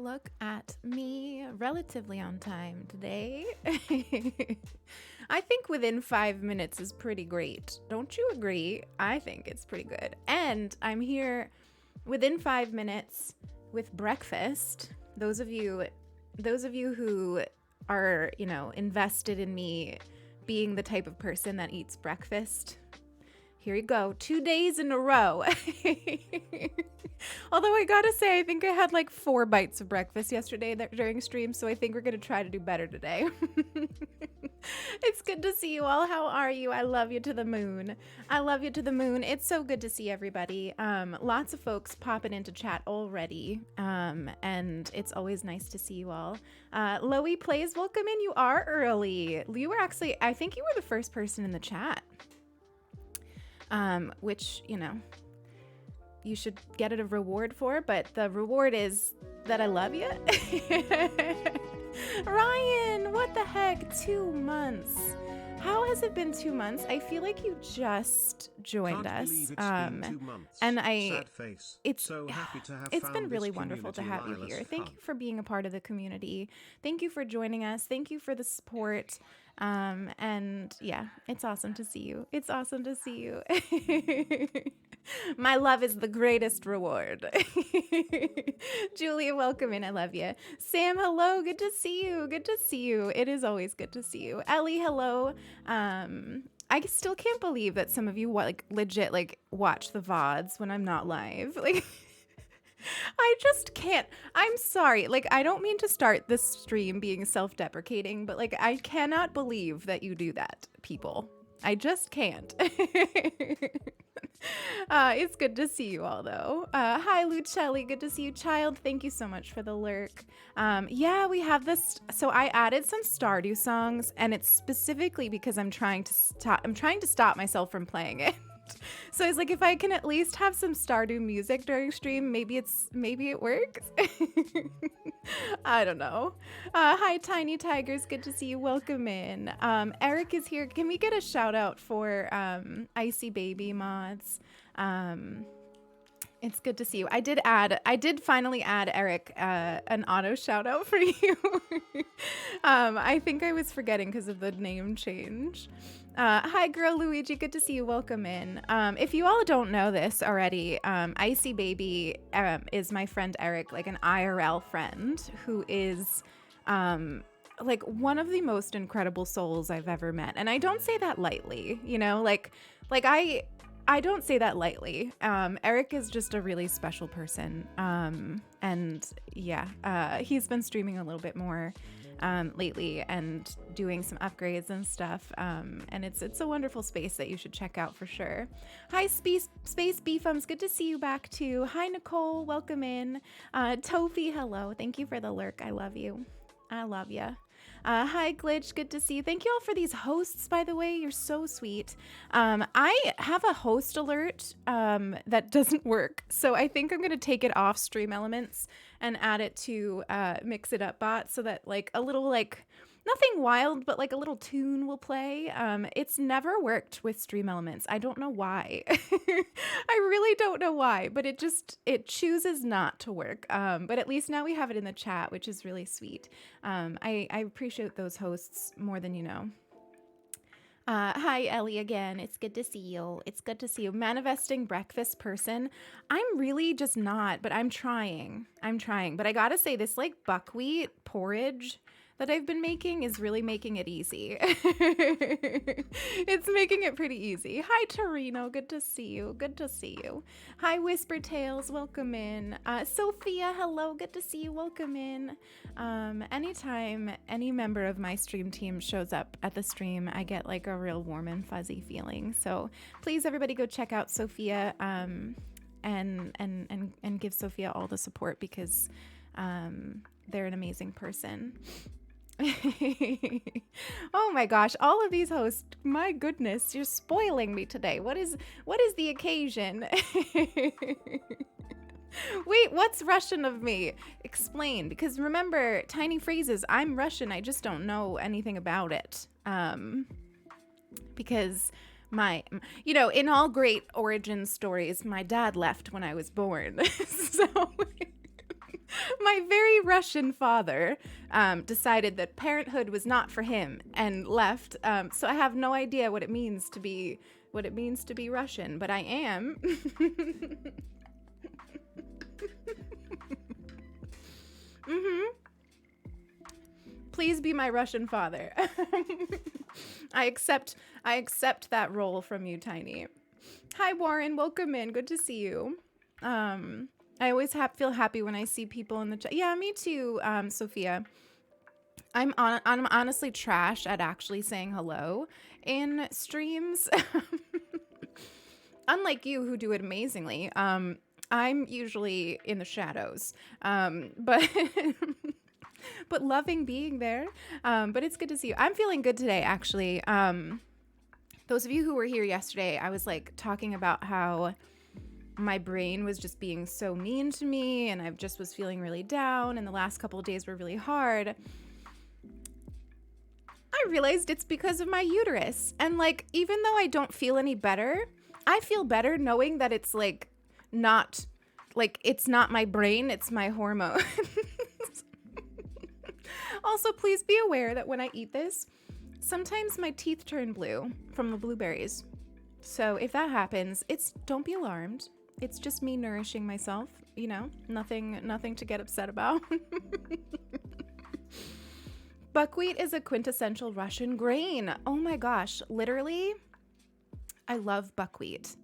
Look at me, relatively on time today. I think within 5 minutes is pretty great. Don't you agree? I think it's pretty good. And I'm here within 5 minutes with breakfast. Those of you who are, invested in me being the type of person that eats breakfast. Here you go. 2 days in a row. Although I gotta say, I think I had like 4 bites of breakfast yesterday during stream, so I think we're gonna try to do better today. It's good to see you all. How are you? I love you to the moon. I love you to the moon. It's so good to see everybody. Lots of folks popping into chat already, and it's always nice to see you all. Loey Plays, welcome in. You are early. You were actually, I think you were the first person in the chat. Which, you should get a reward for, but the reward is that I love you. Ryan, what the heck? 2 months. How has it been 2 months? I feel like you just joined us. It's been 2 months. And Sad face. it's so happy to have it's found been really this wonderful to community, have you Lila's here. Thank fun. you for being a part of the community. Thank you for joining us. Thank you for the support. And yeah, it's awesome to see you. It's awesome to see you. My love is the greatest reward. Julia, welcome in. I love you. Sam, hello. Good to see you. Good to see you. It is always good to see you. Ellie, hello. I still can't believe that some of you legit watch the VODs when I'm not live. I just can't. I'm sorry. I don't mean to start this stream being self-deprecating, but I cannot believe that you do that, people. I just can't. It's good to see you all, though. Hi, Lucelli. Good to see you, child. Thank you so much for the lurk. Yeah, we have this. So I added some Stardew songs, and it's specifically because I'm trying to stop myself from playing it. So it's if I can at least have some Stardew music during stream, maybe it works. I don't know. Hi, Tiny Tigers. Good to see you. Welcome in. Eric is here. Can we get a shout out for Icy Baby mods? It's good to see you. I did finally add Eric an auto shout out for you. I think I was forgetting because of the name change. Hi, girl Luigi. Good to see you. Welcome in. If you all don't know this already, Icy Baby is my friend Eric, an IRL friend who is one of the most incredible souls I've ever met. And I don't say that lightly, I don't say that lightly. Eric is just a really special person. And yeah, he's been streaming a little bit more lately and doing some upgrades and stuff. And it's a wonderful space that you should check out for sure. Hi, Space Beefums. Good to see you back too. Hi, Nicole. Welcome in. Tofi, hello. Thank you for the lurk. I love you. I love ya. Hi, Glitch. Good to see you. Thank you all for these hosts, by the way. You're so sweet. I have a host alert that doesn't work. So I think I'm going to take it off Stream Elements and add it to Mix It Up Bot so that a little nothing wild, but a little tune will play. It's never worked with Stream Elements. I don't know why. I really don't know why, but it chooses not to work. But at least now we have it in the chat, which is really sweet. I appreciate those hosts more than you know. Hi, Ellie again. It's good to see you. It's good to see you. Manifesting breakfast person. I'm really just not, but I'm trying. But I gotta say, this buckwheat porridge that I've been making is really making it easy. It's making it pretty easy. Hi, Torino. Good to see you. Good to see you. Hi, Whisper Tales. Welcome in. Sophia, hello. Good to see you. Welcome in. Anytime any member of my stream team shows up at the stream, I get a real warm and fuzzy feeling. So please, everybody, go check out Sophia and give Sophia all the support because they're an amazing person. Oh my gosh, all of these hosts, my goodness, you're spoiling me today. What is the occasion? Wait, what's Russian of me? Explain, because remember, tiny phrases, I'm Russian, I just don't know anything about it. Because in all great origin stories, my dad left when I was born. So My very Russian father decided that parenthood was not for him and left. So I have no idea what it means to be Russian, but I am. Please be my Russian father. I accept that role from you, Tiny. Hi, Warren. Welcome in. Good to see you. I always feel happy when I see people in the chat. Yeah, me too, Sophia. I'm honestly trash at actually saying hello in streams. Unlike you, who do it amazingly. I'm usually in the shadows. But but loving being there. But it's good to see you. I'm feeling good today, actually. Those of you who were here yesterday, I was like talking about how my brain was just being so mean to me, and I just was feeling really down, and the last couple of days were really hard. I realized it's because of my uterus. And like, even though I don't feel any better, I feel better knowing that it's like not, like, it's not my brain, it's my hormones. Also, please be aware that when I eat this, sometimes my teeth turn blue from the blueberries. So if that happens, don't be alarmed. It's just me nourishing myself, you know, nothing to get upset about. Buckwheat is a quintessential Russian grain. Oh my gosh, literally, I love buckwheat.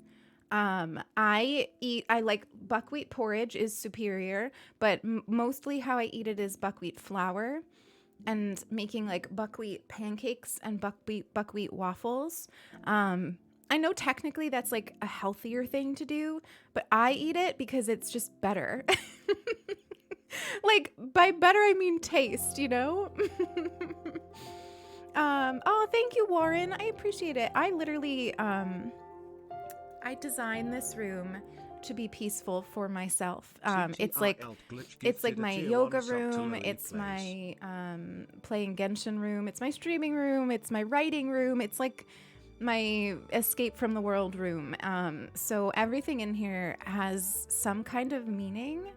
I like buckwheat porridge is superior, but mostly how I eat it is buckwheat flour and making like buckwheat pancakes and buckwheat waffles. I know technically that's like a healthier thing to do, but I eat it because it's just better. Like, by better, I mean taste, you know? Oh, thank you, Warren. I appreciate it. I literally, I designed this room to be peaceful for myself. It's like my yoga room. It's my playing Genshin room. It's my streaming room. It's my writing room. It's like my escape from the world room. So everything in here has some kind of meaning.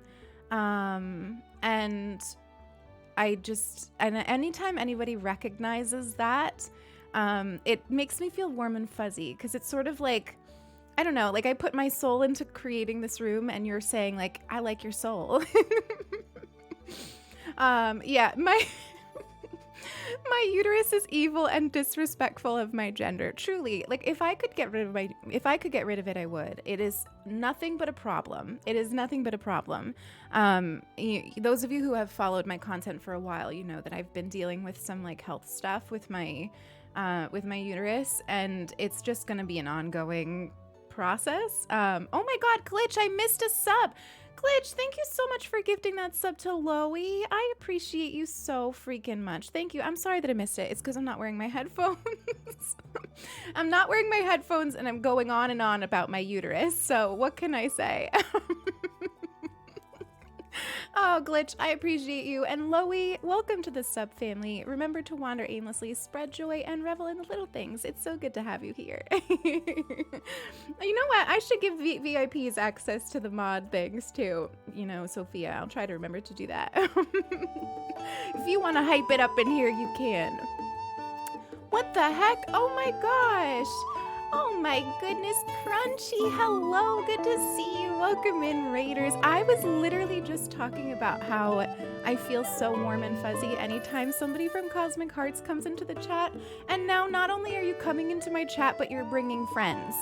And anytime anybody recognizes that, it makes me feel warm and fuzzy, because it's sort of like, I don't know, like I put my soul into creating this room and you're saying like, I like your soul. Yeah, my uterus is evil and disrespectful of my gender. Truly, like if I could get rid of it, I would. It is nothing but a problem. It is nothing but a problem. Those of you who have followed my content for a while, you know that I've been dealing with some like health stuff with my uterus, and it's just gonna be an ongoing process. Oh my God, Glitch, I missed a sub. Glitch, thank you so much for gifting that sub to Loey. I appreciate you so freaking much. Thank you. I'm sorry that I missed it. It's because I'm not wearing my headphones. I'm not wearing my headphones and I'm going on and on about my uterus. So what can I say? Oh, Glitch, I appreciate you. And Loey, welcome to the sub family. Remember to wander aimlessly, spread joy, and revel in the little things. It's so good to have you here. You know what? I should give VIPs access to the mod things too. You know, Sophia, I'll try to remember to do that. If you want to hype it up in here, you can. What the heck? Oh my gosh. Oh my goodness, Crunchy, hello, good to see you. Welcome in, Raiders. I was literally just talking about how I feel so warm and fuzzy anytime somebody from Cosmic Hearts comes into the chat. And now not only are you coming into my chat, but you're bringing friends.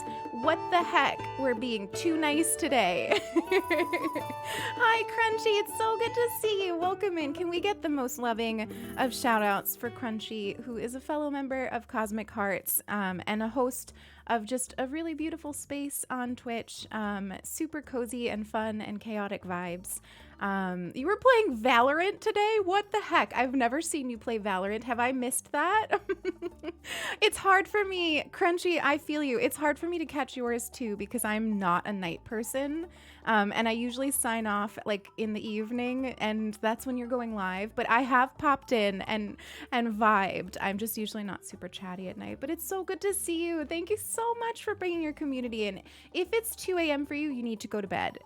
What the heck? We're being too nice today. Hi, Crunchy, it's so good to see you. Welcome in. Can we get the most loving of shout outs for Crunchy, who is a fellow member of Cosmic Hearts and a host of just a really beautiful space on Twitch. Super cozy and fun and chaotic vibes. You were playing Valorant today? What the heck? I've never seen you play Valorant. Have I missed that? It's hard for me. Crunchy, I feel you. It's hard for me to catch yours too because I'm not a night person. And I usually sign off like in the evening, and that's when you're going live. But I have popped in and vibed. I'm just usually not super chatty at night, but it's so good to see you. Thank you so much for bringing your community in. If it's 2 a.m. for you, you need to go to bed.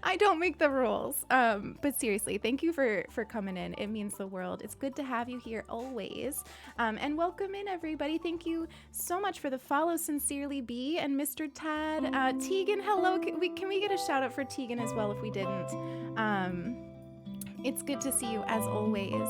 I don't make the rules. But seriously, thank you for coming in. It means the world. It's good to have you here always. And welcome in, everybody. Thank you so much for the follow. Sincerely B and Mr. Tad. Tegan, hello. Can we get a shout out for Tegan as well if we didn't? It's good to see you as always.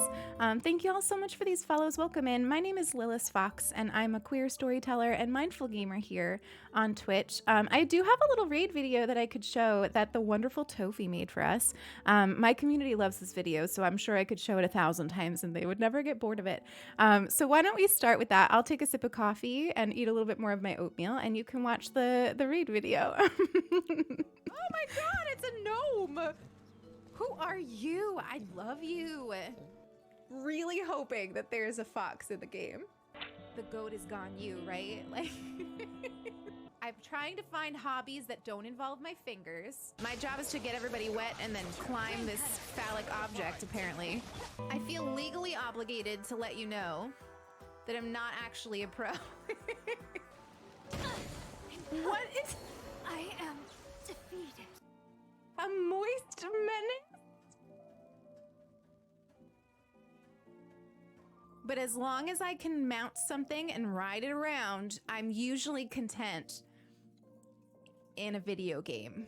Thank you all so much for these follows. Welcome in. My name is Lilith Fox, and I'm a queer storyteller and mindful gamer here on Twitch. I do have a little raid video that I could show that the wonderful Tofi made for us. My community loves this video, so I'm sure I could show it 1,000 times and they would never get bored of it. So why don't we start with that? I'll take a sip of coffee and eat a little bit more of my oatmeal, and you can watch the raid video. Oh my god, it's a gnome! Who are you? I love you. Really hoping that there's a fox in the game. The goat is gone you, right? Like, I'm trying to find hobbies that don't involve my fingers. My job is to get everybody wet and then climb this phallic object, apparently. I feel legally obligated to let you know that I'm not actually a pro. What is... I am defeated. A moist menace? But as long as I can mount something and ride it around, I'm usually content in a video game.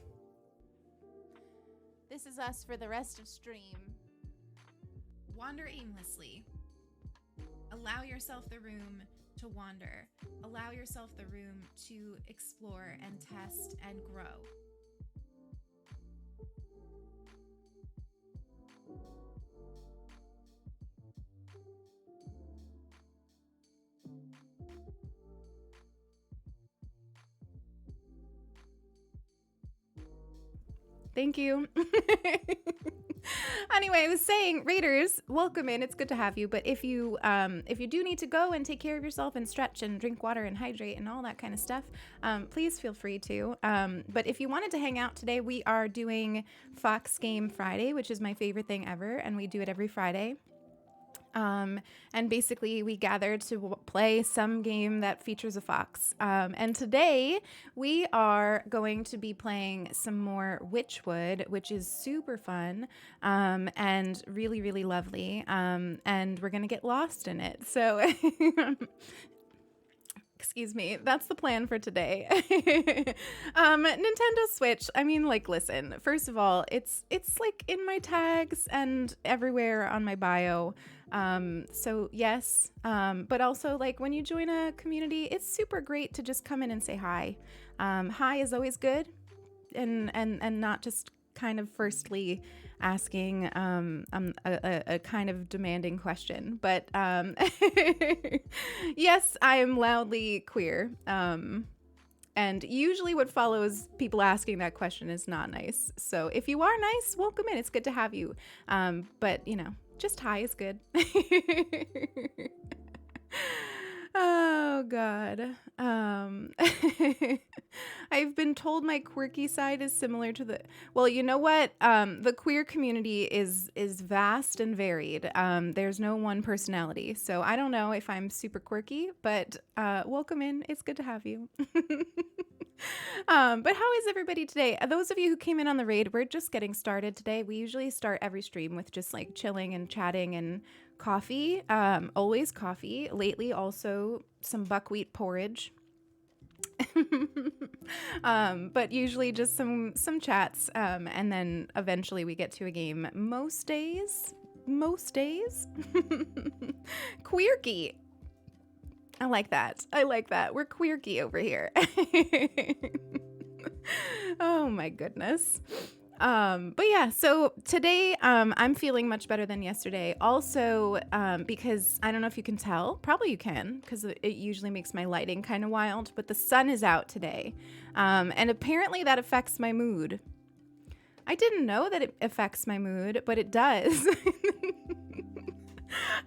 This is us for the rest of stream. Wander aimlessly. Allow yourself the room to wander. Allow yourself the room to explore and test and grow. Thank you. Anyway, I was saying, Raiders, welcome in. It's good to have you. But if you do need to go and take care of yourself and stretch and drink water and hydrate and all that kind of stuff, please feel free to. But if you wanted to hang out today, we are doing Fox Game Friday, which is my favorite thing ever, and we do it every Friday. And basically we gather to play some game that features a fox. And today we are going to be playing some more Wytchwood, which is super fun, and really, really lovely. And we're going to get lost in it. So excuse me, that's the plan for today. Nintendo Switch, I mean, like, listen, first of all, it's like in my tags and everywhere on my bio. So yes, but also, like, when you join a community, it's super great to just come in and say hi. Hi is always good, and not just kind of firstly asking a kind of demanding question. But yes, I am loudly queer. And usually what follows people asking that question is not nice. So if you are nice, welcome in. It's good to have you. But, you know, just hi is good. Oh, God. I've been told my quirky side is similar to the... Well, you know what? The queer community is vast and varied. There's no one personality. So I don't know if I'm super quirky, but welcome in. It's good to have you. But how is everybody today? Those of you who came in on the raid, we're just getting started today. We usually start every stream with just like chilling and chatting and coffee. Always coffee. Lately also some buckwheat porridge. But usually just some chats, and then eventually we get to a game most days. Quirky. I like that. We're quirky over here. Oh my goodness. But yeah, so today I'm feeling much better than yesterday. Also, because I don't know if you can tell, probably you can, because it usually makes my lighting kind of wild, but the sun is out today. And apparently that affects my mood. I didn't know that it affects my mood, but it does.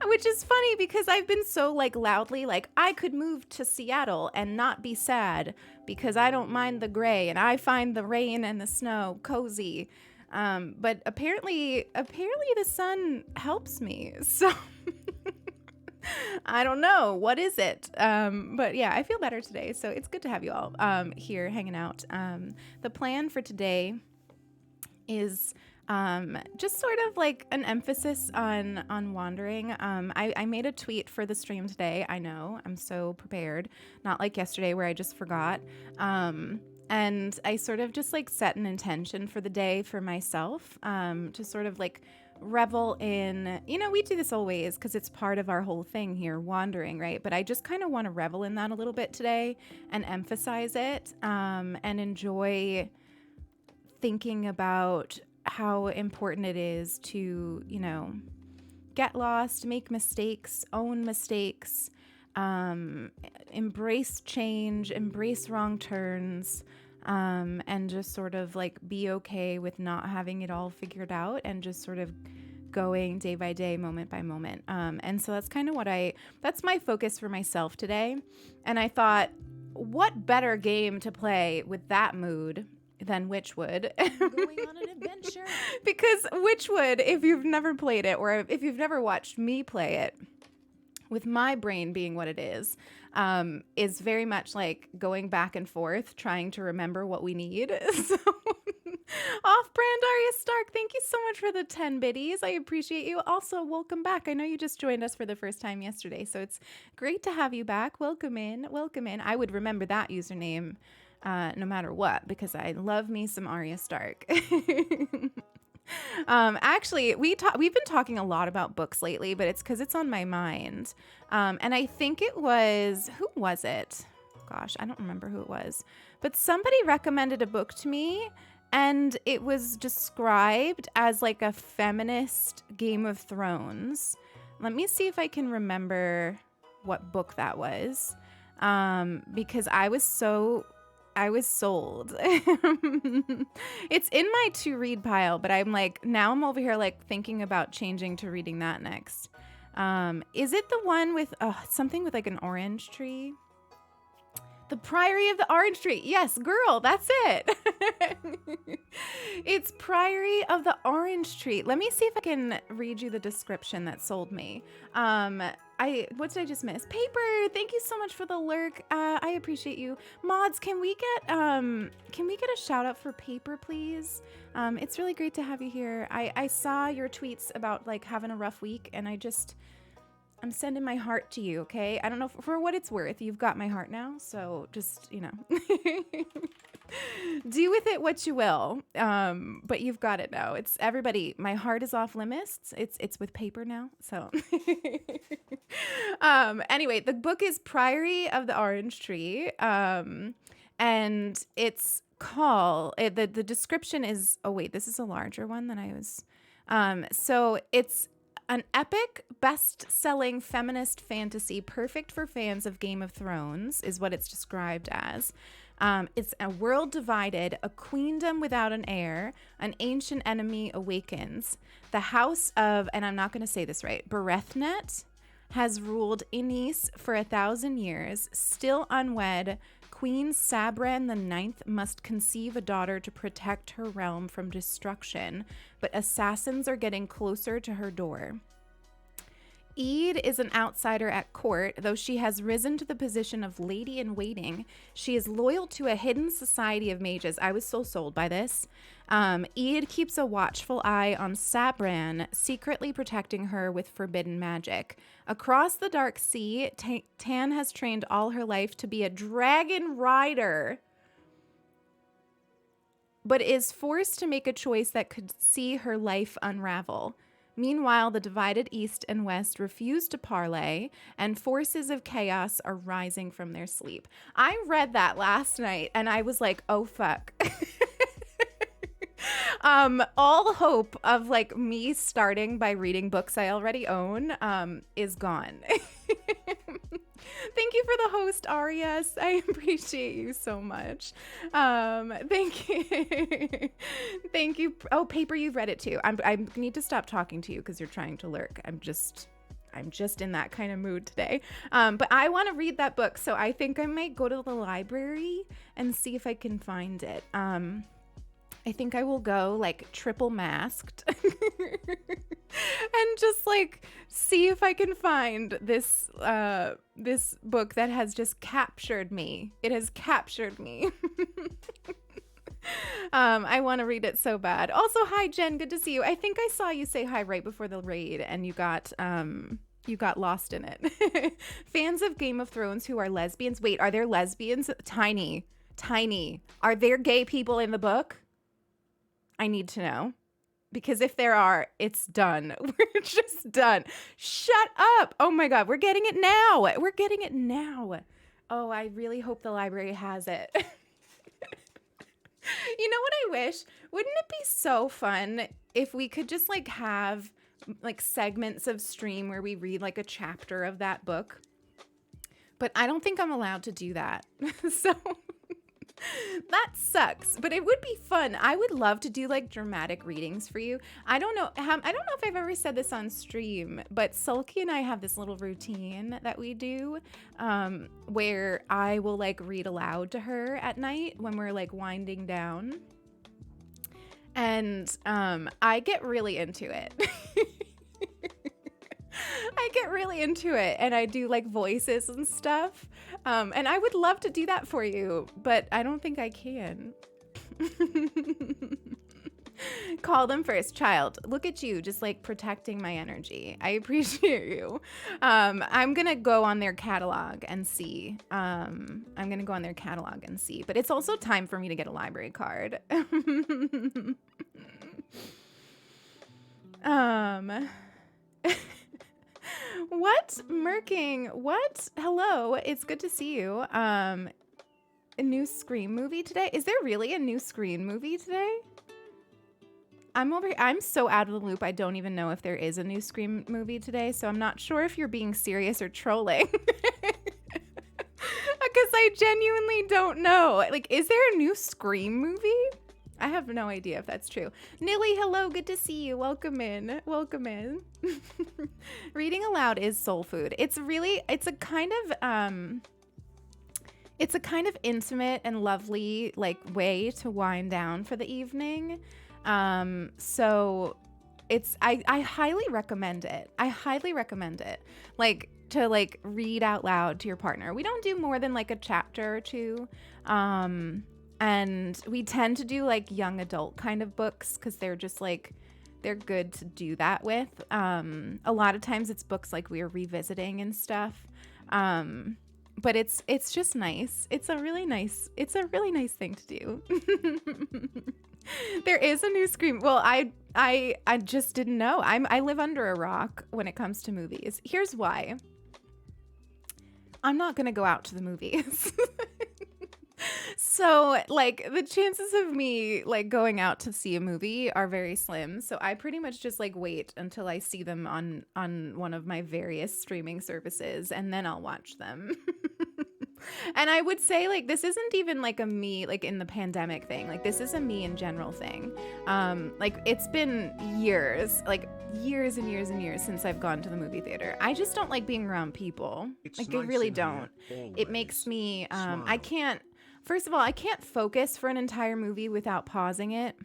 Which is funny because I've been so like loudly like I could move to Seattle and not be sad because I don't mind the gray and I find the rain and the snow cozy. But apparently the sun helps me. So I don't know. What is it? But yeah, I feel better today. So it's good to have you all here hanging out. The plan for today is just sort of like an emphasis on wandering. I made a tweet for the stream today. I know, I'm so prepared. Not like yesterday where I just forgot. And I sort of just like set an intention for the day for myself to sort of like revel in, we do this always because it's part of our whole thing here, wandering, right? But I just kind of want to revel in that a little bit today and emphasize it and enjoy thinking about how important it is to, get lost, make mistakes, own mistakes, embrace change, embrace wrong turns, and just sort of like be okay with not having it all figured out and just sort of going day by day, moment by moment. And so that's kind of that's my focus for myself today. And I thought, what better game to play with that mood than Wytchwood. Going on an adventure. Because Wytchwood, if you've never played it or if you've never watched me play it, with my brain being what it is very much like going back and forth trying to remember what we need. So off-brand Arya Stark, thank you so much for the 10 biddies. I appreciate you. Also, welcome back. I know you just joined us for the first time yesterday, so it's great to have you back. Welcome in. Welcome in. I would remember that username no matter what, because I love me some Arya Stark. Actually, we've been talking a lot about books lately, but it's because it's on my mind. And I think who was it? Gosh, I don't remember who it was, but somebody recommended a book to me and it was described as like a feminist Game of Thrones. Let me see if I can remember what book that was. Because I was sold. It's in my to read pile, but now I'm over here like thinking about changing to reading that next. Is it the one with something with like an orange tree? The Priory of the Orange Tree. Yes, girl, that's it. It's Priory of the Orange Tree. Let me see if I can read you the description that sold me. What did I just miss? Paper, thank you so much for the lurk. I appreciate you. Mods, can we get a shout out for Paper, please? It's really great to have you here. I saw your tweets about like having a rough week, and I'm sending my heart to you, okay? I don't know, for what it's worth, you've got my heart now, so just, do with it what you will, but you've got it now. It's everybody, my heart is off limits. It's with Paper now, so. Anyway, the book is Priory of the Orange Tree, and it's the description is, oh wait, this is a larger one than I was, so it's an epic, best-selling feminist fantasy perfect for fans of Game of Thrones is what it's described as. It's a world divided, a queendom without an heir, an ancient enemy awakens. The house of, and I'm not going to say this right, Berethnet has ruled Innis for 1,000 years. Still unwed, Queen Sabran the Ninth must conceive a daughter to protect her realm from destruction, but assassins are getting closer to her door. Ede is an outsider at court. Though she has risen to the position of lady-in-waiting, she is loyal to a hidden society of mages. I was so sold by this. Ede keeps a watchful eye on Sabran, secretly protecting her with forbidden magic. Across the Dark Sea, Tan has trained all her life to be a dragon rider, but is forced to make a choice that could see her life unravel. Meanwhile, the divided East and West refuse to parley, and forces of chaos are rising from their sleep. I read that last night, and I was like, oh, fuck. All hope of like me starting by reading books I already own is gone. Thank you for the host, Arias. I appreciate you so much. Thank you. Thank you. Oh, Paper, you've read it too. I need to stop talking to you because you're trying to lurk. I'm just in that kind of mood today. But I want to read that book, so I think I might go to the library and see if I can find it. I think I will go like triple masked and just like see if I can find this this book that has just captured me. It has captured me. I want to read it so bad. Also, hi Jen, good to see you. I think I saw you say hi right before the raid, and you got lost in it. Fans of Game of Thrones who are lesbians. Wait, are there lesbians? Tiny. Are there gay people in the book? I need to know, because if there are, it's done. We're just done. Shut up. Oh my God. We're getting it now. Oh, I really hope the library has it. You know what I wish? Wouldn't it be so fun if we could just like have like segments of stream where we read like a chapter of that book? But I don't think I'm allowed to do that. So that sucks, but it would be fun. I would love to do like dramatic readings for you. I don't know if I've ever said this on stream, but Sulky and I have this little routine that we do where I will like read aloud to her at night when we're like winding down. And I get really into it. And I do like voices and stuff. And I would love to do that for you, but I don't think I can. Call them first, child. Look at you, just like protecting my energy. I appreciate you. I'm gonna go on their catalog and see. But it's also time for me to get a library card. What? Murking? What? Hello, it's good to see you. A new Scream movie today? Is there really a new Scream movie today? I'm so out of the loop. I don't even know if there is a new Scream movie today, so I'm not sure if you're being serious or trolling. Because I genuinely don't know. Like, is there a new Scream movie? I have no idea if that's true. Nilly, hello, good to see you. Welcome in. Reading aloud is soul food. It's a kind of intimate and lovely like way to wind down for the evening. So I highly recommend it. Like to like read out loud to your partner. We don't do more than like a chapter or two. And we tend to do like young adult kind of books because they're just like, they're good to do that with. A lot of times it's books like we're revisiting and stuff. But it's just nice. It's a really nice thing to do. There is a new Scream. Well, I just didn't know. I live under a rock when it comes to movies. Here's why. I'm not going to go out to the movies. So like the chances of me like going out to see a movie are very slim. So I pretty much just like wait until I see them on one of my various streaming services, and then I'll watch them. And I would say like this isn't even like a me like in the pandemic thing. Like this is a me in general thing. Like it's been years and years and years since I've gone to the movie theater. I just don't like being around people. Like I really don't. It makes me I can't. First of all, I can't focus for an entire movie without pausing it.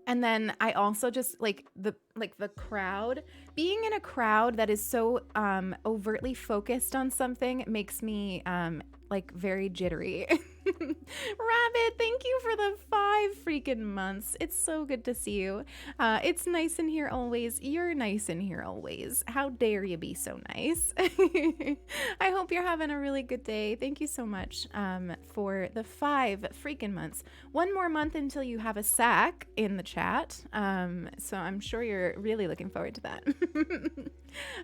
And then I also just like the crowd, being in a crowd that is so overtly focused on something makes me like very jittery. Rabbit, thank you for the 5 freaking months. It's so good to see you. It's nice in here always. You're nice in here always. How dare you be so nice? I hope you're having a really good day. Thank you so much for the 5 freaking months. One more month until you have a sack in the chat. So I'm sure you're really looking forward to that.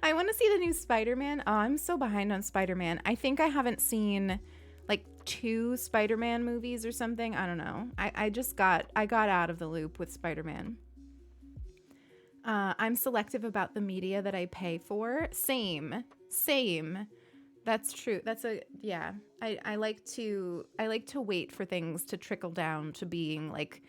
I want to see the new Spider-Man. Oh, I'm so behind on Spider-Man. I think I haven't seen like 2 Spider-Man movies or something. I don't know. I got out of the loop with Spider-Man. I'm selective about the media that I pay for. Same. That's true. I like to wait for things to trickle down to being like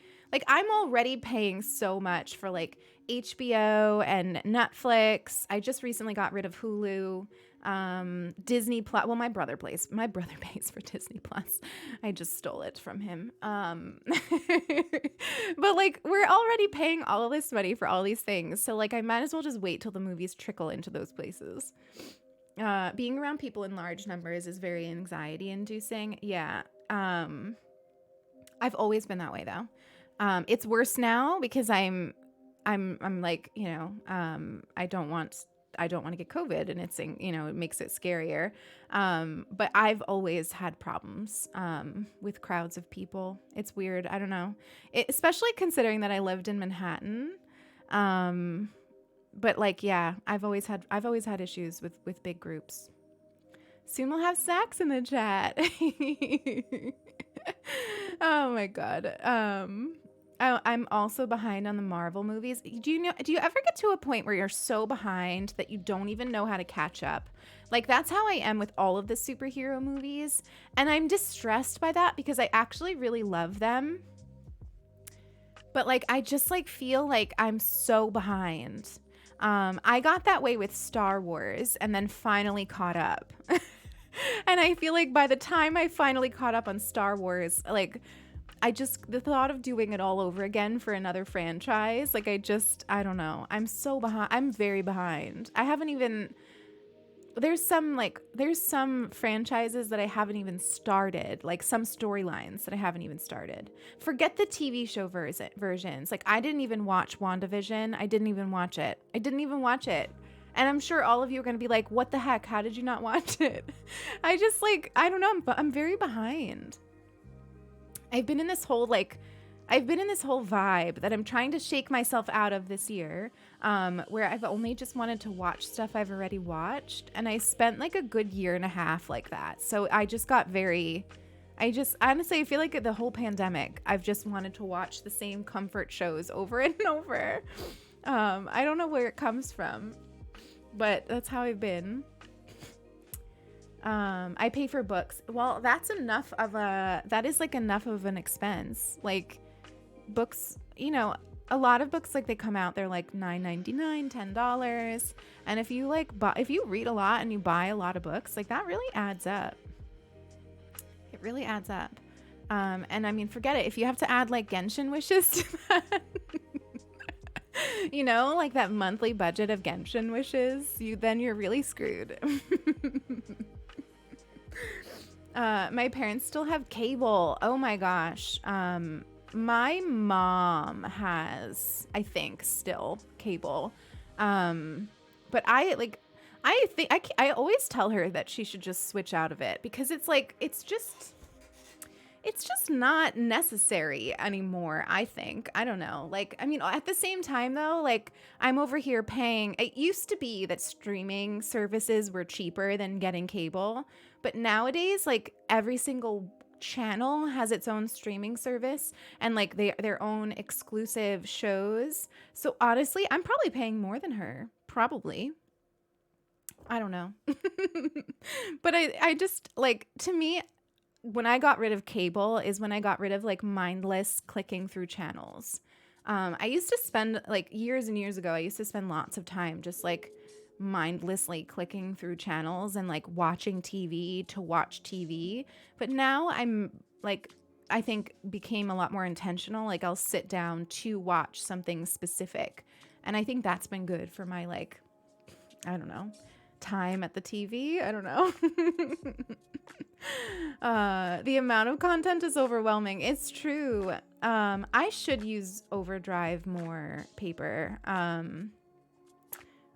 I'm already paying so much for like HBO and Netflix. I just recently got rid of Hulu, Disney Plus. Well, my brother pays for Disney Plus. I just stole it from him. But like we're already paying all of this money for all these things, so like I might as well just wait till the movies trickle into those places. Being around people in large numbers is very anxiety inducing. Yeah. I've always been that way though. It's worse now because I'm like, you know, I don't want to get COVID, and it's, you know, it makes it scarier. But I've always had problems, with crowds of people. It's weird. I don't know. Especially considering that I lived in Manhattan. But like, yeah, I've always had issues with big groups. Soon we'll have snacks in the chat. Oh my God. I'm also behind on the Marvel movies. Do you ever get to a point where you're so behind that you don't even know how to catch up? Like that's how I am with all of the superhero movies. And I'm distressed by that because I actually really love them. But like, I just like feel like I'm so behind. I got that way with Star Wars and then finally caught up. And I feel like by the time I finally caught up on Star Wars, like the thought of doing it all over again for another franchise, like I don't know. I'm so behind. I'm very behind. There's some franchises that I haven't even started, like some storylines that I haven't even started. Forget the TV show versions. Like I didn't even watch WandaVision. I didn't even watch it. And I'm sure all of you are going to be like, what the heck? How did you not watch it? I don't know. I'm very behind. I've been in this whole vibe that I'm trying to shake myself out of this year, where I've only just wanted to watch stuff I've already watched. And I spent like a good year and a half like that. So I just got honestly, I feel like the whole pandemic, I've just wanted to watch the same comfort shows over and over. I don't know where it comes from, but that's how I've been. I pay for books. Well, that is like enough of an expense. Like books, you know, a lot of books, like they come out, they're like $9.99, $10. And if you read a lot and you buy a lot of books, like that really adds up. It really adds up. And I mean, forget it. If you have to add like Genshin wishes to that, you know, like that monthly budget of Genshin wishes, then you're really screwed. My parents still have cable. Oh my gosh. My mom has, I think, still cable. But I always tell her that she should just switch out of it because it's like, it's just not necessary anymore, I think. I don't know. Like, I mean, at the same time though, like I'm over here paying, it used to be that streaming services were cheaper than getting cable, but nowadays, like every single channel has its own streaming service and like their own exclusive shows. So honestly, I'm probably paying more than her. Probably. I don't know. But I just like, to me, when I got rid of cable is when I got rid of like mindless clicking through channels. I used to spend like years and years ago, I used to spend lots of time just like mindlessly clicking through channels and like watching TV to watch TV. But now I'm like, I think became a lot more intentional. Like I'll sit down to watch something specific. And I think that's been good for my like, I don't know, time at the TV. I don't know. The amount of content is overwhelming. It's true. I should use Overdrive more paper.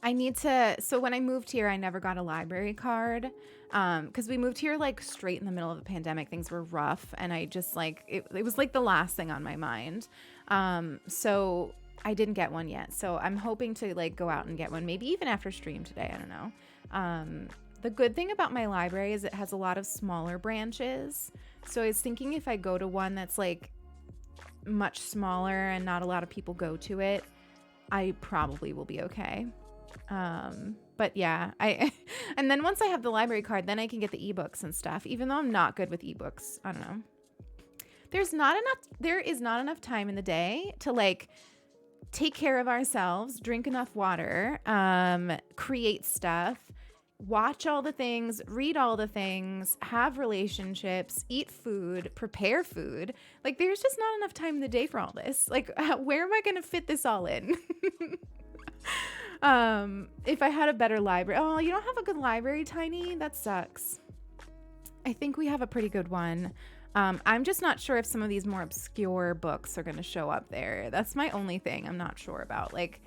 I need to, so when I moved here, I never got a library card. Cause we moved here like straight in the middle of the pandemic. Things were rough. And I just like, it was like the last thing on my mind. So I didn't get one yet. So I'm hoping to like go out and get one, maybe even after stream today. I don't know. The good thing about my library is it has a lot of smaller branches. So I was thinking if I go to one that's like much smaller and not a lot of people go to it, I probably will be okay. But yeah, I and then once I have the library card, then I can get the ebooks and stuff. Even though I'm not good with ebooks, I don't know. There is not enough time in the day to like take care of ourselves, drink enough water, create stuff, watch all the things, read all the things, have relationships, eat food, prepare food. Like there's just not enough time in the day for all this. Like where am I going to fit this all in? If I had a better library. Oh, you don't have a good library, Tiny? That sucks. I think we have a pretty good one. I'm just not sure if some of these more obscure books are going to show up there. That's my only thing I'm not sure about. Like,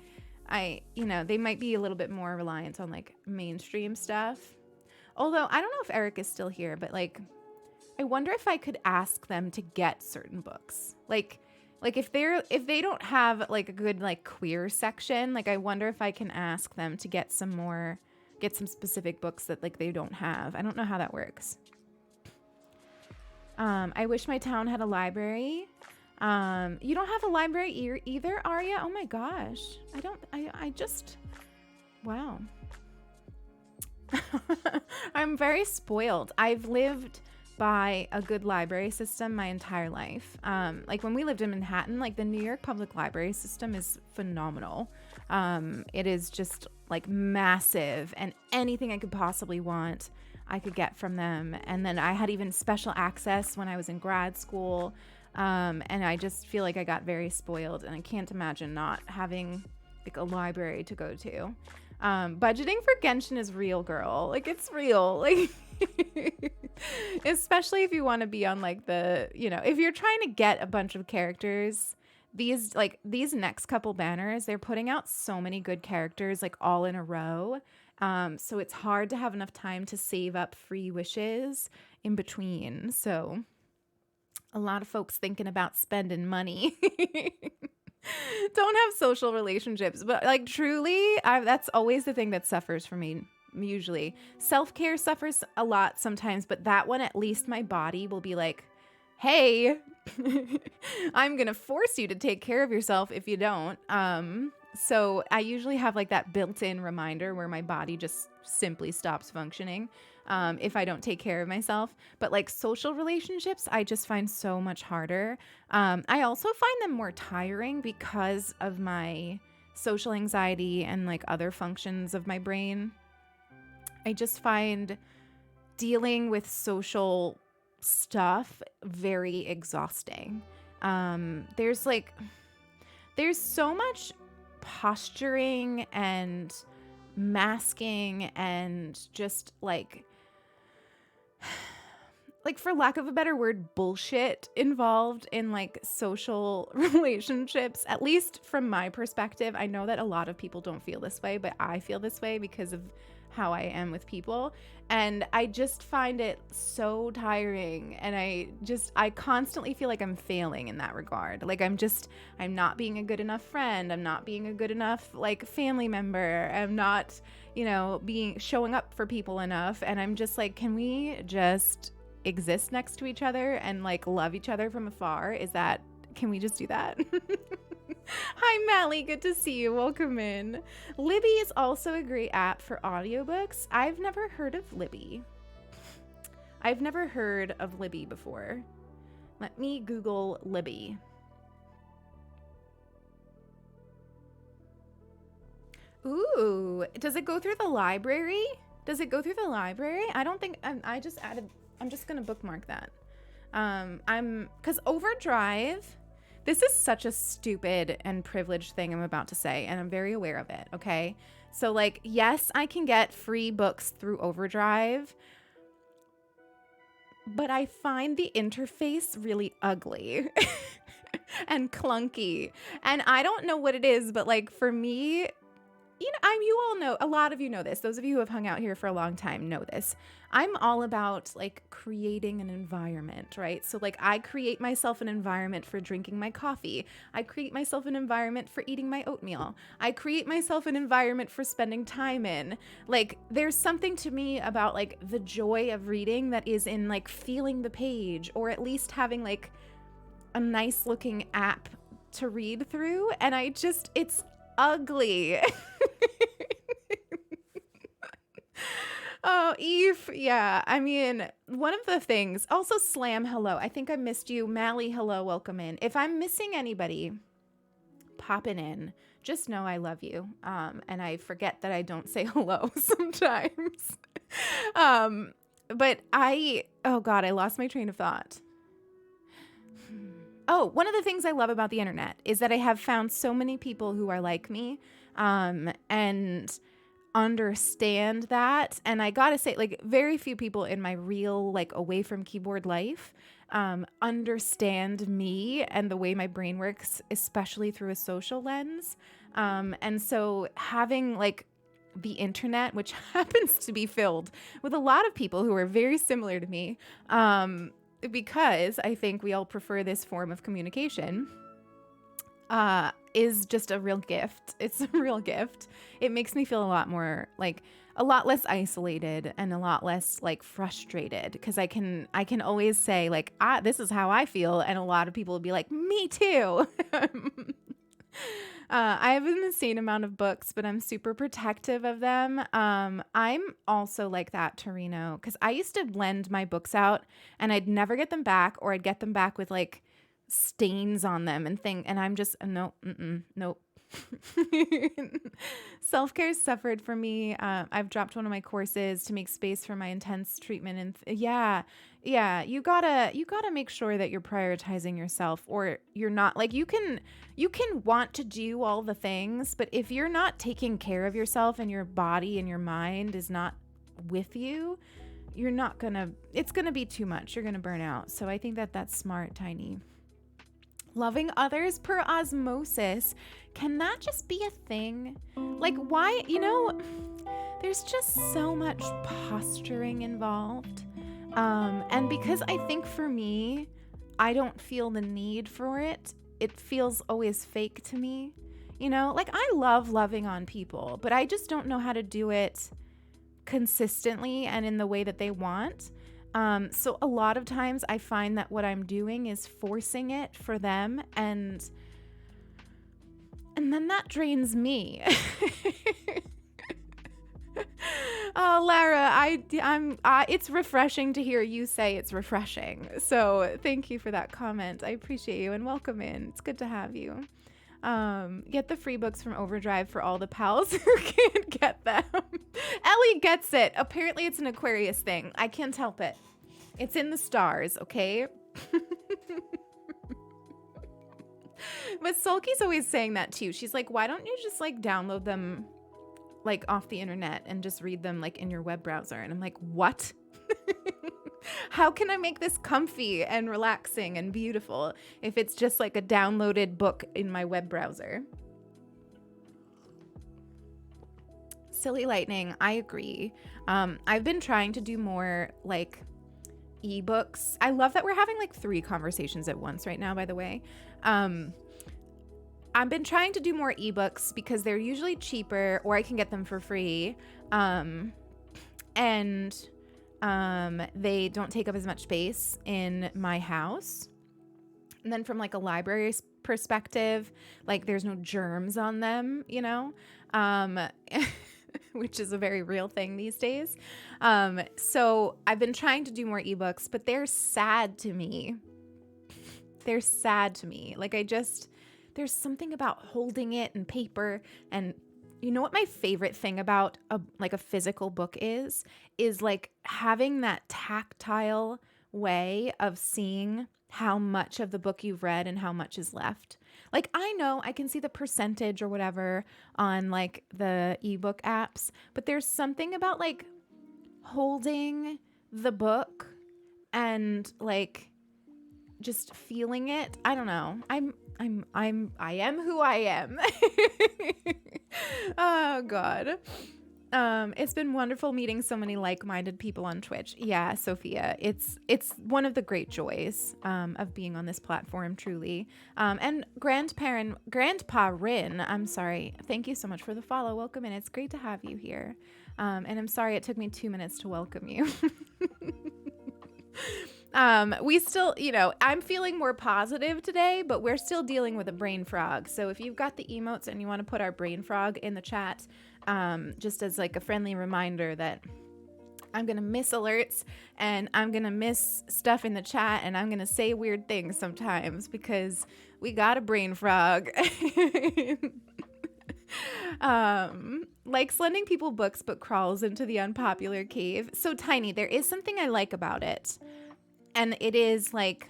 they might be a little bit more reliant on like mainstream stuff. Although I don't know if Eric is still here, but like, I wonder if I could ask them to get certain books. Like if they don't have like a good like queer section, like I wonder if I can ask them to get some specific books that like they don't have. I don't know how that works. I wish my town had a library. You don't have a library either, Arya? Oh my gosh. Wow. I'm very spoiled. I've lived by a good library system my entire life. Like when we lived in Manhattan, like the New York Public Library system is phenomenal. It is just like massive, and anything I could possibly want I could get from them. And then I had even special access when I was in grad school. And I just feel like I got very spoiled, and I can't imagine not having like a library to go to. Budgeting for Genshin is real, girl. Like it's real. Like especially if you want to be on like if you're trying to get a bunch of characters, these next couple banners, they're putting out so many good characters like all in a row. So it's hard to have enough time to save up free wishes in between. So a lot of folks thinking about spending money don't have social relationships, but like truly, that's always the thing that suffers for me. Usually self-care suffers a lot sometimes, but that one, at least my body will be like, hey, I'm going to force you to take care of yourself if you don't. So I usually have like that built-in reminder where my body just simply stops functioning if I don't take care of myself. But like social relationships, I just find so much harder. I also find them more tiring because of my social anxiety and like other functions of my brain. I just find dealing with social stuff very exhausting. There's so much posturing and masking and just like for lack of a better word, bullshit involved in like social relationships, at least from my perspective. I know that a lot of people don't feel this way, but I feel this way because of how I am with people. And I just find it so tiring. And I constantly feel like I'm failing in that regard. Like I'm not being a good enough friend. I'm not being a good enough like family member. I'm not, showing up for people enough. And I'm just like, can we just exist next to each other and like love each other from afar? Can we just do that? Hi, Mally. Good to see you. Welcome in. Libby is also a great app for audiobooks. I've never heard of Libby. I've never heard of Libby before. Let me Google Libby. Ooh, does it go through the library? I don't think I'm just going to bookmark that. Because Overdrive, this is such a stupid and privileged thing I'm about to say, and I'm very aware of it, okay? So, like, yes, I can get free books through Overdrive, but I find the interface really ugly and clunky. And I don't know what it is, but, like, for me, you all know, a lot of you know this. Those of you who have hung out here for a long time know this. I'm all about like creating an environment, right? So like I create myself an environment for drinking my coffee. I create myself an environment for eating my oatmeal. I create myself an environment for spending time in. Like there's something to me about like the joy of reading that is in like feeling the page, or at least having like a nice looking app to read through. And it's ugly. Oh, Eve. Yeah. I mean, one of the things, also Slam, hello. I think I missed you. Mally, hello. Welcome in. If I'm missing anybody popping in, just know I love you. And I forget that I don't say hello sometimes. But oh God, I lost my train of thought. Oh, one of the things I love about the internet is that I have found so many people who are like me, and understand that. And I gotta say, like, very few people in my real, like, away from keyboard life understand me and the way my brain works, especially through a social lens. And so having, like, the internet, which happens to be filled with a lot of people who are very similar to me, because I think we all prefer this form of communication, is just a real gift. It's a real gift. It makes me feel a lot more, like, a lot less isolated and a lot less, like, frustrated, because I can always say, like, this is how I feel, and a lot of people will be like, me too. I have an insane amount of books, but I'm super protective of them. I'm also like that, Torino, because I used to lend my books out and I'd never get them back, or I'd get them back with, like, stains on them and I'm just nope. Self-care suffered for me. I've dropped one of my courses to make space for my intense treatment, and you gotta make sure that you're prioritizing yourself, or you're not, like, you can want to do all the things, but if you're not taking care of yourself and your body and your mind is not with you, it's gonna be too much. You're gonna burn out. So I think that that's smart, Tiny. Loving others per osmosis. Can that just be a thing? Like, why, there's just so much posturing involved. And because I think for me, I don't feel the need for it. It feels always fake to me. Like, I love loving on people, but I just don't know how to do it consistently and in the way that they want. So a lot of times I find that what I'm doing is forcing it for them, and then that drains me. Oh, Lara, it's refreshing to hear you say it's refreshing. So thank you for that comment. I appreciate you, and welcome in. It's good to have you. Get the free books from Overdrive for all the pals who can't get them. Ellie gets it. Apparently it's an Aquarius thing. I can't help it. It's in the stars, okay? But Sulky's always saying that too. She's like, why don't you just, like, download them, like, off the internet and just read them, like, in your web browser? And I'm like, what? How can I make this comfy and relaxing and beautiful if it's just, like, a downloaded book in my web browser? Silly Lightning, I agree. I've been trying to do more, like, ebooks. I love that we're having, like, 3 conversations at once right now, by the way. I've been trying to do more ebooks because they're usually cheaper, or I can get them for free. And they don't take up as much space in my house. And then from, like, a library perspective, like, there's no germs on them, which is a very real thing these days. So I've been trying to do more ebooks, but they're sad to me. They're sad to me. Like, there's something about holding it in paper. And you know what my favorite thing about a physical book is like having that tactile way of seeing how much of the book you've read and how much is left. Like, I know I can see the percentage or whatever on, like, the ebook apps, but there's something about, like, holding the book and, like, just feeling it. I don't know. I am who I am. Oh God. It's been wonderful meeting so many like-minded people on Twitch. Yeah, Sophia, it's one of the great joys of being on this platform, truly. And Grandpa Rin, I'm sorry. Thank you so much for the follow. Welcome in. It's great to have you here. And I'm sorry it took me 2 minutes to welcome you. We still, I'm feeling more positive today, but we're still dealing with a brain frog. So if you've got the emotes and you want to put our brain frog in the chat, just as, like, a friendly reminder that I'm going to miss alerts, and I'm going to miss stuff in the chat, and I'm going to say weird things sometimes because we got a brain frog. Likes lending people books but crawls into the unpopular cave. So Tiny, there is something I like about it. And it is like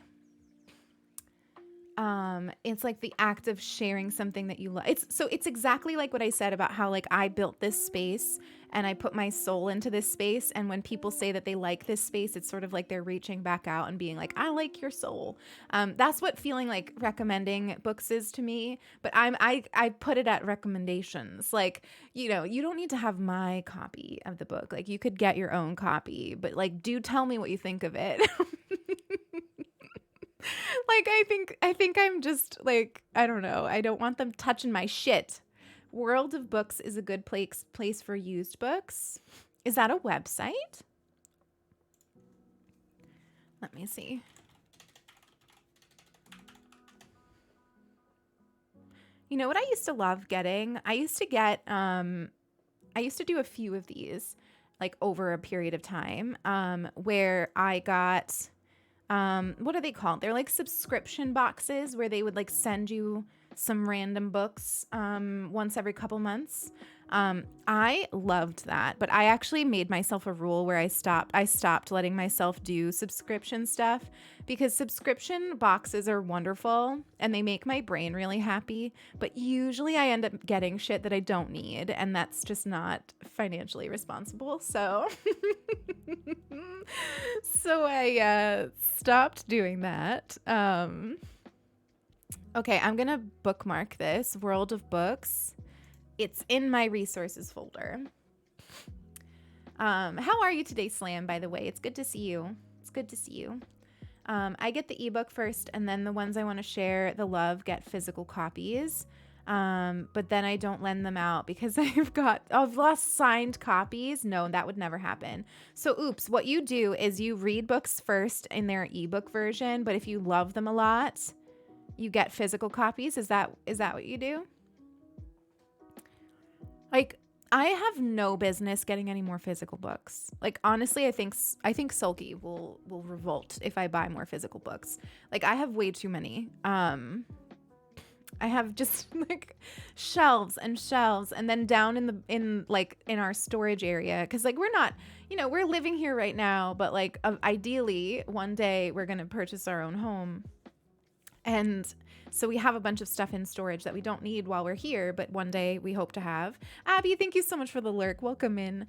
it's like the act of sharing something that you love. It's exactly like what I said about how like I built this space and I put my soul into this space, and when people say that they like this space, it's sort of like they're reaching back out and being like, I like your soul. That's what feeling like recommending books is to me, but I put it at recommendations. Like, you know, you don't need to have my copy of the book. Like, you could get your own copy, but like, do tell me what you think of it. Like, I think I'm just like, I don't know. I don't want them touching my shit. World of Books is a good place for used books. Is that a website? Let me see. You know what I used to love getting? I used to do a few of these like over a period of time, where I got, what are they called? They're like subscription boxes where they would like send you some random books once every couple months. I loved that, but I actually made myself a rule where I stopped letting myself do subscription stuff, because subscription boxes are wonderful and they make my brain really happy, but usually I end up getting shit that I don't need, and that's just not financially responsible. So I stopped doing that. Okay, I'm gonna bookmark this World of Books. It's in my resources folder. How are you today, Slam, by the way? It's good to see you. It's good to see you. I get the ebook first, and then the ones I want to share the love get physical copies. But then I don't lend them out because I've lost signed copies. No, that would never happen. So oops, what you do is you read books first in their ebook version, but if you love them a lot, you get physical copies. Is that what you do? Like, I have no business getting any more physical books. Like, honestly, I think Sulky will revolt if I buy more physical books. Like, I have way too many. I have just like shelves and shelves, and then down in our storage area, because like we're not, we're living here right now, but like ideally one day we're gonna purchase our own home. And so we have a bunch of stuff in storage that we don't need while we're here, but one day we hope to have. Abby, thank you so much for the lurk. Welcome in.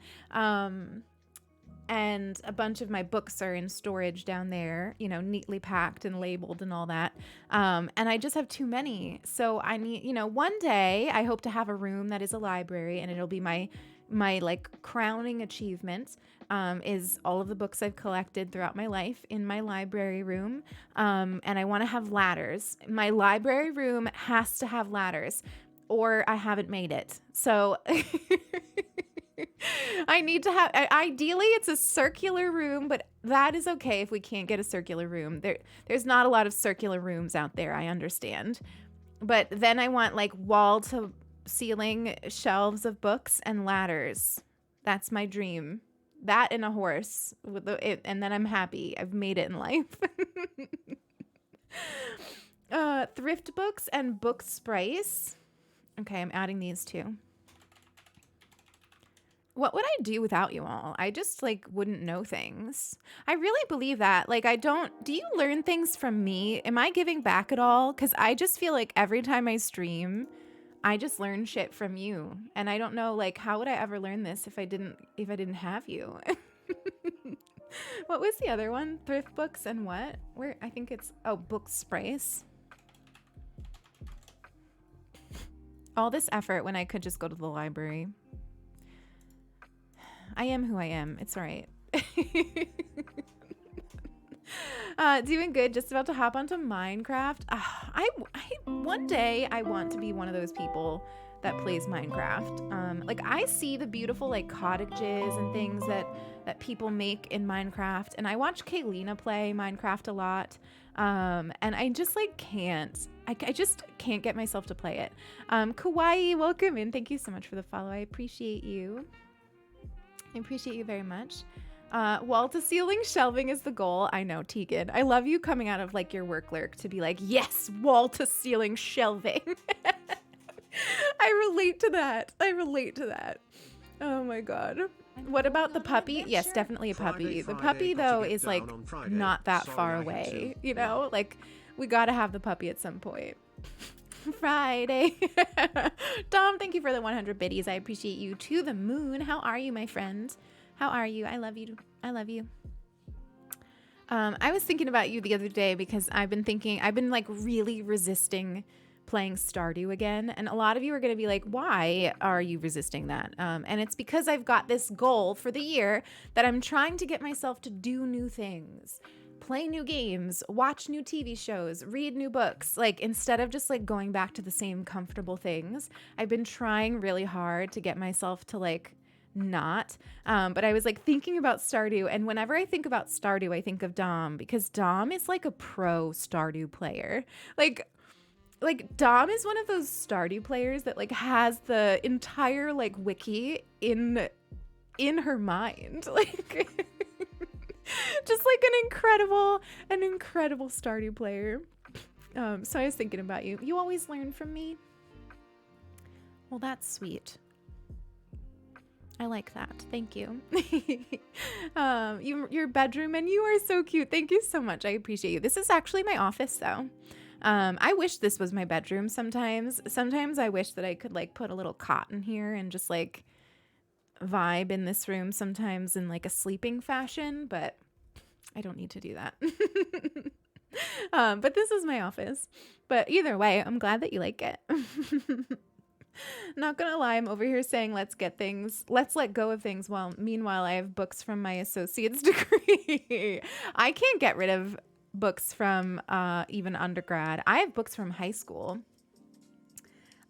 And a bunch of my books are in storage down there, neatly packed and labeled and all that. And I just have too many. So I need, one day I hope to have a room that is a library, and it'll be my like crowning achievement, is all of the books I've collected throughout my life in my library room. And I want to have ladders. My library room has to have ladders, or I haven't made it. So I need to have, ideally it's a circular room, but that is okay if we can't get a circular room. There's not a lot of circular rooms out there, I understand. But then I want like wall to ceiling shelves of books and ladders. That's my dream. That and a horse and then I'm happy. I've made it in life. Thrift books and book sprice. Okay, I'm adding these too. What would I do without you all? I just like wouldn't know things. I really believe that. Like, do you learn things from me? Am I giving back at all? Because I just feel like every time I stream, I just learn shit from you. And I don't know, like, how would I ever learn this if I didn't have you? What was the other one? Thrift books and what? Where? I think it's, book sprays. All this effort when I could just go to the library. I am who I am. It's all right. Doing good. Just about to hop onto Minecraft. One day I want to be one of those people that plays Minecraft. Like, I see the beautiful like cottages and things that people make in Minecraft, and I watch Kaylina play Minecraft a lot. And I just like can't. I just can't get myself to play it. Kawaii, welcome in. Thank you so much for the follow. I appreciate you. I appreciate you very much. Wall to ceiling shelving is the goal. I know, Tegan. I love you coming out of like your work lurk to be like, yes, wall to ceiling shelving. I relate to that. Oh my God. What about the puppy? Yes, definitely a puppy. The puppy though is like not that far away, you know, like we got to have the puppy at some point. Friday. Dom, thank you for the 100 biddies. I appreciate you. To the moon. How are you, my friend? How are you? I love you. I love you. I was thinking about you the other day because I've been like really resisting playing Stardew again. And a lot of you are going to be like, why are you resisting that? And it's because I've got this goal for the year that I'm trying to get myself to do new things, play new games, watch new TV shows, read new books. Like instead of just like going back to the same comfortable things, I've been trying really hard to get myself to like not. But I was like thinking about Stardew, and whenever I think about Stardew, I think of Dom because Dom is like a pro Stardew player. Like Dom is one of those Stardew players that like has the entire like wiki in her mind. Like just like an incredible Stardew player. So I was thinking about you. You always learn from me. Well, that's sweet. I like that. Thank you. Your bedroom, and you are so cute. Thank you so much. I appreciate you. This is actually my office though. I wish this was my bedroom sometimes. Sometimes I wish that I could like put a little cot in here and just like vibe in this room sometimes in like a sleeping fashion, but I don't need to do that. But this is my office. But either way, I'm glad that you like it. Not gonna lie, I'm over here saying let's let go of things while meanwhile I have books from my associate's degree. I can't get rid of books from even undergrad. I have books from high school.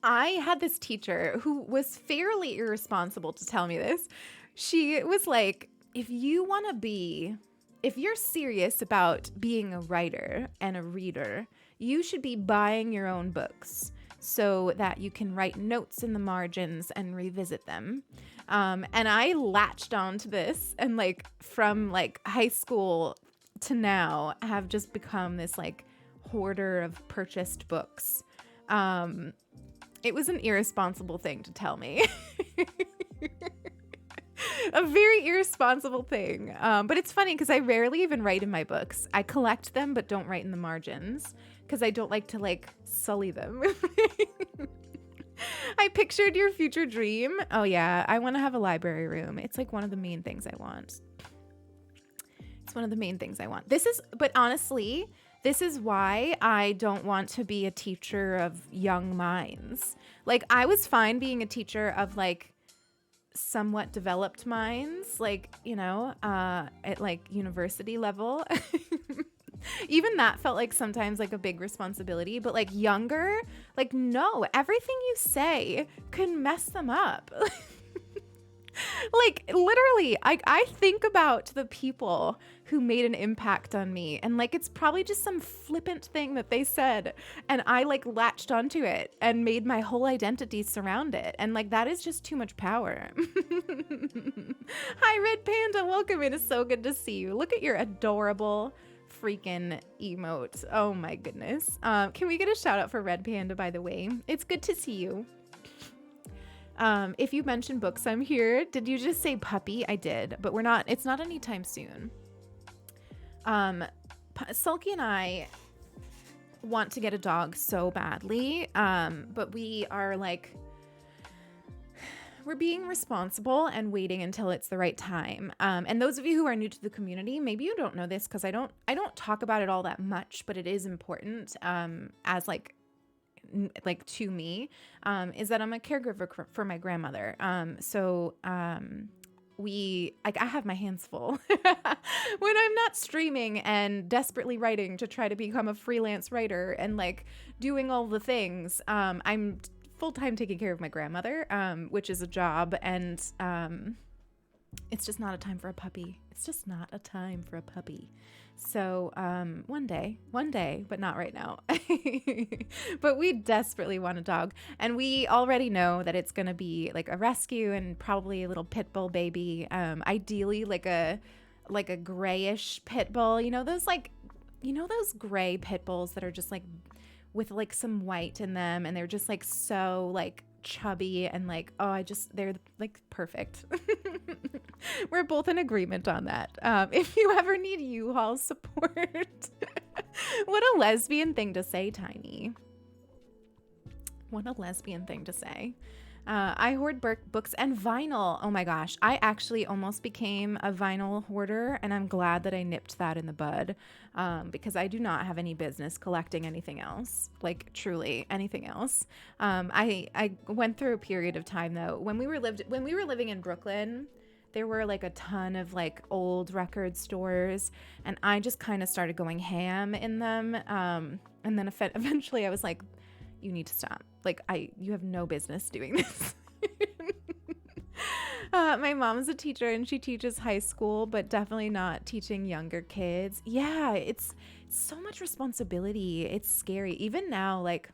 I had this teacher who was fairly irresponsible to tell me this. She was like, if you're serious about being a writer and a reader, you should be buying your own books so that you can write notes in the margins and revisit them. And I latched onto this, and like from like high school to now have just become this like hoarder of purchased books. It was an irresponsible thing to tell me. A very irresponsible thing. But it's funny because I rarely even write in my books. I collect them but don't write in the margins because I don't like to like sully them. I pictured your future dream. Oh yeah, I want to have a library room. It's like one of the main things I want. It's one of the main things I want. But honestly, this is why I don't want to be a teacher of young minds. Like I was fine being a teacher of like somewhat developed minds, like, you know, at like university level. Even that felt like sometimes like a big responsibility, but like younger, like no, everything you say can mess them up. Like literally, I think about the people who made an impact on me, and like it's probably just some flippant thing that they said, and I like latched onto it and made my whole identity surround it, and like that is just too much power. Hi Red Panda, welcome. It is so good to see you. Look at your adorable freaking emote. Oh my goodness. Can we get a shout out for Red Panda, by the way? It's good to see you. If you mentioned books, I'm here. Did you just say puppy? I did, but it's not anytime soon. Sulky and I want to get a dog so badly. But we are like, we're being responsible and waiting until it's the right time. And those of you who are new to the community, maybe you don't know this because I don't talk about it all that much, but it is important, as like to me, is that I'm a caregiver for my grandmother. So I have my hands full when I'm not streaming and desperately writing to try to become a freelance writer and like doing all the things. I'm full-time taking care of my grandmother, which is a job, and it's just not a time for a puppy. It's just not a time for a puppy. So one day, but not right now. But we desperately want a dog, and we already know that it's going to be like a rescue and probably a little pit bull baby. Ideally like a like a grayish pit bull. Those those gray pit bulls that are just like with like some white in them, and they're just like so like chubby and like, they're like perfect. We're both in agreement on that. If you ever need U-Haul support. What a lesbian thing to say, Tiny. What a lesbian thing to say. I hoard books and vinyl. Oh my gosh. I actually almost became a vinyl hoarder, and I'm glad that I nipped that in the bud, because I do not have any business collecting anything else, like truly anything else. I went through a period of time though, when we were living in Brooklyn, there were like a ton of like old record stores, and I just kind of started going ham in them. And then eventually I was like, you need to stop. Like, you have no business doing this. My mom's a teacher, and she teaches high school, but definitely not teaching younger kids. Yeah, it's so much responsibility. It's scary. Even now, like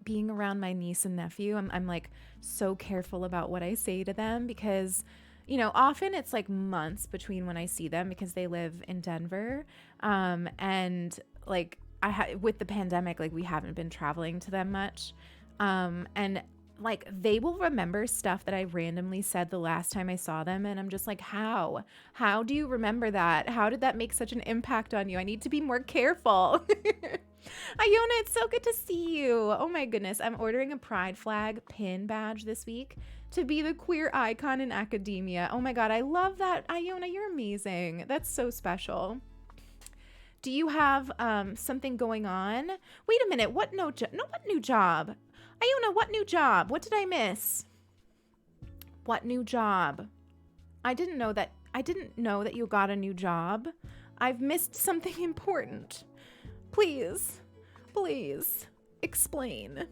being around my niece and nephew, I'm like so careful about what I say to them, because often it's like months between when I see them, because they live in Denver. And like with the pandemic, like we haven't been traveling to them much. And like they will remember stuff that I randomly said the last time I saw them, and I'm just like, how do you remember that? How did that make such an impact on you? I need to be more careful. Iona, it's so good to see you. Oh my goodness, I'm ordering a pride flag pin badge this week to be the queer icon in academia. Oh my god, I love that. Iona, you're amazing. That's so special. Do you have something going on? Wait a minute. What new job? Iona, what new job? What did I miss? What new job? I didn't know that you got a new job. I've missed something important. Please explain.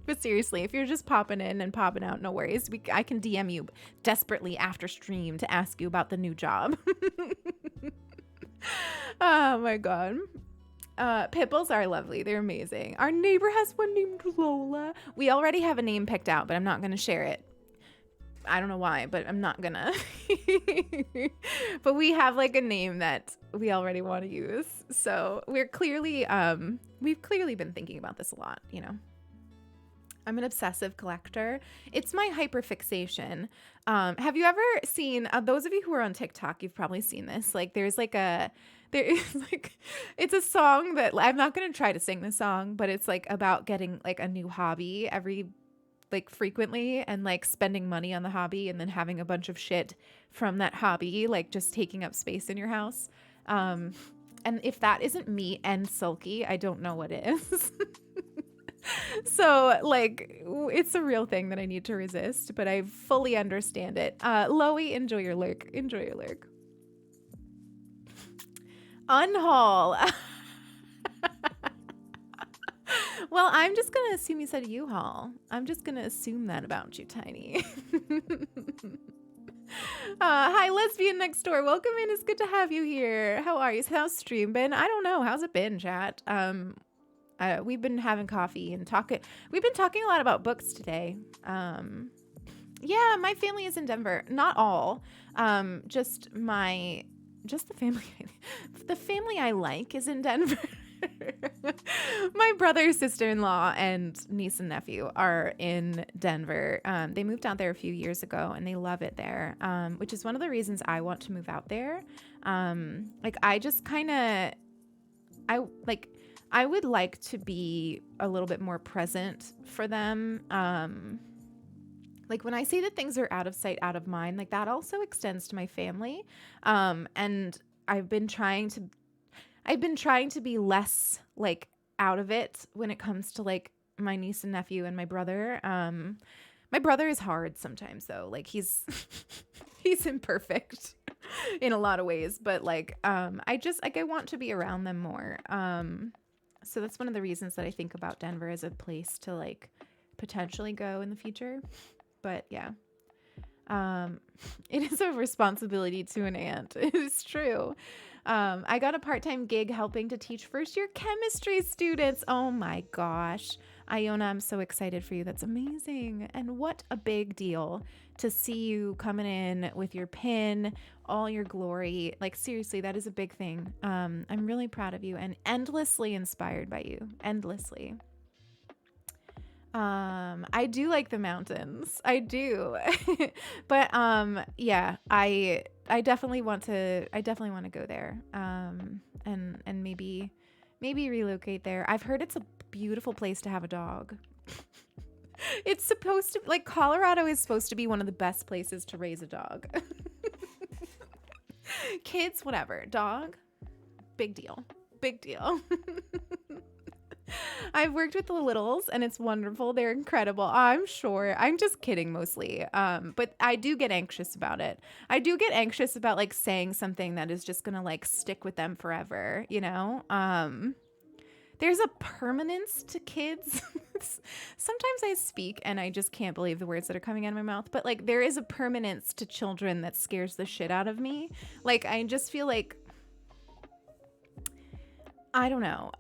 But seriously, if you're just popping in and popping out, no worries. I can DM you desperately after stream to ask you about the new job. Oh my god. Pit bulls are lovely. They're amazing. Our neighbor has one named Lola. We already have a name picked out, but I'm not going to share it. I don't know why, but I'm not gonna. But we have like a name that we already want to use. So we've clearly been thinking about this a lot, I'm an obsessive collector. It's my hyperfixation. Have you ever seen, those of you who are on TikTok, you've probably seen this. Like it's a song that I'm not going to try to sing the song, but it's like about getting like a new hobby frequently, and like spending money on the hobby, and then having a bunch of shit from that hobby, like just taking up space in your house. And if that isn't me and sulky, I don't know what is. So like it's a real thing that I need to resist, but I fully understand it. Loey, enjoy your lurk. Unhaul. Well, I'm just gonna assume you said U-Haul. I'm just gonna assume that about you, Tiny. Hi, lesbian next door. Welcome in. It's good to have you here. How are you? How's stream been? I don't know. How's it been, chat? We've been having coffee and talking. We've been talking a lot about books today. Yeah, my family is in Denver. Not all. Just the family. The family I like is in Denver. My brother, sister-in-law, and niece and nephew are in Denver. They moved out there a few years ago, and they love it there, which is one of the reasons I want to move out there. I would like to be a little bit more present for them. Like when I say that things are out of sight, out of mind, like that also extends to my family. And I've been trying to be less like out of it when it comes to like my niece and nephew and my brother. My brother is hard sometimes though. Like he's imperfect in a lot of ways, but like, I want to be around them more. So that's one of the reasons that I think about Denver as a place to like potentially go in the future. But yeah. It is a responsibility to an aunt. It is true. I got a part-time gig helping to teach first-year chemistry students. Oh my gosh. Iona, I'm so excited for you. That's amazing. And what a big deal to see you coming in with your pin, all your glory. Like, seriously, that is a big thing. I'm really proud of you and endlessly inspired by you. Endlessly. I do like the mountains. I do. But yeah, I definitely want to go there. And maybe relocate there. I've heard it's a beautiful place to have a dog. It's supposed to, like, Colorado is supposed to be one of the best places to raise a dog. Kids, whatever. Dog, big deal. Big deal. I've worked with the littles and it's wonderful. They're incredible. I'm sure. I'm just kidding mostly. But I do get anxious about it. I do get anxious about like saying something that is just going to like stick with them forever, you know? There's a permanence to kids. Sometimes I speak and I just can't believe the words that are coming out of my mouth, but like there is a permanence to children that scares the shit out of me. Like I just feel like, I don't know.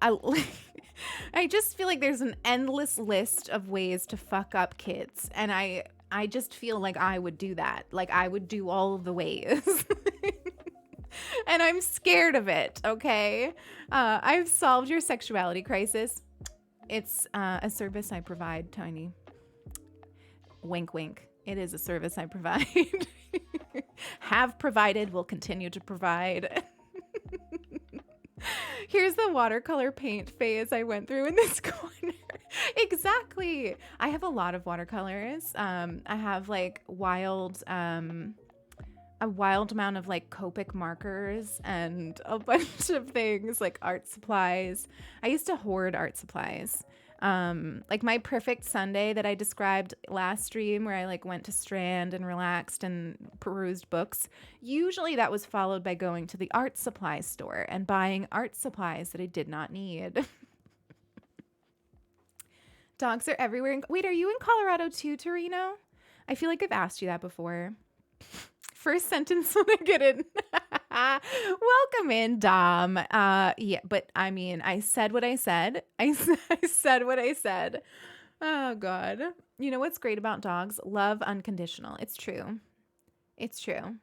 I just feel like there's an endless list of ways to fuck up kids. And I just feel like I would do that. Like I would do all of the ways. And I'm scared of it, okay? I've solved your sexuality crisis. It's a service I provide, Tiny. Wink, wink. It is a service I provide. Have provided, will continue to provide. Here's the watercolor paint phase I went through in this corner. Exactly. I have a lot of watercolors. I have like a wild amount of like Copic markers and a bunch of things like art supplies. I used to hoard art supplies. Like my perfect Sunday that I described last stream where I like went to Strand and relaxed and perused books. Usually that was followed by going to the art supply store and buying art supplies that I did not need. Dogs are everywhere. Wait, are you in Colorado too, Torino? I feel like I've asked you that before. First sentence when I get in. Welcome in, Dom. Yeah, but I mean, I said what I said. I said what I said. Oh, God. You know what's great about dogs? Love unconditional. It's true. It's true.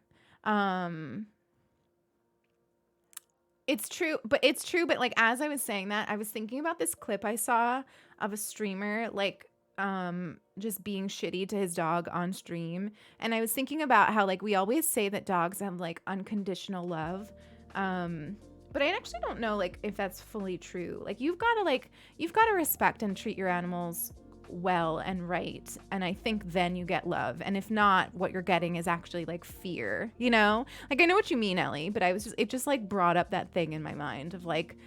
It's true. But like, as I was saying that, I was thinking about this clip I saw of a streamer, like, just being shitty to his dog on stream. And I was thinking about how like we always say that dogs have like unconditional love. But I actually don't know like if that's fully true. Like you've got to respect and treat your animals well and right. And I think then you get love. And if not, what you're getting is actually like fear, you know? Like I know what you mean, Ellie, but it just like brought up that thing in my mind of like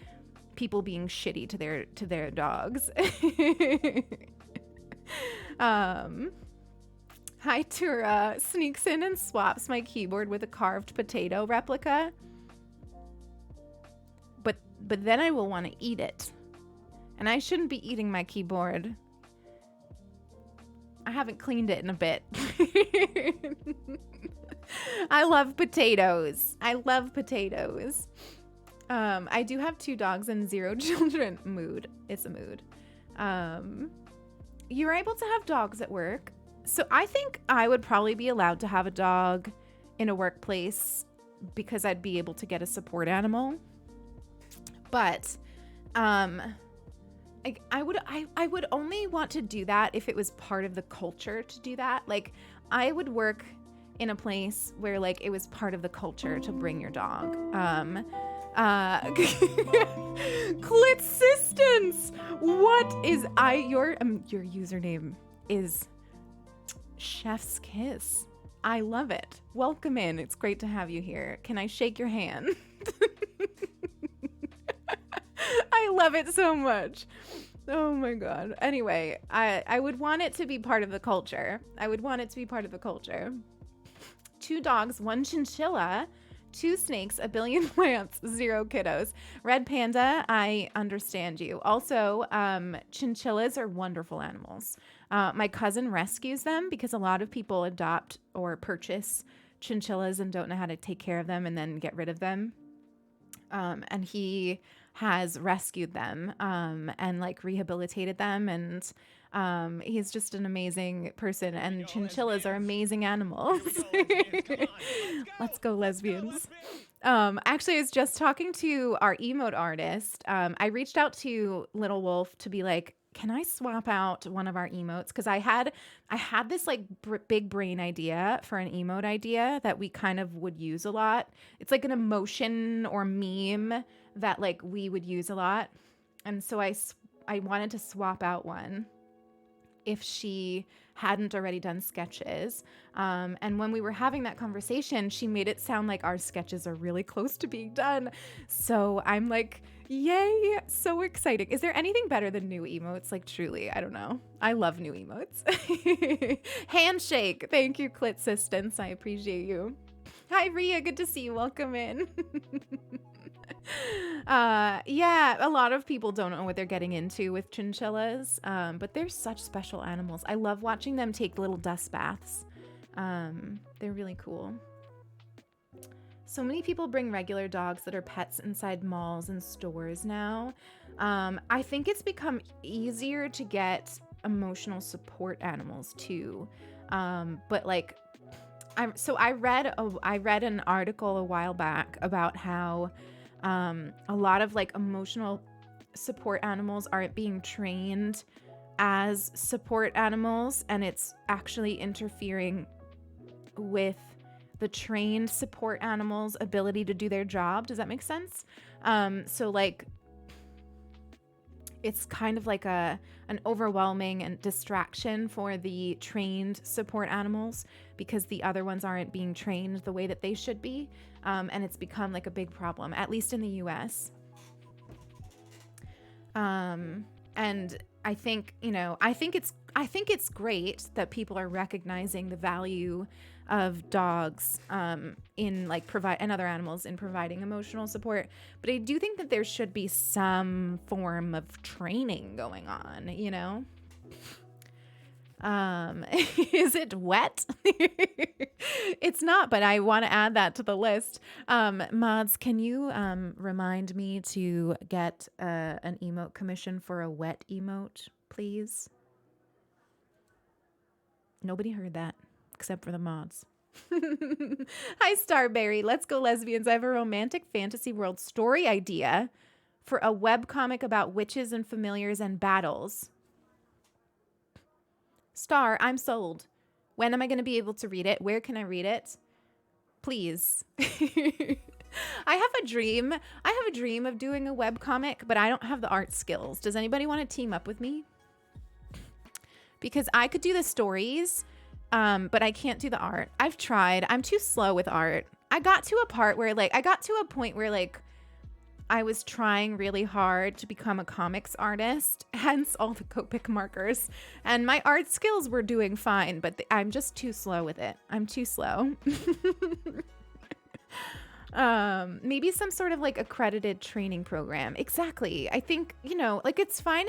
people being shitty to their dogs. Hi Tura sneaks in and swaps my keyboard with a carved potato replica. But then I will want to eat it. And I shouldn't be eating my keyboard. I haven't cleaned it in a bit. I love potatoes. I do have 2 dogs and 0 children. Mood. It's a mood. You're able to have dogs at work. So I think I would probably be allowed to have a dog in a workplace because I'd be able to get a support animal. But I would only want to do that if it was part of the culture to do that. Like I would work in a place where like it was part of the culture to bring your dog. Clitsistence. What is your username is Chef's Kiss. I love it. Welcome in. It's great to have you here. Can I shake your hand? I love it so much. Oh my God. Anyway, I would want it to be part of the culture. 2 dogs, 1 chinchilla, 2 snakes, a billion plants, 0 kiddos. Red panda, I understand you. Also, chinchillas are wonderful animals. My cousin rescues them because a lot of people adopt or purchase chinchillas and don't know how to take care of them and then get rid of them. And he has rescued them and like rehabilitated them, and he's just an amazing person. And chinchillas are amazing animals. Let's go, lesbians. Actually, I was just talking to our emote artist. I reached out to Little Wolf to be like, can I swap out one of our emotes? Because I had this like big brain idea for an emote idea that we kind of would use a lot. It's like an emotion or meme that like we would use a lot. And so I wanted to swap out one if she hadn't already done sketches. And when we were having that conversation, she made it sound like our sketches are really close to being done. So I'm like, yay, so exciting. Is there anything better than new emotes? Like, truly, I don't know. I love new emotes. Handshake. Thank you, Clit Assistance. I appreciate you. Hi, Ria. Good to see you. Welcome in. Yeah, a lot of people don't know what they're getting into with chinchillas, but they're such special animals. I love watching them take little dust baths. They're really cool. So many people bring regular dogs that are pets inside malls and stores now. I think it's become easier to get emotional support animals too. But like, I read an article a while back about how a lot of like emotional support animals aren't being trained as support animals, and it's actually interfering with the trained support animals' ability to do their job. Does that make sense? So like, it's kind of like an overwhelming and distraction for the trained support animals because the other ones aren't being trained the way that they should be. And it's become like a big problem, at least in the US. And I think, I think it's great that people are recognizing the value of dogs in like and other animals in providing emotional support, but I do think that there should be some form of training going on, Is it wet? It's not, but I want to add that to the list. Mods, can you remind me to get an emote commission for a wet emote, please? Nobody heard that except for the mods. Hi, Starberry. Let's go, lesbians. I have a romantic fantasy world story idea for a webcomic about witches and familiars and battles. Star, I'm sold. When am I going to be able to read it? Where can I read it? Please. I have a dream. I have a dream of doing a webcomic, but I don't have the art skills. Does anybody want to team up with me? Because I could do the stories, but I can't do the art. I've tried. I'm too slow with art. I got to a point where I was trying really hard to become a comics artist, hence all the Copic markers. And my art skills were doing fine, but I'm just too slow with it. I'm too slow. Maybe some sort of like accredited training program. Exactly. I think, it's fine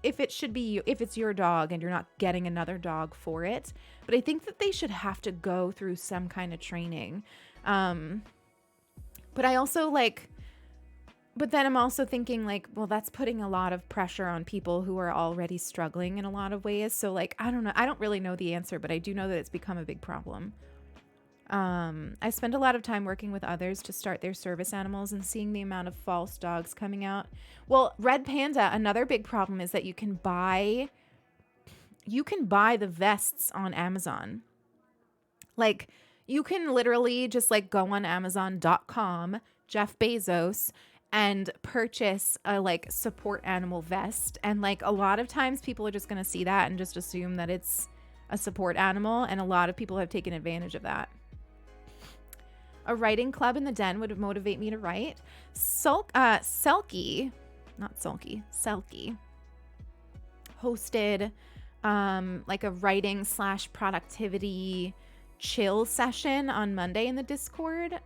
if it's your dog and you're not getting another dog for it. But I think that they should have to go through some kind of training. But I also But then I'm also thinking well, that's putting a lot of pressure on people who are already struggling in a lot of ways. So I don't know. I don't really know the answer, but I do know that it's become a big problem. I spend a lot of time working with others to start their service animals and seeing the amount of false dogs coming out. Well, Red Panda, another big problem is that you can buy the vests on Amazon. You can literally just go on Amazon.com, Jeff Bezos, and purchase a support animal vest. And a lot of times people are just going to see that and just assume that it's a support animal. And a lot of people have taken advantage of that. A writing club in the den would motivate me to write. Selkie hosted a writing / productivity chill session on Monday in the Discord,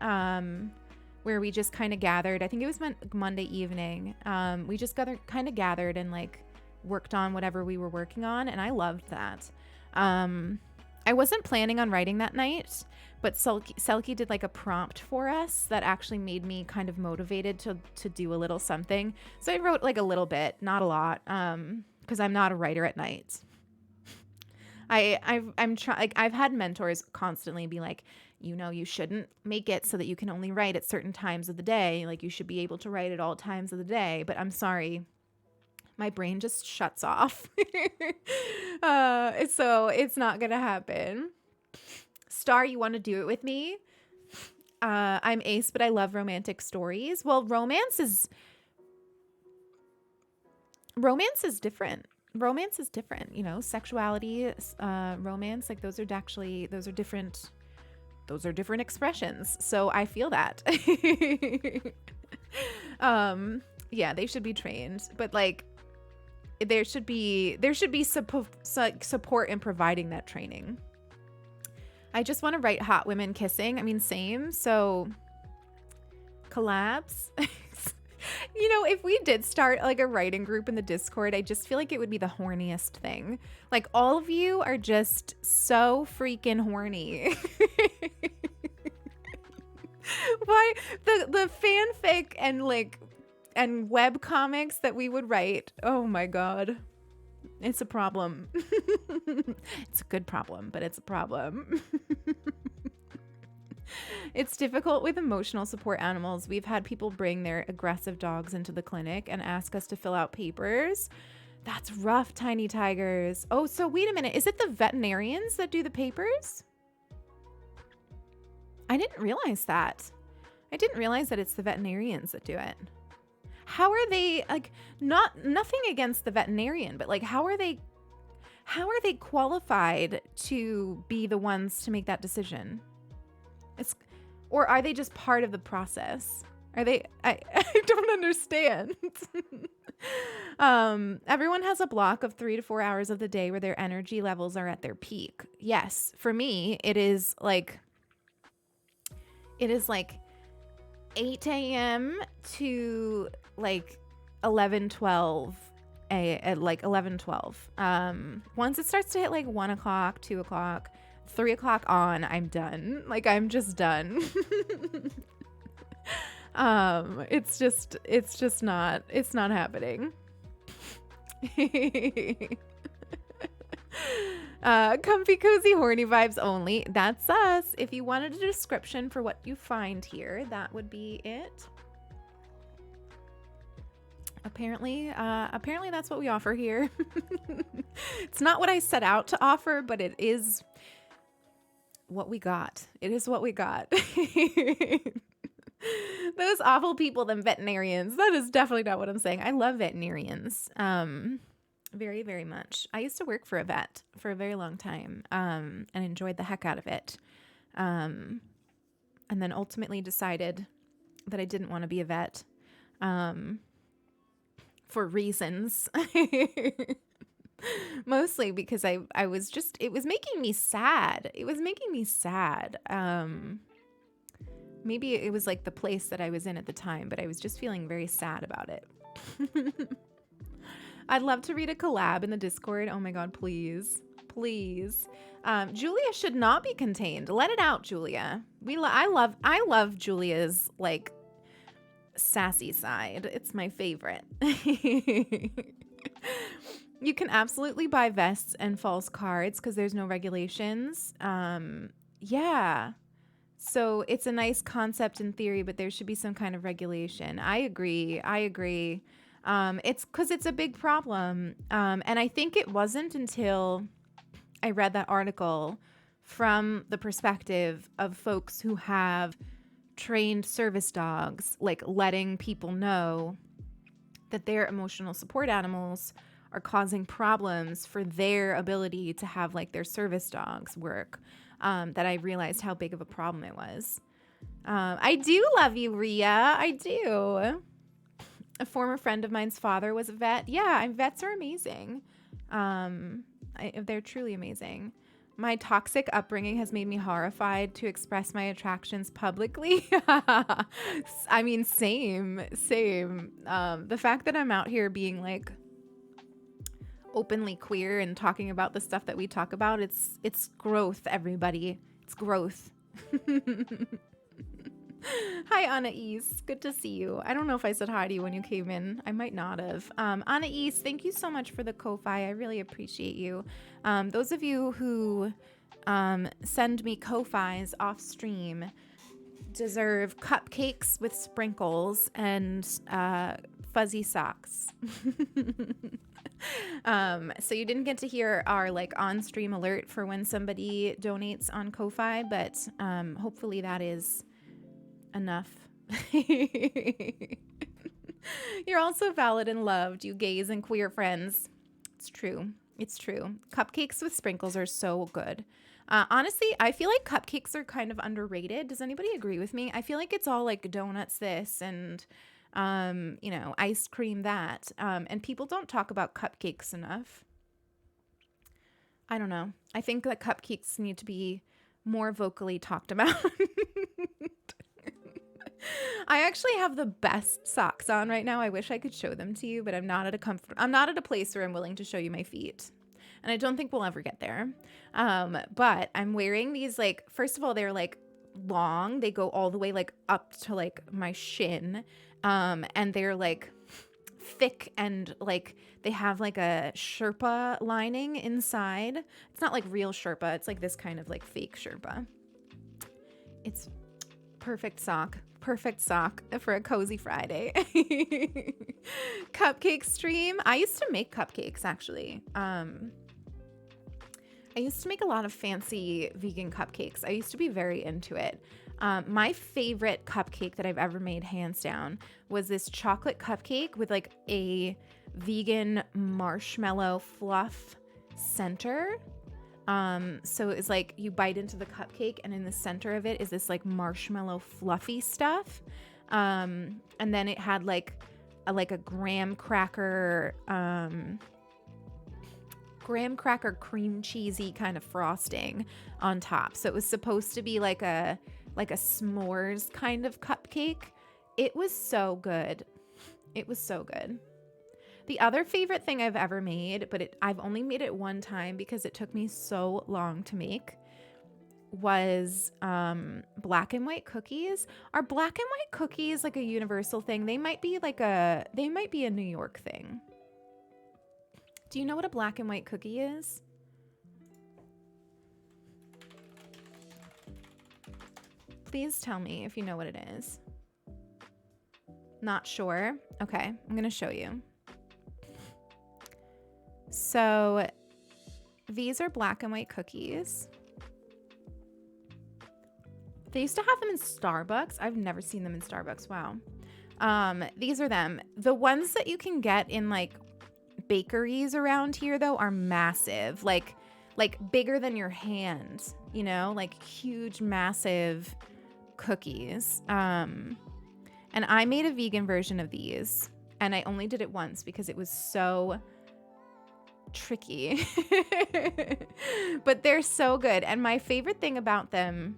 where we just kind of gathered. I think it was Monday evening. We just gathered and like worked on whatever we were working on, and I loved that. I wasn't planning on writing that night, but Selkie did like a prompt for us that actually made me kind of motivated to do a little something. So I wrote like a little bit, not a lot, because I'm not a writer at night. I've had mentors constantly be like, you shouldn't make it so that you can only write at certain times of the day. Like, you should be able to write at all times of the day. But I'm sorry, my brain just shuts off. So it's not gonna happen. Star, you want to do it with me? I'm ace, but I love romantic stories. Well, romance is different. Romance is different, sexuality, romance, like those are different expressions. So I feel that. Yeah, they should be trained, but like there should be support in providing that training. I just want to write hot women kissing. I mean, same. So collabs. If we did start like a writing group in the Discord, I just feel like it would be the horniest thing. Like, all of you are just so freaking horny. Why the fanfic and web comics that we would write? Oh my god. It's a problem. It's a good problem, but it's a problem. It's difficult with emotional support animals. We've had people bring their aggressive dogs into the clinic and ask us to fill out papers. That's rough, Tiny Tigers. Oh, so wait a minute. Is it the veterinarians that do the papers? I didn't realize that. I didn't realize that it's the veterinarians that do it. How are they, like, nothing against the veterinarian, but like, how are they qualified to be the ones to make that decision? Or are they just part of the process? I don't understand. Everyone has a block of 3 to 4 hours of the day where their energy levels are at their peak. Yes, for me, it is like 8 a.m. to like 11:12. At like 11:12. Once it starts to hit like 1 o'clock, 2 o'clock, 3 o'clock on, I'm done. Like, I'm just done. It's not happening. Comfy, cozy, horny vibes only. That's us. If you wanted a description for what you find here, that would be it. Apparently that's what we offer here. It's not what I set out to offer, but it is what we got. It is what we got. Those awful people, them veterinarians. That is definitely not what I'm saying. I love veterinarians. Very, very much. I used to work for a vet for a very long time, and enjoyed the heck out of it. And then ultimately decided that I didn't want to be a vet. For reasons. Mostly because I was just, it was making me sad. Maybe it was like the place that I was in at the time, but I was just feeling very sad about it. I'd love to read a collab in the Discord. Oh my god, please. Julia should not be contained. Let it out, Julia. I love Julia's like sassy side. It's my favorite. You can absolutely buy vests and false cards because there's no regulations. Yeah. So it's a nice concept in theory, but there should be some kind of regulation. I agree. It's because it's a big problem. And I think it wasn't until I read that article from the perspective of folks who have trained service dogs, like letting people know that their emotional support animals are causing problems for their ability to have like their service dogs work, that I realized how big of a problem it was. I do love you, Ria. I do. A former friend of mine's father was a vet. Yeah, vets are amazing. They're truly amazing. My toxic upbringing has made me horrified to express my attractions publicly. I mean, same. The fact that I'm out here being like openly queer and talking about the stuff that we talk about, it's growth, everybody. It's growth. Hi, Anais. Good to see you. I don't know if I said hi to you when you came in. I might not have. Anais, thank you so much for the Ko-Fi. I really appreciate you. Those of you who send me Ko-Fis off stream deserve cupcakes with sprinkles and fuzzy socks. So you didn't get to hear our like on-stream alert for when somebody donates on Ko-Fi, but hopefully that is enough. You're also valid and loved, you gays and queer friends. It's true. It's true. Cupcakes with sprinkles are so good. Honestly, I feel like cupcakes are kind of underrated. Does anybody agree with me? I feel like it's all like donuts this and ice cream that. And people don't talk about cupcakes enough. I don't know. I think that cupcakes need to be more vocally talked about. I actually have the best socks on right now. I wish I could show them to you, but I'm not at a place where I'm willing to show you my feet. And I don't think we'll ever get there. But I'm wearing these, like, first of all, they're like long. They go all the way like up to like my shin. And they're like thick and like they have like a Sherpa lining inside. It's not like real Sherpa. It's like this kind of like fake Sherpa. It's perfect sock for a cozy Friday. Cupcake stream. I used to make cupcakes actually. I used to make a lot of fancy vegan cupcakes. I used to be very into it. My favorite cupcake that I've ever made, hands down, was this chocolate cupcake with like a vegan marshmallow fluff center. So it's like you bite into the cupcake and in the center of it is this like marshmallow fluffy stuff. And then it had like a graham cracker cream cheesy kind of frosting on top. So it was supposed to be like a s'mores kind of cupcake. It was so good. It was so good. The other favorite thing I've ever made, but I've only made it one time because it took me so long to make, was black and white cookies. Are black and white cookies like a universal thing? They might be a New York thing. Do you know what a black and white cookie is? Please tell me if you know what it is. Not sure? Okay, I'm gonna show you. So these are black and white cookies. They used to have them in Starbucks. I've never seen them in Starbucks. Wow. These are them. The ones that you can get in like bakeries around here though are massive, like bigger than your hand, you know, like huge, massive cookies. And I made a vegan version of these and I only did it once because it was so tricky. But they're so good. And my favorite thing about them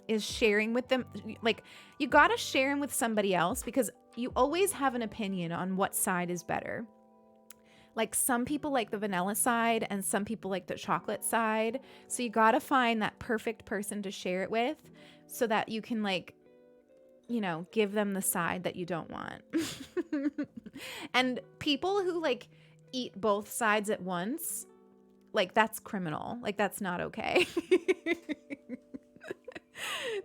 is sharing with them. Like, you gotta share them with somebody else because you always have an opinion on what side is better. Like, some people like the vanilla side and some people like the chocolate side. So you gotta find that perfect person to share it with so that you can, like, you know, give them the side that you don't want. And people who like eat both sides at once, like, that's criminal. Like, that's not okay.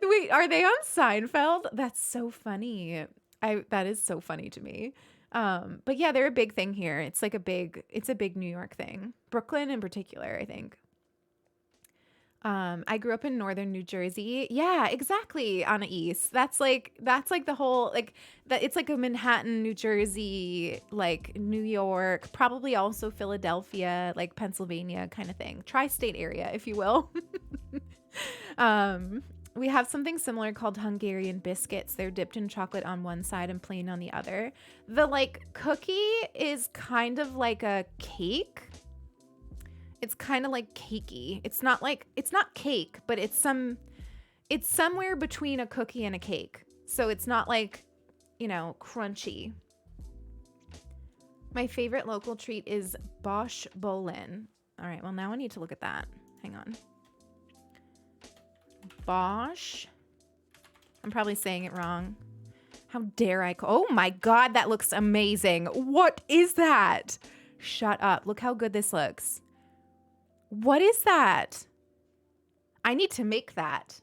Wait, are they on Seinfeld? That's so funny. That is so funny to me. But yeah, they're a big thing here. It's a big New York thing. Brooklyn in particular, I think. I grew up in northern New Jersey. Yeah, exactly, Anais. That's like the whole, like, that. It's like a Manhattan, New Jersey, like New York, probably also Philadelphia, like Pennsylvania kind of thing. Tri-state area, if you will. We have something similar called Hungarian biscuits. They're dipped in chocolate on one side and plain on the other. The like cookie is kind of like a cake. It's kind of like cakey. It's not cake, but it's somewhere between a cookie and a cake. So it's not like, crunchy. My favorite local treat is Bosch Bolin. All right, well, now I need to look at that. Hang on. Bosch. I'm probably saying it wrong. How dare I call? Oh my God, that looks amazing. What is that? Shut up. Look how good this looks. What is that? I need to make that.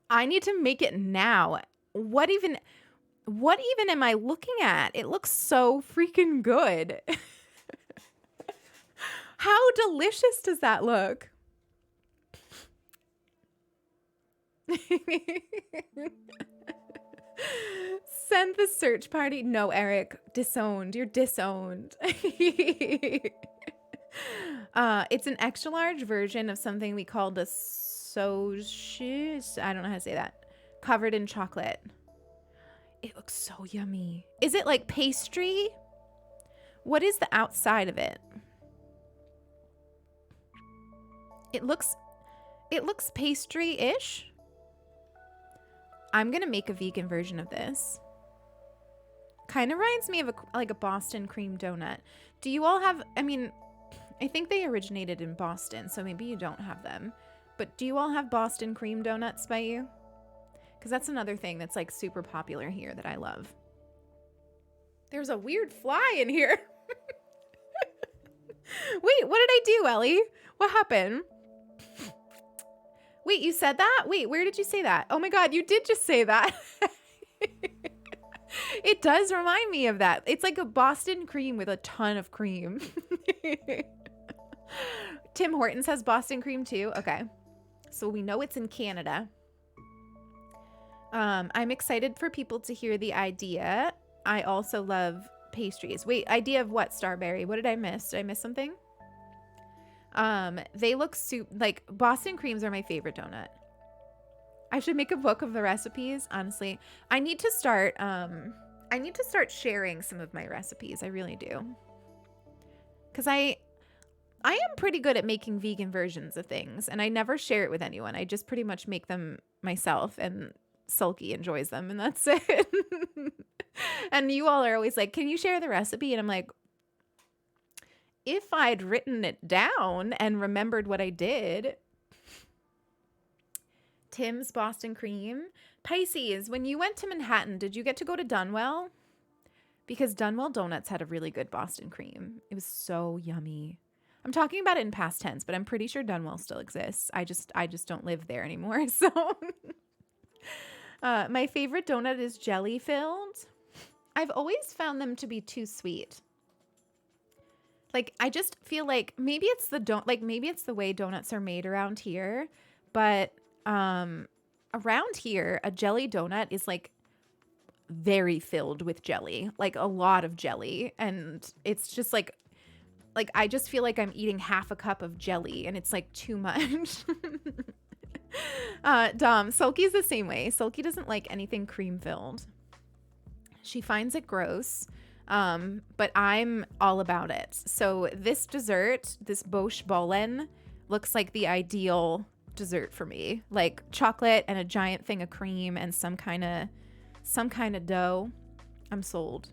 I need to make it now. What even am I looking at? It looks so freaking good. How delicious does that look? Send the search party. No, Eric. Disowned. You're disowned. It's an extra large version of something we called a I don't know how to say that. Covered in chocolate. It looks so yummy. Is it like pastry? What is the outside of it? It looks pastry-ish. I'm gonna make a vegan version of this. Kind of reminds me of a Boston cream donut. Do you all have, I think they originated in Boston, so maybe you don't have them. But do you all have Boston cream donuts by you? Because that's another thing that's like super popular here that I love. There's a weird fly in here. Wait, what did I do, Ellie? What happened? Wait, you said that? Wait, where did you say that? Oh my God, you did just say that. It does remind me of that. It's like a Boston cream with a ton of cream. Tim Hortons has Boston cream too. Okay. So we know it's in Canada. I'm excited for people to hear the idea. I also love pastries. Wait, idea of what, Starberry? What did I miss? Did I miss something? They look like Boston creams are my favorite donut. I should make a book of the recipes. Honestly, I need to start sharing some of my recipes. I really do. Cause I am pretty good at making vegan versions of things, and I never share it with anyone. I just pretty much make them myself, and Sulky enjoys them, and that's it. And you all are always like, can you share the recipe? And I'm like, if I'd written it down and remembered what I did. Tim's Boston cream. Pisces, when you went to Manhattan, did you get to go to Dunwell? Because Dunwell Donuts had a really good Boston cream. It was so yummy. I'm talking about it in past tense, but I'm pretty sure Dunwell still exists. I just don't live there anymore. So my favorite donut is jelly filled. I've always found them to be too sweet. Like, I just feel like maybe it's the way donuts are made around here, but around here, a jelly donut is like very filled with jelly, like a lot of jelly, and it's just like I just feel like I'm eating half a cup of jelly, and it's like too much. Dom, Sulky's the same way. Sulky doesn't like anything cream filled. She finds it gross. But I'm all about it. So this dessert, this Bosch Bolin, looks like the ideal dessert for me. Like chocolate and a giant thing of cream and some kind of dough. I'm sold.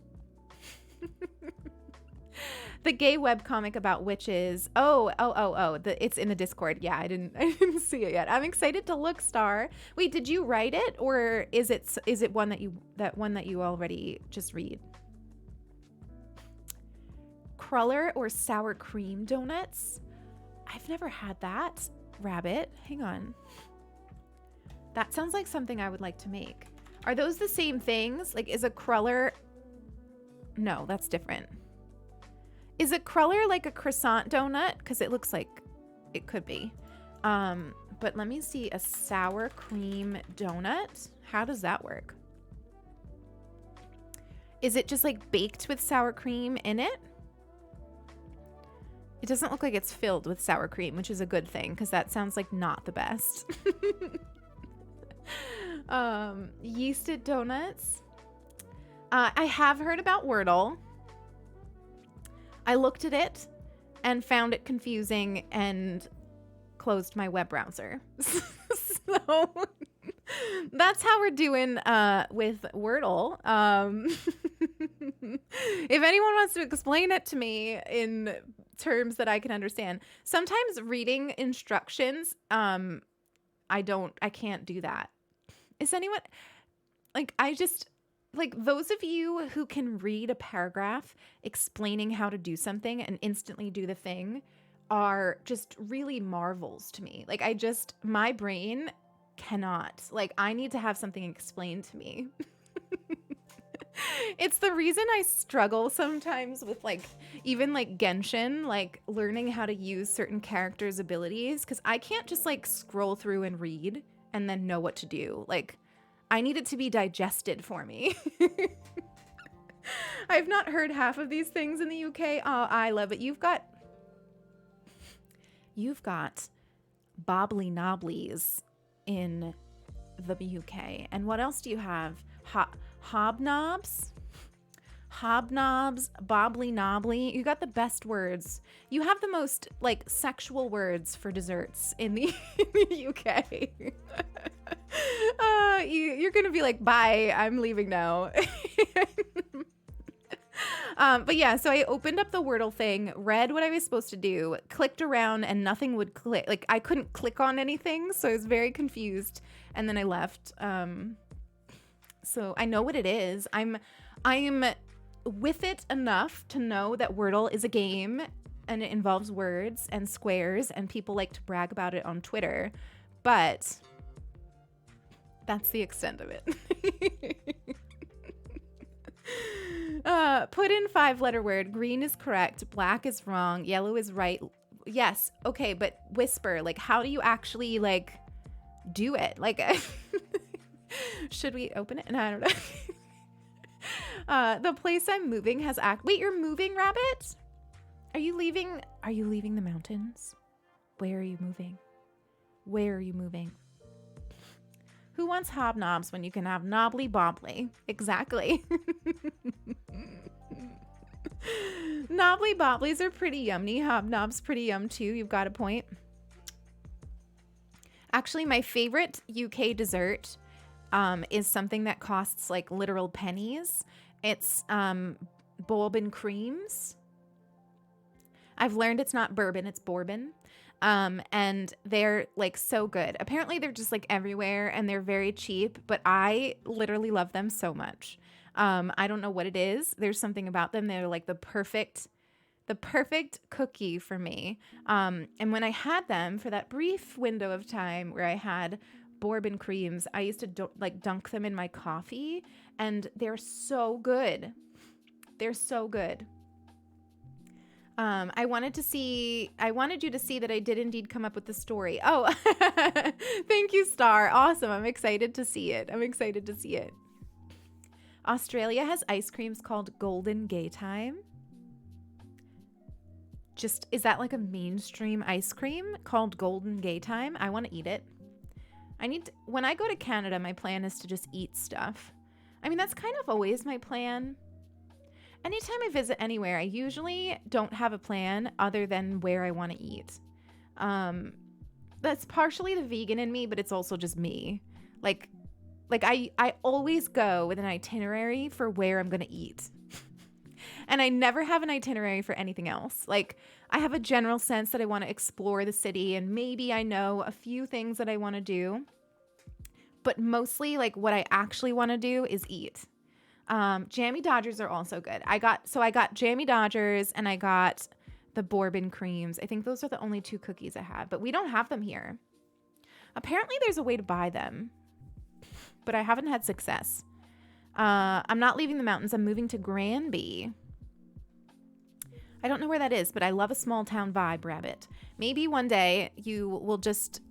The gay webcomic about witches. It's in the Discord. Yeah, I didn't see it yet. I'm excited to look, Star. Wait, did you write it, or is it one that you already just read? Cruller or sour cream donuts? I've never had that. Rabbit, hang on. That sounds like something I would like to make. Are those the same things? Like, is a cruller? No, that's different. Is a cruller like a croissant donut? Because it looks like it could be. But let me see. A sour cream donut? How does that work? Is it just like baked with sour cream in it? It doesn't look like it's filled with sour cream, which is a good thing, because that sounds like not the best. Yeasted donuts. I have heard about Wordle. I looked at it. and found it confusing and closed my web browser. So that's how we're doing with Wordle. If anyone wants to explain it to me in terms that I can understand. Sometimes reading instructions, I can't do that. Is anyone those of you who can read a paragraph explaining how to do something and instantly do the thing are just really marvels to me. Like my brain cannot. Like I need to have something explained to me. It's the reason I struggle sometimes with even Genshin, learning how to use certain characters' abilities, because I can't just scroll through and read and then know what to do. I need it to be digested for me. I've not heard half of these things in the UK. Oh, I love it. You've got bobbly nobblies in the UK. And what else do you have? Hobnobs, bobbly knobbly. You got the best words. You have the most sexual words for desserts in the UK. You're gonna be like, bye, I'm leaving now. But yeah, so I opened up the Wordle thing, read what I was supposed to do, clicked around, and nothing would click. I couldn't click on anything, so I was very confused. And then I left. So I know what it is. I am with it enough to know that Wordle is a game and it involves words and squares, and people like to brag about it on Twitter. But that's the extent of it. Put in 5-letter word. Green is correct. Black is wrong. Yellow is right. Yes. Okay. But whisper, how do you actually do it? Should we open it? No, I don't know. The place I'm moving has wait, you're moving, Rabbit? Are you leaving the mountains? Where are you moving? Where are you moving? Who wants hobnobs when you can have knobbly bobbly? Exactly. Knobbly bobblies are pretty yummy. Hobnobs pretty yum too. You've got a point. Actually, my favorite UK dessert is something that costs literal pennies. It's bourbon creams. I've learned it's not bourbon, it's bourbon. And they're so good. Apparently they're just everywhere and they're very cheap, but I literally love them so much. I don't know what it is. There's something about them. They're the perfect cookie for me. And when I had them for that brief window of time where I had bourbon creams, I used to dunk them in my coffee, and they're so good. They're so good. I wanted you to see that I did indeed come up with the story. Oh, thank you, Star. Awesome. I'm excited to see it. Australia has ice creams called Golden Gay Time. Is that a mainstream ice cream called Golden Gay Time? I want to eat it. When I go to Canada, my plan is to just eat stuff. I mean, that's kind of always my plan. Anytime I visit anywhere, I usually don't have a plan other than where I want to eat. That's partially the vegan in me, but it's also just me. I always go with an itinerary for where I'm going to eat. And I never have an itinerary for anything else. I have a general sense that I want to explore the city, and maybe I know a few things that I want to do. But mostly, what I actually want to do is eat. Jammy Dodgers are also good. I got Jammy Dodgers and I got the bourbon creams. I think those are the only 2 cookies I have, but we don't have them here. Apparently there's a way to buy them, but I haven't had success. I'm not leaving the mountains. I'm moving to Granby. I don't know where that is, but I love a small town vibe, Rabbit. Maybe one day you will just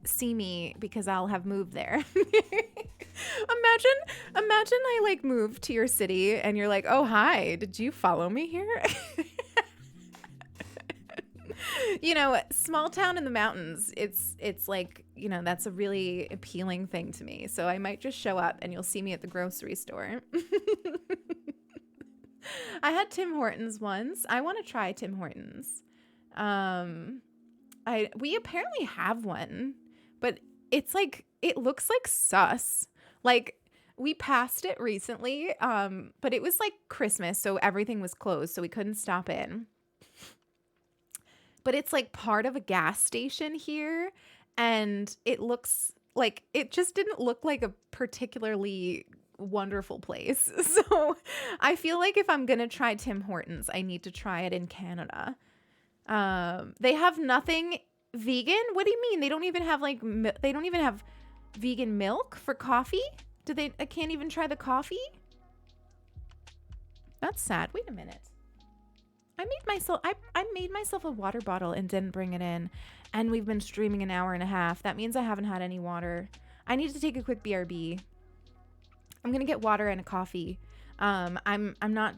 see me because I'll have moved there. Imagine I move to your city and you're like, oh, hi, did you follow me here? Small town in the mountains, it's that's a really appealing thing to me. So I might just show up and you'll see me at the grocery store. I had Tim Hortons once. I want to try Tim Hortons. We apparently have one, but it's like, it looks like sus. Like, we passed it recently, but it was like Christmas, so everything was closed, so we couldn't stop in. But it's like part of a gas station here, and it looks like, it just didn't look like a particularly wonderful place. So I feel like if I'm gonna try Tim Hortons, I need to try it in Canada. They have nothing vegan. What do you mean? They don't even have like they don't even have vegan milk for coffee? Do they? I can't even try the coffee? That's sad. Wait a minute. I made myself a water bottle and didn't bring it in, and we've been streaming an hour and a half. That means I haven't had any water. I need to take a quick BRB. I'm gonna get water and a coffee. I'm not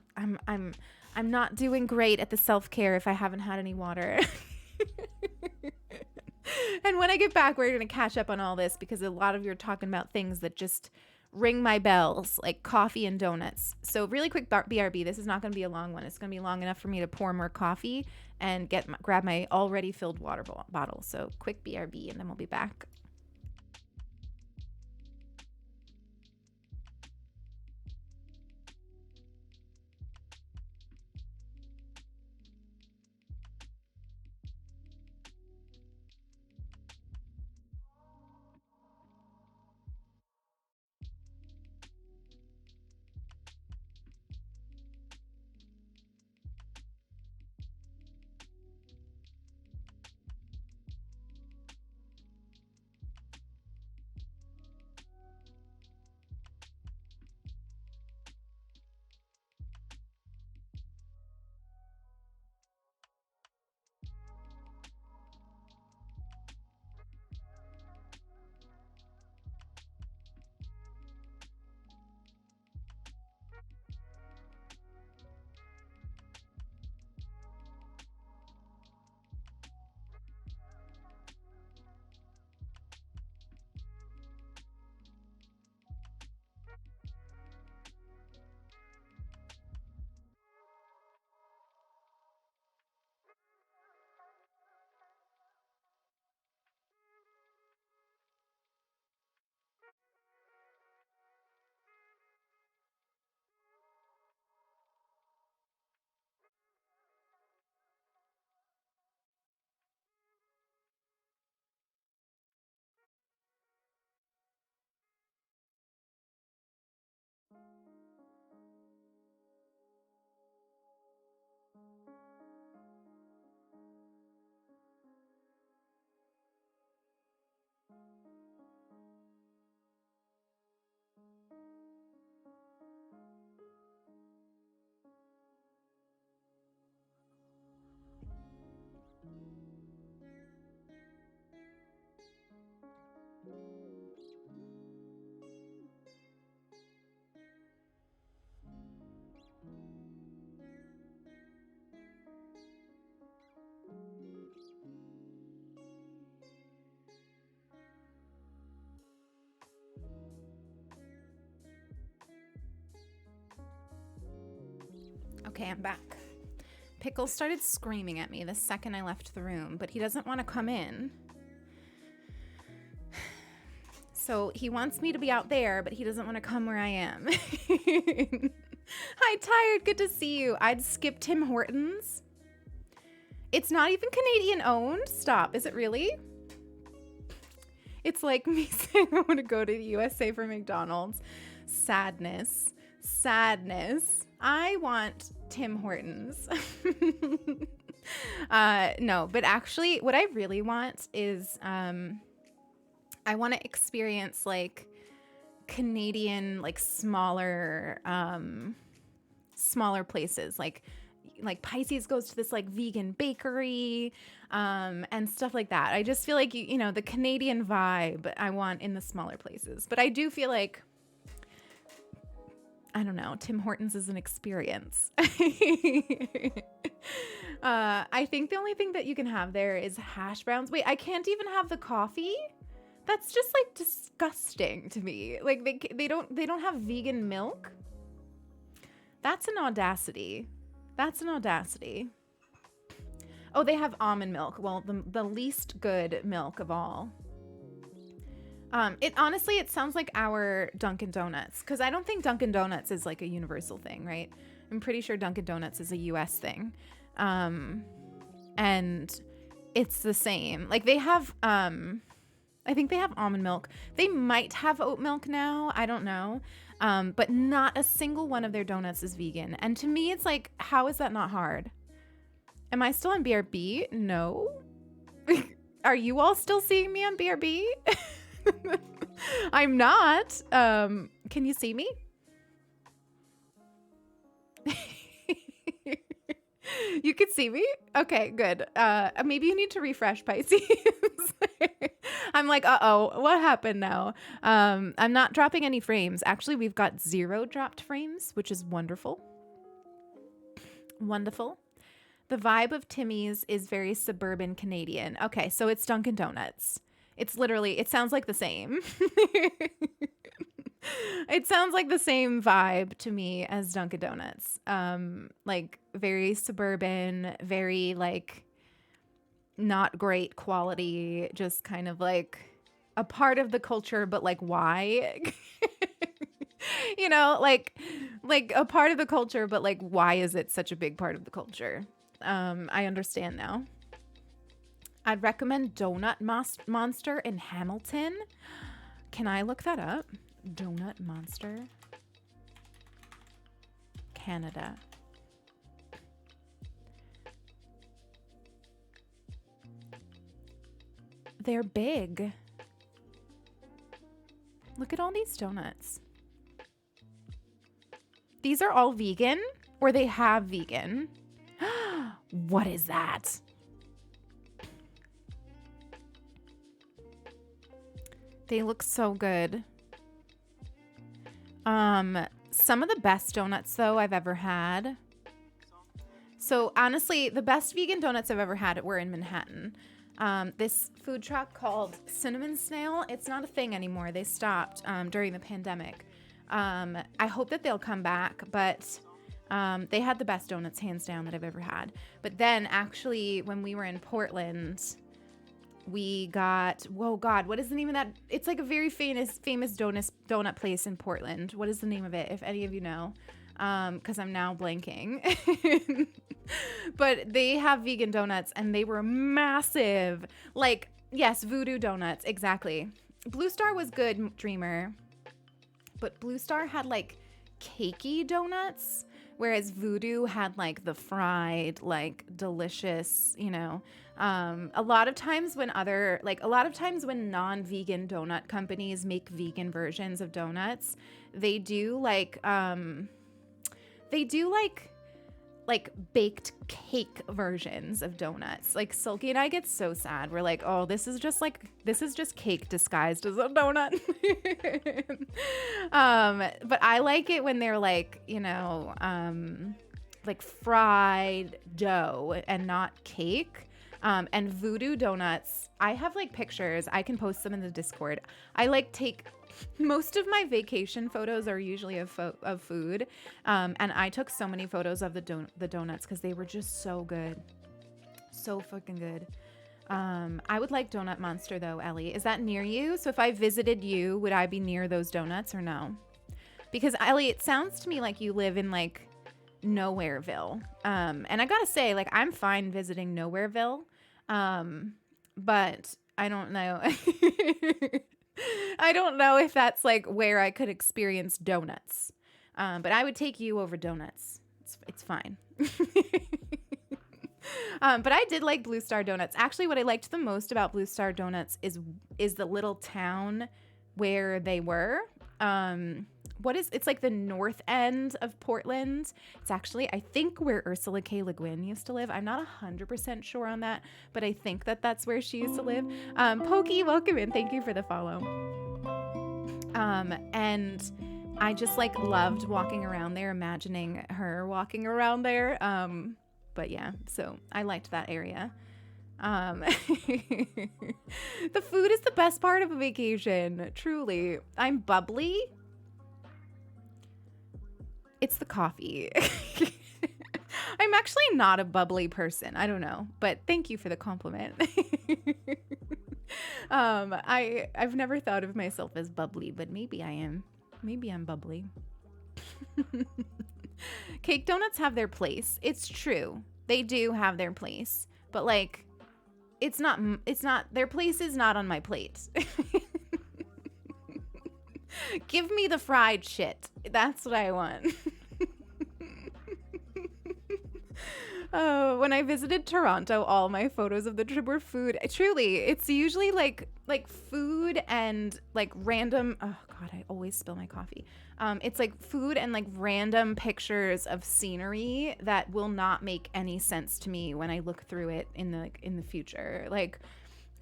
doing great at the self-care if I haven't had any water. And when I get back, we're gonna catch up on all this, because a lot of you are talking about things that just ring my bells, like coffee and donuts. So really quick BRB. This is not going to be a long one. It's going to be long enough for me to pour more coffee and grab my already filled water bottle. So quick BRB, and then we'll be back. Okay, I'm back. Pickle started screaming at me the second I left the room, but he doesn't want to come in. So he wants me to be out there, but he doesn't want to come where I am. Hi, Tired. Good to see you. I'd skip Tim Hortons. It's not even Canadian owned. Stop. Is it really? It's like me saying I want to go to the USA for McDonald's. Sadness. Sadness. I want Tim Hortons. No, but actually what I really want is I want to experience like Canadian, like smaller places, like Pisces goes to this like vegan bakery and stuff like that. I just feel like you know, the Canadian vibe I want in the smaller places. But I do feel like, I don't know, Tim Hortons is an experience. I think the only thing that you can have there is hash browns. Wait, I can't even have the coffee? That's just like disgusting to me. Like they don't have vegan milk. That's an audacity. That's an audacity. Oh, they have almond milk. Well, the least good milk of all. It honestly, it sounds like our Dunkin' Donuts, because I don't think Dunkin' Donuts is like a universal thing, right? I'm pretty sure Dunkin' Donuts is a US thing. And it's the same. Like they have, I think they have almond milk. They might have oat milk now. I don't know. But not a single one of their donuts is vegan. And to me, it's like, how is that not hard? Am I still on BRB? No. Are you all still seeing me on BRB? I'm not. Can you see me? You can see me? Okay, good. Maybe you need to refresh, Pisces. I'm like, uh-oh, what happened now? I'm not dropping any frames. Actually, we've got 0 dropped frames, which is wonderful. Wonderful. The vibe of Timmy's is very suburban Canadian. Okay, so it's Dunkin' Donuts. It's literally, it sounds like the same. It sounds like the same vibe to me as Dunkin' Donuts. Like very suburban, very like not great quality, just kind of like a part of the culture, but like why? You know, like a part of the culture, but like why is it such a big part of the culture? I understand now. I'd recommend Donut Monster in Hamilton. Can I look that up? Donut Monster, Canada. They're big. Look at all these donuts. These are all vegan, or they have vegan. What is that? They look so good. Some of the best donuts though I've ever had. So honestly, the best vegan donuts I've ever had were in Manhattan. This food truck called Cinnamon Snail, it's not a thing anymore. They stopped during the pandemic. I hope that they'll come back, but they had the best donuts hands down that I've ever had. But then actually when we were in Portland, we got, whoa, God, what is the name of that? It's like a very famous donut place in Portland. What is the name of it, if any of you know? Because I'm now blanking. But they have vegan donuts, and they were massive. Like, yes, Voodoo Donuts, exactly. Blue Star was good, Dreamer. But Blue Star had, like, cakey donuts, whereas Voodoo had, like, the fried, like, delicious, you know. A lot of times when non-vegan donut companies make vegan versions of donuts, they do like baked cake versions of donuts. Like Silky and I get so sad. We're like, oh, this is just cake disguised as a donut. But I like it when they're like, you know, like fried dough and not cake. And Voodoo Donuts, I have like pictures. I can post them in the Discord. I like take most of my vacation photos are usually of food. And I took so many photos of the donuts because they were just so good. So fucking good. I would like Donut Monster though, Ellie. Is that near you? So if I visited you, would I be near those donuts or no? Because Ellie, it sounds to me like you live in like Nowhereville. And I gotta say, like, I'm fine visiting Nowhereville. But I don't know. I don't know if that's like where I could experience donuts. But I would take you over donuts. It's fine. But I did like Blue Star Donuts. Actually, what I liked the most about Blue Star Donuts is the little town where they were. It's like the north end of Portland. It's actually, I think, where Ursula K. Le Guin used to live. I'm not 100% sure on that, but I think that that's where she used to live. Pokey, welcome in. Thank you for the follow. And I just like loved walking around there, imagining her walking around there. But yeah, so I liked that area. The food is the best part of a vacation, truly. I'm bubbly. It's the coffee. I'm actually not a bubbly person. I don't know, but thank you for the compliment. I've never thought of myself as bubbly, but maybe I am. Maybe I'm bubbly. Cake donuts have their place. It's true. They do have their place. But like it's not their place is not on my plate. Give me the fried shit. That's what I want. When I visited Toronto, all my photos of the trip were food. Truly, it's usually like food and like random. Oh God, I always spill my coffee. It's like food and like random pictures of scenery that will not make any sense to me when I look through it in the future. Like,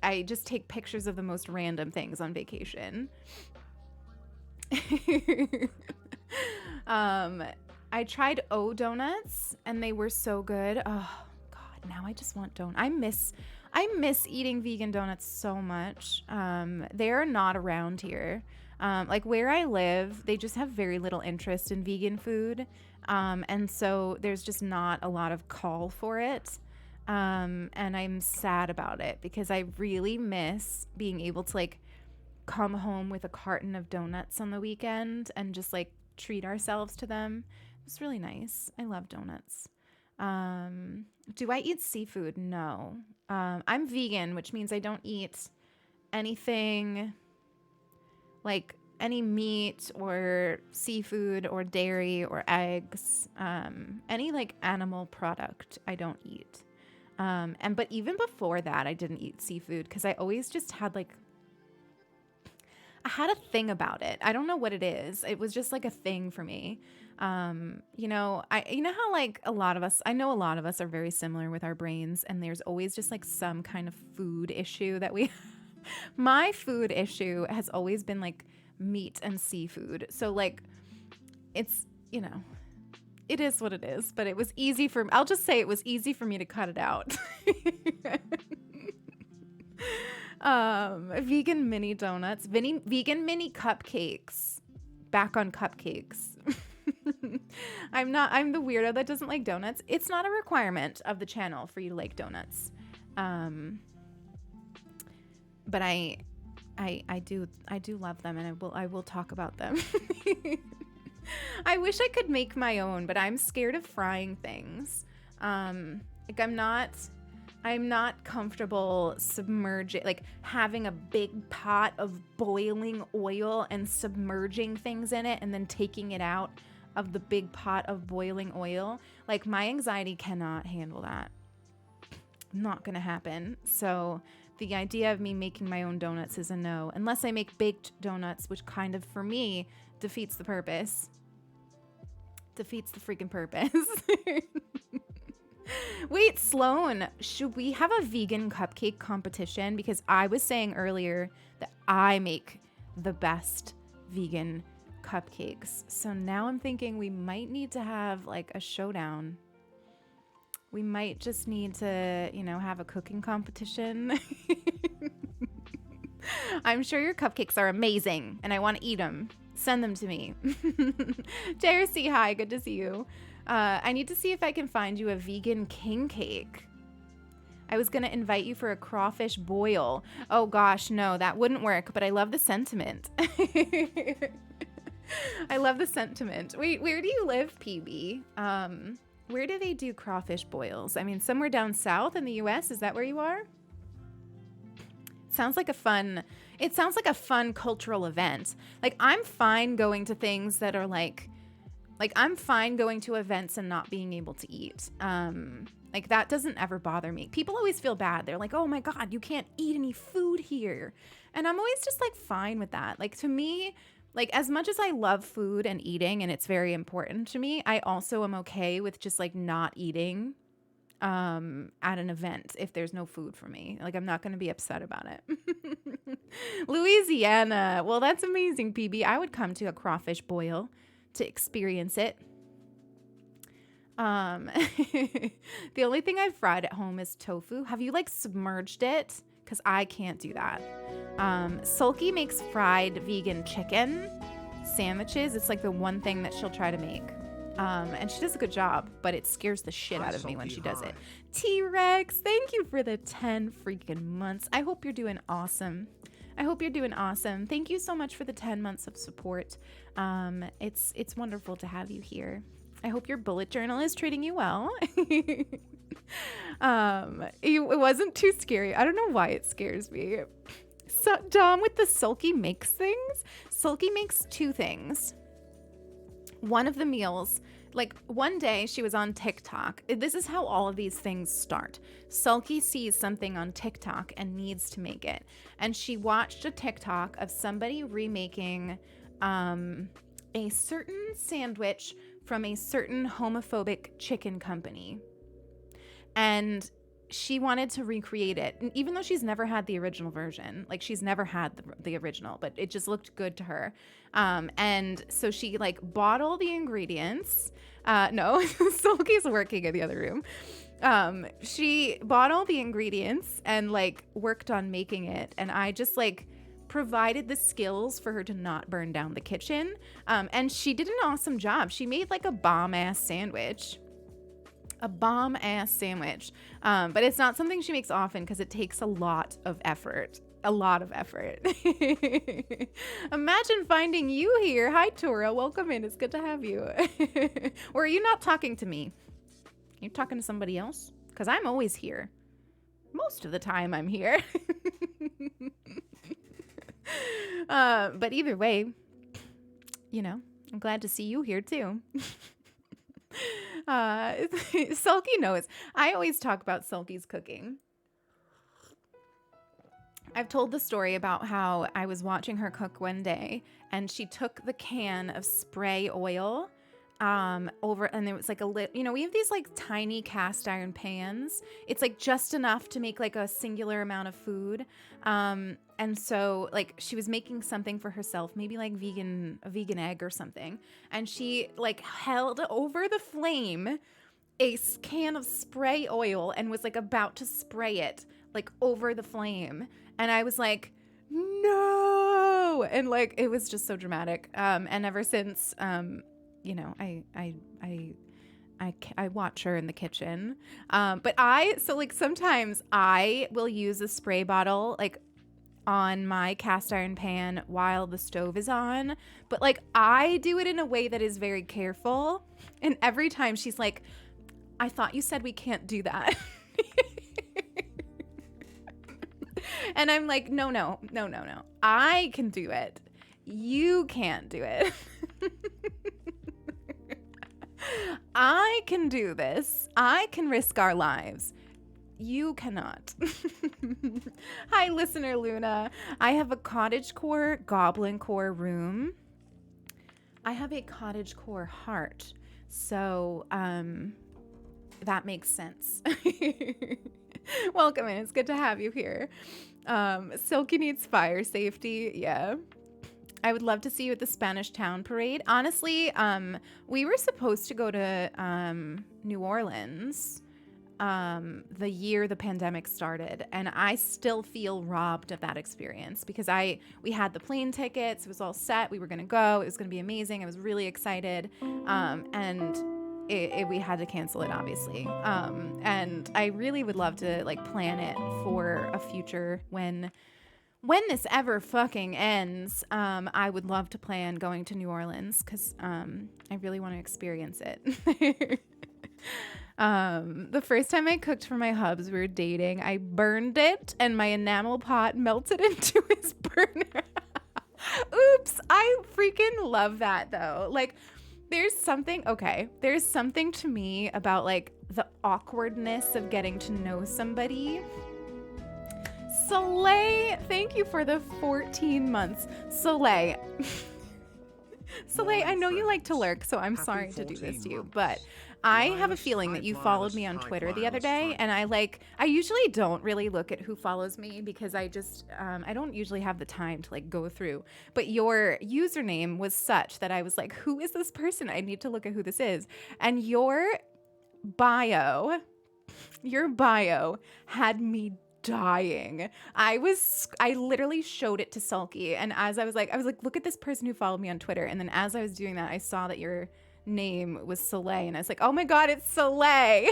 I just take pictures of the most random things on vacation. I tried O donuts and they were so good. Oh God, now I just want donuts. I miss eating vegan donuts so much. They are not around here. Like where I live, they just have very little interest in vegan food. And so there's just not a lot of call for it. And I'm sad about it because I really miss being able to like come home with a carton of donuts on the weekend and just like treat ourselves to them. It's really nice. I love donuts. Do I eat seafood? No. I'm vegan, which means I don't eat anything like any meat or seafood or dairy or eggs. Any like animal product I don't eat. But even before that, I didn't eat seafood because I always just had like I had a thing about it. I don't know what it is. It was just like a thing for me. You know how like I know a lot of us are very similar with our brains, and there's always just like some kind of food issue that we my food issue has always been like meat and seafood. So like it's, you know, it is what it is, but I'll just say it was easy for me to cut it out. Vegan mini donuts, vegan mini cupcakes, back on cupcakes. I'm the weirdo that doesn't like donuts. It's not a requirement of the channel for you to like donuts. But I do love them, and I will talk about them. I wish I could make my own, but I'm scared of frying things. Like I'm not comfortable submerging, like having a big pot of boiling oil and submerging things in it and then taking it out of the big pot of boiling oil. Like my anxiety cannot handle that. Not gonna happen. So the idea of me making my own donuts is a no, unless I make baked donuts, which kind of, for me, defeats the purpose. Defeats the freaking purpose. Wait, Sloan, should we have a vegan cupcake competition? Because I was saying earlier that I make the best vegan cupcakes. So now I'm thinking we might need to have like a showdown. We might just need to, you know, have a cooking competition. I'm sure your cupcakes are amazing and I want to eat them. Send them to me. JRC, hi, good to see you. I need to see if I can find you a vegan king cake. I was going to invite you for a crawfish boil. Oh gosh, no, that wouldn't work, but I love the sentiment. I love the sentiment. Wait, where do you live, PB? Where do they do crawfish boils? I mean, somewhere down south in the US, is that where you are? It sounds like a fun cultural event. Like I'm fine going to things that are like I'm fine going to events and not being able to eat. Like that doesn't ever bother me. People always feel bad. They're like, oh my God, you can't eat any food here. And I'm always just like fine with that. Like to me, like as much as I love food and eating and it's very important to me, I also am okay with just like not eating at an event if there's no food for me. Like I'm not going to be upset about it. Louisiana. Well, that's amazing, PB. I would come to a crawfish boil to experience it. The only thing I've fried at home is tofu. Have you like submerged it? Because I can't do that. Sulky makes fried vegan chicken sandwiches. It's like the one thing that she'll try to make. And she does a good job, but it scares the shit out of me when Sulky, she does it. hi. T-Rex, thank you for the 10 freaking months. I hope you're doing awesome. Thank you so much for the 10 months of support. It's wonderful to have you here. I hope your bullet journal is treating you well. It wasn't too scary. I don't know why it scares me. So Dom with the Sulky makes things. Sulky makes two things. One of the meals, like one day she was on TikTok. This is how all of these things start. Sulky sees something on TikTok and needs to make it. And she watched a TikTok of somebody remaking a certain sandwich from a certain homophobic chicken company. And she wanted to recreate it. And even though she's never had the original version, like she's never had the original, but it just looked good to her. And so she like bought all the ingredients. No, Sulky's working in the other room. She bought all the ingredients and like worked on making it. And I just like provided the skills for her to not burn down the kitchen. And she did an awesome job. She made like a bomb-ass sandwich. But it's not something she makes often because it takes a lot of effort. Imagine finding you here. Hi, Tora. Welcome in. It's good to have you. Or are you not talking to me? Are you talking to somebody else? Because I'm always here. Most of the time I'm here. But either way, you know, I'm glad to see you here too. Sulky knows. I always talk about Sulky's cooking. I've told the story about how I was watching her cook one day and she took the can of spray oil over, and there was like we have these like tiny cast iron pans. It's like just enough to make like a singular amount of food. And so like she was making something for herself, maybe like a vegan egg or something. And she like held over the flame a can of spray oil and was like about to spray it like over the flame. And I was like, no. And like, it was just so dramatic. And ever since, you know, I watch her in the kitchen. But sometimes I will use a spray bottle like on my cast iron pan while the stove is on. But like I do it in a way that is very careful. And every time she's like, I thought you said we can't do that. And I'm like, no. I can do it. You can't do it. I can do this. I can risk our lives. You cannot. Hi, listener Luna. I have a cottagecore, goblin core room. I have a cottagecore heart. So, that makes sense. Welcome in. It's good to have you here. Silky needs fire safety. Yeah. I would love to see you at the Spanish Town Parade. Honestly, we were supposed to go to New Orleans the year the pandemic started, and I still feel robbed of that experience because we had the plane tickets. It was all set. We were going to go. It was going to be amazing. I was really excited, and we had to cancel it, obviously. And I really would love to like plan it for a future when this ever fucking ends. I would love to plan going to New Orleans because I really want to experience it. The first time I cooked for my hubs, we were dating. I burned it and my enamel pot melted into his burner. Oops. I freaking love that though. Like, there's something to me about like the awkwardness of getting to know somebody. Soleil, thank you for the 14 months. Soleil, I know you like to lurk, so I'm sorry to do this to you, but I have a feeling that you followed me on Twitter the other day, and I usually don't really look at who follows me because I don't usually have the time to like go through, but your username was such that I was like, who is this person? I need to look at who this is. And your bio had me dying. I literally showed it to Sulky, and as I was like, look at this person who followed me on Twitter. And then as I was doing that, I saw that your name was Soleil, and I was like, oh my god, it's Soleil.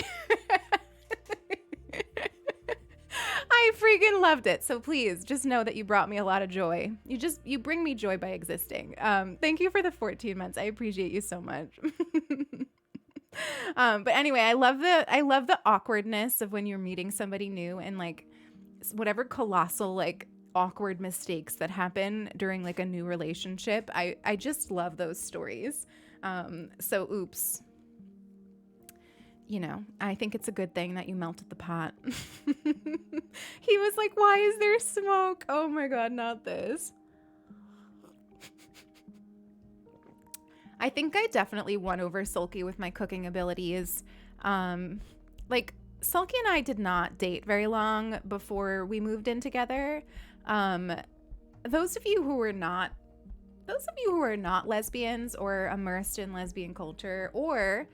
I freaking loved it. So please just know that you brought me a lot of joy. You bring me joy by existing. Thank you for the 14 months. I appreciate you so much. But anyway, I love the awkwardness of when you're meeting somebody new, and like whatever colossal like awkward mistakes that happen during like a new relationship. I just love those stories. So oops. You know, I think it's a good thing that you melted the pot. He was like, why is there smoke? Oh my God, not this. I think I definitely won over Sulky with my cooking abilities. Like, Sulky and I did not date very long before we moved in together. Those of you who are not lesbians or immersed in lesbian culture, or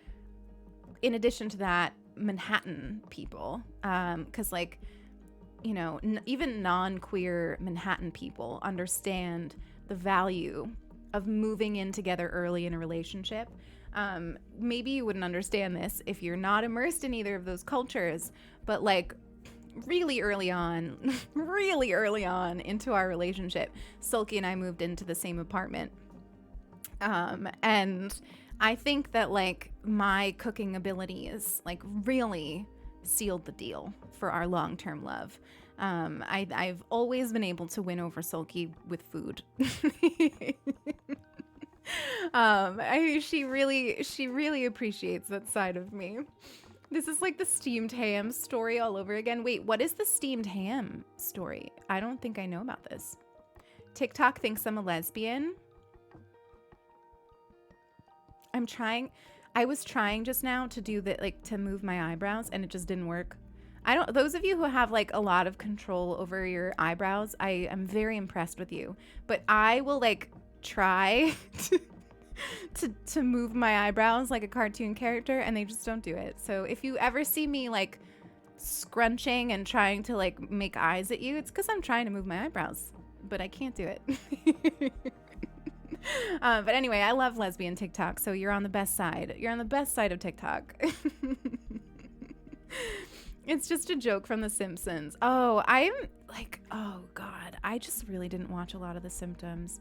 in addition to that, Manhattan people, because like, you know, even non-queer Manhattan people understand the value of moving in together early in a relationship. Maybe you wouldn't understand this if you're not immersed in either of those cultures, but like really early on into our relationship, Sulky and I moved into the same apartment. And I think that like my cooking abilities like really sealed the deal for our long-term love. I've always been able to win over Sulky with food. She really appreciates that side of me. This is like the steamed ham story all over again. Wait, what is the steamed ham story? I don't think I know about this. TikTok thinks I'm a lesbian. I was trying just now to do that, like to move my eyebrows, and it just didn't work. Those of you who have like a lot of control over your eyebrows, I am very impressed with you, but I will like try to move my eyebrows like a cartoon character, and they just don't do it. So if you ever see me like scrunching and trying to like make eyes at you, it's because I'm trying to move my eyebrows, but I can't do it. But anyway, I love lesbian TikTok, so you're on the best side. You're on the best side of TikTok. It's just a joke from The Simpsons. Oh, I'm like, oh God, I just really didn't watch a lot of the Simpsons,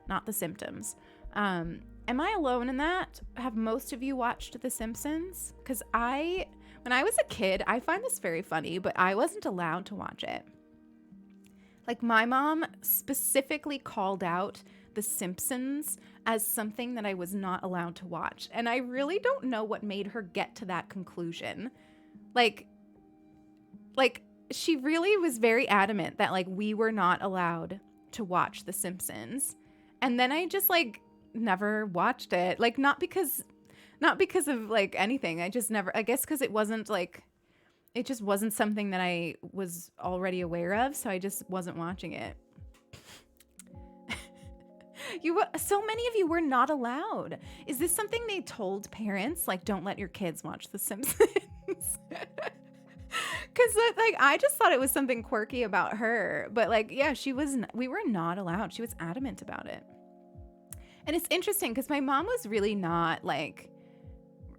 not The Symptoms. Am I alone in that? Have most of you watched The Simpsons? Because when I was a kid, I find this very funny, but I wasn't allowed to watch it. Like, my mom specifically called out The Simpsons as something that I was not allowed to watch. And I really don't know what made her get to that conclusion. Like she really was very adamant that, like, we were not allowed to watch The Simpsons. And then I just, like, never watched it. Like, not because of, like, anything. I guess because it wasn't, like... It just wasn't something that I was already aware of, so I just wasn't watching it. So many of you were not allowed. Is this something they told parents? Like, don't let your kids watch The Simpsons? Because, like, I just thought it was something quirky about her. But, like, yeah, we were not allowed. She was adamant about it. And it's interesting because my mom was really not, like...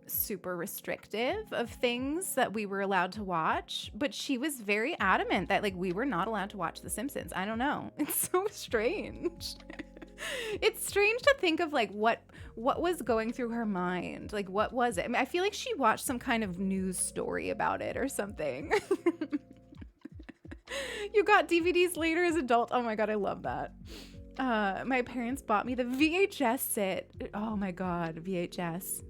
super restrictive of things that we were allowed to watch, but she was very adamant that like we were not allowed to watch The Simpsons. I don't know. It's so strange. It's strange to think of like what was going through her mind. Like, what was it? I mean, I feel like she watched some kind of news story about it or something. You got DVDs later as adult. Oh my God, I love that. My parents bought me the VHS set. Oh my God, VHS.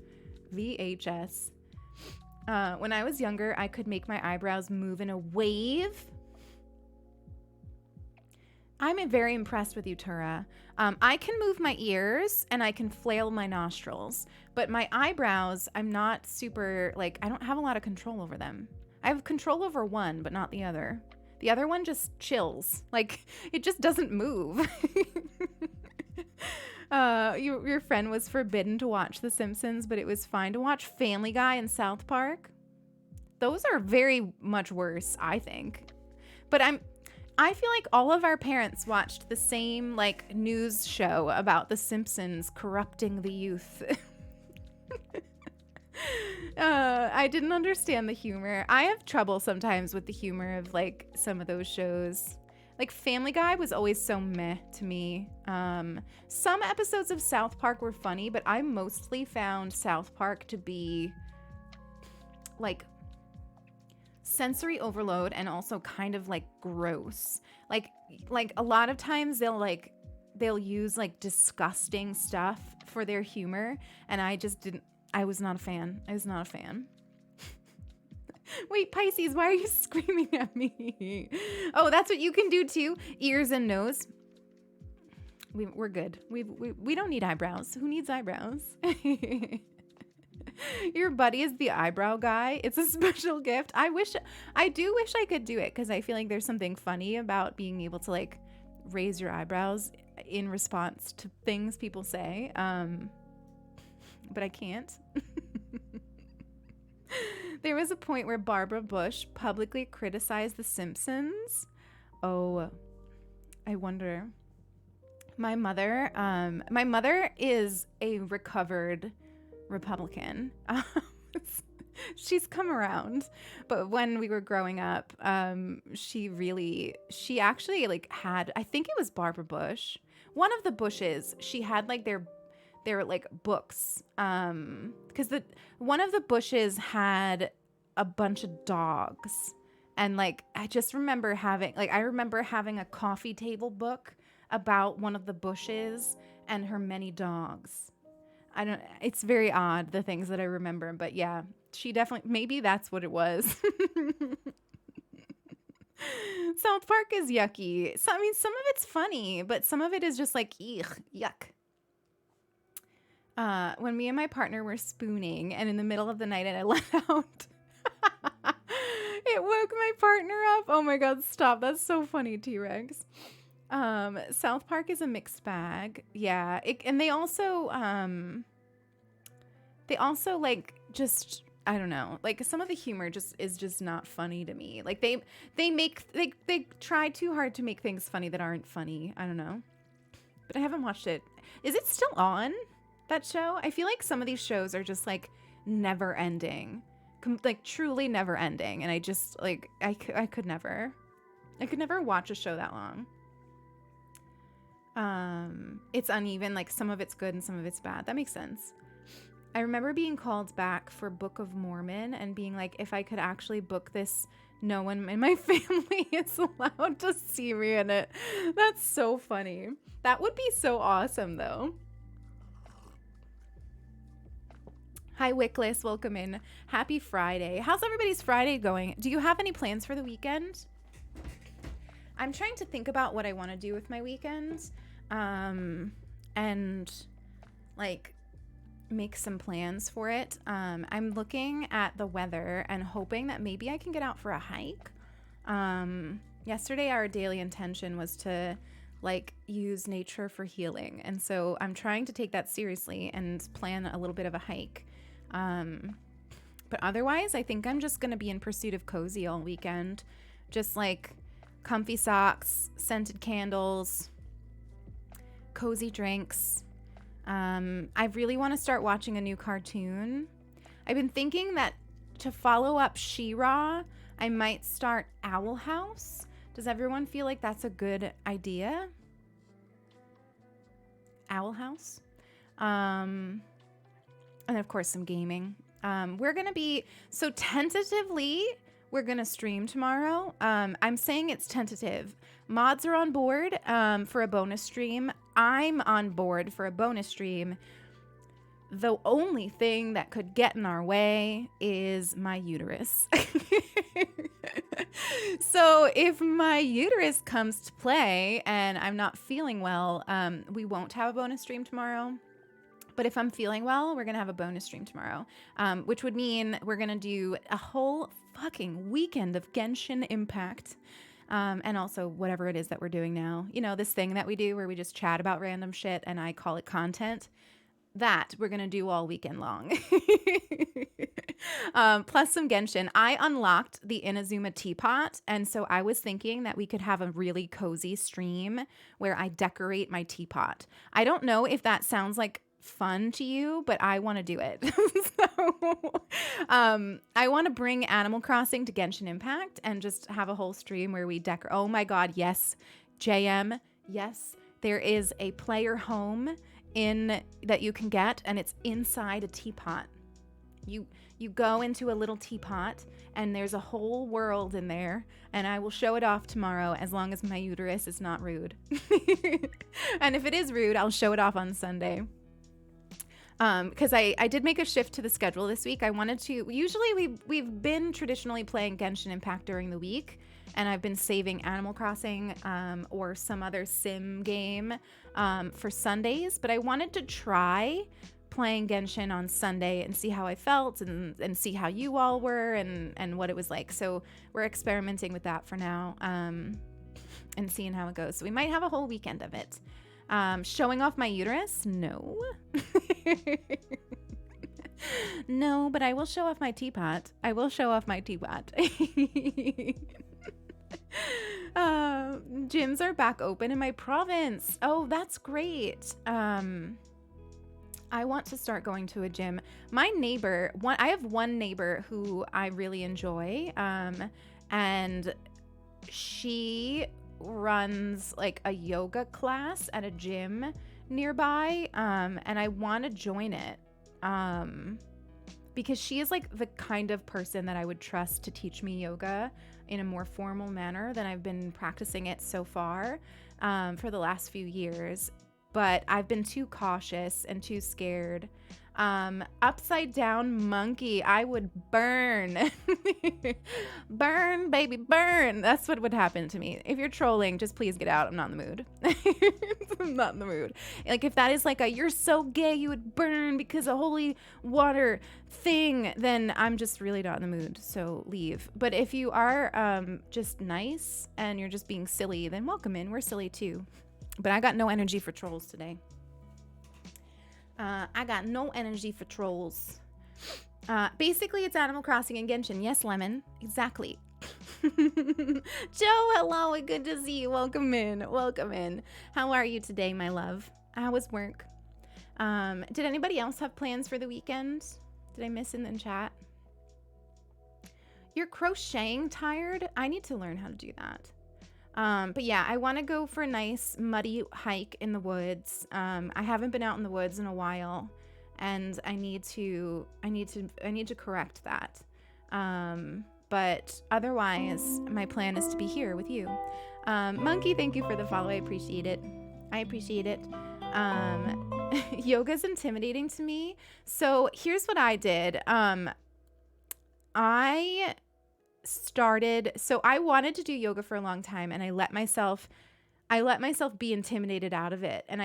When I was younger, I could make my eyebrows move in a wave. I'm very impressed with you, Tura. I can move my ears and I can flail my nostrils, but my eyebrows, I'm not super, like, I don't have a lot of control over them. I have control over one, but not the other. The other one just chills. Like, it just doesn't move. Your friend was forbidden to watch The Simpsons, but it was fine to watch Family Guy and South Park. Those are very much worse, I think. But I feel like all of our parents watched the same like news show about the Simpsons corrupting the youth. I didn't understand the humor. I have trouble sometimes with the humor of like some of those shows. Like Family Guy was always so meh to me. Some episodes of South Park were funny, but I mostly found South Park to be like sensory overload and also kind of like gross. Like a lot of times they'll use like disgusting stuff for their humor, and I was not a fan. Wait, Pisces, why are you screaming at me? Oh, that's what you can do too? Ears and nose. We're good. We don't need eyebrows. Who needs eyebrows? Your buddy is the eyebrow guy. It's a special gift. I do wish I could do it, because I feel like there's something funny about being able to like raise your eyebrows in response to things people say. But I can't. There was a point where Barbara Bush publicly criticized The Simpsons. Oh, I wonder. My mother is a recovered Republican. She's come around, but when we were growing up, she actually like had, I think it was Barbara Bush, one of the Bushes. She had like their like books, because one of the Bushes had a bunch of dogs, and like I remember having a coffee table book about one of the Bushes and her many dogs. It's very odd, the things that I remember, but yeah, she definitely, maybe that's what it was. South Park is yucky. So, I mean, some of it's funny, but some of it is just like, yuck. When me and my partner were spooning, and in the middle of the night, and I let out, it woke my partner up. Oh my God, stop. That's so funny, T-Rex. South Park is a mixed bag. Yeah. And they also like, just, I don't know, like some of the humor is just not funny to me. Like they try too hard to make things funny that aren't funny. I don't know, but I haven't watched it. Is it still on, that show? I feel like some of these shows are just like never ending, like truly never ending. And I just like, I could never watch a show that long. It's uneven, like some of it's good and some of it's bad. That makes sense. I remember being called back for Book of Mormon and being like, if I could actually book this, no one in my family is allowed to see me in it. That's so funny. That would be so awesome though. Hi Wickless, welcome in. Happy Friday. How's everybody's Friday going? Do you have any plans for the weekend? I'm trying to think about what I want to do with my weekends, and like make some plans for it. I'm looking at the weather and hoping that maybe I can get out for a hike. Yesterday our daily intention was to like use nature for healing, and so I'm trying to take that seriously and plan a little bit of a hike. But otherwise I think I'm just going to be in pursuit of cozy all weekend, just like comfy socks, scented candles, cozy drinks. I really want to start watching a new cartoon. I've been thinking that to follow up She-Ra, I might start Owl House. Does everyone feel like that's a good idea? Owl House. And of course some gaming. We're going to be, so tentatively, we're going to stream tomorrow. I'm saying it's tentative. Mods are on board for a bonus stream. I'm on board for a bonus stream. The only thing that could get in our way is my uterus. So if my uterus comes to play and I'm not feeling well, we won't have a bonus stream tomorrow. But if I'm feeling well, we're going to have a bonus stream tomorrow, which would mean we're going to do a whole fucking weekend of Genshin Impact, and also whatever it is that we're doing now. You know, this thing that we do where we just chat about random shit and I call it content. that we're going to do all weekend long. Plus some Genshin. I unlocked the Inazuma teapot, and so I was thinking that we could have a really cozy stream where I decorate my teapot. I don't know if that sounds like fun to you, but I want to do it. I want to bring Animal Crossing to Genshin Impact and just have a whole stream where we decorate. Oh my God, yes, JM, yes, there is a player home in that you can get, and it's inside a teapot. You go into a little teapot and there's a whole world in there, and I will show it off tomorrow as long as my uterus is not rude. And if it is rude, I'll show it off on Sunday. Because I did make a shift to the schedule this week. I wanted to, usually we've been traditionally playing Genshin Impact during the week, and I've been saving Animal Crossing or some other sim game for Sundays, but I wanted to try playing Genshin on Sunday and see how I felt and see how you all were and what it was like. So we're experimenting with that for now and seeing how it goes. So we might have a whole weekend of it. Showing off my uterus? No. No, but I will show off my teapot. I will show off my teapot. Gyms are back open in my province. Oh, that's great. I want to start going to a gym. My neighbor, I have one neighbor who I really enjoy, and she runs like a yoga class at a gym nearby, and I want to join it because she is like the kind of person that I would trust to teach me yoga in a more formal manner than I've been practicing it so far for the last few years. But I've been too cautious and too scared. Upside down monkey, I would burn. Burn, baby, burn. That's what would happen to me. If you're trolling, just please get out. I'm not in the mood. I'm not in the mood. Like if that is like you're so gay, you would burn because a holy water thing, then I'm just really not in the mood. So leave. But if you are just nice and you're just being silly, then welcome in. We're silly too. But I got no energy for trolls today. I got no energy for trolls. Basically, it's Animal Crossing and Genshin. Yes, Lemon. Exactly. Joe, hello. Good to see you. Welcome in. Welcome in. How are you today, my love? How was work? Did anybody else have plans for the weekend? Did I miss in the chat? You're crocheting tired? I need to learn how to do that. But yeah, I want to go for a nice muddy hike in the woods. I haven't been out in the woods in a while, and I need to correct that. But otherwise, my plan is to be here with you. Monkey, thank you for the follow. I appreciate it. Yoga's intimidating to me. So here's what I did. I wanted to do yoga for a long time, and I let myself be intimidated out of it. And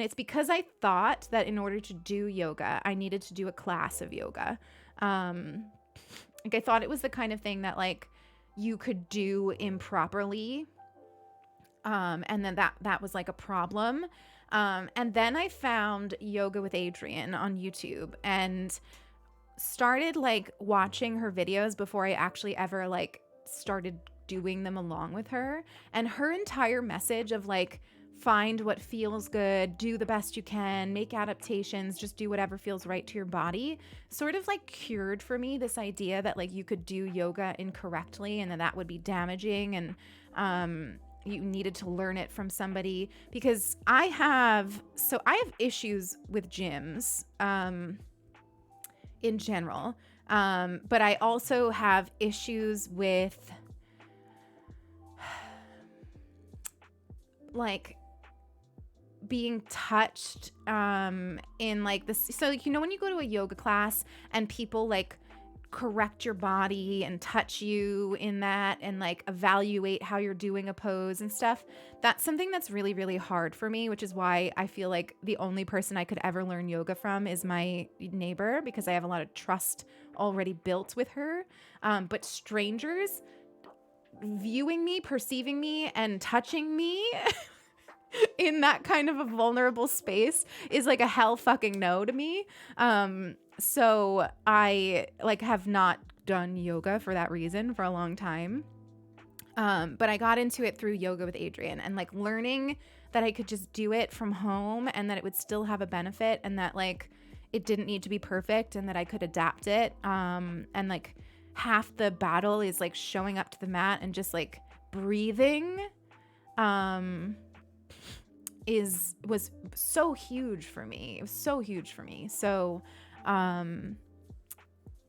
it's because I thought that in order to do yoga, I needed to do a class of yoga. Like I thought it was the kind of thing that like you could do improperly. And then that was like a problem. And then I found Yoga with Adriene on YouTube and started like watching her videos before I actually ever like started doing them along with her. And her entire message of like, find what feels good, do the best you can, make adaptations, just do whatever feels right to your body, sort of like cured for me this idea that like you could do yoga incorrectly and that would be damaging, and you needed to learn it from somebody. Because I have issues with gyms in general, but I also have issues with like being touched in like this. So like, you know, when you go to a yoga class and people like correct your body and touch you in that and like evaluate how you're doing a pose and stuff, that's something that's really, really hard for me, which is why I feel like the only person I could ever learn yoga from is my neighbor, because I have a lot of trust already built with her. But strangers viewing me, perceiving me, and touching me in that kind of a vulnerable space is like a hell fucking no to me. So I like have not done yoga for that reason for a long time. But I got into it through Yoga with Adrian and like learning that I could just do it from home and that it would still have a benefit and that like it didn't need to be perfect and that I could adapt it. And like half the battle is like showing up to the mat and just like breathing was so huge for me. It was so huge for me. So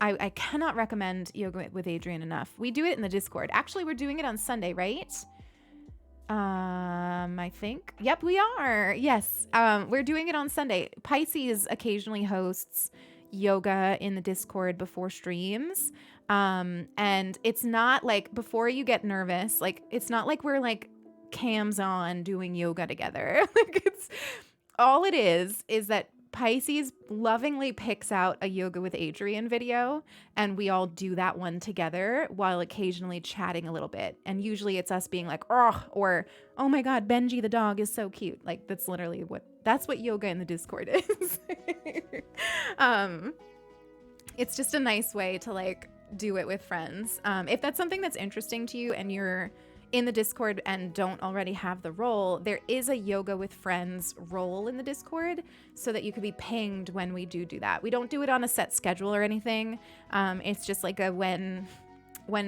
I cannot recommend Yoga with Adrian enough. We do it in the Discord. Actually, we're doing it on Sunday, right? I think. Yep, we are. Yes. We're doing it on Sunday. Pisces occasionally hosts yoga in the Discord before streams. And it's not like, before you get nervous, like it's not like we're like cams on doing yoga together. Like it's all it is that Pisces lovingly picks out a Yoga with Adrian video and we all do that one together while occasionally chatting a little bit. And usually it's us being like, oh, or, oh my God, Benji the dog is so cute. Like that's literally that's what yoga in the Discord is. It's just a nice way to like do it with friends. If that's something that's interesting to you and you're in the Discord and don't already have the role, there is a Yoga with Friends role in the Discord so that you could be pinged when we do that. We don't do it on a set schedule or anything. It's just like a when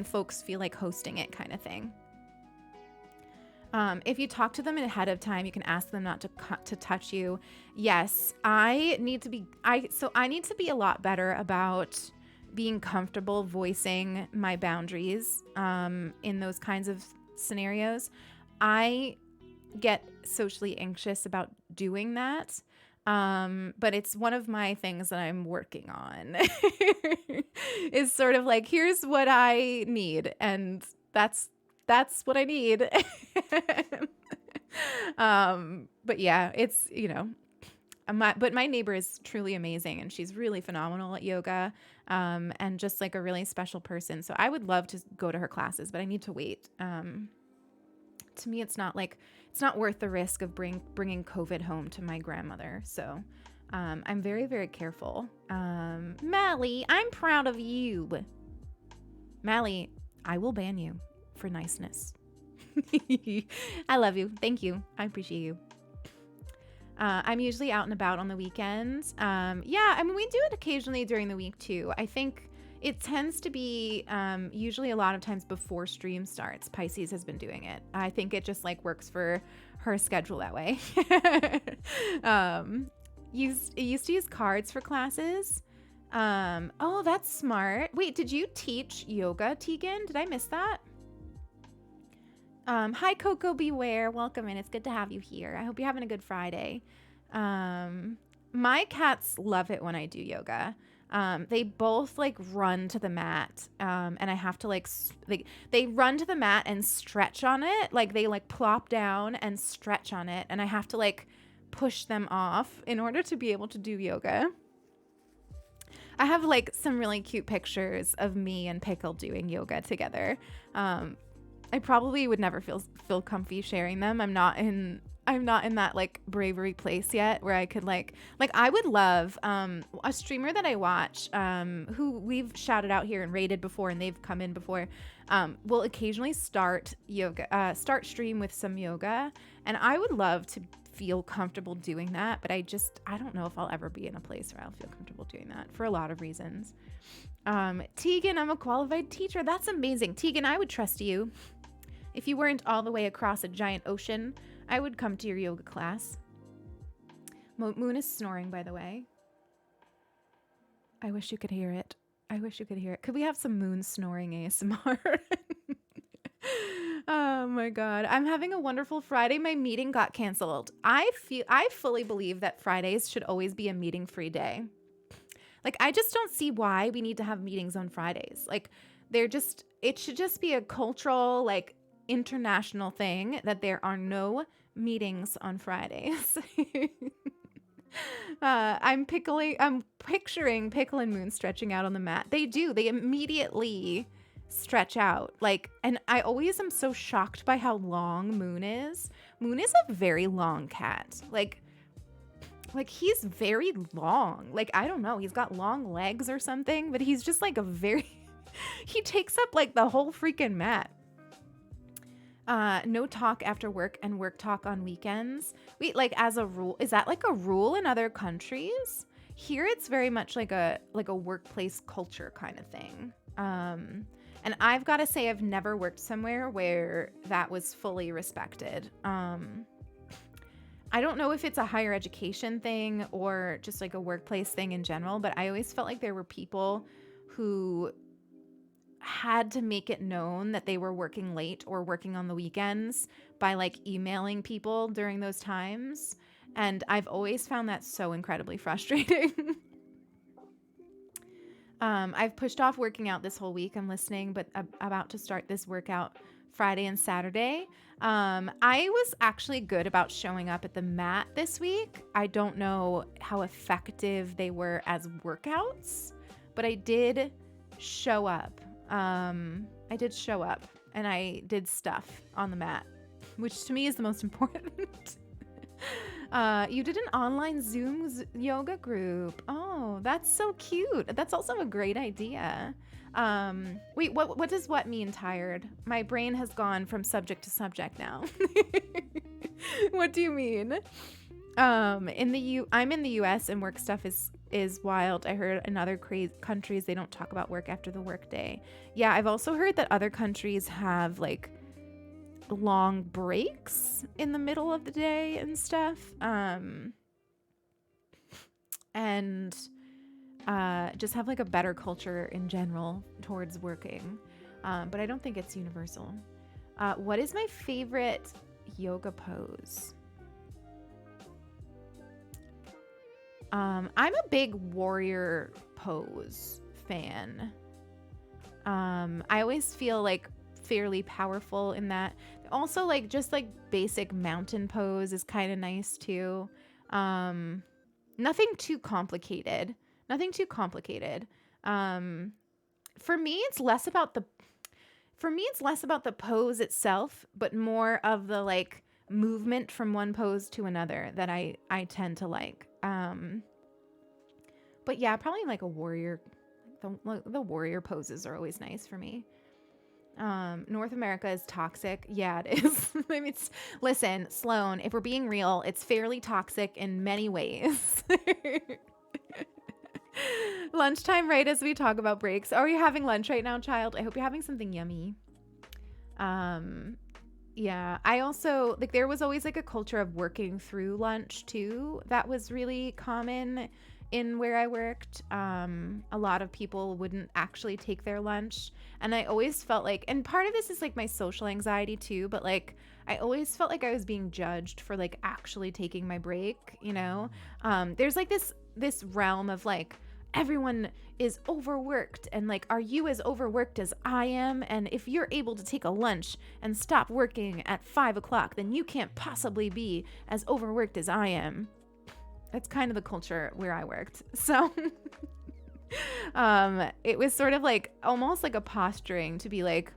folks feel like hosting it kind of thing. If you talk to them ahead of time, you can ask them not to touch you. Yes, I need to be a lot better about being comfortable voicing my boundaries in those kinds of scenarios. I get socially anxious about doing that. But it's one of my things that I'm working on. Is sort of like, here's what I need, and that's what I need. But yeah, it's, you know, but my neighbor is truly amazing and she's really phenomenal at yoga, and just like a really special person. So I would love to go to her classes, but I need to wait. To me, it's not worth the risk of bringing COVID home to my grandmother. So I'm very, very careful. Mally, I'm proud of you. Mally, I will ban you for niceness. I love you. Thank you. I appreciate you. I'm usually out and about on the weekends. Yeah, I mean, we do it occasionally during the week too. I think it tends to be usually a lot of times before stream starts. Pisces has been doing it. I think it just like works for her schedule that way. Used to use cards for classes. Oh, that's smart. Wait, did you teach yoga, Tegan? Did I miss that? Hi, Coco Beware. Welcome in. It's good to have you here. I hope you're having a good Friday. My cats love it when I do yoga. They both like run to the mat, and I have to they run to the mat and stretch on it. Like they like plop down and stretch on it, and I have to like push them off in order to be able to do yoga. I have like some really cute pictures of me and Pickle doing yoga together. I probably would never feel comfy sharing them. I'm not in that like bravery place yet where I could like I would love a streamer that I watch who we've shouted out here and rated before, and they've come in before, will occasionally start stream with some yoga, and I would love to feel comfortable doing that, but I don't know if I'll ever be in a place where I'll feel comfortable doing that for a lot of reasons. Tegan, I'm a qualified teacher. That's amazing. Tegan, I would trust you. If you weren't all the way across a giant ocean, I would come to your yoga class. Moon is snoring, by the way. I wish you could hear it. Could we have some Moon snoring ASMR? Oh my God. I'm having a wonderful Friday. My meeting got canceled. I fully believe that Fridays should always be a meeting-free day. Like, I just don't see why we need to have meetings on Fridays. Like, it should just be a cultural, like, international thing that there are no meetings on Fridays. I'm picturing Pickle and Moon stretching out on the mat. They immediately stretch out. Like, and I always am so shocked by how long Moon is Moon is a very long cat. Like he's very long. Like, I don't know. He's got long legs or something, but he's just like he takes up like the whole freaking mat. No talk after work and work talk on weekends. Wait, like as a rule, is that like a rule in other countries? Here it's very much like a workplace culture kind of thing. And I've got to say I've never worked somewhere where that was fully respected. I don't know if it's a higher education thing or just like a workplace thing in general, but I always felt like there were people who had to make it known that they were working late or working on the weekends by like emailing people during those times. And I've always found that so incredibly frustrating. I've pushed off working out this whole week. I'm listening, but about to start this workout Friday and Saturday. I was actually good about showing up at the mat this week. I don't know how effective they were as workouts, but I did show up. And I did stuff on the mat, which to me is the most important. You did an online Zoom yoga group. Oh, that's so cute. That's also a great idea. Wait, what does what mean tired? My brain has gone from subject to subject now. What do you mean? I'm in the US and work stuff is wild. I heard in other countries they don't talk about work after the workday. Yeah, I've also heard that other countries have like long breaks in the middle of the day and stuff. And just have like a better culture in general towards working. But I don't think it's universal. What is my favorite yoga pose? I'm a big warrior pose fan. I always feel like fairly powerful in that. Also, like just like basic mountain pose is kind of nice too. Nothing too complicated. For me, it's less about the pose itself, but more of the like movement from one pose to another that I tend to like. But yeah, probably like a warrior. The warrior poses are always nice for me. North America is toxic. Yeah, it is. I mean, listen, Sloan, if we're being real, it's fairly toxic in many ways. Lunchtime, right as we talk about breaks. Are you having lunch right now, child? I hope you're having something yummy. Yeah, I also, like, there was always like a culture of working through lunch too. That was really common in where I worked. A lot of people wouldn't actually take their lunch. And I always felt like, and part of this is like my social anxiety too, but like, I always felt like I was being judged for like actually taking my break, you know? There's like this realm of like, everyone is overworked and like, are you as overworked as I am? And if you're able to take a lunch and stop working at 5 o'clock, then you can't possibly be as overworked as I am. That's kind of the culture where I worked. So it was sort of like almost like a posturing to be like,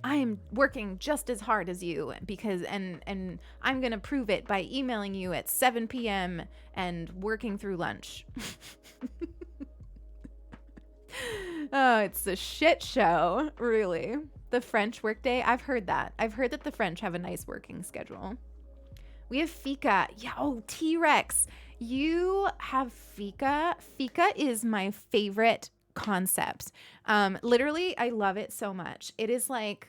I'm working just as hard as you because and I'm going to prove it by emailing you at 7 p.m. and working through lunch. Oh, it's a shit show, really. The French workday, I've heard that. I've heard that the French have a nice working schedule. We have fika. Yeah, oh, T-Rex. You have fika. Fika is my favorite concept. Literally, I love it so much. It is like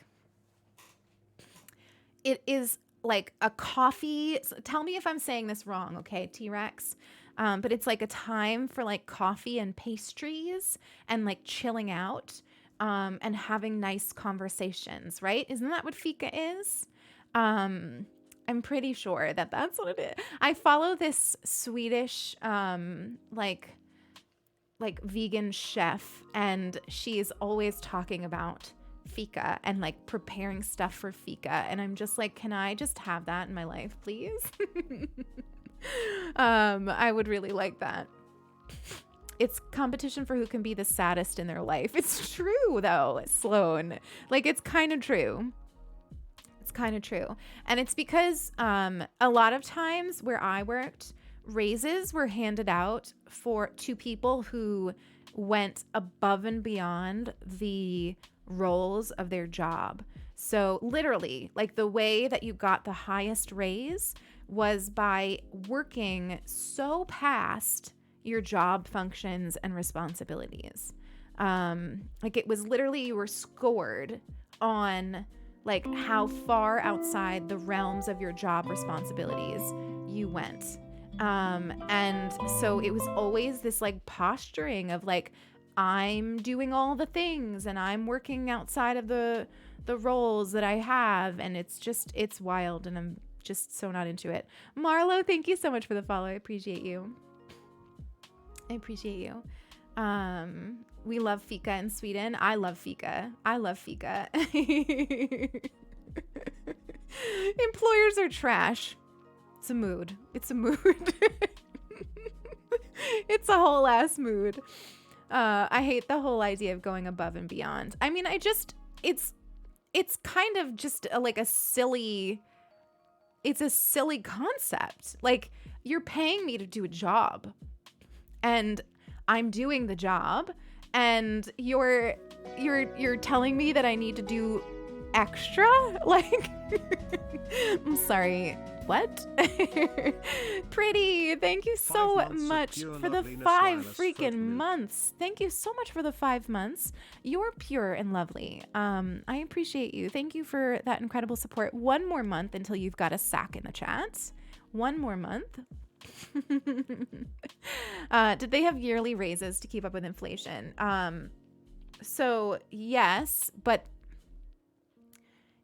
a coffee. Tell me if I'm saying this wrong, okay, T-Rex? But it's like a time for like coffee and pastries and like chilling out and having nice conversations, right? Isn't that what fika is? I'm pretty sure that that's what it is. I follow this Swedish like vegan chef, and she's always talking about fika and like preparing stuff for fika, and I'm just like, can I just have that in my life, please? I would really like that. It's competition for who can be the saddest in their life. It's true though, Sloan. Like, it's kind of true. kind of true. And it's because a lot of times where I worked, raises were handed out to people who went above and beyond the roles of their job. So literally, like the way that you got the highest raise was by working so past your job functions and responsibilities. Like it was literally, you were scored on like how far outside the realms of your job responsibilities you went. And so it was always this like posturing of like, I'm doing all the things and I'm working outside of the roles that I have. And it's wild. And I'm just so not into it. Marlo, thank you so much for the follow. I appreciate you. We love fika in Sweden. I love fika. Employers are trash. It's a mood. It's a whole ass mood. I hate the whole idea of going above and beyond. I mean, it's kind of just a silly concept. Like, you're paying me to do a job and I'm doing the job, and you're telling me that I need to do extra? Like, I'm sorry. What? Pretty, thank you so much for the 5 freaking months. Thank you so much for the 5 months. You're pure and lovely. I appreciate you. Thank you for that incredible support. 1 more month until you've got a sack in the chat. 1 more month. Did they have yearly raises to keep up with inflation? So yes, but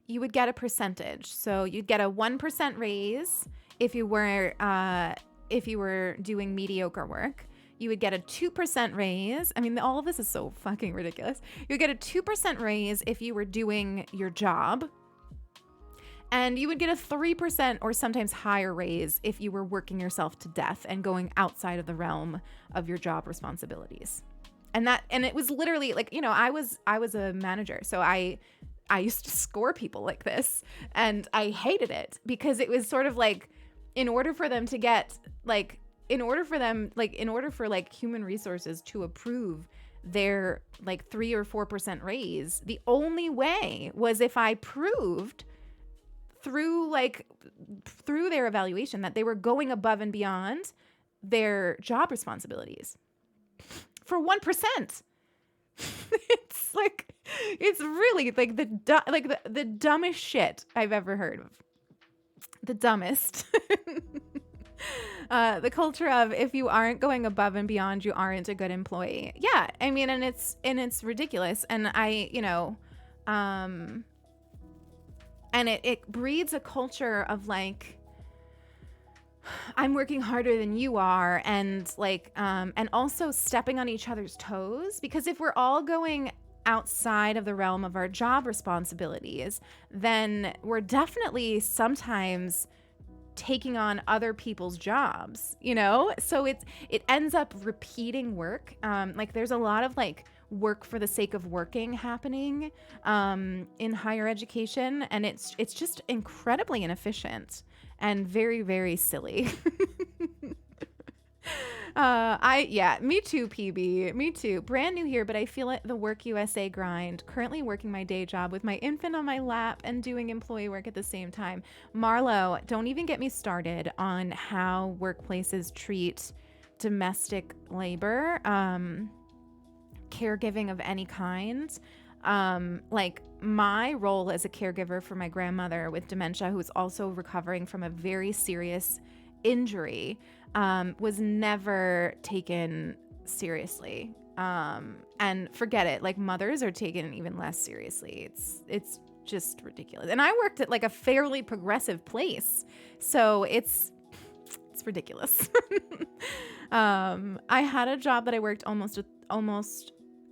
you would get a percentage. So you'd get a 1% raise if you were doing mediocre work. You would get a 2% raise. I mean, all of this is so fucking ridiculous. You would get a 2% raise if you were doing your job. And you would get a 3% or sometimes higher raise if you were working yourself to death and going outside of the realm of your job responsibilities. And it was literally like, I was a manager. So I used to score people like this, and I hated it because it was sort of like, in order for human resources to approve their 3 or 4% raise, the only way was if I proved through their evaluation that they were going above and beyond their job responsibilities for 1%. It's really the dumbest shit I've ever heard of. The dumbest. The culture of, if you aren't going above and beyond, you aren't a good employee. Yeah, I mean, and it's ridiculous. And and it breeds a culture of I'm working harder than you are, and and also stepping on each other's toes, because if we're all going outside of the realm of our job responsibilities, then we're definitely sometimes taking on other people's jobs, so it ends up repeating work. There's a lot of work for the sake of working happening in higher education, and it's just incredibly inefficient and very, very silly. Me too, PB. Me too. Brand new here, but I feel it the Work USA grind. Currently working my day job with my infant on my lap and doing employee work at the same time. Marlo, don't even get me started on how workplaces treat domestic labor, caregiving of any kind. My role as a caregiver for my grandmother with dementia, who's also recovering from a very serious injury, was never taken seriously. And forget it, mothers are taken even less seriously. It's just ridiculous. And I worked at a fairly progressive place, so it's ridiculous. I had a job that I worked almost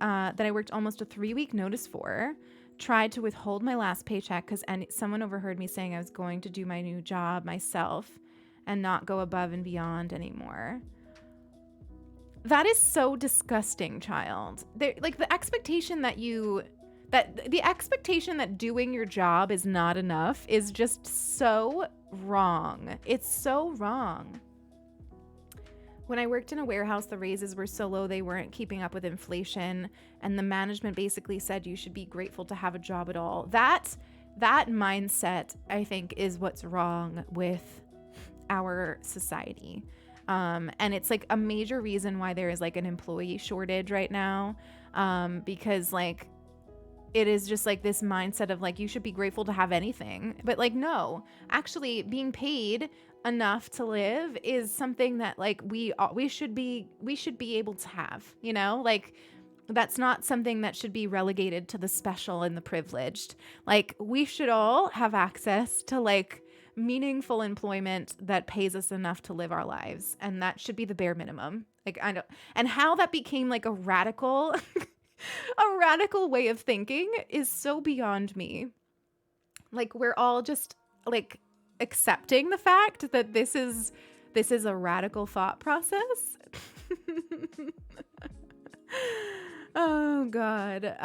a 3-week notice for. Tried to withhold my last paycheck because someone overheard me saying I was going to do my new job myself and not go above and beyond anymore. That is so disgusting, child. The expectation that that the expectation that doing your job is not enough is just so wrong. It's so wrong. When I worked in a warehouse, the raises were so low they weren't keeping up with inflation, and the management basically said you should be grateful to have a job at all. That mindset, I think, is what's wrong with our society. And it's like a major reason why there is like an employee shortage right now, because like it is just like this mindset of like you should be grateful to have anything, but like no, actually being paid enough to live is something that like we should be able to have, you know, like that's not something that should be relegated to the special and the privileged. Like we should all have access to like meaningful employment that pays us enough to live our lives, and that should be the bare minimum. Like I don't, and how that became like a radical a radical way of thinking is so beyond me. Like we're all just like accepting the fact that this is a radical thought process. Oh God.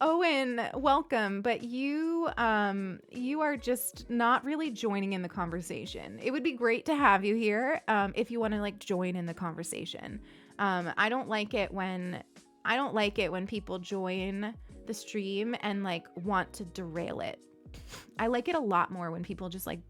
Owen, welcome, but you are just not really joining in the conversation. It would be great to have you here if you want to like join in the conversation. I don't like it when people join the stream and like want to derail it. I like it a lot more when people just like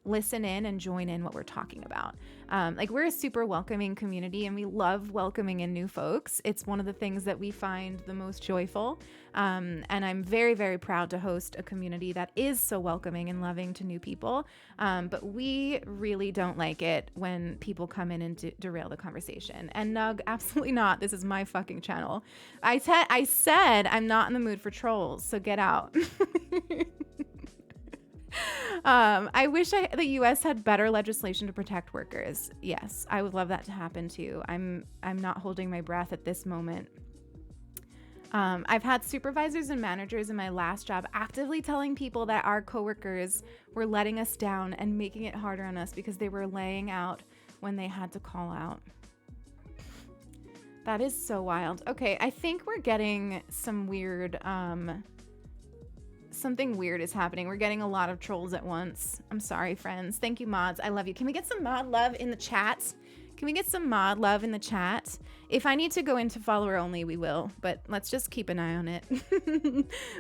listen in and join in what we're talking about. Like we're a super welcoming community and we love welcoming in new folks. It's one of the things that we find the most joyful. And I'm very, very proud to host a community that is so welcoming and loving to new people. But we really don't like it when people come in and derail the conversation. And Nug, absolutely not. This is my fucking channel. I said I'm not in the mood for trolls, so get out. I wish the U.S. had better legislation to protect workers. Yes, I would love that to happen too. I'm not holding my breath at this moment. I've had supervisors and managers in my last job actively telling people that our coworkers were letting us down and making it harder on us because they were laying out when they had to call out. That is so wild. Okay, I think we're getting some weird... something weird is happening. We're getting a lot of trolls at once. I'm sorry, friends. Thank you, mods. I love you. Can we get some mod love in the chat? Can we get some mod love in the chat? If I need to go into follower only, we will, but let's just keep an eye on it.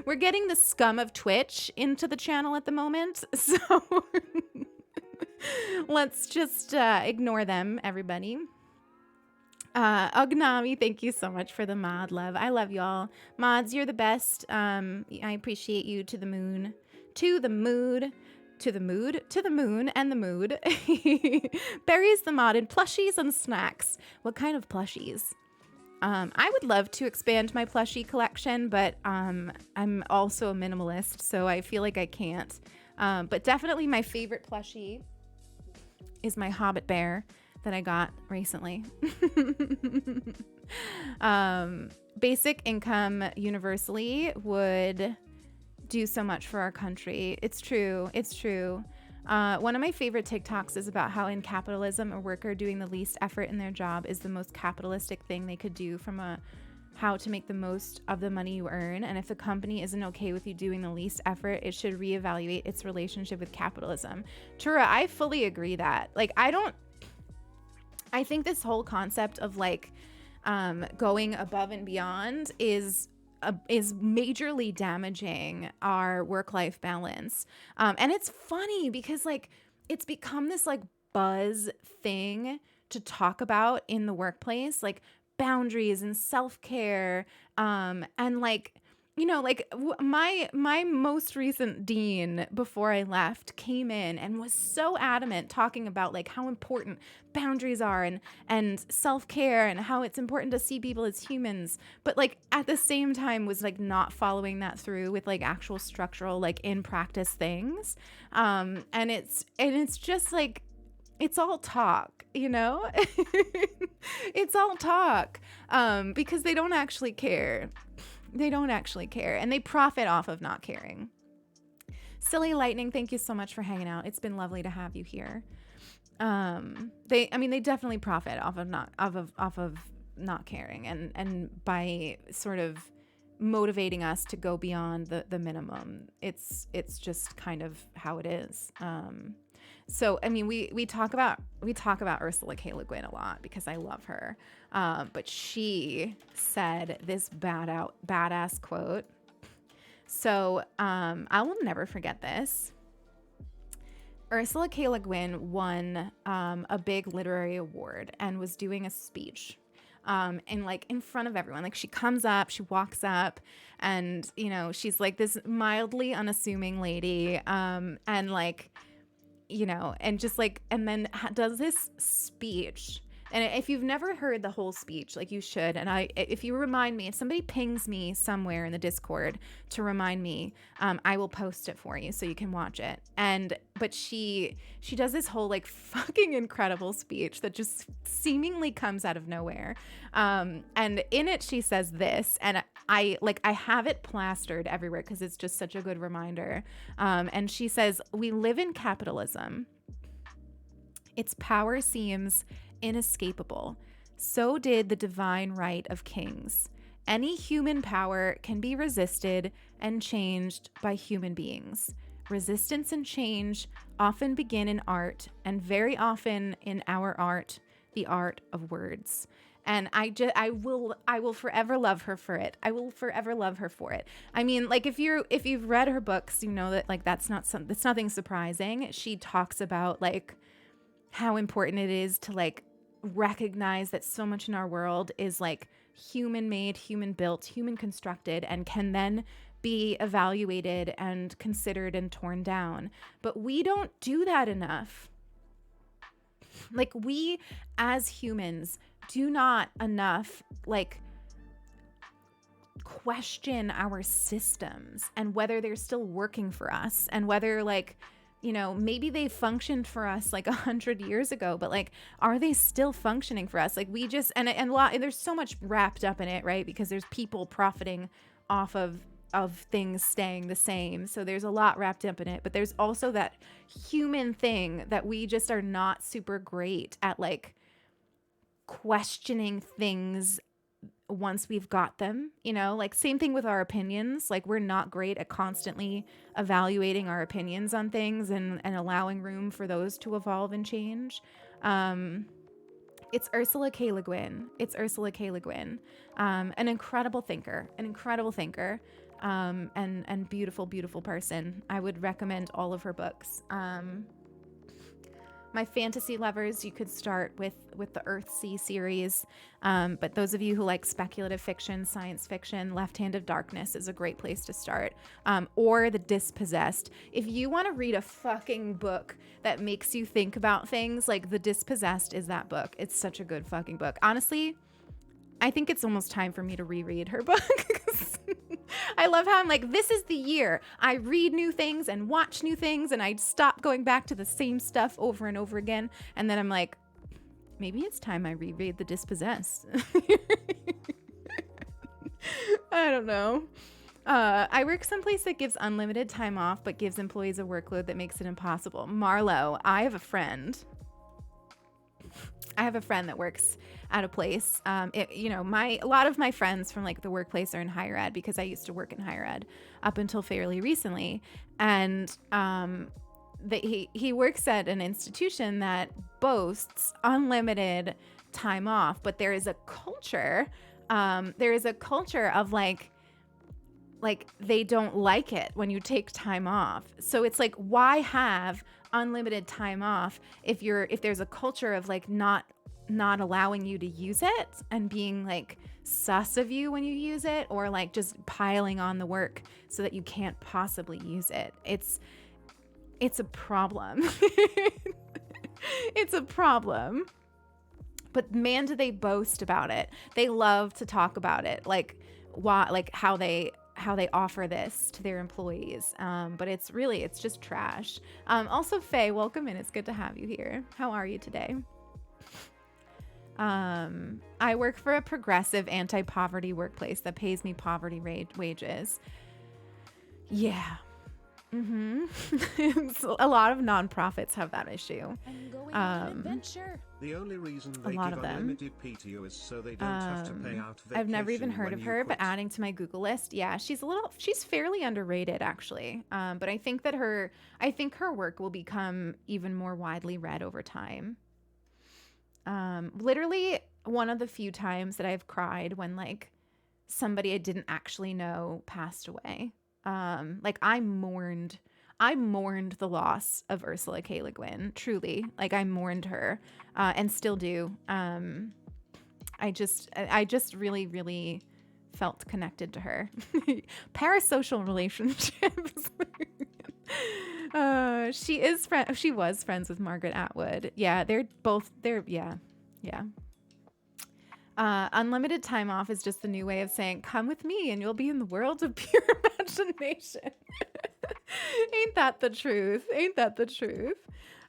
We're getting the scum of Twitch into the channel at the moment, so let's just ignore them, everybody. Ognami, thank you so much for the mod love. I love y'all. Mods, you're the best. I appreciate you to the moon. To the mood. To the mood. To the moon and the mood. Berries the mod and plushies and snacks. What kind of plushies? I would love to expand my plushie collection, but I'm also a minimalist, so I feel like I can't. But definitely my favorite plushie is my Hobbit bear that I got recently. Basic income universally would do so much for our country. It's true. It's true. One of my favorite TikToks is about how in capitalism, a worker doing the least effort in their job is the most capitalistic thing they could do from how to make the most of the money you earn. And if the company isn't okay with you doing the least effort, it should reevaluate its relationship with capitalism. Tura, I fully agree that. Like, I think this whole concept of like going above and beyond is majorly damaging our work-life balance. And it's funny because like it's become this like buzz thing to talk about in the workplace, like boundaries and self-care, and like, you know, like my most recent dean before I left came in and was so adamant talking about like how important boundaries are and self-care and how it's important to see people as humans, but like at the same time was like not following that through with like actual structural like in practice things. And it's just like it's all talk, you know? It's all talk because they don't actually care. They don't actually care, and they profit off of not caring. Silly Lightning, thank you so much for hanging out. It's been lovely to have you here. They definitely profit off of not caring, and by sort of motivating us to go beyond the minimum. It's just kind of how it is. So I mean, we talk about Ursula K. Le Guin a lot because I love her. But she said this badass quote. So I will never forget this. Ursula K. Le Guin won a big literary award and was doing a speech. And like in front of everyone, like she comes up, she walks up, and you know, she's like this mildly unassuming lady, and like, you know, and just like, and then does this speech. And if you've never heard the whole speech, like you should, and if you remind me, if somebody pings me somewhere in the Discord to remind me, I will post it for you so you can watch it. But she does this whole like fucking incredible speech that just seemingly comes out of nowhere. And in it, she says this, and I have it plastered everywhere because it's just such a good reminder. And she says, "We live in capitalism. Its power seems inescapable. So did the divine right of kings. Any human power can be resisted and changed by human beings. Resistance and change often begin in art, and very often in our art, the art of words." And I will forever love her for it. I will forever love her for it. I mean, like if you've read her books, you know that like that's nothing surprising. She talks about like how important it is to like recognize that so much in our world is like human made, human built, human constructed, and can then be evaluated and considered and torn down. But we don't do that enough. Like we as humans do not enough like question our systems and whether they're still working for us, and whether like, you know, maybe they functioned for us like 100 years ago, but like, are they still functioning for us? Like we just, and a lot, and there's so much wrapped up in it, right? Because there's people profiting off of things staying the same. So there's a lot wrapped up in it, but there's also that human thing that we just are not super great at, like questioning things once we've got them, you know, like same thing with our opinions. Like we're not great at constantly evaluating our opinions on things and allowing room for those to evolve and change. It's Ursula K. Le Guin. An incredible thinker, and beautiful person. I would recommend all of her books. My fantasy lovers, you could start with the Earthsea series. But those of you who like speculative fiction, science fiction, Left Hand of Darkness is a great place to start. Or The Dispossessed. If you want to read a fucking book that makes you think about things, like The Dispossessed is that book. It's such a good fucking book. Honestly, I think it's almost time for me to reread her book. I love how I'm like, this is the year I read new things and watch new things, and I stop going back to the same stuff over and over again. And then I'm like, maybe it's time I reread The Dispossessed. I don't know. I work someplace that gives unlimited time off, but gives employees a workload that makes it impossible. Marlo, I have a friend that works at a place. A lot of my friends from like the workplace are in higher ed, because I used to work in higher ed up until fairly recently. And he works at an institution that boasts unlimited time off, but there is a culture. Of like they don't like it when you take time off. So it's like, why have unlimited time off if there's a culture of like not allowing you to use it and being like sus of you when you use it, or like just piling on the work so that you can't possibly use it. It's a problem. It's a problem. But man, do they boast about it. They love to talk about it, like how they offer this to their employees. But it's just trash. Also, Faye, welcome in. It's good to have you here. How are you today? I work for a progressive anti-poverty workplace that pays me poverty wages. Yeah. A lot of nonprofits have that issue. I'm going on an adventure. The only reason A they lot give of them. unlimited PTO is so they don't have to pay out vacation. I've never even heard when of you her, but quit. adding to my Google list, yeah, she's fairly underrated actually. But I think her work will become even more widely read over time. Literally one of the few times that I've cried when like somebody I didn't actually know passed away. Like I mourned the loss of Ursula K. Le Guin, truly. Like I mourned her, and still do. I just really, really felt connected to her. Parasocial relationships. She was friends with Margaret Atwood. Yeah, yeah. Unlimited time off is just the new way of saying, come with me and you'll be in the world of pure imagination. Ain't that the truth? Ain't that the truth?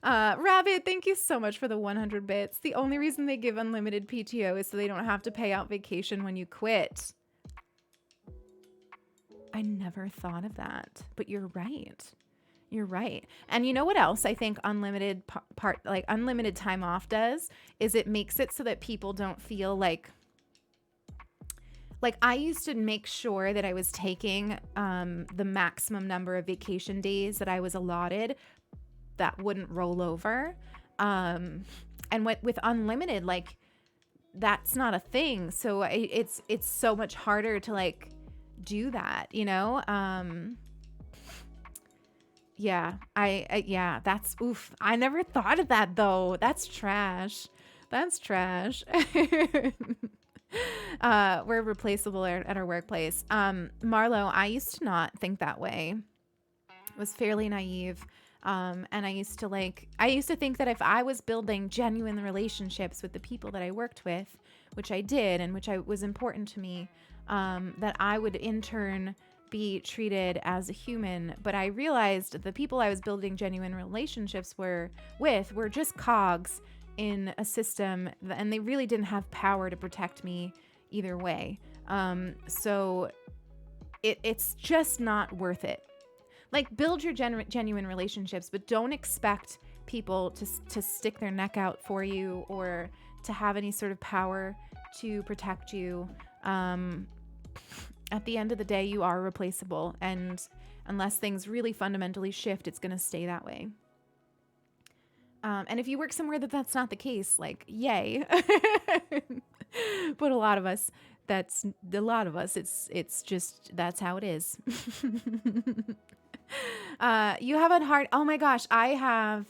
Rabbit, thank you so much for the 100 bits. The only reason they give unlimited PTO is so they don't have to pay out vacation when you quit. I never thought of that, but you're right. You're right. And you know what else I think unlimited unlimited time off does is it makes it so that people don't feel like I used to make sure that I was taking the maximum number of vacation days that I was allotted that wouldn't roll over. And with unlimited, like that's not a thing. So it's so much harder to like do that, you know? Yeah, yeah, that's oof. I never thought of that though. That's trash. That's trash. We're replaceable at our workplace. Marlo, I used to not think that way. I was fairly naive. And I used to think that if I was building genuine relationships with the people that I worked with, which I did, and which was important to me, that I would in turn be treated as a human. But I realized that the people I was building genuine relationships with were just cogs in a system, and they really didn't have power to protect me either way. So it's just not worth it. Like, build your genuine relationships, but don't expect people to stick their neck out for you or to have any sort of power to protect you. At the end of the day, you are replaceable, and unless things really fundamentally shift, it's going to stay that way. And if you work somewhere that's not the case, like, yay. But a lot of us, it's just, that's how it is. You have a oh my gosh, I have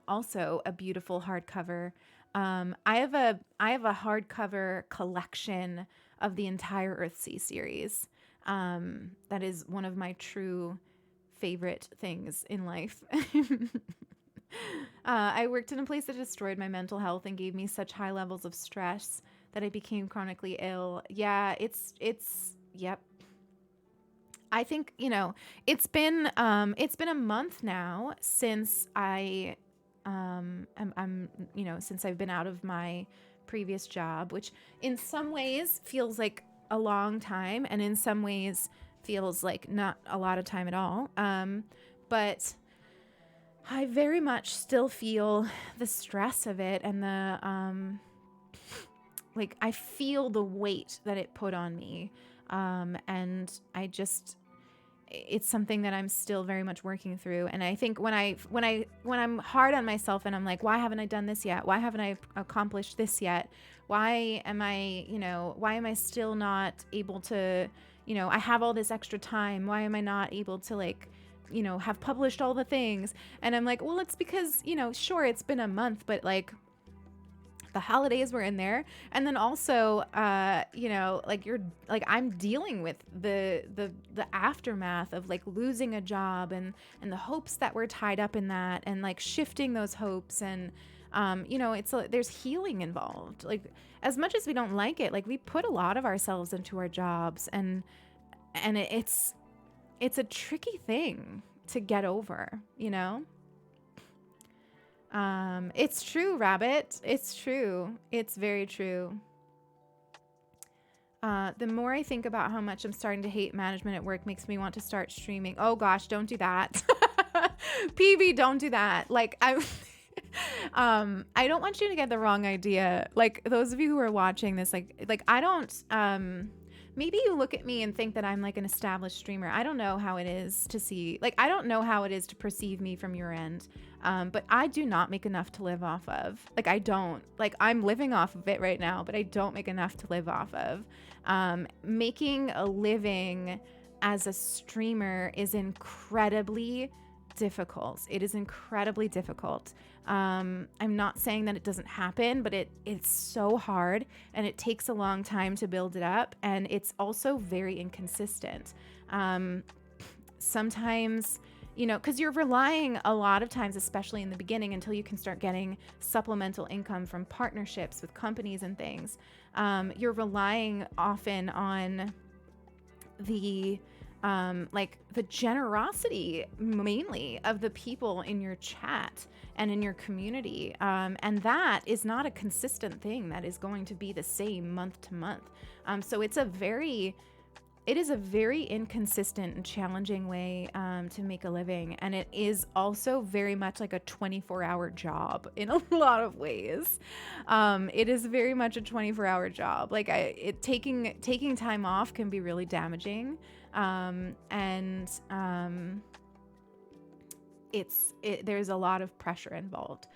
also a beautiful hardcover. I have a hardcover collection of the entire Earthsea series. That is one of my true favorite things in life. I worked in a place that destroyed my mental health and gave me such high levels of stress that I became chronically ill. Yeah, yep. I think, it's been a month now since I'm since I've been out of my previous job, which in some ways feels like a long time and in some ways feels like not a lot of time at all. But I very much still feel the stress of it and the, I feel the weight that it put on me. And it's something that I'm still very much working through. And I think when I'm hard on myself and I'm like, why haven't I done this yet? Why haven't I accomplished this yet? Why am I still not able to, I have all this extra time. Why am I not able to have published all the things? And I'm like, well, it's because, sure, it's been a month, but the holidays were in there. And then also, I'm dealing with the aftermath of losing a job and the hopes that were tied up in that and shifting those hopes. And, there's healing involved. As much as we don't like it, we put a lot of ourselves into our jobs and it's a tricky thing to get over, It's true, Rabbit. It's true. It's very true. The more I think about how much I'm starting to hate management at work makes me want to start streaming. Oh gosh, don't do that. PB, don't do that. Like I don't want you to get the wrong idea. Like those of you who are watching this, like I don't, maybe you look at me and think that I'm like an established streamer. I don't know how it is to see, like, I don't know how it is to perceive me from your end. But I do not make enough to live off of. Like, I don't. Like, I'm living off of it right now, but I don't make enough to live off of. Making a living as a streamer is incredibly difficult. It is incredibly difficult. I'm not saying that it doesn't happen, but it's so hard, and it takes a long time to build it up, and it's also very inconsistent. Sometimes, you know, because you're relying a lot of times, especially in the beginning, until you can start getting supplemental income from partnerships with companies and things. You're relying often on the like the generosity mainly of the people in your chat and in your community. And that is not a consistent thing that is going to be the same month to month. So it is a very inconsistent and challenging way to make a living. And it is also very much like a 24-hour job in a lot of ways. It is very much a 24-hour job. Like taking time off can be really damaging. There's a lot of pressure involved.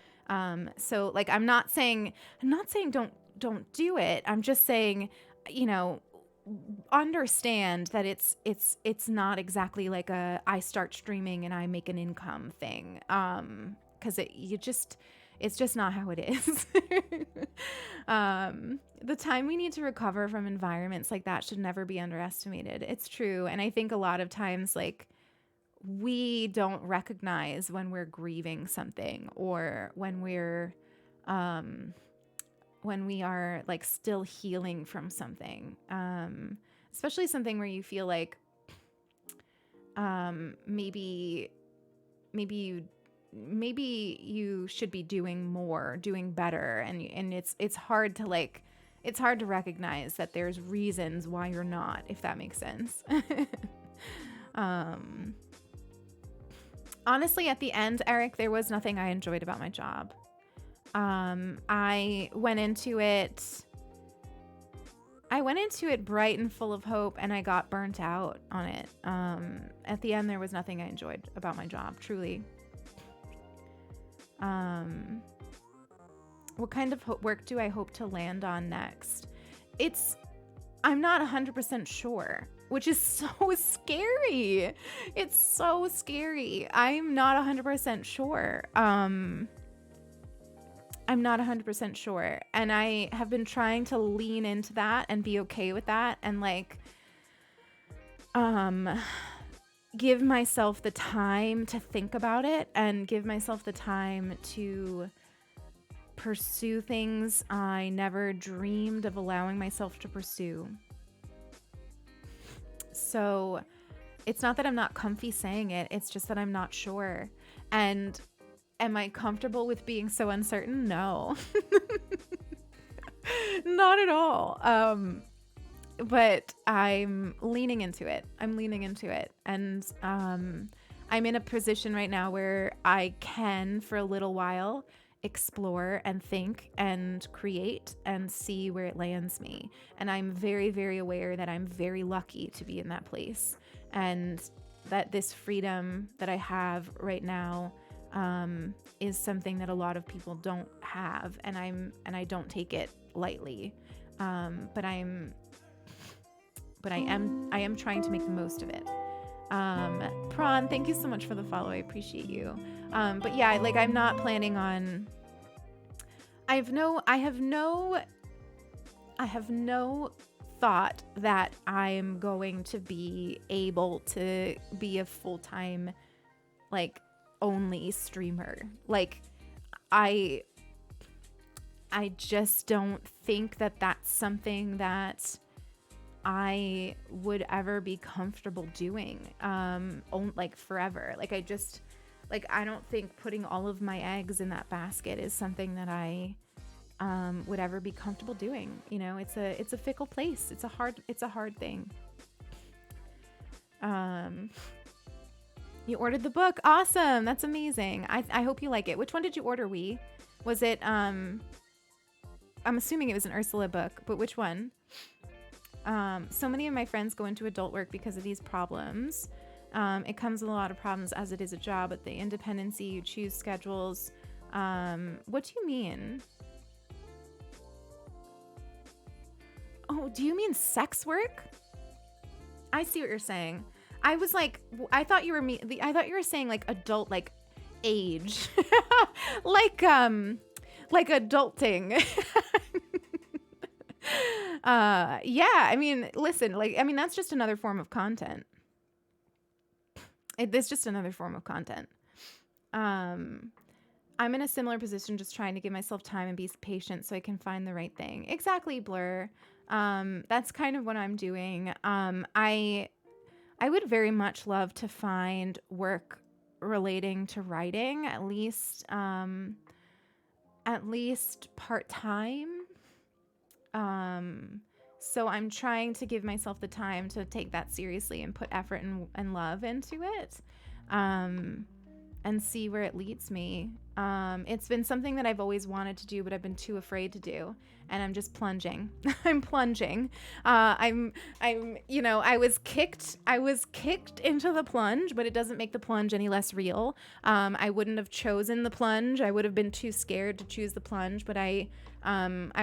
So like, I'm not saying don't do it. I'm just saying, you know, understand that it's not exactly like I start streaming and I make an income thing. Cause it's just not how it is. The time we need to recover from environments like that should never be underestimated. It's true. And I think a lot of times, like, we don't recognize when we're grieving something, or when we are like still healing from something, especially something where you feel like maybe you should be doing more, doing better, and it's hard to recognize that there's reasons why you're not, if that makes sense. Honestly, at the end, Eric, there was nothing I enjoyed about my job. I went into it bright and full of hope, and I got burnt out on it. At the end, there was nothing I enjoyed about my job, truly. What kind of work do I hope to land on next? I'm not 100% sure, which is so scary. It's so scary. I'm not 100% sure. I'm not 100% sure. And I have been trying to lean into that and be okay with that, and like, give myself the time to think about it, and give myself the time to pursue things I never dreamed of allowing myself to pursue. So it's not that I'm not comfy saying it, it's just that I'm not sure. And am I comfortable with being so uncertain? No. Not at all. But I'm leaning into it. And I'm in a position right now where I can, for a little while, explore and think and create and see where it lands me. And I'm very, very aware that I'm very lucky to be in that place, and that this freedom that I have right now is something that a lot of people don't have, and I don't take it lightly. But I am trying to make the most of it. Prawn, thank you so much for the follow. I appreciate you. But yeah, like, I'm not planning on, I have no thought that I'm going to be able to be a full-time, like, only streamer. Like, I just don't think that that's something that I would ever be comfortable doing, like, forever. Like, I don't think putting all of my eggs in that basket is something that I would ever be comfortable doing. You know, it's a fickle place. It's a hard thing. You ordered the book. Awesome. That's amazing. I hope you like it. Which one did you order, Wee? Was it, I'm assuming it was an Ursula book, but which one? So many of my friends go into adult work because of these problems. It comes with a lot of problems as it is a job, but the independency, you choose schedules. What do you mean? Oh, do you mean sex work? I see what you're saying. I was like, I thought you were saying like adult, like age, like adulting. Yeah, I mean, listen, like, I mean, that's just another form of content. It's just another form of content. I'm in a similar position, just trying to give myself time and be patient so I can find the right thing. Exactly, Blur. That's kind of what I'm doing. I would very much love to find work relating to writing, at least part-time. So I'm trying to give myself the time to take that seriously and put effort and love into it, and see where it leads me. It's been something that I've always wanted to do, but I've been too afraid to do. And I'm just plunging. I'm plunging. You know, I was kicked into the plunge, but it doesn't make the plunge any less real. I wouldn't have chosen the plunge. I would have been too scared to choose the plunge, but I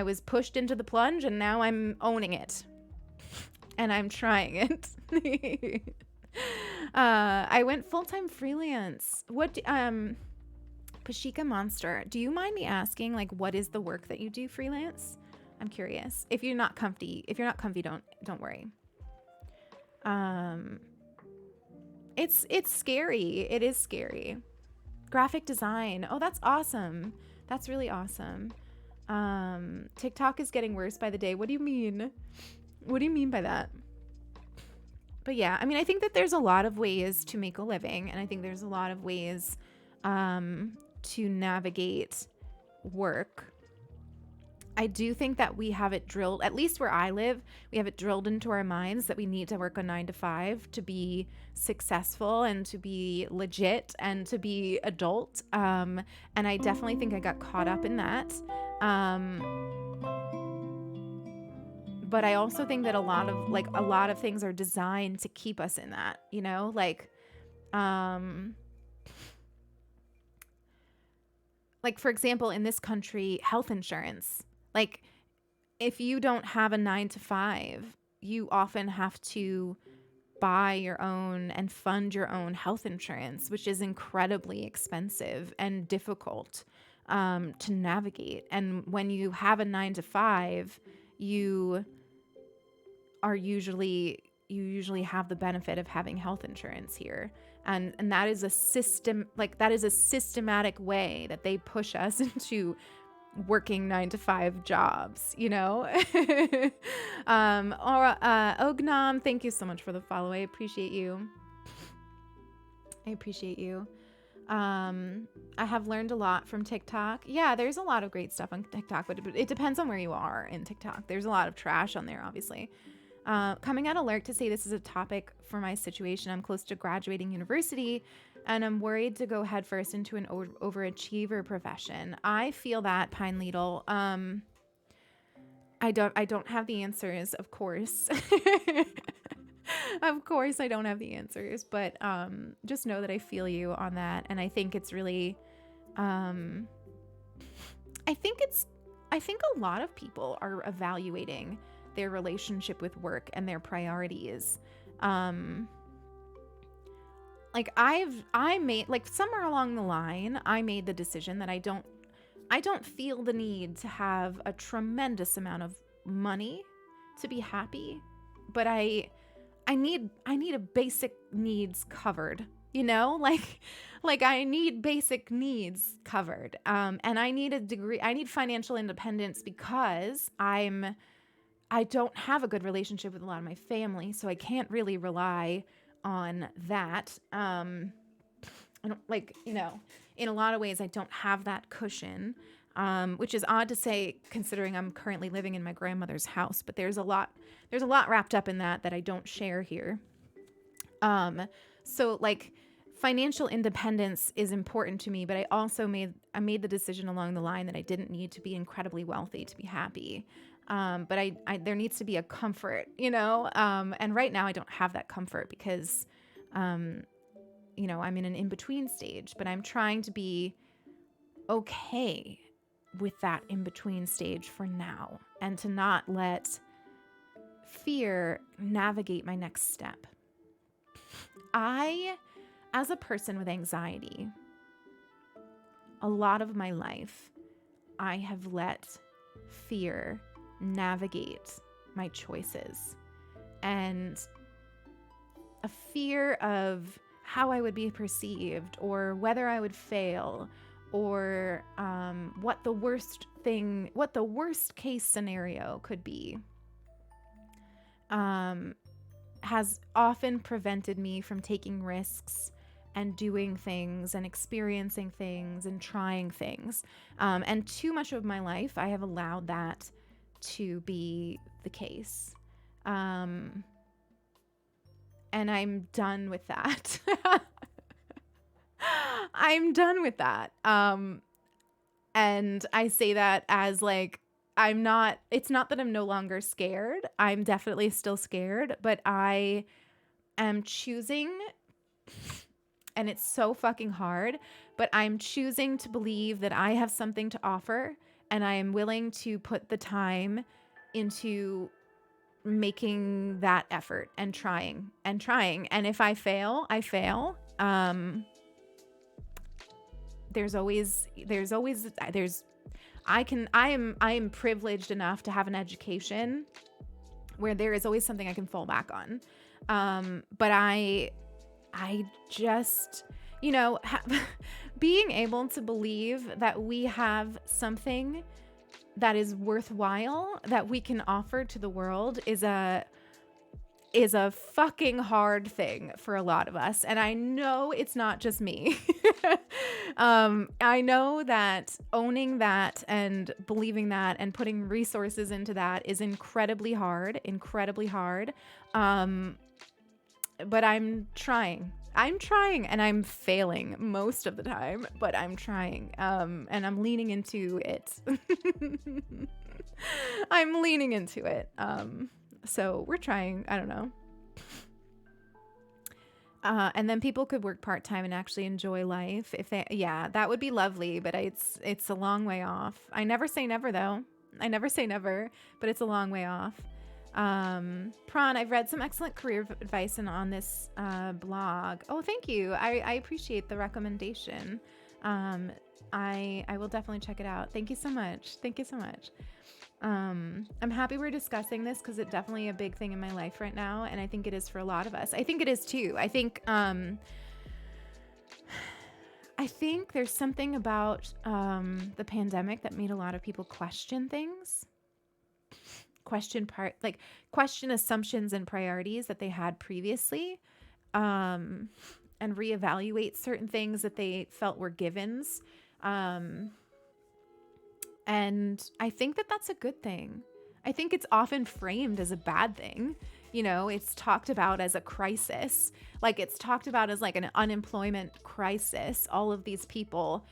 was pushed into the plunge, and now I'm owning it. And I'm trying it. I went full-time freelance. Pashika Monster, do you mind me asking, like, what is the work that you do freelance? I'm curious. If you're not comfy, don't worry. It's scary. It is scary. Graphic design. Oh, that's awesome. That's really awesome. TikTok is getting worse by the day. What do you mean? What do you mean by that? But yeah, I mean, I think that there's a lot of ways to make a living, and I think there's a lot of ways to navigate work. I do think that we have it drilled, at least where I live, we have it drilled into our minds that we need to work a 9 to 5 to be successful and to be legit and to be adult. And I definitely think I got caught up in that. But I also think that a lot of things are designed to keep us in that, you know, like for example, in this country, health insurance, like if you don't have a 9 to 5, you often have to buy your own and fund your own health insurance, which is incredibly expensive and difficult to navigate. And when you have a 9 to 5, you usually have the benefit of having health insurance here. And that is a systematic way that they push us into working 9 to 5 jobs, you know? Ognam, thank you so much for the follow. I appreciate you. I have learned a lot from TikTok. Yeah, there's a lot of great stuff on TikTok, but it depends on where you are in TikTok. There's a lot of trash on there, obviously. Coming out alert to say this is a topic for my situation. I'm close to graduating university, and I'm worried to go headfirst into an overachiever profession. I feel that, Pine Needle. I don't have the answers, of course. Of course, I don't have the answers, but just know that I feel you on that, and I think it's really, I think a lot of people are evaluating their relationship with work and their priorities. I made, like, somewhere along the line, I made the decision that I don't feel the need to have a tremendous amount of money to be happy, but I need a basic needs covered, you know, like I need basic needs covered. And I need a degree, I need financial independence because I don't have a good relationship with a lot of my family, so I can't really rely on that. I don't, like, you know, in a lot of ways, I don't have that cushion. which is odd to say considering I'm currently living in my grandmother's house, but there's a lot wrapped up in that I don't share here. So like financial independence is important to me, but I also made the decision along the line that I didn't need to be incredibly wealthy to be happy. But I there needs to be a comfort, you know? And right now I don't have that comfort because, you know, I'm in an in-between stage, but I'm trying to be okay with that in-between stage for now and to not let fear navigate my next step. As a person with anxiety, a lot of my life, I have let fear navigate my choices, and a fear of how I would be perceived or whether I would fail or what the worst case scenario could be, has often prevented me from taking risks and doing things and experiencing things and trying things. And too much of my life, I have allowed that to be the case. And I'm done with that. I'm done with that. And I say that as like, it's not that I'm no longer scared. I'm definitely still scared, but I am choosing, and it's so fucking hard, but I'm choosing to believe that I have something to offer, and I am willing to put the time into making that effort and trying. And if I fail, I fail. I am privileged enough to have an education where there is always something I can fall back on. But I just, you know, being able to believe that we have something that is worthwhile that we can offer to the world is a fucking hard thing for a lot of us. And I know it's not just me. I know that owning that and believing that and putting resources into that is incredibly hard. But I'm trying and I'm failing most of the time, but I'm trying. And I'm leaning into it. I'm leaning into it. So we're trying. I don't know. And then people could work part-time and actually enjoy life that would be lovely, but it's a long way off. I never say never though. I never say never, but it's a long way off. Prawn, I've read some excellent career advice on this blog. Oh, thank you. I appreciate the recommendation. I will definitely check it out. Thank you so much. I'm happy we're discussing this because it's definitely a big thing in my life right now, and I think it is for a lot of us. I think it is too. I think there's something about the pandemic that made a lot of people question things. Question assumptions and priorities that they had previously, and reevaluate certain things that they felt were givens. And I think that that's a good thing. I think it's often framed as a bad thing. You know, it's talked about as a crisis. Like it's talked about as like an unemployment crisis. All of these people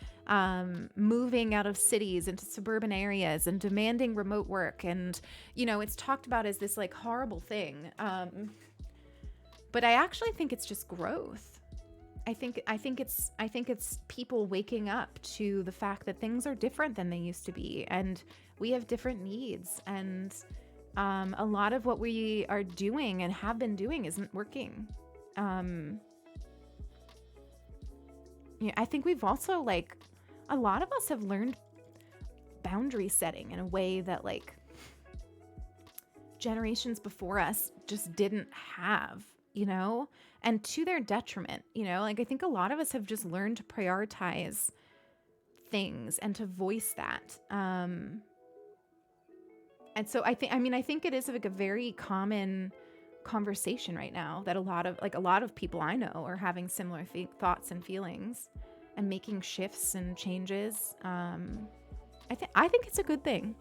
moving out of cities into suburban areas and demanding remote work. And, you know, it's talked about as this like horrible thing. But I actually think it's just growth. I think it's people waking up to the fact that things are different than they used to be, and we have different needs, and a lot of what we are doing and have been doing isn't working. I think we've also like a lot of us have learned boundary setting in a way that like generations before us just didn't have, you know, and to their detriment, you know, like I think a lot of us have just learned to prioritize things and to voice that. And so I think it is like a very common conversation right now that a lot of people I know are having similar thoughts and feelings and making shifts and changes. I think it's a good thing.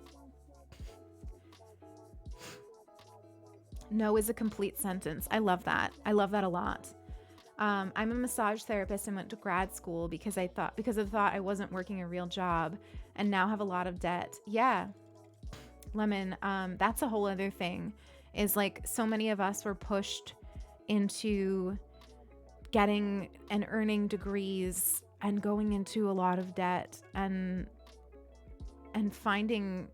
No is a complete sentence. I love that. I love that a lot. I'm a massage therapist and went to grad school because I thought I wasn't working a real job, and now have a lot of debt. Yeah, Lemon. That's a whole other thing. Is like so many of us were pushed into getting and earning degrees and going into a lot of debt and finding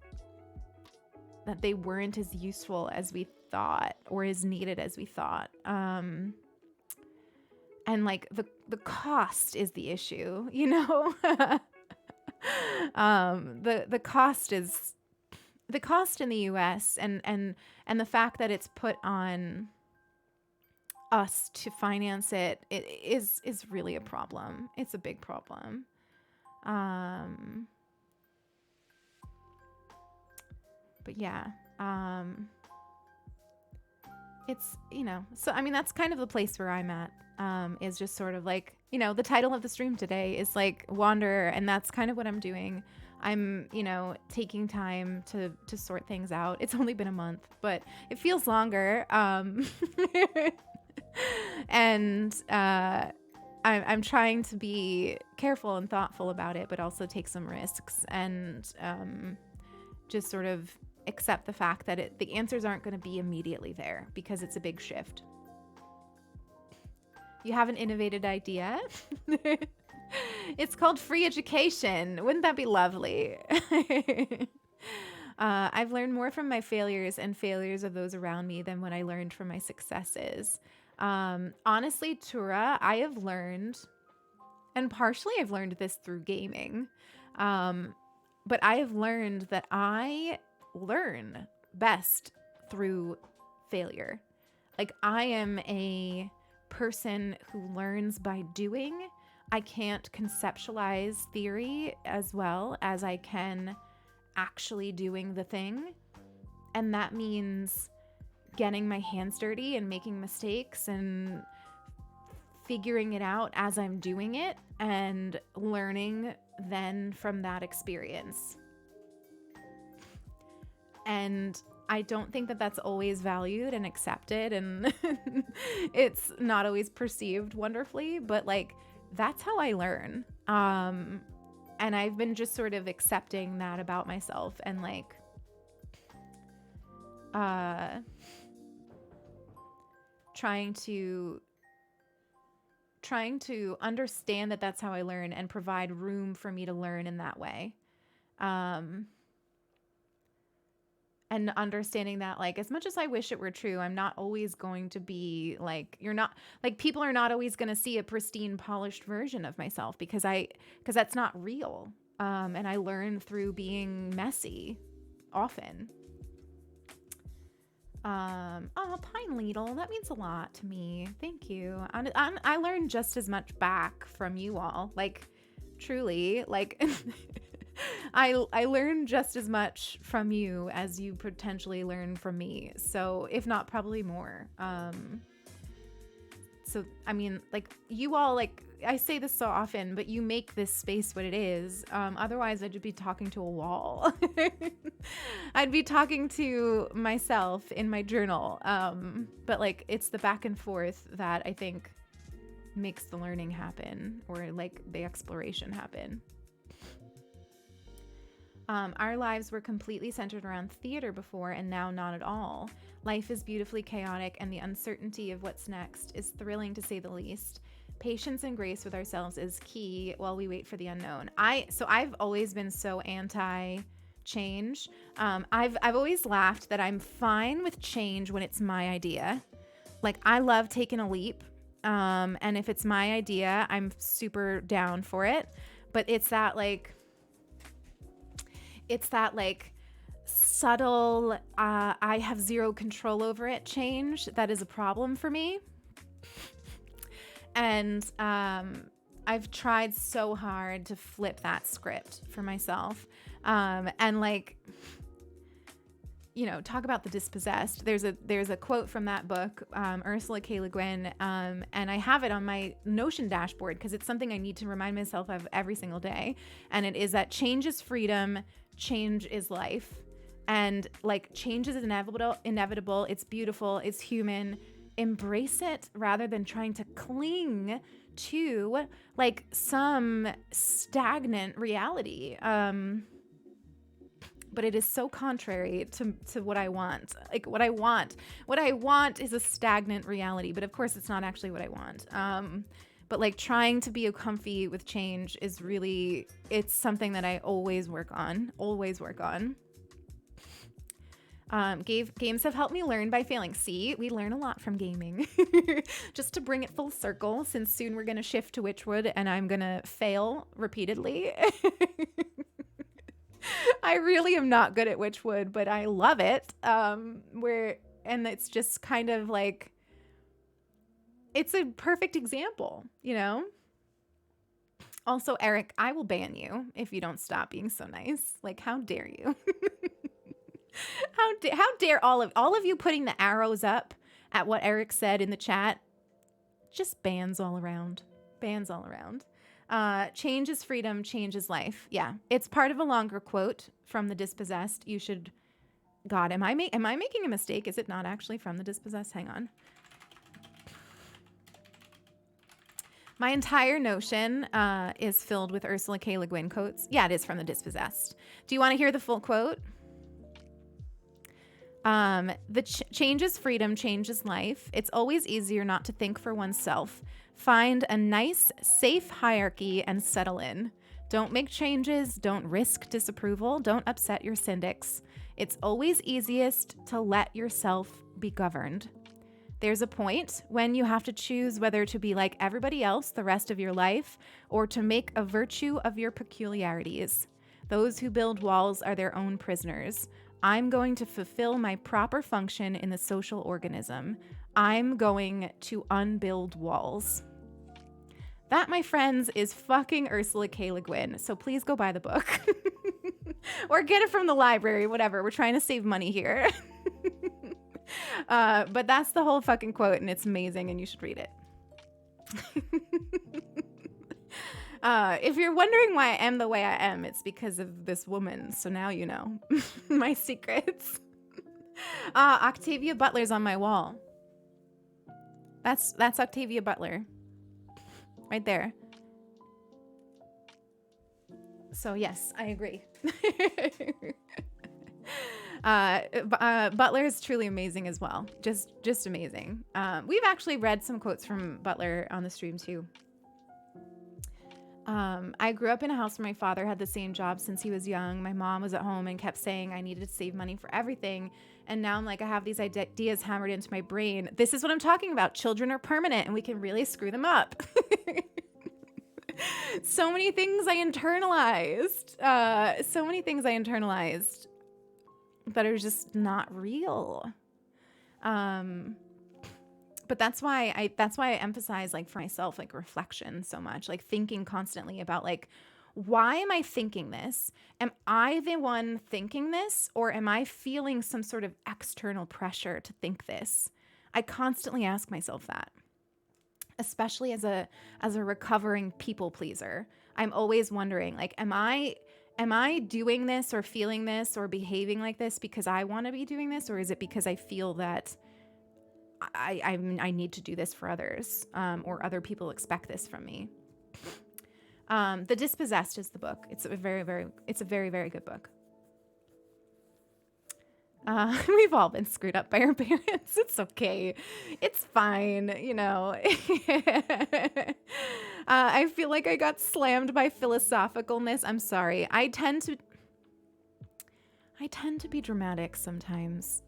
that they weren't as useful as we thought or as needed as we thought. And like the cost is the issue, you know? The cost is the cost in the US and the fact that it's put on us to finance it is really a problem. It's a big problem. But yeah, it's, you know, so I mean, that's kind of the place where I'm at, is just sort of like, you know, the title of the stream today is like Wanderer, and that's kind of what I'm doing. I'm, you know, taking time to sort things out. It's only been a month, but it feels longer. And I'm trying to be careful and thoughtful about it, but also take some risks and just sort of accept the fact that the answers aren't going to be immediately there because it's a big shift. You have an innovative idea? It's called free education. Wouldn't that be lovely? I've learned more from my failures and failures of those around me than what I learned from my successes. Honestly, Tura, I have learned, and partially I've learned this through gaming, but I have learned that I learn best through failure. Like, I am a person who learns by doing. I can't conceptualize theory as well as I can actually doing the thing. And that means getting my hands dirty and making mistakes and figuring it out as I'm doing it and learning then from that experience. And I don't think that that's always valued and accepted, and it's not always perceived wonderfully, but like, that's how I learn. And I've been just sort of accepting that about myself and like, trying to understand that that's how I learn and provide room for me to learn in that way. And understanding that, like, as much as I wish it were true, I'm not always going to be like, people are not always going to see a pristine, polished version of myself because that's not real. And I learn through being messy often. Oh, Pine Needle, that means a lot to me. Thank you. I learn just as much back from you all. Like, truly, like, I learn just as much from you as you potentially learn from me. So, if not, probably more. So, I mean, like, you all, like, I say this so often, but you make this space what it is. Otherwise, I'd just be talking to a wall. I'd be talking to myself in my journal. But, like, it's the back and forth that I think makes the learning happen, or, like, the exploration happen. Our lives were completely centered around theater before, and now not at all. Life is beautifully chaotic, and the uncertainty of what's next is thrilling, to say the least. Patience and grace with ourselves is key while we wait for the unknown. I've always been so anti-change. I've always laughed that I'm fine with change when it's my idea. Like, I love taking a leap, and if it's my idea, I'm super down for it. But it's that subtle, I have zero control over it change that is a problem for me. And I've tried so hard to flip that script for myself. And like, talk about the dispossessed. There's a quote from that book, Ursula K. Le Guin, and I have it on my Notion dashboard because it's something I need to remind myself of every single day. And it is that change is freedom, change is life. And like change is inevitable. It's beautiful. It's human. Embrace it rather than trying to cling to like some stagnant reality. But it is so contrary to what I want. Like what I want is a stagnant reality. But of course, it's not actually what I want. But like trying to be comfy with change is really, it's something that I always work on. Games have helped me learn by failing. See, we learn a lot from gaming. Just to bring it full circle, since soon we're going to shift to Witchwood and I'm going to fail repeatedly. I really am not good at Witchwood, but I love it. And it's just kind of like, it's a perfect example, Also, Eric, I will ban you if you don't stop being so nice. Like, how dare you? How dare all of you putting the arrows up at what Eric said in the chat? Just bans all around. Change is freedom, change is life. Yeah, it's part of a longer quote from The Dispossessed. You should. God, am I making a mistake? Is it not actually from The Dispossessed? Hang on. My entire Notion is filled with Ursula K. Le Guin quotes. Yeah, it is from The Dispossessed. Do you want to hear the full quote? Change is freedom, change is life. It's always easier not to think for oneself. Find a nice, safe hierarchy and settle in. Don't make changes, don't risk disapproval, don't upset your syndics. It's always easiest to let yourself be governed. There's a point when you have to choose whether to be like everybody else the rest of your life or to make a virtue of your peculiarities. Those who build walls are their own prisoners. I'm going to fulfill my proper function in the social organism. I'm going to unbuild walls. That, my friends, is fucking Ursula K. Le Guin. So please go buy the book. Or get it from the library, whatever. We're trying to save money here. But that's the whole fucking quote, and it's amazing, and you should read it. If you're wondering why I am the way I am, it's because of this woman. So now you know my secrets. Octavia Butler's on my wall. That's Octavia Butler. Right there. So yes, I agree. Butler is truly amazing as well. Just amazing. We've actually read some quotes from Butler on the stream too. I grew up in a house where my father had the same job since he was young. My mom was at home and kept saying I needed to save money for everything. And now I'm like, I have these ideas hammered into my brain. This is what I'm talking about. Children are permanent and we can really screw them up. So many things I internalized. That are just not real. But that's why I emphasize, like, for myself, like, reflection so much, like thinking constantly about, like, why am I thinking this? Am I the one thinking this, or am I feeling some sort of external pressure to think this? I constantly ask myself that, especially as a recovering people pleaser. I'm always wondering, like, am I doing this or feeling this or behaving like this because I want to be doing this, or is it because I feel that I need to do this for others, or other people expect this from me? The Dispossessed is the book. It's a very, very good book. We've all been screwed up by our parents. It's okay. It's fine, you know. I feel like I got slammed by philosophicalness. I'm sorry. I tend to be dramatic sometimes.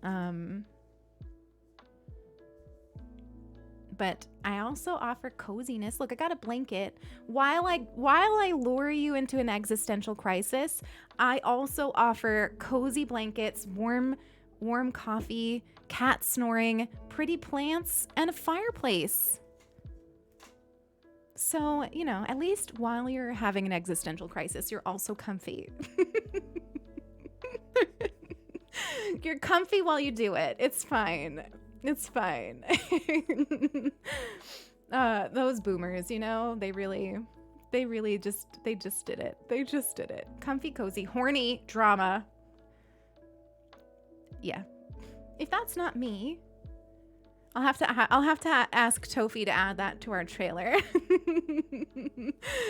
But I also offer coziness. Look, I got a blanket. While I lure you into an existential crisis, I also offer cozy blankets, warm coffee, cat snoring, pretty plants, and a fireplace. So, you know, at least while you're having an existential crisis, you're also comfy. You're comfy while you do it. It's fine. It's fine. Those boomers, you know, they just did it. They just did it. Comfy, cozy, horny, drama. Yeah. If that's not me, I'll have to ask Tofi to add that to our trailer.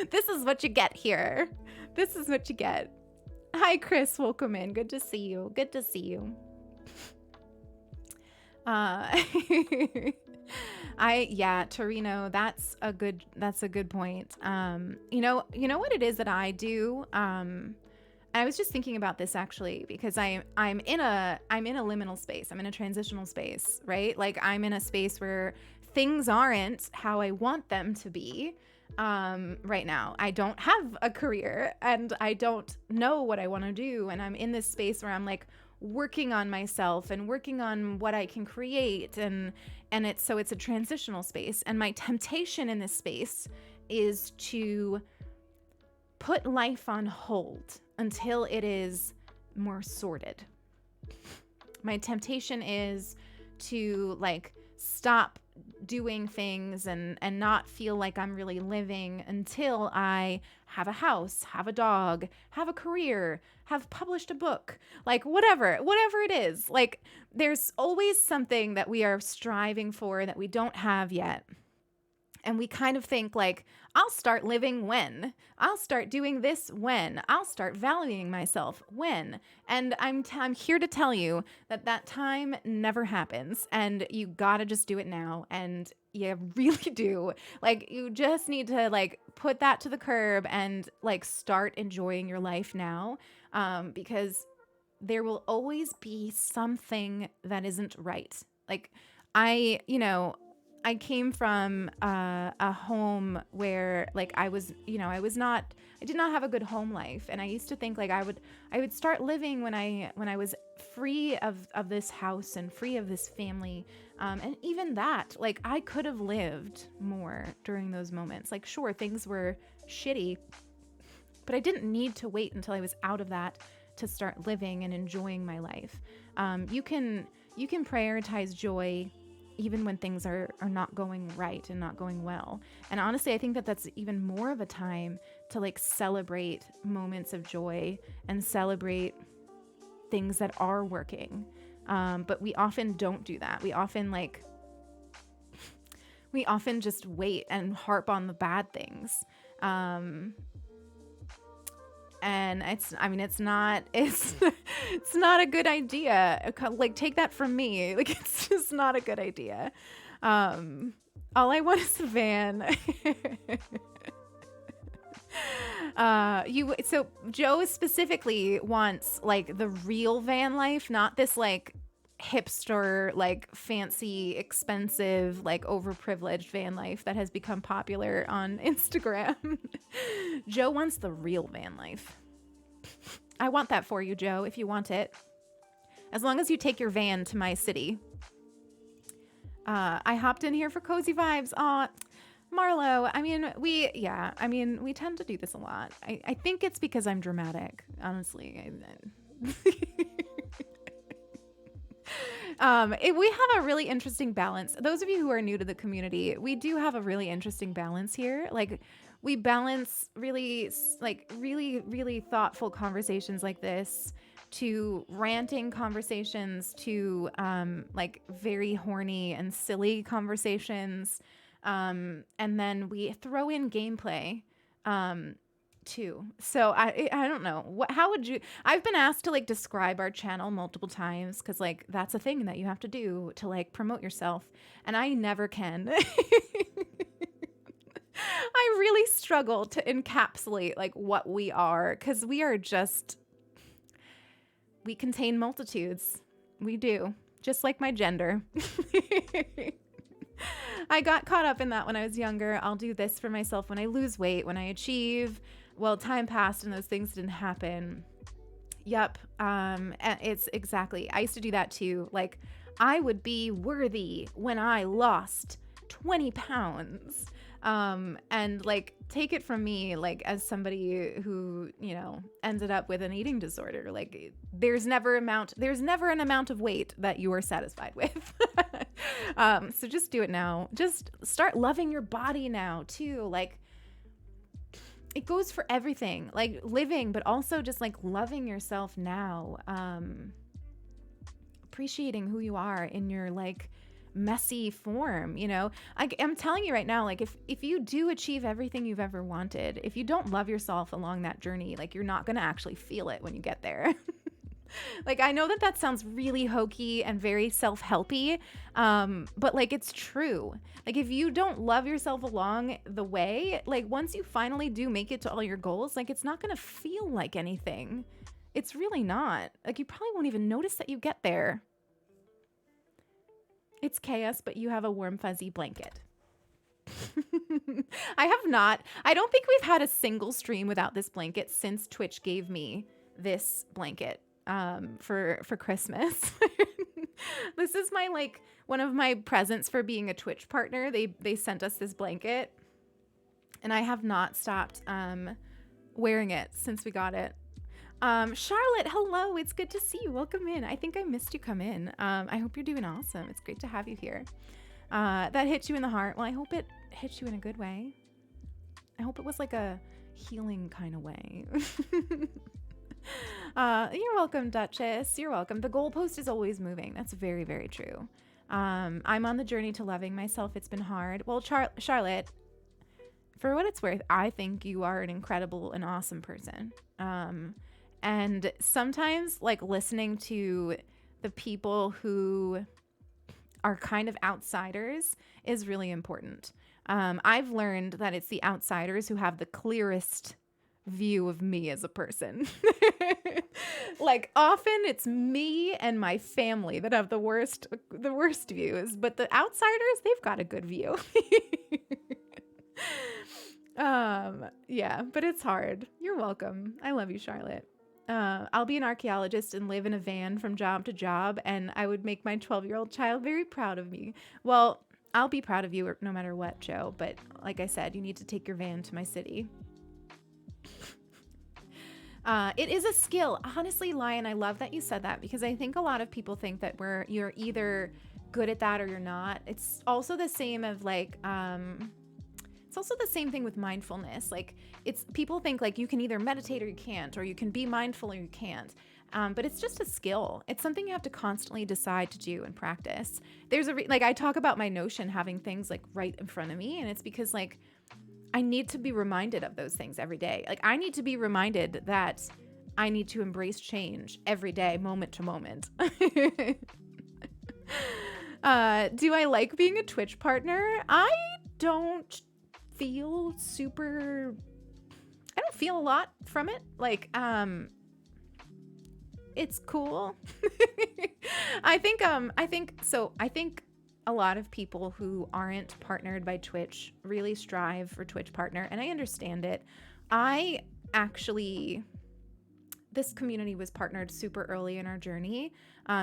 This is what you get here. This is what you get. Hi, Chris. Welcome in. Good to see you. Good to see you. Torino, that's a good point. You know what it is that I do? I was just thinking about this actually, because I'm in a liminal space. I'm in a transitional space, right? Like I'm in a space where things aren't how I want them to be. Right now, I don't have a career and I don't know what I want to do. And I'm in this space where I'm like working on myself and working on what I can create. And it's a transitional space. And my temptation in this space is to put life on hold until it is more sorted. My temptation is to like stop doing things and not feel like I'm really living until I have a house, have a dog, have a career, have published a book, like whatever it is. Like there's always something that we are striving for that we don't have yet. And we kind of think like, I'll start living when? I'll start doing this when? I'll start valuing myself when? And I'm here to tell you that time never happens. And you gotta just do it now. And you really do. Like, you just need to like put that to the curb and like start enjoying your life now. Because there will always be something that isn't right. Like I came from a home where like I did not have a good home life. And I used to think like I would start living when I was free of this house and free of this family. And even that, like I could have lived more during those moments. Like, sure, things were shitty, but I didn't need to wait until I was out of that to start living and enjoying my life. You can prioritize joy even when things are not going right and not going well. And honestly, I think that that's even more of a time to like celebrate moments of joy and celebrate things that are working. But we often don't do that. We often just wait and harp on the bad things. And it's not a good idea. Like, take that from me. Like, it's just not a good idea. All I want is a van. So Joe specifically wants like the real van life, not this like hipster, like fancy, expensive, like overprivileged van life that has become popular on Instagram. Joe wants the real van life. I want that for you, Joe, if you want it. As long as you take your van to my city. I hopped in here for cozy vibes. Aw, Marlo, we tend to do this a lot. I think it's because I'm dramatic, honestly. We have a really interesting balance. Those of you who are new to the community, we do have a really interesting balance here. Like, we balance really thoughtful conversations like this to ranting conversations to like very horny and silly conversations. And then we throw in gameplay too. So I don't know. How would you... I've been asked to like describe our channel multiple times because like that's a thing that you have to do to like promote yourself. And I never can. I really struggle to encapsulate like what we are, because we contain multitudes. We do. Just like my gender. I got caught up in that when I was younger. I'll do this for myself when I lose weight, when I achieve. Well, time passed and those things didn't happen. Yep. It's exactly. I used to do that too. Like, I would be worthy when I lost 20 pounds. And like, take it from me, like, as somebody who, ended up with an eating disorder, like, there's never an amount of weight that you are satisfied with. So just do it now. Just start loving your body now too. Like, it goes for everything, like living, but also just like loving yourself now. Appreciating who you are in your like messy form, I'm telling you right now, like if you do achieve everything you've ever wanted, if you don't love yourself along that journey, like you're not going to actually feel it when you get there. Like, I know that sounds really hokey and very self-helpy, but like, it's true. Like, if you don't love yourself along the way, like once you finally do make it to all your goals, like it's not going to feel like anything. It's really not. Like, you probably won't even notice that you get there. It's chaos, but you have a warm, fuzzy blanket. I don't think we've had a single stream without this blanket since Twitch gave me this blanket for Christmas. This is my like one of my presents for being a Twitch partner. They sent us this blanket, and I have not stopped wearing it since we got it. Charlotte, hello. It's good to see you. Welcome in. I think I missed you come in. I hope you're doing awesome. It's great to have you here. That hit you in the heart. Well, I hope it hit you in a good way. I hope it was like a healing kind of way. You're welcome, Duchess. You're welcome. The goalpost is always moving. That's very, very true. I'm on the journey to loving myself. It's been hard. Well, Charlotte, for what it's worth, I think you are an incredible and awesome person. And sometimes like listening to the people who are kind of outsiders is really important. I've learned that it's the outsiders who have the clearest view of me as a person. Like, often it's me and my family that have the worst views, but the outsiders, they've got a good view. Yeah, but it's hard. You're welcome. I love you, Charlotte. I'll be an archaeologist and live in a van from job to job, and I would make my 12-year-old child very proud of me. Well, I'll be proud of you no matter what, Joe, but like I said, you need to take your van to my city. It is a skill. Honestly, Lion, I love that you said that, because I think a lot of people think that you're either good at that or you're not. It's also the same of like, it's also the same thing with mindfulness. Like, people think like you can either meditate or you can't, or you can be mindful or you can't. But it's just a skill. It's something you have to constantly decide to do and practice. Like, I talk about my Notion having things like right in front of me, and it's because like I need to be reminded of those things every day. Like, I need to be reminded that I need to embrace change every day, moment to moment. Do I like being a Twitch partner? I don't feel a lot from it. Like, it's cool. I think a lot of people who aren't partnered by Twitch really strive for Twitch partner, and I understand it. This community was partnered super early in our journey.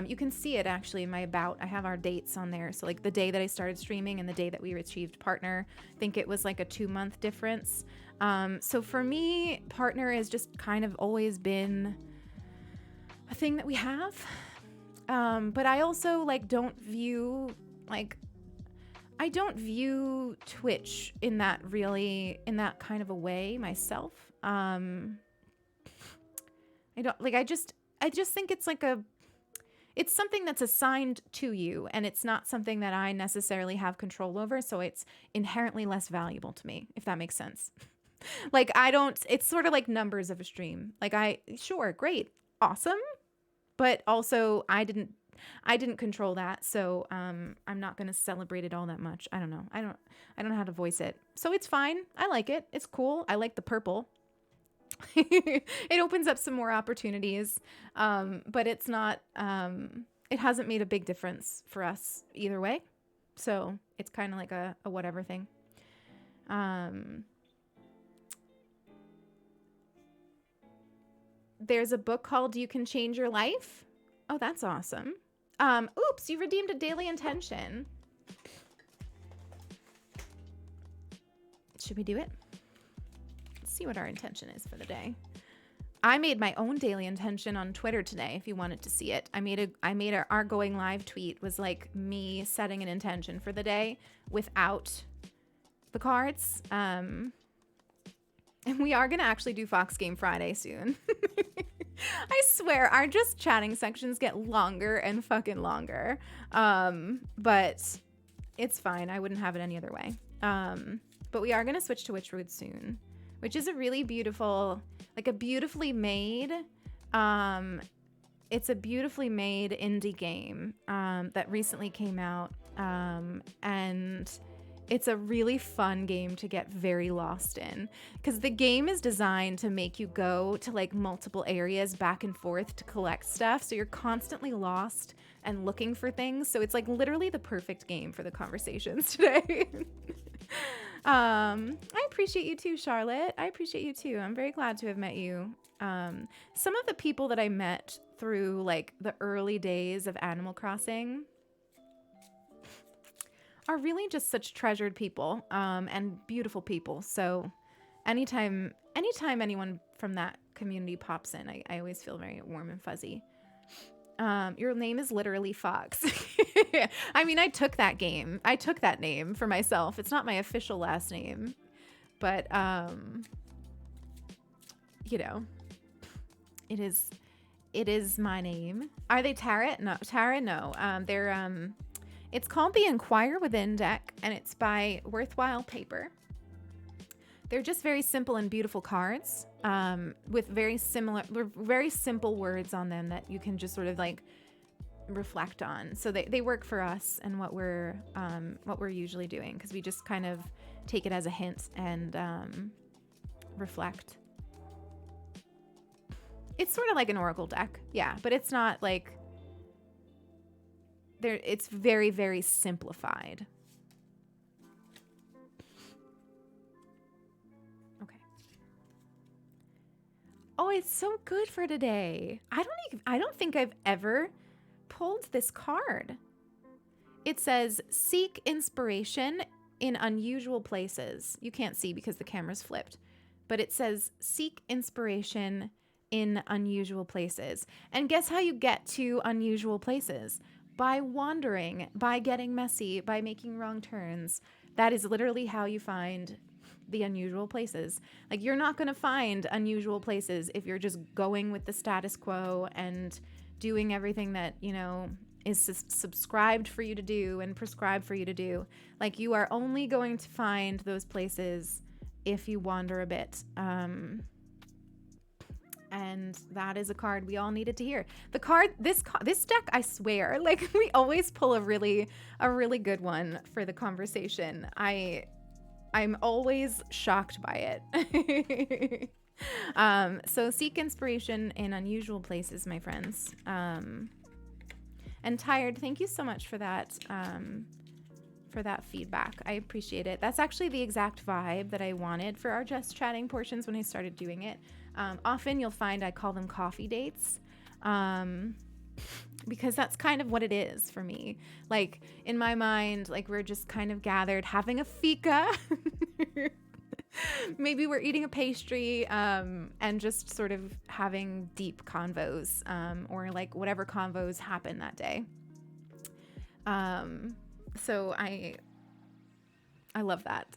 You can see it actually in my about. I have our dates on there. So like the day that I started streaming and the day that we achieved partner, I think it was like a 2-month difference. So for me, partner has just kind of always been a thing that we have. But I also like don't view Twitch in that kind of a way myself. I just think it's like it's something that's assigned to you, and it's not something that I necessarily have control over. So it's inherently less valuable to me, if that makes sense. Like, it's sort of like numbers of a stream. Like, sure, great, awesome. But also I didn't control that. So, I'm not going to celebrate it all that much. I don't know. I don't know how to voice it. So it's fine. I like it. It's cool. I like the purple. It opens up some more opportunities. But it's not, it hasn't made a big difference for us either way. So it's kind of like a whatever thing. There's a book called You Can Change Your Life. Oh, that's awesome. Oops, you redeemed a daily intention. Should we do it? Let's see what our intention is for the day. I made my own daily intention on Twitter today, if you wanted to see it. Our going live tweet was like me setting an intention for the day without the cards. And we are going to actually do Fox Game Friday soon. I swear, our just chatting sections get longer and fucking longer. But it's fine. I wouldn't have it any other way. But we are going to switch to Wytchwood soon, which is a really beautiful, like a beautifully made, it's a beautifully made indie game that recently came out. And it's a really fun game to get very lost in, because the game is designed to make you go to like multiple areas back and forth to collect stuff. So you're constantly lost and looking for things. So it's like literally the perfect game for the conversations today. I appreciate you too, Charlotte. I appreciate you too. I'm very glad to have met you. Some of the people that I met through like the early days of Animal Crossing are really just such treasured people, and beautiful people. So anytime anyone from that community pops in, I always feel very warm and fuzzy. Your name is literally Fox. I mean, I took that name for myself. It's not my official last name, but you know, it is my name. Are they Tarot? No, Tarot. No. They're it's called the Inquire Within deck, and it's by Worthwhile Paper. They're just very simple and beautiful cards, with very simple words on them that you can just sort of like reflect on. So they work for us and what we're usually doing, because we just kind of take it as a hint and reflect. It's sort of like an oracle deck, yeah, but it's not like there. It's very, very simplified. Oh, it's so good for today. I don't think I've ever pulled this card. It says, seek inspiration in unusual places. You can't see because the camera's flipped, but it says, seek inspiration in unusual places. And guess how you get to unusual places? By wandering, by getting messy, by making wrong turns. That is literally how you find the unusual places. Like, you're not going to find unusual places if you're just going with the status quo and doing everything that, you know, is subscribed for you to do and prescribed for you to do. Like, you are only going to find those places if you wander a bit. And that is a card we all needed to hear. The card, this deck, I swear, like, we always pull a really good one for the conversation. I'm always shocked by it. So seek inspiration in unusual places, my friends. And Tired, thank you so much for that feedback. I appreciate it. That's actually the exact vibe that I wanted for our Just Chatting portions when I started doing it. Often you'll find I call them coffee dates. Because that's kind of what it is for me. Like, in my mind, like, we're just kind of gathered having a fika. Maybe we're eating a pastry, and just sort of having deep convos, or like whatever convos happen that day. So I love that.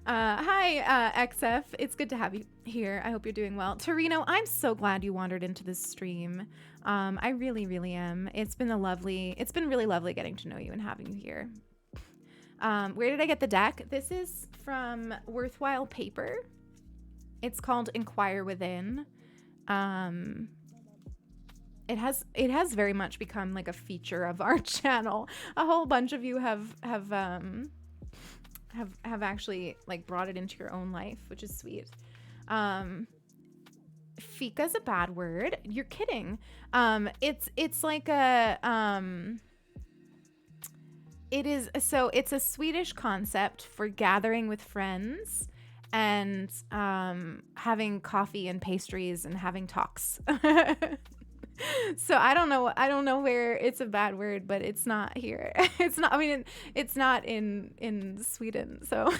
Hi, XF. It's good to have you here. I hope you're doing well. Torino, I'm so glad you wandered into this stream. I really, really am. It's been really lovely getting to know you and having you here. Where did I get the deck? This is from Worthwhile Paper. It's called Inquire Within. It has very much become like a feature of our channel. A whole bunch of you have actually like brought it into your own life, which is sweet. Fika's a bad word. You're kidding. It's like a it's a Swedish concept for gathering with friends and having coffee and pastries and having talks. So I don't know where it's a bad word, but it's not here. It's not, I mean, it's not in Sweden. So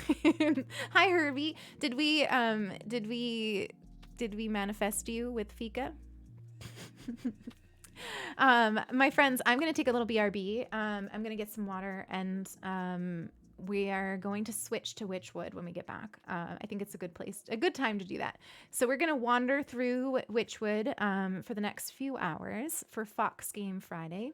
hi Herbie. Did we manifest you with fika? My friends, I'm going to take a little BRB. I'm going to get some water, and we are going to switch to Wytchwood when we get back. I think it's a good time to do that. So we're going to wander through Wytchwood for the next few hours for Fox Game Friday.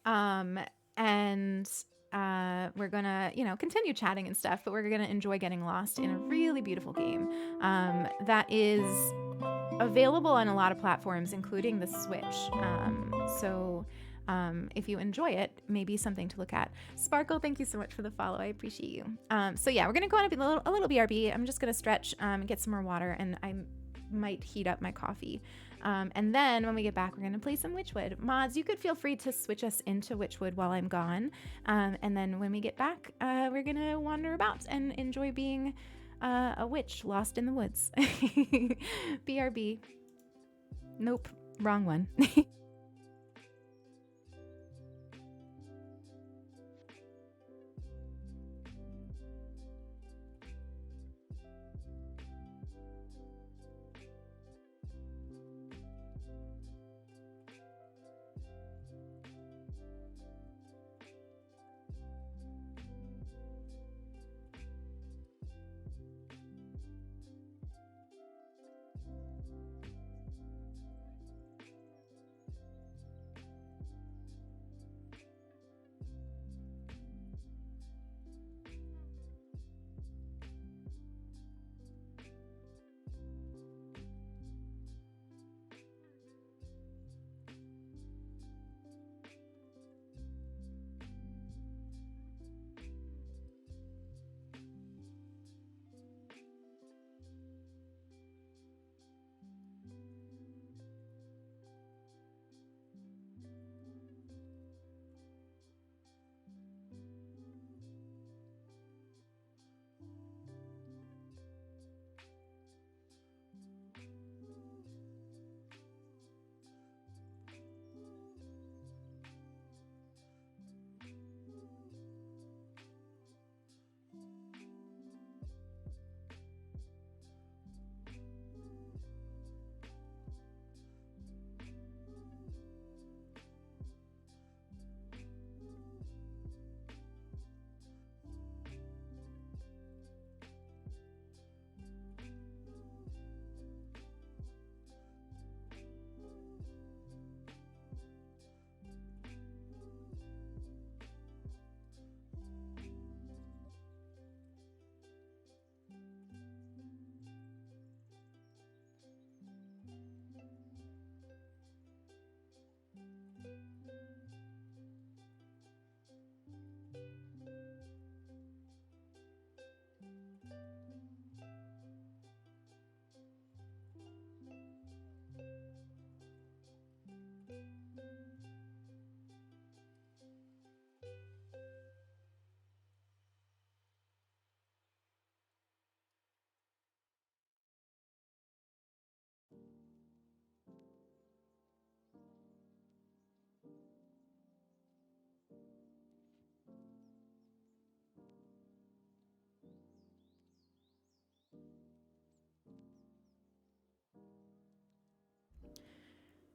And we're going to, continue chatting and stuff, but we're going to enjoy getting lost in a really beautiful game that is available on a lot of platforms, including the Switch. So if you enjoy it, maybe something to look at. Sparkle, thank you so much for the follow. I appreciate you. So yeah, we're gonna go on a little BRB. I'm just gonna stretch, get some more water, and I might heat up my coffee. And then when we get back, we're gonna play some Wytchwood. Mods, you could feel free to switch us into Wytchwood while I'm gone. And then when we get back, we're gonna wander about and enjoy being a witch lost in the woods. BRB. Nope, wrong one.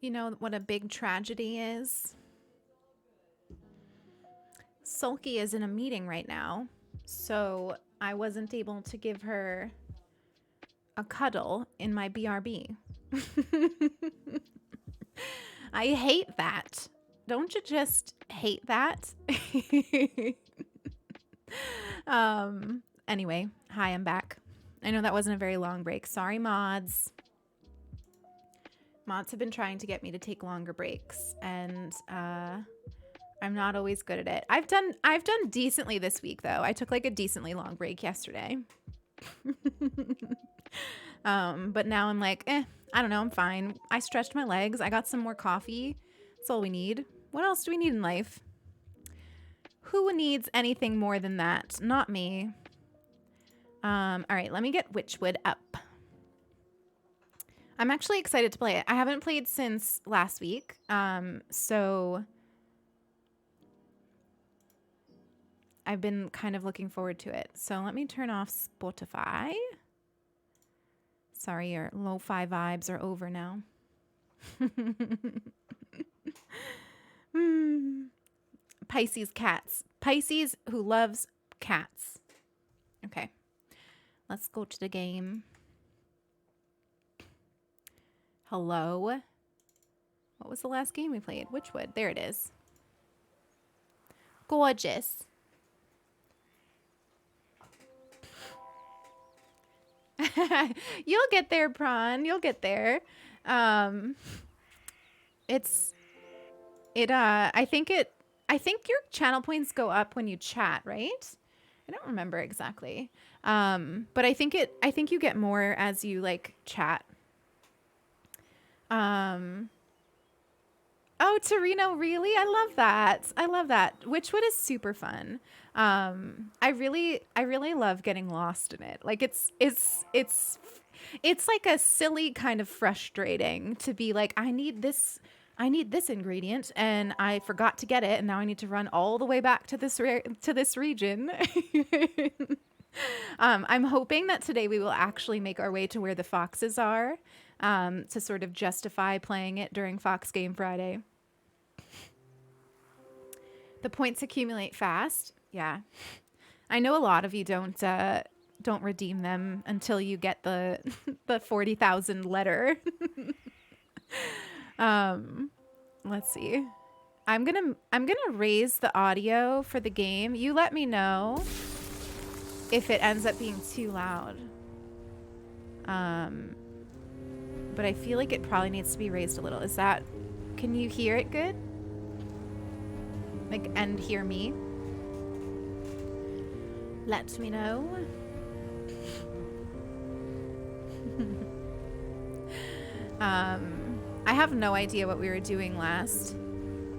You know what a big tragedy is? Sulky is in a meeting right now, so I wasn't able to give her a cuddle in my BRB. I hate that. Don't you just hate that? Anyway, hi, I'm back. I know that wasn't a very long break. Sorry, mods. Mods have been trying to get me to take longer breaks, and I'm not always good at it. I've done decently this week, though. I took like a decently long break yesterday. But now I'm like, I don't know, I'm fine. I stretched my legs. I got some more coffee. That's all we need. What else do we need in life? Who needs anything more than that? Not me. All right, let me get Wytchwood up. I'm actually excited to play it. I haven't played since last week. So I've been kind of looking forward to it. So let me turn off Spotify. Sorry, your lo-fi vibes are over now. Pisces cats. Pisces who loves cats. Okay. Let's go to the game. Hello. What was the last game we played? Wytchwood. There it is. Gorgeous. You'll get there, Prawn. You'll get there. I think your channel points go up when you chat, right? I don't remember exactly. But I think you get more as you like chat. Oh, Torino, really? I love that. I love that. Wytchwood is super fun. I really love getting lost in it. Like it's like a silly kind of frustrating to be like, I need this ingredient and I forgot to get it and now I need to run all the way back to this region. I'm hoping that today we will actually make our way to where the foxes are, to sort of justify playing it during Fox Game Friday. The points accumulate fast. Yeah. I know a lot of you don't redeem them until you get the 40,000 letter. Let's see. I'm going to raise the audio for the game. You let me know if it ends up being too loud. But I feel like it probably needs to be raised a little. Can you hear it good? Like, and hear me? Let me know. I have no idea what we were doing last.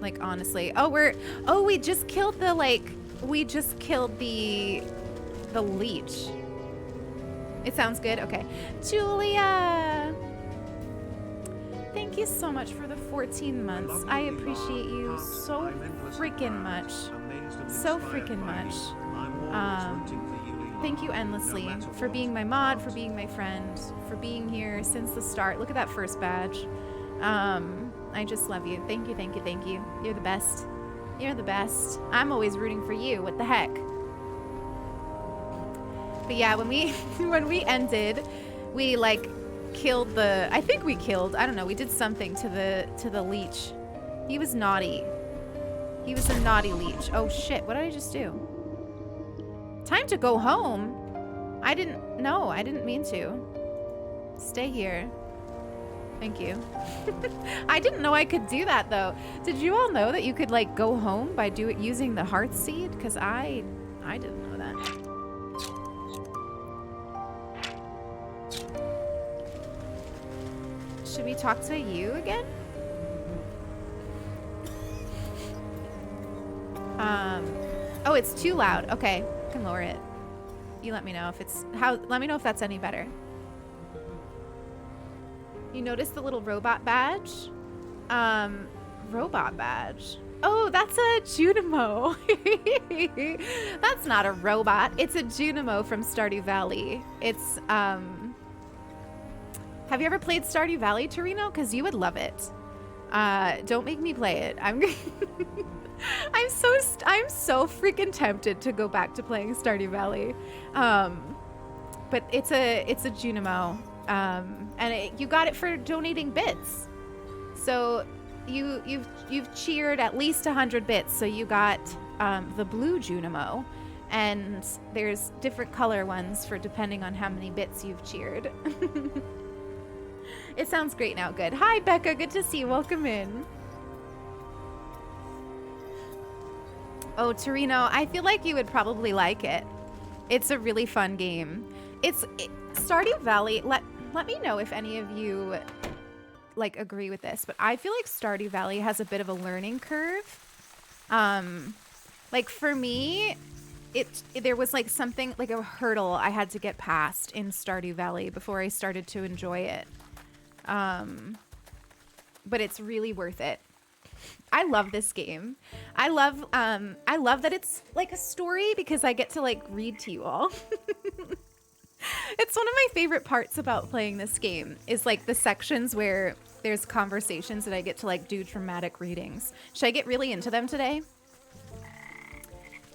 Like, honestly. We just killed the leech. It sounds good? Okay. Julia! Thank you so much for the 14 months. I appreciate you so freaking much. So freaking much. Thank you endlessly for being my mod, for being my friend, for being here since the start. Look at that first badge. I just love you. Thank you, thank you, thank you. You're the best. You're the best. I'm always rooting for you. What the heck? But yeah, when we ended, we like killed I don't know, we did something to the leech. He was naughty. He was a naughty leech. Oh shit, what did I just do? Time to go home? I didn't mean to. Stay here. Thank you. I didn't know I could do that though. Did you all know that you could like go home by using the heart seed? Because I didn't know that. Should we talk to you again? Oh, it's too loud. Okay, I can lower it. You let me know if let me know if that's any better. You notice the little robot badge? Robot badge. Oh, that's a Junimo. That's not a robot. It's a Junimo from Stardew Valley. It's, have you ever played Stardew Valley, Torino? Because you would love it. Don't make me play it. I'm so freaking tempted to go back to playing Stardew Valley. But it's a Junimo. And you got it for donating bits. So you've cheered at least 100 bits. So you got the blue Junimo, and there's different color ones for depending on how many bits you've cheered. It sounds great now. Good. Hi, Becca. Good to see you. Welcome in. Oh, Torino, I feel like you would probably like it. It's a really fun game. Stardew Valley, let me know if any of you like agree with this, but I feel like Stardew Valley has a bit of a learning curve. Like for me, there was like something like a hurdle I had to get past in Stardew Valley before I started to enjoy it. But it's really worth it. I love this game. I love that it's like a story because I get to like read to you all. It's one of my favorite parts about playing this game is like the sections where there's conversations that I get to like do dramatic readings. Should I get really into them today?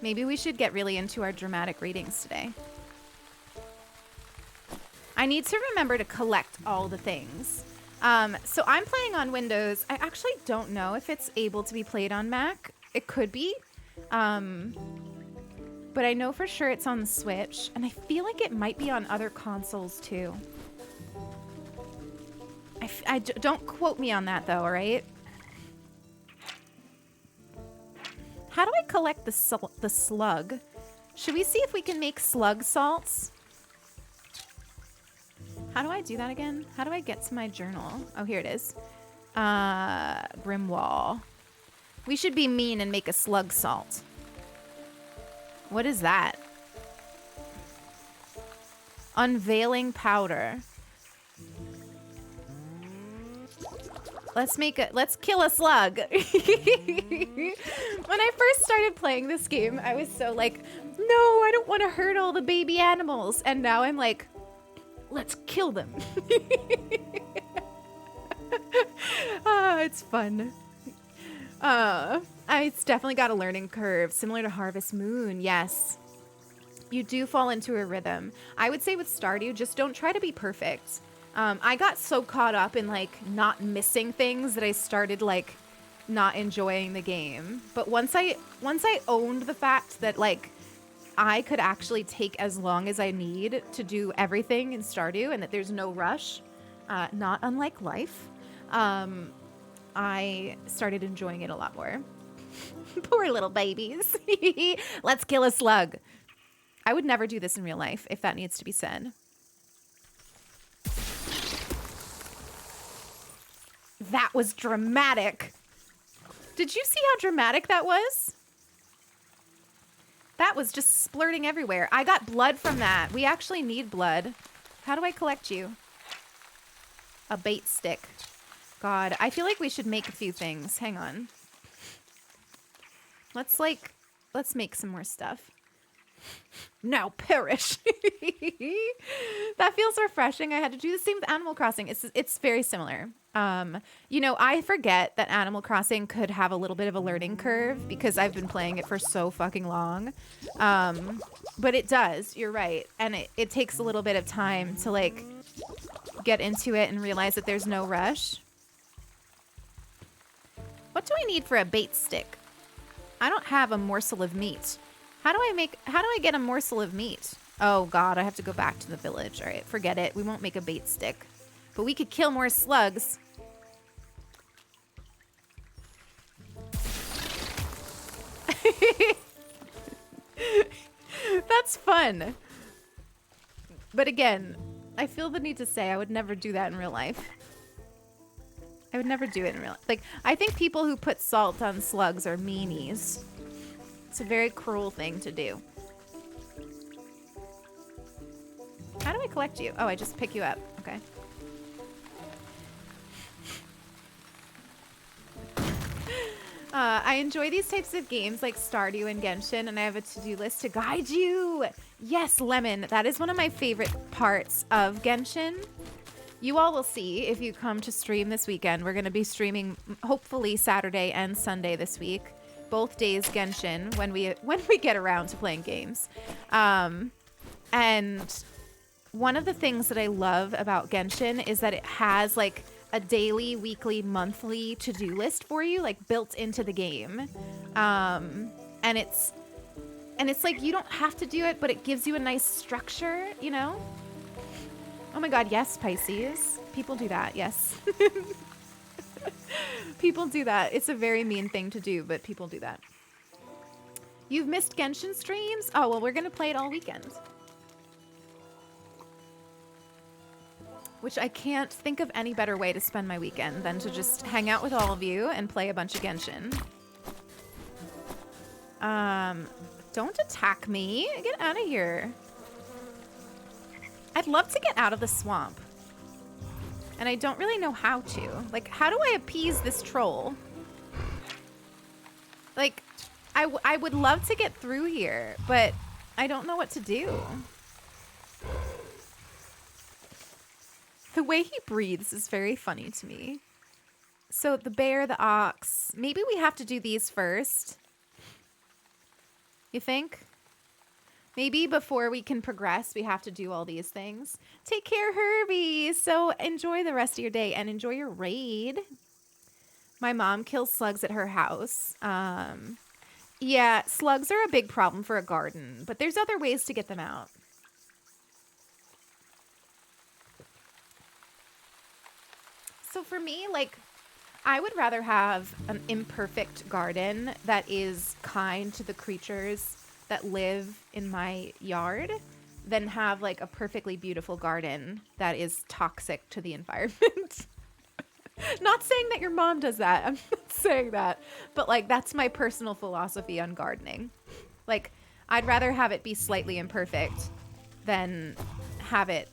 Maybe we should get really into our dramatic readings today. I need to remember to collect all the things. So I'm playing on Windows. I actually don't know if it's able to be played on Mac. It could be. But I know for sure it's on the Switch, and I feel like it might be on other consoles too. Don't quote me on that though, all right? How do I collect the slug? Should we see if we can make slug salts? How do I do that again? How do I get to my journal? Oh, here it is. Grimoire. We should be mean and make a slug salt. What is that? Unveiling powder. Let's kill a slug. When I first started playing this game, I was so like, no, I don't want to hurt all the baby animals. And now I'm like, let's kill them. It's fun. It's definitely got a learning curve, similar to Harvest Moon. Yes. You do fall into a rhythm. I would say with Stardew, just don't try to be perfect. I got so caught up in like not missing things that I started like not enjoying the game. But once I owned the fact that like I could actually take as long as I need to do everything in Stardew and that there's no rush, not unlike life, I started enjoying it a lot more. Poor little babies. Let's kill a slug. I would never do this in real life, if that needs to be said. That was dramatic. Did you see how dramatic that was? That was just splurting everywhere. I got blood from that. We actually need blood. How do I collect you? A bait stick. God, I feel like we should make a few things. Hang on. Let's make some more stuff. Now perish. That feels refreshing. I had to do the same with Animal Crossing. It's very similar. You know, I forget that Animal Crossing could have a little bit of a learning curve because I've been playing it for so fucking long. But it does. You're right. And it takes a little bit of time to like get into it and realize that there's no rush. What do I need for a bait stick? I don't have a morsel of meat. How do I get a morsel of meat? Oh God, I have to go back to the village. All right, forget it. We won't make a bait stick. But we could kill more slugs. That's fun. But again, I feel the need to say I would never do that in real life. I would never do it in real life. Like, I think people who put salt on slugs are meanies. It's a very cruel thing to do. How do I collect you? Oh, I just pick you up. Okay. I enjoy these types of games like Stardew and Genshin, and I have a to-do list to guide you. Yes, Lemon. That is one of my favorite parts of Genshin. You all will see if you come to stream this weekend. We're going to be streaming hopefully Saturday and Sunday this week. Both days Genshin when we get around to playing games. And one of the things that I love about Genshin is that it has like a daily, weekly, monthly to-do list for you, like built into the game. And it's like you don't have to do it, but it gives you a nice structure, you know? Oh my God, yes, Pisces. People do that, yes. People do that. It's a very mean thing to do, but people do that. You've missed Genshin streams? Oh, well, we're going to play it all weekend. Which I can't think of any better way to spend my weekend than to just hang out with all of you and play a bunch of Genshin. Don't attack me. Get out of here. I'd love to get out of the swamp. And I don't really know how to. Like, how do I appease this troll? Like, I would love to get through here, but I don't know what to do. The way he breathes is very funny to me. So the bear, the ox. Maybe we have to do these first. You think? Maybe before we can progress, we have to do all these things. Take care, Herbie. So enjoy the rest of your day and enjoy your raid. My mom kills slugs at her house. Yeah, slugs are a big problem for a garden, but there's other ways to get them out. So for me, like, I would rather have an imperfect garden that is kind to the creatures that live in my yard than have like a perfectly beautiful garden that is toxic to the environment. Not saying that your mom does that. I'm not saying that. But like that's my personal philosophy on gardening. Like I'd rather have it be slightly imperfect than have it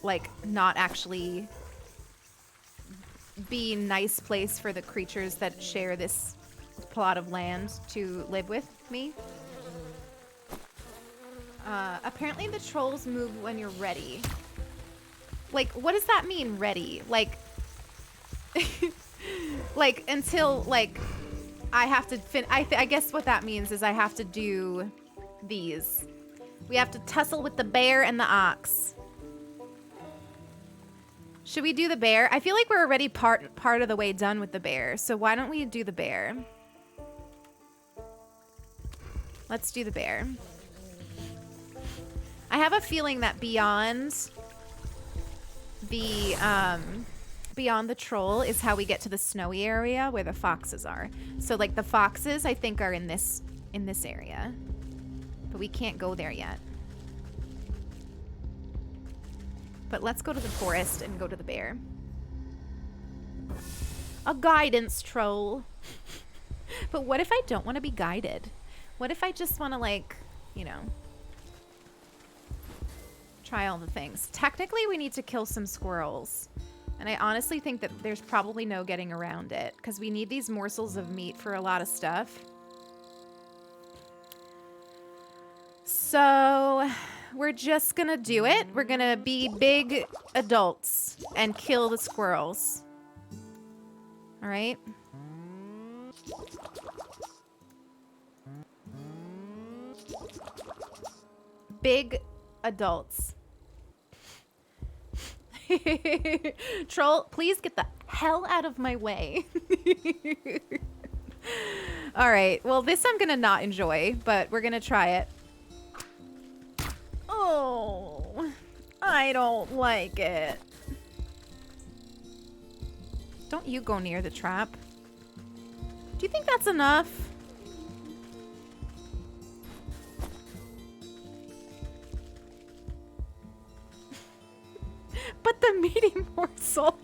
like not actually be a nice place for the creatures that share this plot of land to live with me. Apparently the trolls move when you're ready. Like, what does that mean, ready? Like, like, until, like, I have to I guess what that means is I have to do these. We have to tussle with the bear and the ox. Should we do the bear? I feel like we're already part of the way done with the bear, so why don't we do the bear? Let's do the bear. I have a feeling that beyond the troll is how we get to the snowy area where the foxes are. So like the foxes I think are in this area. But we can't go there yet. But let's go to the forest and go to the bear. A guidance troll. But what if I don't want to be guided? What if I just want to like, you know, try all the things? Technically, we need to kill some squirrels. And I honestly think that there's probably no getting around it because we need these morsels of meat for a lot of stuff. So we're just gonna do it. We're gonna be big adults and kill the squirrels. All right. Big adults. Troll, please get the hell out of my way. All right. Well, this I'm gonna not enjoy, but we're gonna try it. Oh, I don't like it. Don't you go near the trap. Do you think that's enough? But the meaty morsel.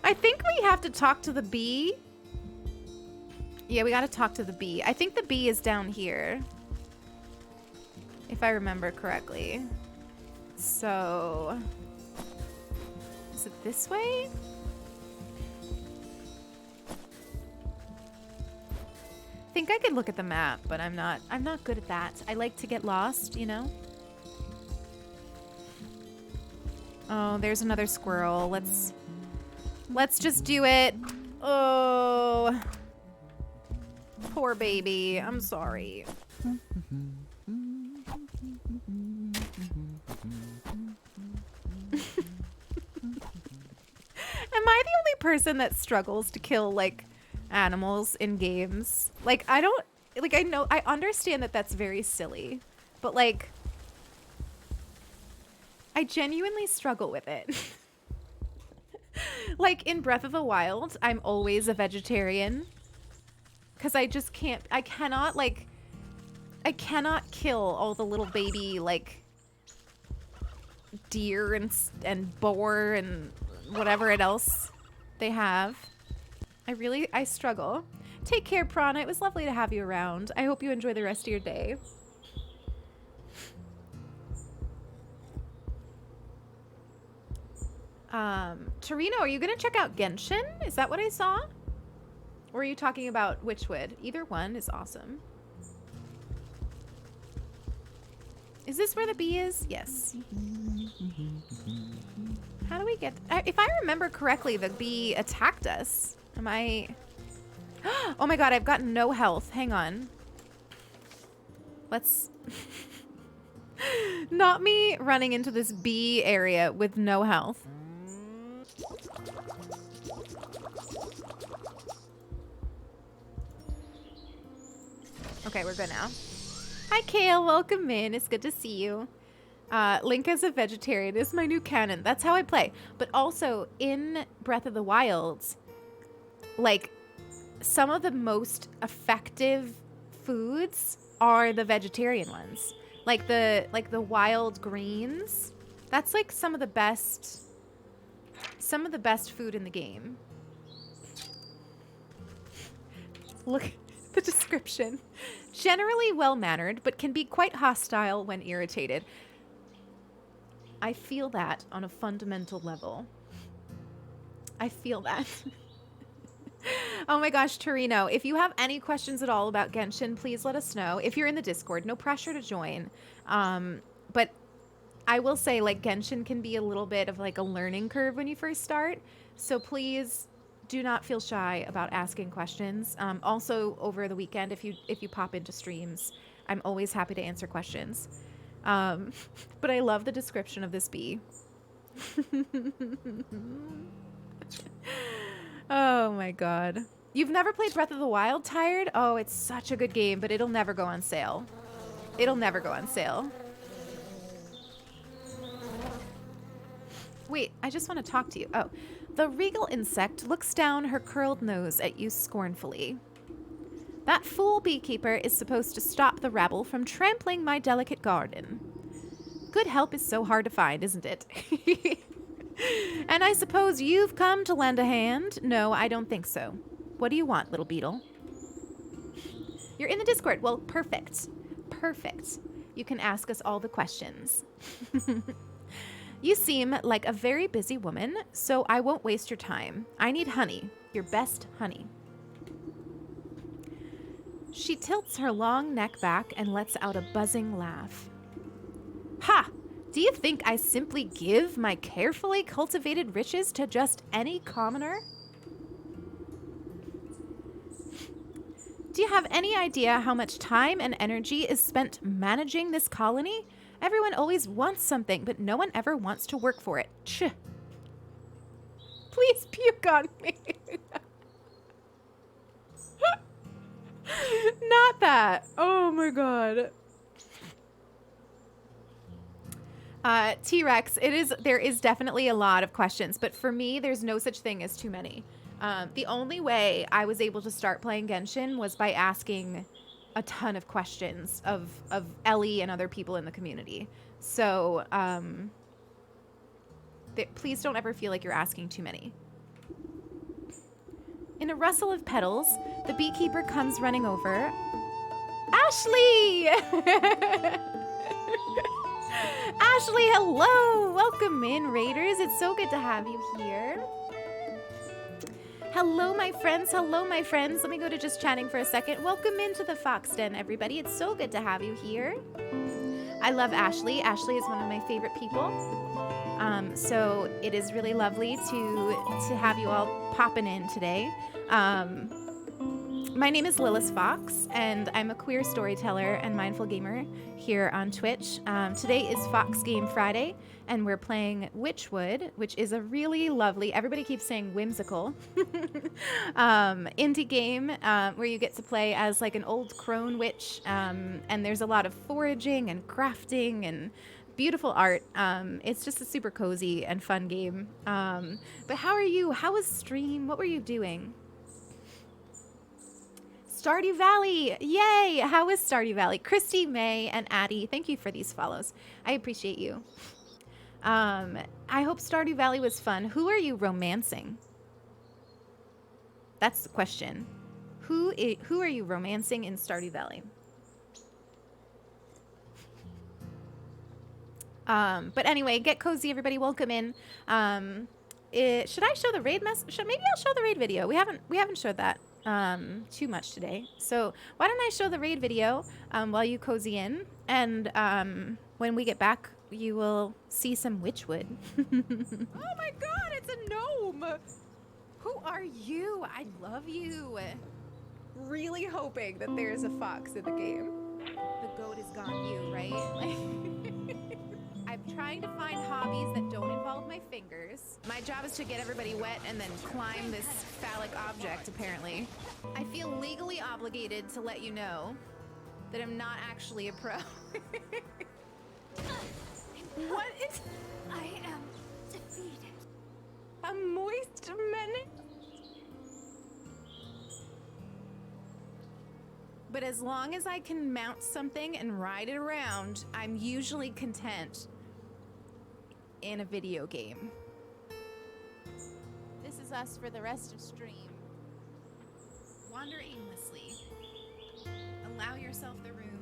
I think we have to talk to the bee. Yeah, we got to talk to the bee. I think the bee is down here, if I remember correctly. So, is it this way? I think I could look at the map, but I'm not good at that. I like to get lost, you know? Oh, there's another squirrel. Let's just do it. Oh, poor baby. I'm sorry. Am I the only person that struggles to kill like animals in games? Like I don't like I know I understand that that's very silly, but like I genuinely struggle with it. Like in Breath of the Wild, I'm always a vegetarian because I just can't. I cannot kill all the little baby like deer and boar and whatever else they have. I struggle. Take care, Prana. It was lovely to have you around. I hope you enjoy the rest of your day. Torino, are you gonna check out Genshin? Is that what I saw? Or are you talking about Witchwood? Either one is awesome. Is this where the bee is? Yes. How do we get... if I remember correctly, the bee attacked us. Am I... Oh my god, I've got no health. Hang on. Let's... Not me running into this bee area with no health. Okay, we're good now. Hi, Kale. Welcome in. It's good to see you. Link as a vegetarian is my new canon. That's how I play. But also, in Breath of the Wild, like, some of the most effective foods are the vegetarian ones. Like the wild greens. That's like some of the best food in the game. Look at the description. Generally well-mannered, but can be quite hostile when irritated. I feel that on a fundamental level. I feel that. Oh my gosh, Torino, if you have any questions at all about Genshin, please let us know. If you're in the Discord, no pressure to join. But I will say, like, Genshin can be a little bit of like a learning curve when you first start. So please do not feel shy about asking questions. Also, over the weekend, if you pop into streams, I'm always happy to answer questions. But I love the description of this bee. Oh my god. You've never played Breath of the Wild, Tired? Oh, it's such a good game, but it'll never go on sale. It'll never go on sale. Wait, I just want to talk to you. Oh. The regal insect looks down her curled nose at you scornfully. That fool beekeeper is supposed to stop the rabble from trampling my delicate garden. Good help is so hard to find, isn't it? And I suppose you've come to lend a hand? No, I don't think so. What do you want, little beetle? You're in the Discord. Well, perfect. Perfect. You can ask us all the questions. You seem like a very busy woman, so I won't waste your time. I need honey. Your best honey. She tilts her long neck back and lets out a buzzing laugh. Ha! Do you think I simply give my carefully cultivated riches to just any commoner? Do you have any idea how much time and energy is spent managing this colony? Everyone always wants something, but no one ever wants to work for it. Tch. Please puke on me. Not that. Oh my god. T-Rex, there is definitely a lot of questions, but for me, there's no such thing as too many. The only way I was able to start playing Genshin was by asking a ton of questions of Ellie and other people in the community. So, please don't ever feel like you're asking too many. In a rustle of petals, the beekeeper comes running over. Ashley! Ashley, hello! Welcome in, Raiders. It's so good to have you here. Hello, my friends. Hello, my friends. Let me go to just chatting for a second. Welcome into the Fox Den, everybody. It's so good to have you here. I love Ashley. Ashley is one of my favorite people. So it is really lovely to have you all popping in today. My name is Lilith Fox, and I'm a queer storyteller and mindful gamer here on Twitch. Today is Fox Game Friday, and we're playing Witchwood, which is a really lovely, everybody keeps saying whimsical, indie game where you get to play as like an old crone witch, and there's a lot of foraging and crafting and beautiful art. It's just a super cozy and fun game. But how are you? How was stream? What were you doing? Stardew Valley! Yay! How was Stardew Valley? Christy, May, and Addie, thank you for these follows. I appreciate you. I hope Stardew Valley was fun. Who are you romancing? That's the question. Who are you romancing in Stardew Valley? But anyway, get cozy, everybody. Welcome in. should I show the raid maybe I'll show the raid video. We haven't showed that too much today. So why don't I show the raid video while you cozy in, and when we get back, you will see some witchwood. Oh my god, it's a gnome! Who are you? I love you. Really hoping that there's a fox in the game. The goat is gone you, right? I'm trying to find hobbies that don't involve my fingers. My job is to get everybody wet and then climb this phallic object, apparently. I feel legally obligated to let you know that I'm not actually a pro. What is... I am defeated. A moist menace? But as long as I can mount something and ride it around, I'm usually content in a video game. This is us for the rest of stream. Wander aimlessly. Allow yourself the room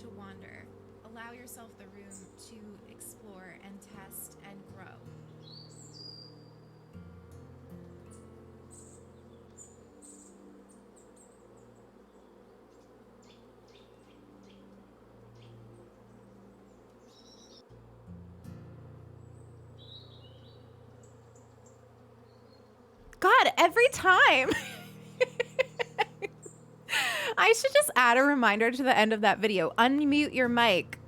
to wander. Allow yourself the room to explore and test and grow. God, every time. I should just add a reminder to the end of that video. Unmute your mic.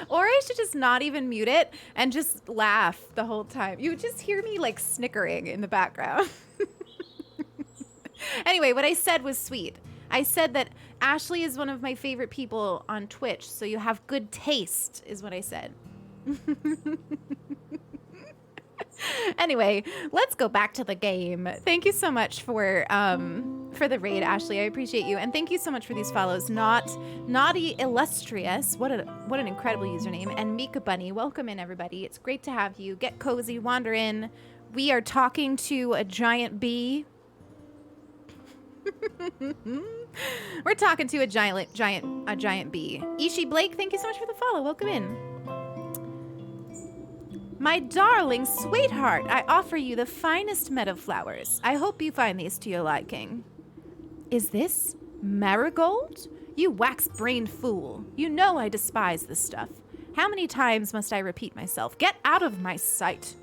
Or I should just not even mute it and just laugh the whole time. You would just hear me like snickering in the background. Anyway, what I said was sweet. I said that Ashley is one of my favorite people on Twitch, so you have good taste, is what I said. Anyway, let's go back to the game. Thank you so much for the raid, Ashley. I appreciate you, and thank you so much for these follows. Naughty Illustrious, what an incredible username, and Mika Bunny. Welcome in, everybody. It's great to have you. Get cozy, wander in. We are talking to a giant bee. We're talking to a giant bee. Ishi Blake, thank you so much for the follow. Welcome in. My darling sweetheart, I offer you the finest meadow flowers. I hope you find these to your liking. Is this marigold? You wax-brained fool. You know I despise this stuff. How many times must I repeat myself? Get out of my sight.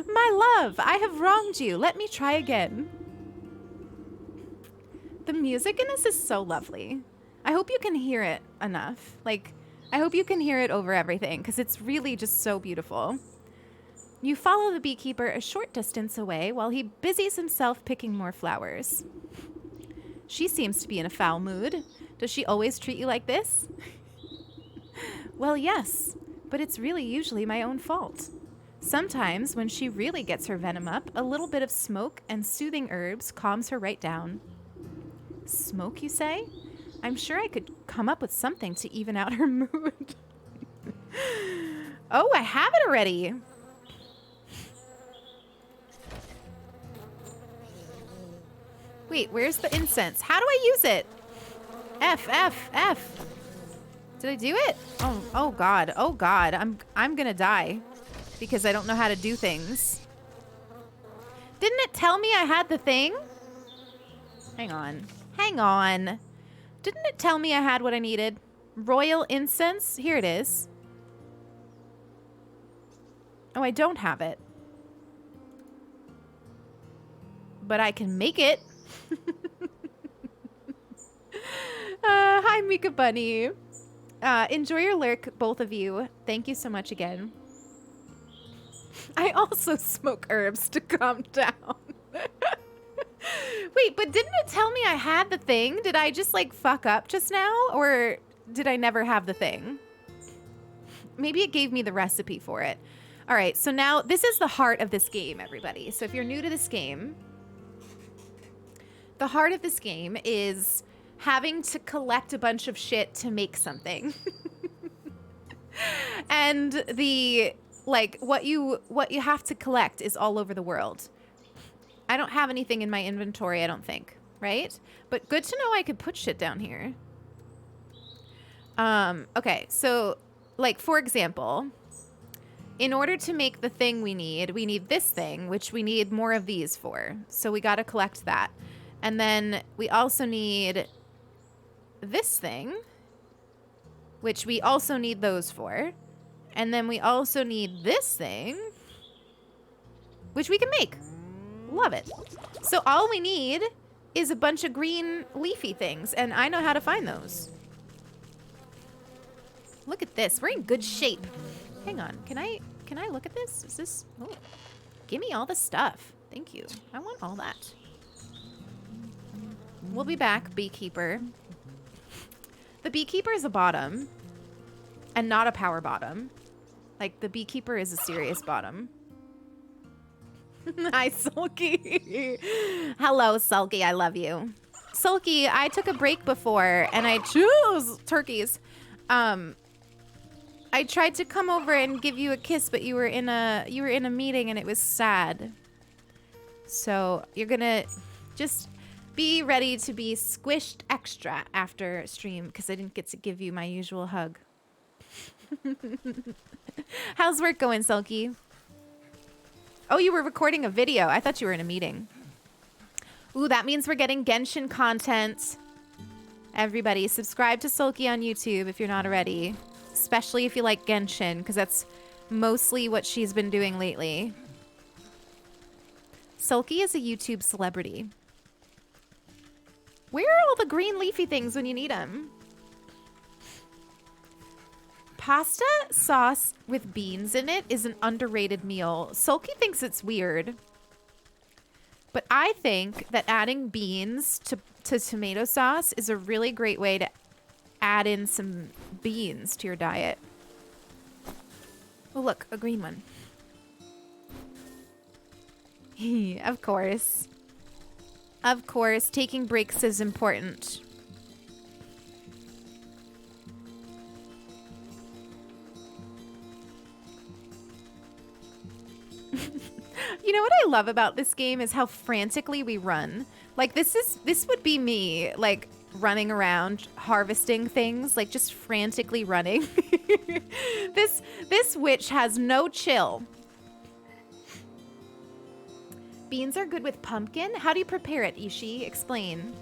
My love, I have wronged you. Let me try again. The music in this is so lovely. I hope you can hear it enough. Like, I hope you can hear it over everything, because it's really just so beautiful. You follow the beekeeper a short distance away while he busies himself picking more flowers. She seems to be in a foul mood. Does she always treat you like this? Well, yes, but it's really usually my own fault. Sometimes, when she really gets her venom up, a little bit of smoke and soothing herbs calms her right down. Smoke, you say? I'm sure I could come up with something to even out her mood. Oh, I have it already. Wait, where's the incense? How do I use it? F, F, F. Did I do it? Oh God, oh God. I'm gonna die because I don't know how to do things. Didn't it tell me I had the thing? Hang on. Hang on. Didn't it tell me I had what I needed? Royal incense? Here it is. Oh, I don't have it. But I can make it. Hi, Mika Bunny. Enjoy your lurk, both of you. Thank you so much again. I also smoke herbs to calm down. Wait, but didn't it tell me I had the thing? Did I just like fuck up just now? Or did I never have the thing? Maybe it gave me the recipe for it. All right, so now this is the heart of this game, everybody. So if you're new to this game, the heart of this game is having to collect a bunch of shit to make something. And the like what you have to collect is all over the world. I don't have anything in my inventory, I don't think, right? But good to know I could put shit down here. Okay, so like for example, in order to make the thing we need this thing, which we need more of these for. So we got to collect that. And then we also need this thing, which we also need those for. And then we also need this thing, which we can make. Love it. So all we need is a bunch of green leafy things, and I know how to find those. Look at this. We're in good shape. Hang on. Can I look at this? Is this... Oh. Give me all the stuff. Thank you. I want all that. We'll be back, beekeeper. The beekeeper is a bottom and not a power bottom. Like, the beekeeper is a serious bottom. Hi, Sulky. Hello, Sulky. I love you. Sulky, I took a break before and I chose turkeys. I tried to come over and give you a kiss, but you were in a meeting and it was sad. So you're gonna just be ready to be squished extra after stream because I didn't get to give you my usual hug. How's work going, Sulky? Oh, you were recording a video. I thought you were in a meeting. Ooh, that means we're getting Genshin content. Everybody, subscribe to Sulky on YouTube if you're not already. Especially if you like Genshin, because that's mostly what she's been doing lately. Sulky is a YouTube celebrity. Where are all the green leafy things when you need them? Pasta sauce with beans in it is an underrated meal. Sulky thinks it's weird. But I think that adding beans to tomato sauce is a really great way to add in some beans to your diet. Oh, look, a green one. Of course. Of course, taking breaks is important. You know what I love about this game is how frantically we run. Like, this would be me, like, running around harvesting things, like just frantically running. This witch has no chill. Beans are good with pumpkin. How do you prepare it, Ishi? Explain.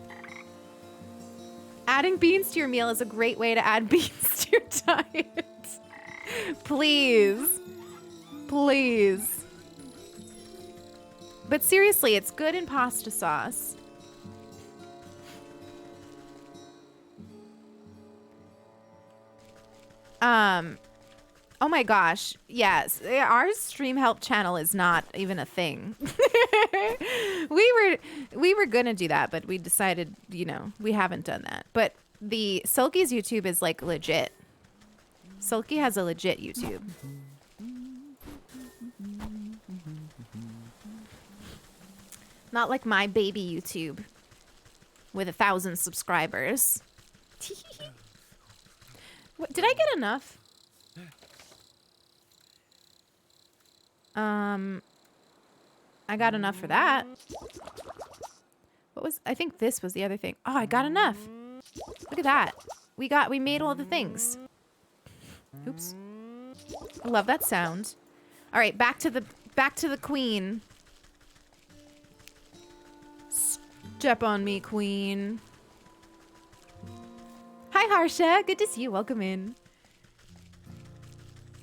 Adding beans to your meal is a great way to add beans to your diet. Please. Please. But seriously, it's good in pasta sauce. Oh my gosh. Yes. Our stream help channel is not even a thing. We were gonna do that, but we decided, you know, we haven't done that. But the Sulky's YouTube is like legit. Sulky has a legit YouTube. Not like my baby YouTube with 1,000 subscribers. What, did I get enough? I got enough for that. What was, I think this was the other thing. Oh, I got enough. Look at that. We made all the things. Oops. I love that sound. All right, back to the queen. Step on me, queen. Hi, Harsha. Good to see you. Welcome in.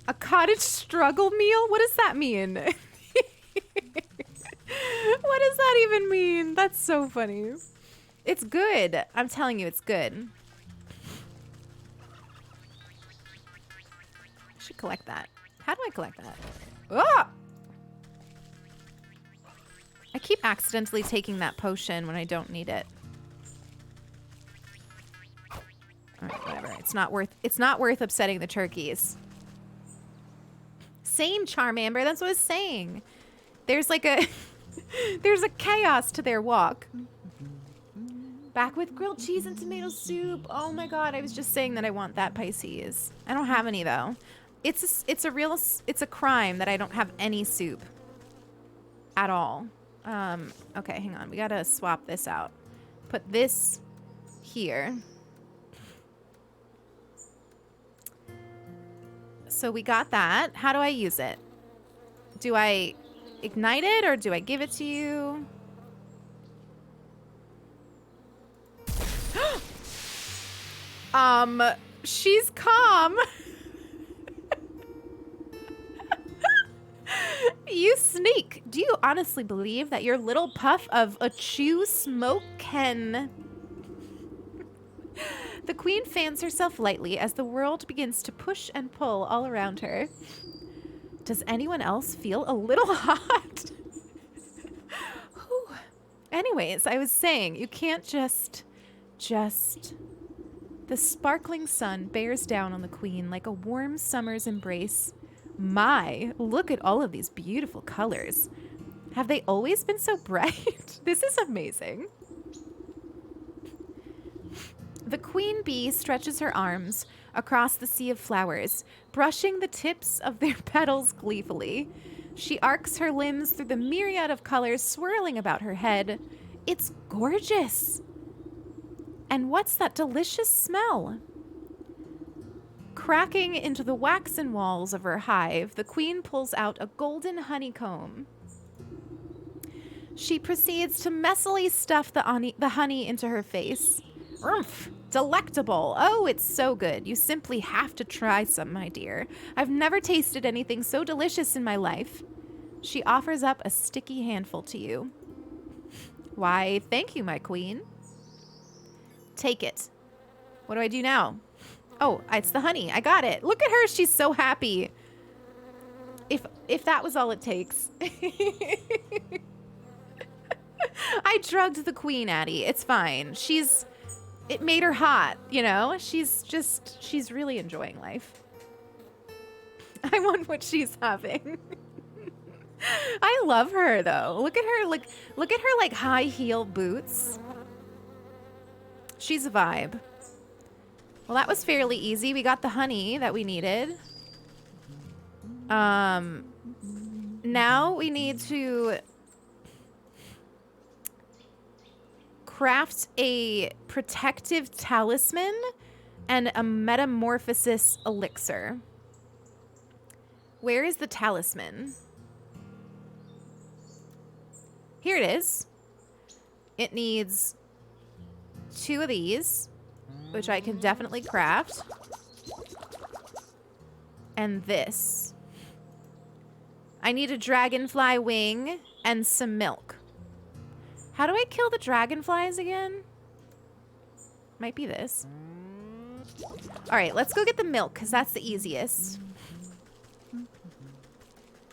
A cottage struggle meal? What does that mean? What does that even mean? That's so funny. It's good. I'm telling you, it's good. I should collect that. How do I collect that? Ah! I keep accidentally taking that potion when I don't need it. All right, whatever. It's not worth upsetting the turkeys. Same, Charmander. That's what I was saying. There's like a there's a chaos to their walk. Back with grilled cheese and tomato soup. Oh my god, I was just saying that I want that, Pisces. I don't have any though. It's a crime that I don't have any soup at all. Okay, hang on. We gotta swap this out. Put this here. So we got that. How do I use it? Do I ignite it or do I give it to you? She's calm. You sneak. Do you honestly believe that your little puff of a chew smoke can... The queen fans herself lightly as the world begins to push and pull all around her. Does anyone else feel a little hot? Whew. Anyways, I was saying, you can't just... The sparkling sun bears down on the queen like a warm summer's embrace. My, look at all of these beautiful colors. Have they always been so bright? This is amazing. The queen bee stretches her arms across the sea of flowers, brushing the tips of their petals gleefully. She arcs her limbs through the myriad of colors swirling about her head. It's gorgeous. And what's that delicious smell? Cracking into the waxen walls of her hive, the queen pulls out a golden honeycomb. She proceeds to messily stuff the honey into her face. Oomph! Delectable. Oh, it's so good. You simply have to try some, my dear. I've never tasted anything so delicious in my life. She offers up a sticky handful to you. Why, thank you, my queen. Take it. What do I do now? Oh, it's the honey. I got it. Look at her. She's so happy. If that was all it takes. I drugged the queen, Addie. It's fine. It made her hot, you know? She's really enjoying life. I want what she's having. I love her though. Look at her like high heel boots. She's a vibe. Well, that was fairly easy. We got the honey that we needed. Now we need to craft a protective talisman and a metamorphosis elixir. Where is the talisman? Here it is. It needs 2 of these, which I can definitely craft. And this. I need a dragonfly wing and some milk. How do I kill the dragonflies again? Might be this. All right, let's go get the milk because that's the easiest.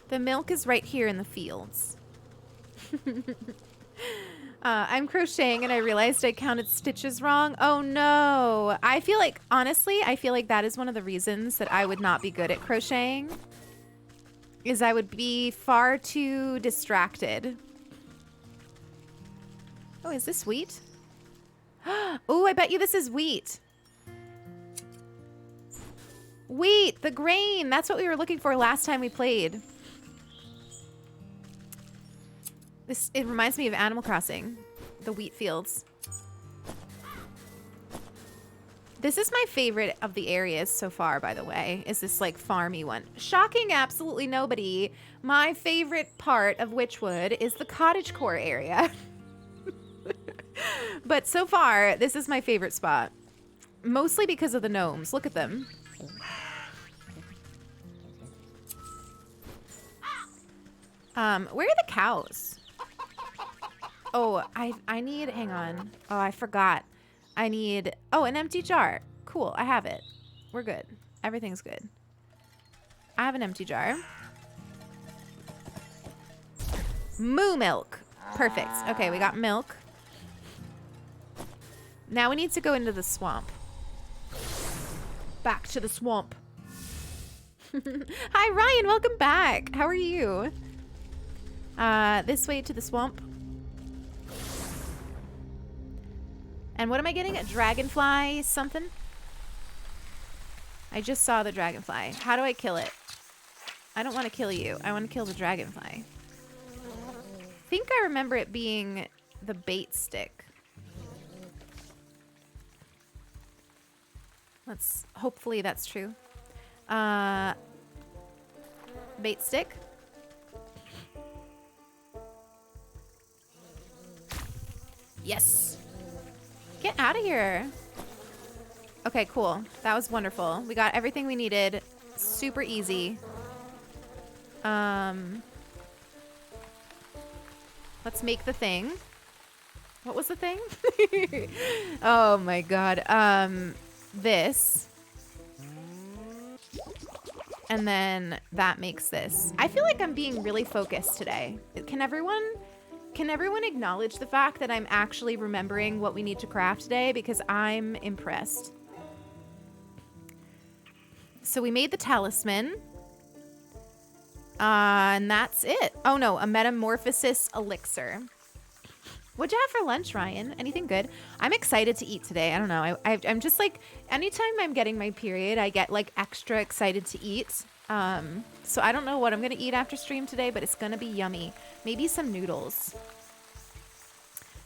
The milk is right here in the fields. I'm crocheting and I realized I counted stitches wrong. Oh no. I feel like, honestly, that is one of the reasons that I would not be good at crocheting. Is I would be far too distracted. Oh, is this wheat? Oh, I bet you this is wheat. Wheat, the grain. That's what we were looking for last time we played. It reminds me of Animal Crossing, the wheat fields. This is my favorite of the areas so far, by the way, is this like farmy one. Shocking absolutely nobody. My favorite part of Wytchwood is the cottagecore area. But so far, this is my favorite spot. Mostly because of the gnomes. Look at them. Where are the cows? Oh, I need, hang on. Oh, I forgot. I need, oh, an empty jar. Cool, I have it. We're good. Everything's good. I have an empty jar. Moo milk. Perfect. Okay, we got milk. Now we need to go into the swamp. Back to the swamp. Hi, Ryan. Welcome back. How are you? This way to the swamp. And what am I getting? A dragonfly something? I just saw the dragonfly. How do I kill it? I don't want to kill you. I want to kill the dragonfly. I think I remember it being the bait stick. Hopefully that's true. Bait stick. Yes. Get out of here. Okay, cool. That was wonderful. We got everything we needed. Super easy. Let's make the thing. What was the thing? Oh my god. This. And then that makes this. I feel like I'm being really focused today. Can everyone acknowledge the fact that I'm actually remembering what we need to craft today? Because I'm impressed. So we made the talisman. And that's it. Oh no, a metamorphosis elixir. What'd you have for lunch, Ryan? Anything good? I'm excited to eat today. I don't know. I'm just like, anytime I'm getting my period, I get like extra excited to eat. So I don't know what I'm going to eat after stream today, but it's going to be yummy. Maybe some noodles.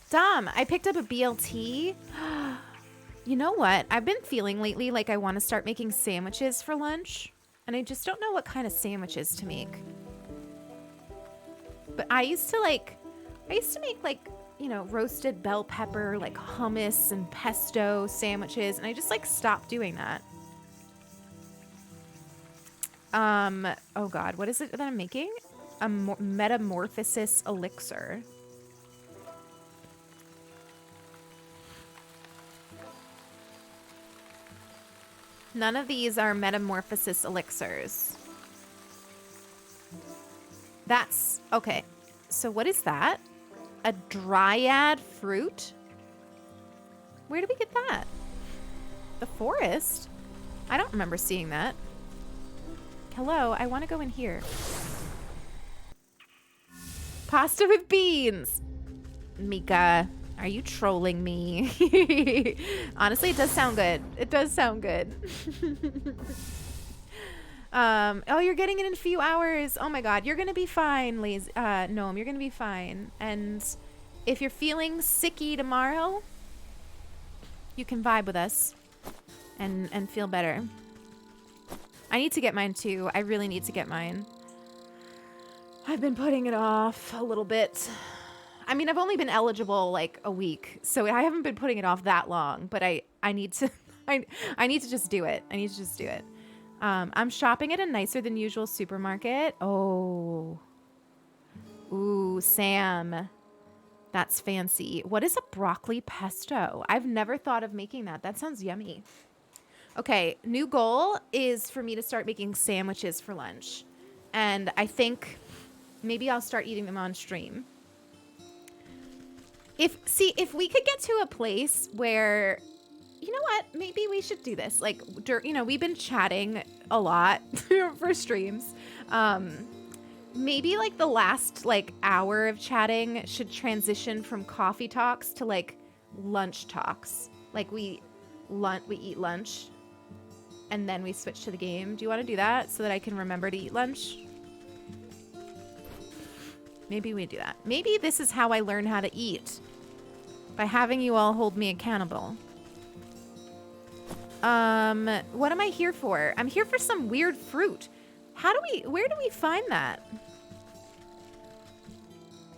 Dom, I picked up a BLT. You know what? I've been feeling lately like I want to start making sandwiches for lunch. And I just don't know what kind of sandwiches to make. But I used to make like, you know, roasted bell pepper, like hummus and pesto sandwiches. And I just like stopped doing that. Oh God, what is it that I'm making? A metamorphosis elixir. None of these are metamorphosis elixirs. That's okay. So what is that? A dryad fruit? Where did we get that? The forest? I don't remember seeing that. Hello, I want to go in here. Pasta with beans. Mika, are you trolling me? Honestly, it does sound good. It does sound good. Oh, you're getting it in a few hours. Oh my God, you're gonna be fine, Gnome. You're gonna be fine. And if you're feeling sicky tomorrow, you can vibe with us and feel better. I need to get mine too. I really need to get mine. I've been putting it off a little bit. I mean, I've only been eligible like a week, so I haven't been putting it off that long, but I need to I need to just do it. I need to just do it. I'm shopping at a nicer than usual supermarket. Oh. Ooh, Sam. That's fancy. What is a broccoli pesto? I've never thought of making that. That sounds yummy. Okay, new goal is for me to start making sandwiches for lunch. And I think maybe I'll start eating them on stream. If we could get to a place where, you know what, maybe we should do this. Like, you know, we've been chatting a lot for streams. Maybe like the last like hour of chatting should transition from coffee talks to like lunch talks. Like we eat lunch and then we switch to the game. Do you want to do that so that I can remember to eat lunch? Maybe we do that. Maybe this is how I learn how to eat. By having you all hold me accountable. What am I here for? I'm here for some weird fruit. Where do we find that?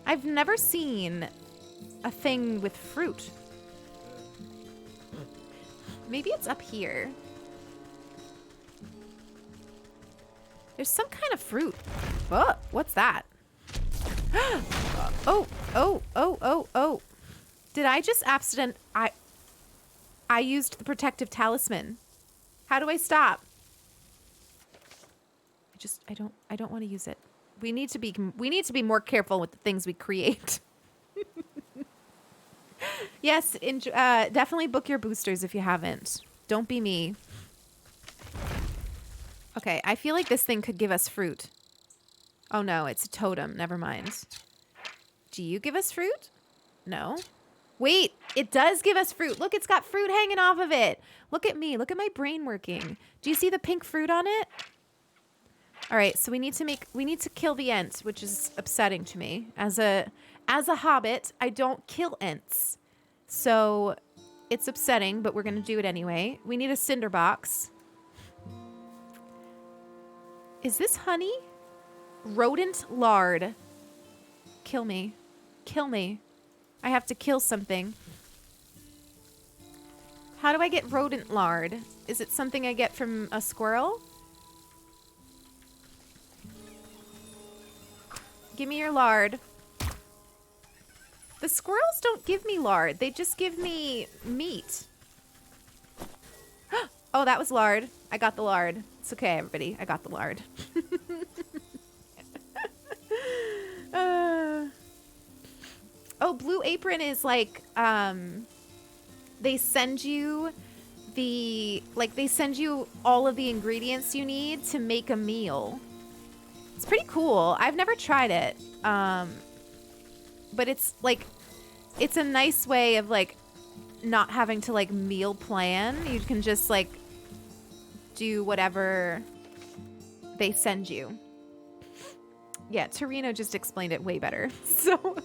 I've never seen a thing with fruit. Maybe it's up here. There's some kind of fruit. Oh, what's that? Oh. Did I just I used the protective talisman. How do I stop? I don't want to use it. We need to be more careful with the things we create. Yes, definitely book your boosters if you haven't. Don't be me. Okay, I feel like this thing could give us fruit. Oh no, it's a totem. Never mind. Do you give us fruit? No. Wait, it does give us fruit. Look, it's got fruit hanging off of it. Look at me. Look at my brain working. Do you see the pink fruit on it? All right, so we need to kill the Ent, which is upsetting to me. As a hobbit, I don't kill Ents. So it's upsetting, but we're going to do it anyway. We need a cinder box. Is this honey? Rodent lard. Kill me. Kill me. I have to kill something. How do I get rodent lard? Is it something I get from a squirrel? Give me your lard. The squirrels don't give me lard. They just give me meat. Oh, that was lard. I got the lard. It's okay, everybody. I got the lard. Oh, Blue Apron is like, they send you they send you all of the ingredients you need to make a meal. It's pretty cool. I've never tried it. But it's like, it's a nice way of like not having to like meal plan. You can just like do whatever they send you. Yeah, Torino just explained it way better. So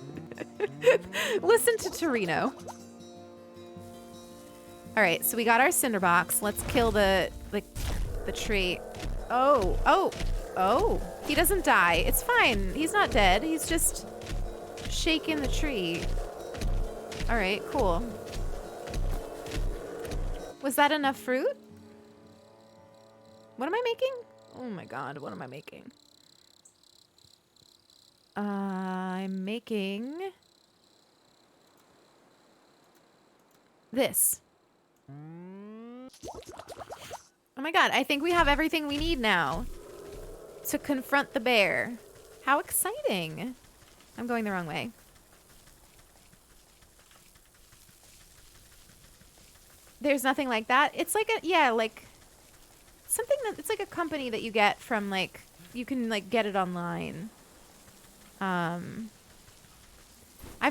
listen to Torino. All right, so we got our cinder box. Let's kill the tree. Oh. He doesn't die. It's fine. He's not dead. He's just shaking the tree. All right, cool. Was that enough fruit? What am I making? Oh my god, what am I making? I'm making this. Oh my god, I think we have everything we need now to confront the bear. How exciting. I'm going the wrong way. There's nothing like that. It's like a, yeah, like something that, it's like a company that you get from like, you can like get it online. I've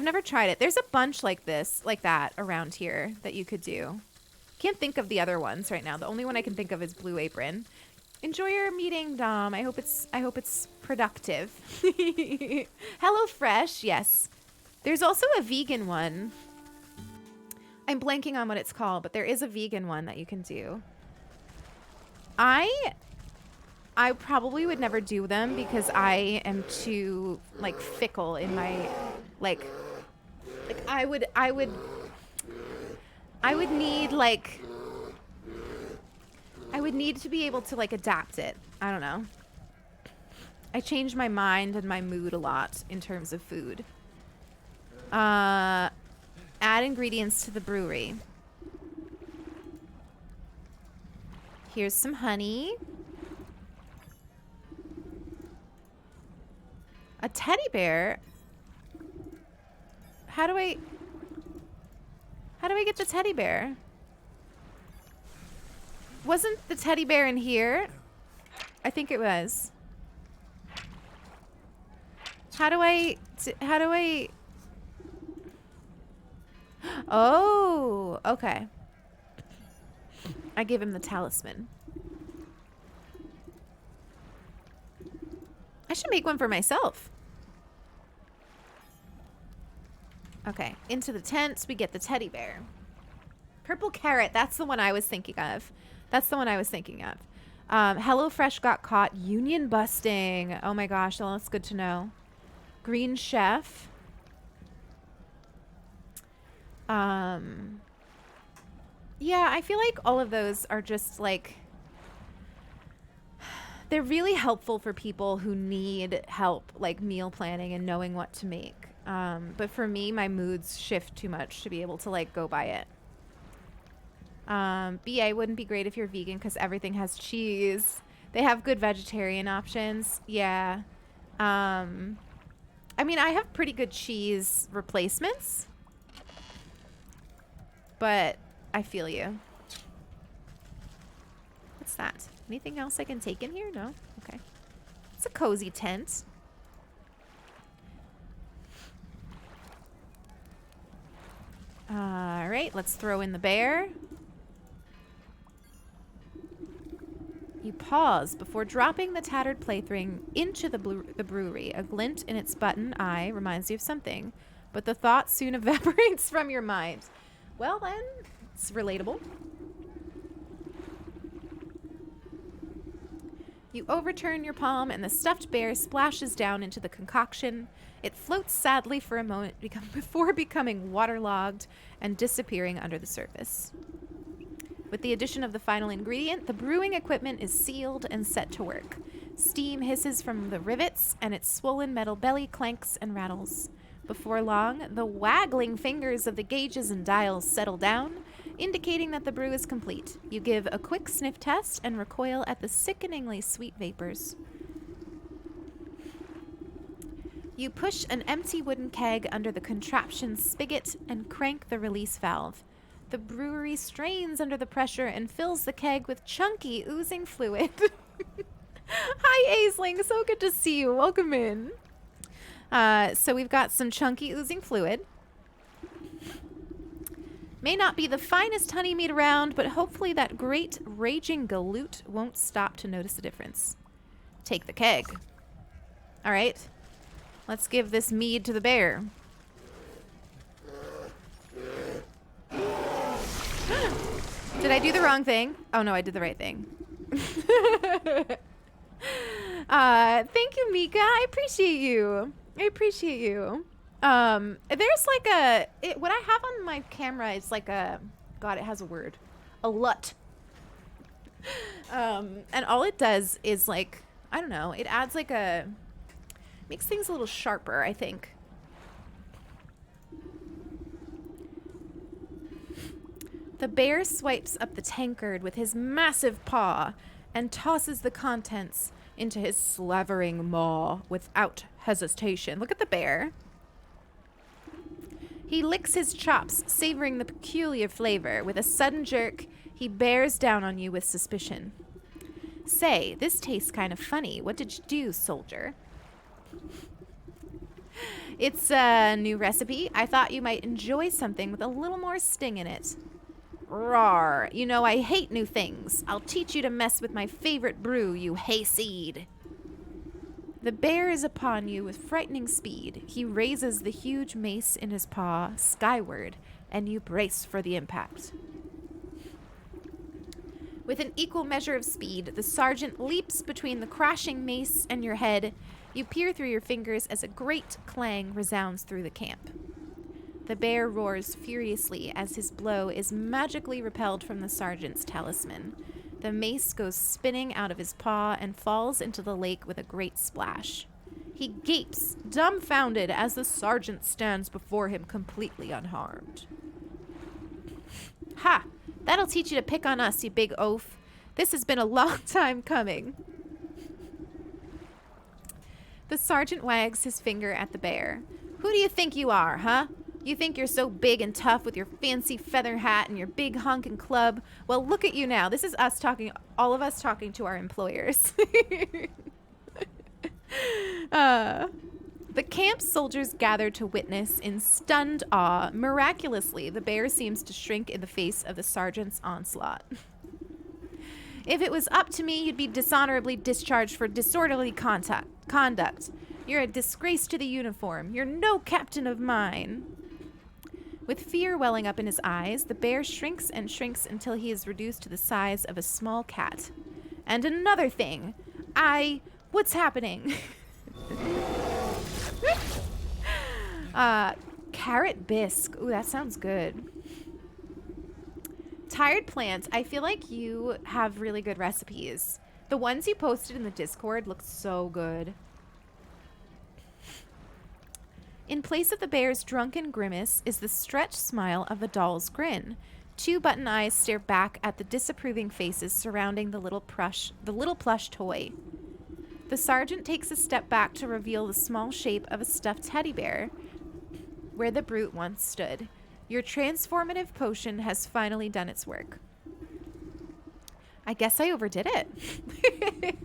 never tried it. There's a bunch like this, like that around here that you could do. Can't think of the other ones right now. The only one I can think of is Blue Apron. Enjoy your meeting, Dom. I hope it's productive. Hello Fresh, yes. There's also a vegan one. I'm blanking on what it's called, but there is a vegan one that you can do. I probably would never do them because I am too like fickle in my like I would need like I would need to be able to like adapt it. I don't know. I change my mind and my mood a lot in terms of food. Add ingredients to the brewery. Here's some honey. A teddy bear? How do I get the teddy bear? Wasn't the teddy bear in here? I think it was. How do I... Oh, okay. I give him the talisman. I should make one for myself. Okay, into the tent, we get the teddy bear. Purple carrot, that's the one I was thinking of. HelloFresh got caught union busting. Oh my gosh, well, that's good to know. Green Chef. Yeah, I feel like all of those are just like... They're really helpful for people who need help, like meal planning and knowing what to make. But for me, my moods shift too much to be able to like go by it. BA wouldn't be great if you're vegan because everything has cheese. They have good vegetarian options. Yeah. I mean, I have pretty good cheese replacements. But I feel you. What's that? Anything else I can take in here? No? Okay. It's a cozy tent. All right, let's throw in the bear. You pause before dropping the tattered plaything into the brewery. A glint in its button eye reminds you of something, but the thought soon evaporates from your mind. Well then, it's relatable. You overturn your palm and the stuffed bear splashes down into the concoction. It floats sadly for a moment before becoming waterlogged and disappearing under the surface. With the addition of the final ingredient, the brewing equipment is sealed and set to work. Steam hisses from the rivets and its swollen metal belly clanks and rattles. Before long, the waggling fingers of the gauges and dials settle down, indicating that the brew is complete. You give a quick sniff test and recoil at the sickeningly sweet vapors. You push an empty wooden keg under the contraption's spigot and crank the release valve. The brewery strains under the pressure and fills the keg with chunky, oozing fluid. Hi, Aisling. So good to see you. Welcome in. So we've got some chunky, oozing fluid. May not be the finest honey mead around, but hopefully that great raging galoot won't stop to notice the difference. Take the keg. All right. Let's give this mead to the bear. Did I do the wrong thing? Oh, no, I did the right thing. Thank you, Mika. I appreciate you. I appreciate you. There's like what I have on my camera is like God, it has a word. A LUT. And all it does is like, I don't know, it adds like makes things a little sharper, I think. The bear swipes up the tankard with his massive paw and tosses the contents into his slavering maw without hesitation. Look at the bear. He licks his chops, savoring the peculiar flavor. With a sudden jerk, he bears down on you with suspicion. Say, this tastes kind of funny. What did you do, soldier? It's a new recipe. I thought you might enjoy something with a little more sting in it. Rawr. You know I hate new things. I'll teach you to mess with my favorite brew, you hayseed. The bear is upon you with frightening speed. He raises the huge mace in his paw skyward, and you brace for the impact. With an equal measure of speed, the sergeant leaps between the crashing mace and your head. You peer through your fingers as a great clang resounds through the camp. The bear roars furiously as his blow is magically repelled from the sergeant's talisman. The mace goes spinning out of his paw and falls into the lake with a great splash. He gapes, dumbfounded, as the sergeant stands before him completely unharmed. Ha! That'll teach you to pick on us, you big oaf. This has been a long time coming. The sergeant wags his finger at the bear. Who do you think you are, huh? You think you're so big and tough with your fancy feather hat and your big honking club? Well, look at you now. This is us talking, all of us talking to our employers. The camp soldiers gather to witness in stunned awe. Miraculously, the bear seems to shrink in the face of the sergeant's onslaught. If it was up to me, you'd be dishonorably discharged for disorderly conduct. You're a disgrace to the uniform. You're no captain of mine. With fear welling up in his eyes, the bear shrinks and shrinks until he is reduced to the size of a small cat. And another thing. What's happening? Carrot bisque. Ooh, that sounds good. Tired plants. I feel like you have really good recipes. The ones you posted in the Discord look so good. In place of the bear's drunken grimace is the stretched smile of a doll's grin. Two button eyes stare back at the disapproving faces surrounding the little plush toy. The sergeant takes a step back to reveal the small shape of a stuffed teddy bear where the brute once stood. Your transformative potion has finally done its work. I guess I overdid it.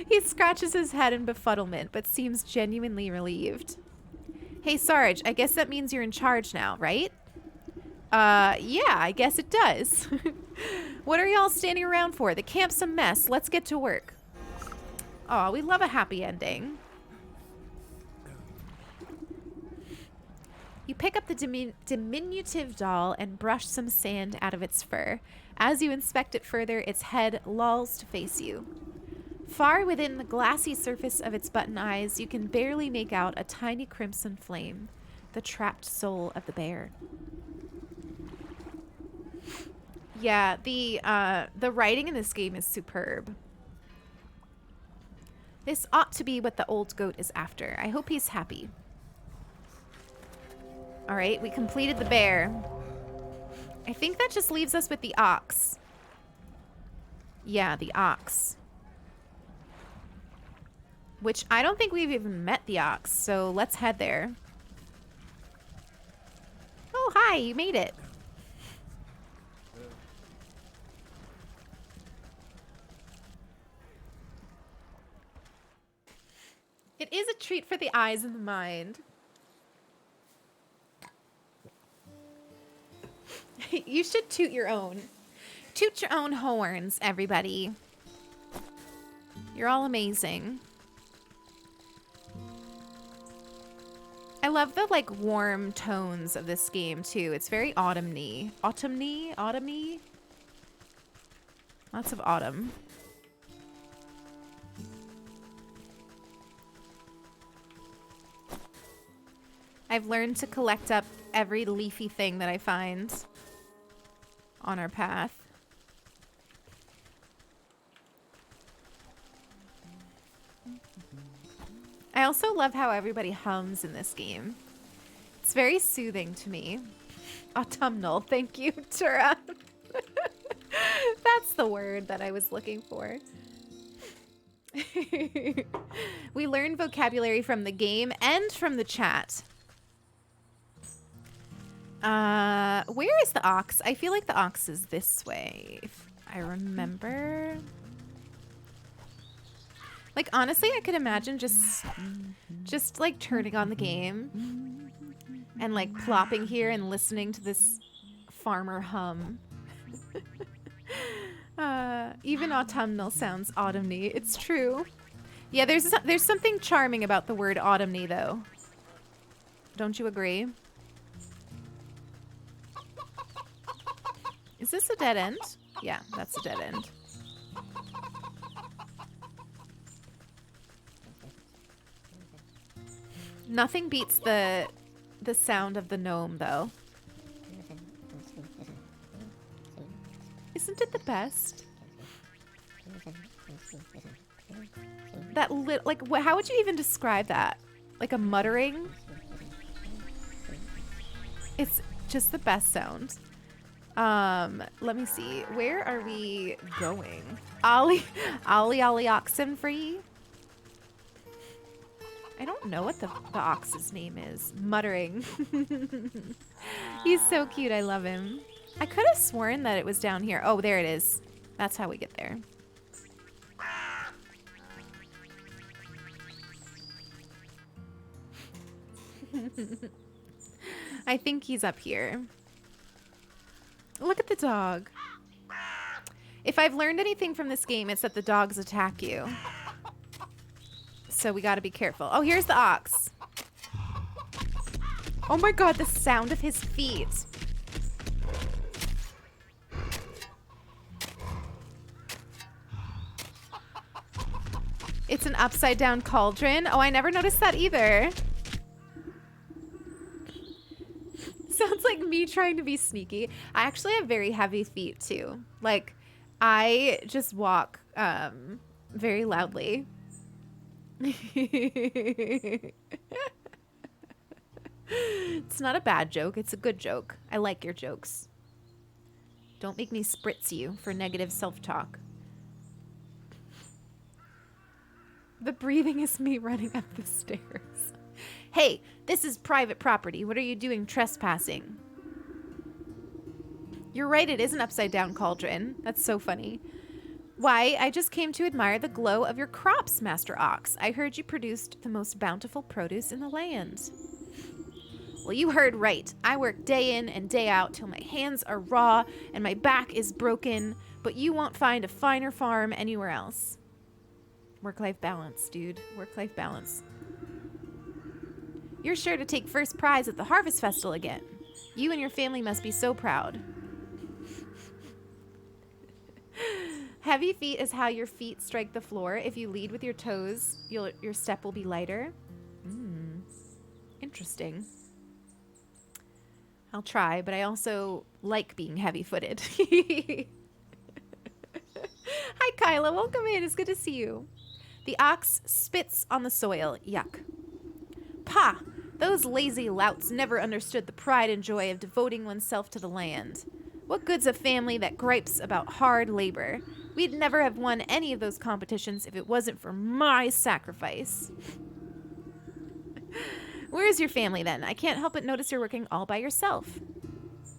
He scratches his head in befuddlement, but seems genuinely relieved. Hey, Sarge, I guess that means you're in charge now, right? Yeah, I guess it does. What are y'all standing around for? The camp's a mess. Let's get to work. Oh, we love a happy ending. You pick up the diminutive doll and brush some sand out of its fur. As you inspect it further, its head lolls to face you. Far within the glassy surface of its button eyes, you can barely make out a tiny crimson flame, the trapped soul of the bear. Yeah, the writing in this game is superb. This ought to be what the old goat is after. I hope he's happy. All right, we completed the bear. I think that just leaves us with the ox. Yeah, the ox. Which I don't think we've even met the ox, so let's head there. Oh, hi, you made it. It is a treat for the eyes and the mind. You should toot your own. Toot your own horns, everybody. You're all amazing. I love the like warm tones of this game too. It's very autumny. Autumny? Lots of autumn. I've learned to collect up every leafy thing that I find on our path. I also love how everybody hums in this game. It's very soothing to me. Autumnal, thank you, Tura. That's the word that I was looking for. We learn vocabulary from the game and from the chat. Where is the ox? I feel like the ox is this way, if I remember. Like, honestly, I could imagine just like turning on the game and like plopping here and listening to this farmer hum. Even autumnal sounds autumny. It's true. Yeah, there's something charming about the word autumny, though. Don't you agree? Is this a dead end? Yeah, that's a dead end. Nothing beats the sound of the gnome, though. Isn't it the best? That like, how would you even describe that? Like a muttering? It's just the best sound. Let me see. Where are we going? Ollie oxen free? I don't know what the ox's name is. Muttering. He's so cute. I love him. I could have sworn that it was down here. Oh, there it is. That's how we get there. I think he's up here. Look at the dog. If I've learned anything from this game, it's that the dogs attack you. So we gotta be careful. Oh, here's the ox. Oh my god, the sound of his feet. It's an upside down cauldron. Oh, I never noticed that either. Sounds like me trying to be sneaky. I actually have very heavy feet too. Like, I just walk very loudly. It's not a bad joke. It's a good joke. I like your jokes. Don't make me spritz you for negative self-talk. The breathing is me running up the stairs. Hey, this is private property. What are you doing trespassing? You're right, it is an upside-down cauldron. That's so funny. Why, I just came to admire the glow of your crops, Master Ox. I heard you produced the most bountiful produce in the land. Well, you heard right. I work day in and day out till my hands are raw and my back is broken, but you won't find a finer farm anywhere else. Work-life balance, dude. Work-life balance. You're sure to take first prize at the Harvest Festival again. You and your family must be so proud. Heavy feet is how your feet strike the floor. If you lead with your toes, your step will be lighter. Interesting. I'll try, but I also like being heavy-footed. Hi, Kyla. Welcome in. It's good to see you. The ox spits on the soil. Yuck. Pah! Those lazy louts never understood the pride and joy of devoting oneself to the land. What good's a family that gripes about hard labor? We'd never have won any of those competitions if it wasn't for my sacrifice. Where's your family then? I can't help but notice you're working all by yourself.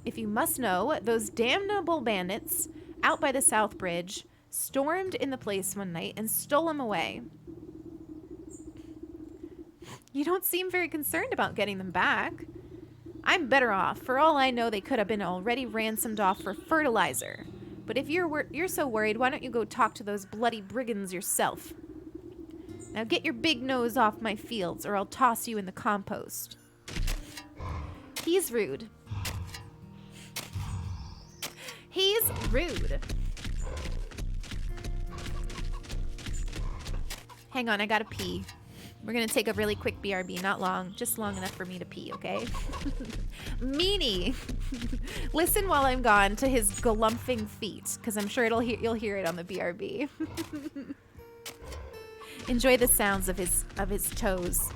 If you must know, those damnable bandits out by the South Bridge stormed in the place one night and stole him away. You don't seem very concerned about getting them back. I'm better off. For all I know, they could have been already ransomed off for fertilizer. But if you're so worried, why don't you go talk to those bloody brigands yourself? Now get your big nose off my fields, or I'll toss you in the compost. He's rude. He's rude. Hang on, I gotta pee. We're gonna take a really quick BRB, not long, just long enough for me to pee, okay? Meanie! Listen while I'm gone to his galumphing feet, because I'm sure you'll hear it on the BRB. Enjoy the sounds of his toes.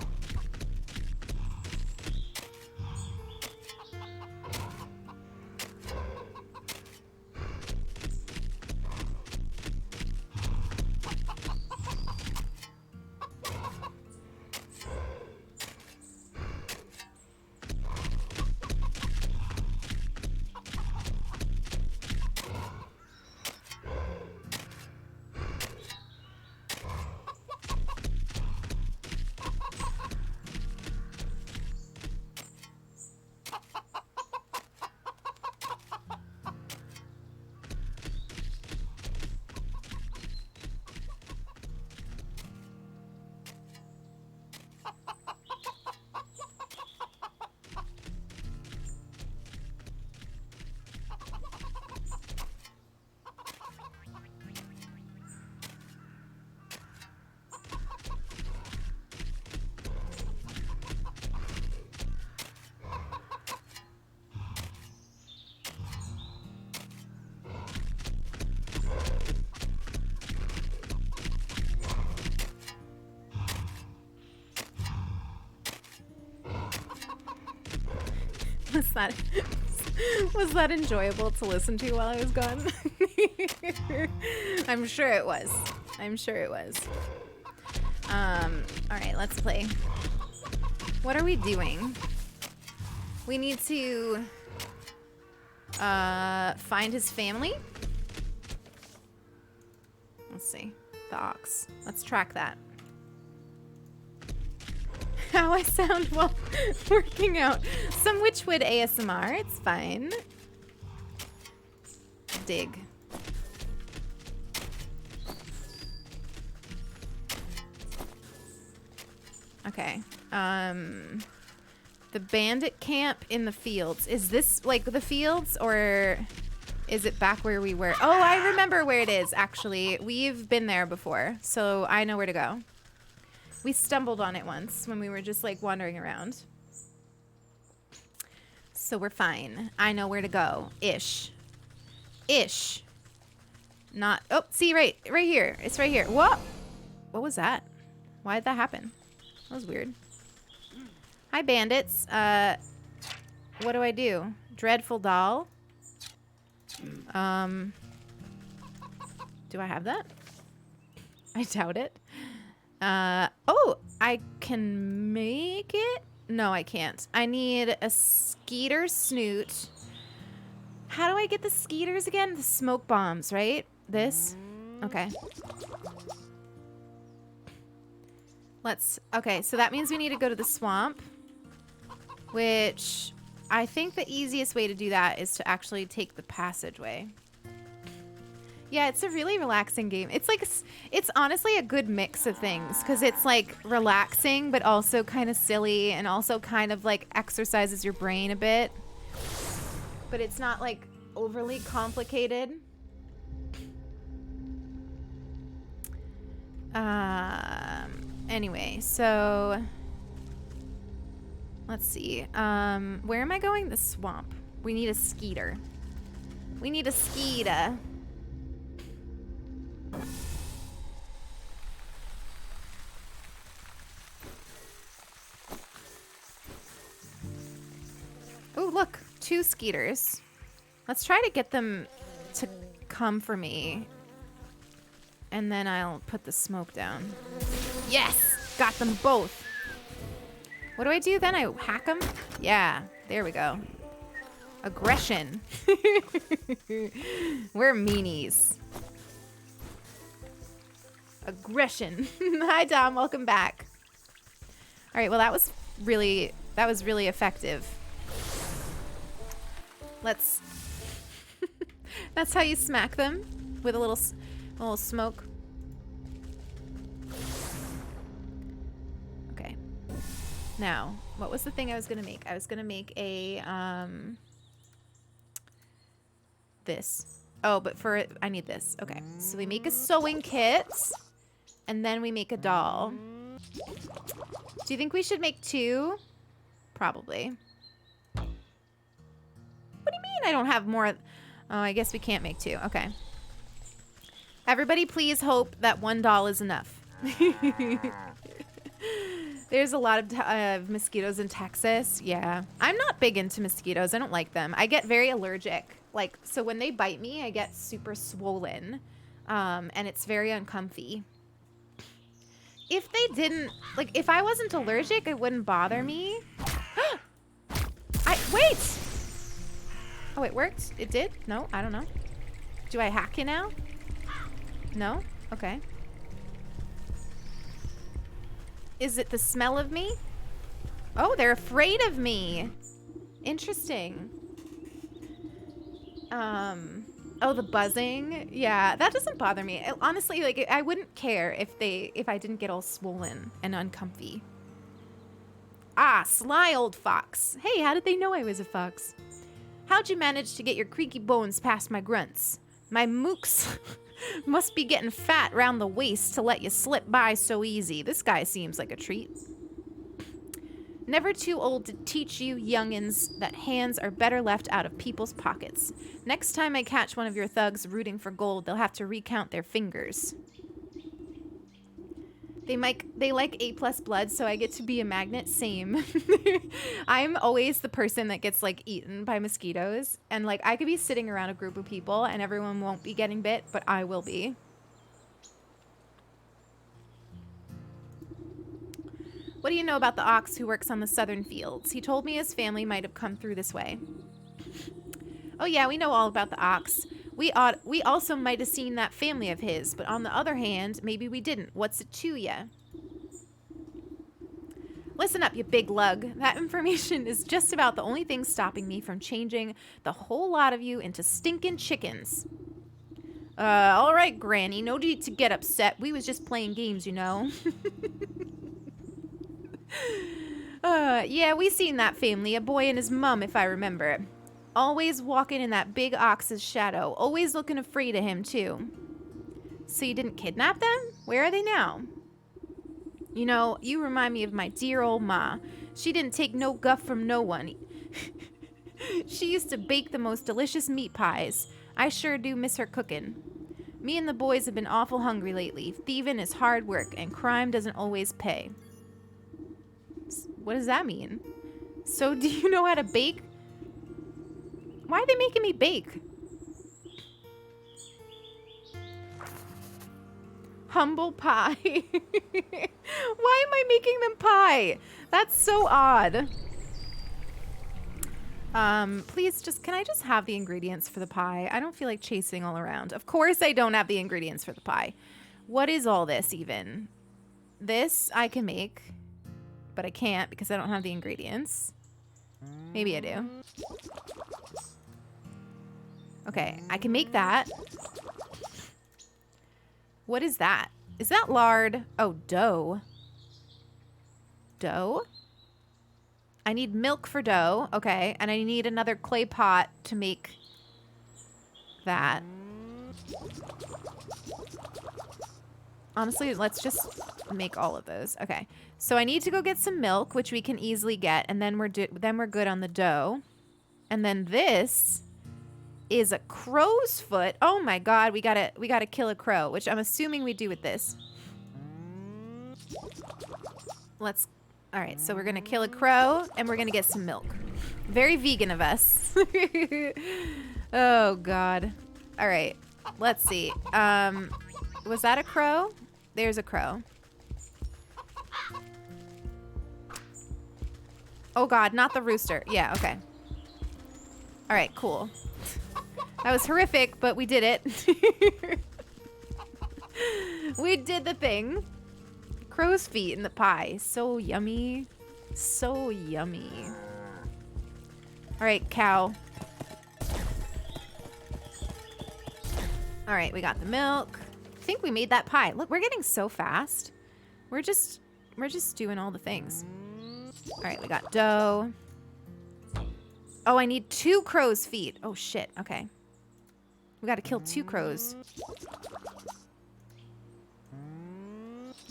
Was that enjoyable to listen to while I was gone? I'm sure it was. I'm sure it was. All right, let's play. What are we doing? We need to find his family. Let's see. The ox. Let's track that. How I sound while working out. Some Witchwood ASMR. It's fine. Dig. Okay. The bandit camp in the fields. Is this like the fields, or is it back where we were? Oh, I remember where it is, actually. We've been there before, so I know where to go. We stumbled on it once when we were just like wandering around. So we're fine. I know where to go. Ish. Ish. Not, oh, see, right here. It's right here. What? What was that? Why did that happen? That was weird. Hi, bandits. What do I do? Dreadful doll. Do I have that? I doubt it. Oh, I can make it? No, I can't. I need a skeeter snoot. How do I get the skeeters again? The smoke bombs, right? This? Okay. Okay, so that means we need to go to the swamp, which I think the easiest way to do that is to actually take the passageway. Yeah, it's a really relaxing game. It's like, it's honestly a good mix of things, because it's like relaxing, but also kind of silly, and also kind of like exercises your brain a bit. But it's not like overly complicated. Anyway, so let's see. Where am I going? The swamp. We need a skeeter. We need a skeeter. Oh, look, 2 skeeters. Let's try to get them to come for me. And then I'll put the smoke down. Yes! Got them both. What do I do then? I hack them? Yeah, there we go. Aggression. We're meanies. Aggression. Hi, Dom. Welcome back. All right, well, that was really effective. Let's... That's how you smack them, with a little smoke. Okay. Now, what was the thing I was gonna make? I was gonna make a this. Oh, but for it, I need this. Okay, so we make a sewing kit, and then we make a doll. Do you think we should make 2? Probably. What do you mean I don't have more? Oh, I guess we can't make 2. Okay. Everybody please hope that 1 doll is enough. There's a lot of mosquitoes in Texas. Yeah. I'm not big into mosquitoes. I don't like them. I get very allergic. Like, so when they bite me, I get super swollen. And it's very uncomfy. If they didn't, like, if I wasn't allergic, it wouldn't bother me. Wait! Oh, it worked? It did? No, I don't know. Do I hack you now? No? Okay. Is it the smell of me? Oh, they're afraid of me. Interesting. Oh, the buzzing. Yeah, that doesn't bother me. Honestly, like, I wouldn't care if I didn't get all swollen and uncomfy. Ah, sly old fox. Hey, how did they know I was a fox? How'd you manage to get your creaky bones past my grunts? My mooks must be getting fat round the waist to let you slip by so easy. This guy seems like a treat. Never too old to teach you youngins that hands are better left out of people's pockets. Next time I catch one of your thugs rooting for gold, they'll have to recount their fingers. They like A+ blood, so I get to be a magnet. Same. I'm always the person that gets, like, eaten by mosquitoes. And, like, I could be sitting around a group of people and everyone won't be getting bit, but I will be. What do you know about the ox who works on the southern fields? He told me his family might have come through this way. Oh yeah, we know all about the ox. We also might have seen that family of his, but on the other hand, maybe we didn't. What's it to ya? Listen up, you big lug. That information is just about the only thing stopping me from changing the whole lot of you into stinking chickens. All right, Granny, no need to get upset. We was just playing games, you know. Yeah, we seen that family, a boy and his mum, if I remember. Always walking in that big ox's shadow. Always looking afraid of him, too. So you didn't kidnap them? Where are they now? You know, you remind me of my dear old ma. She didn't take no guff from no one. She used to bake the most delicious meat pies. I sure do miss her cooking. Me and the boys have been awful hungry lately. Thieving is hard work, and crime doesn't always pay. What does that mean? So do you know how to bake? Why are they making me bake? Humble pie. Why am I making them pie? That's so odd. Please can I just have the ingredients for the pie? I don't feel like chasing all around. Of course I don't have the ingredients for the pie. What is all this even? This I can make, but I can't because I don't have the ingredients. Maybe I do. Okay, I can make that. What is that? Is that lard? Oh, dough. Dough? I need milk for dough. Okay, and I need another clay pot to make that. Honestly, let's just make all of those. Okay. So I need to go get some milk, which we can easily get, and then we're good on the dough. And then this is a crow's foot. Oh my god, we gotta kill a crow, which I'm assuming we do with this. All right, so we're gonna kill a crow and we're gonna get some milk. Very vegan of us. Oh god. All right, let's see. Was that a crow? There's a crow. Oh god, not the rooster. Yeah, okay. All right, cool. That was horrific, but we did it. We did the thing. Crow's feet in the pie. So yummy. So yummy. All right, cow. All right, we got the milk. I think we made that pie. Look, we're getting so fast. We're just doing all the things. All right, we got dough. Oh, I need 2 crow's feet. Oh shit. Okay. We got to kill 2 crows.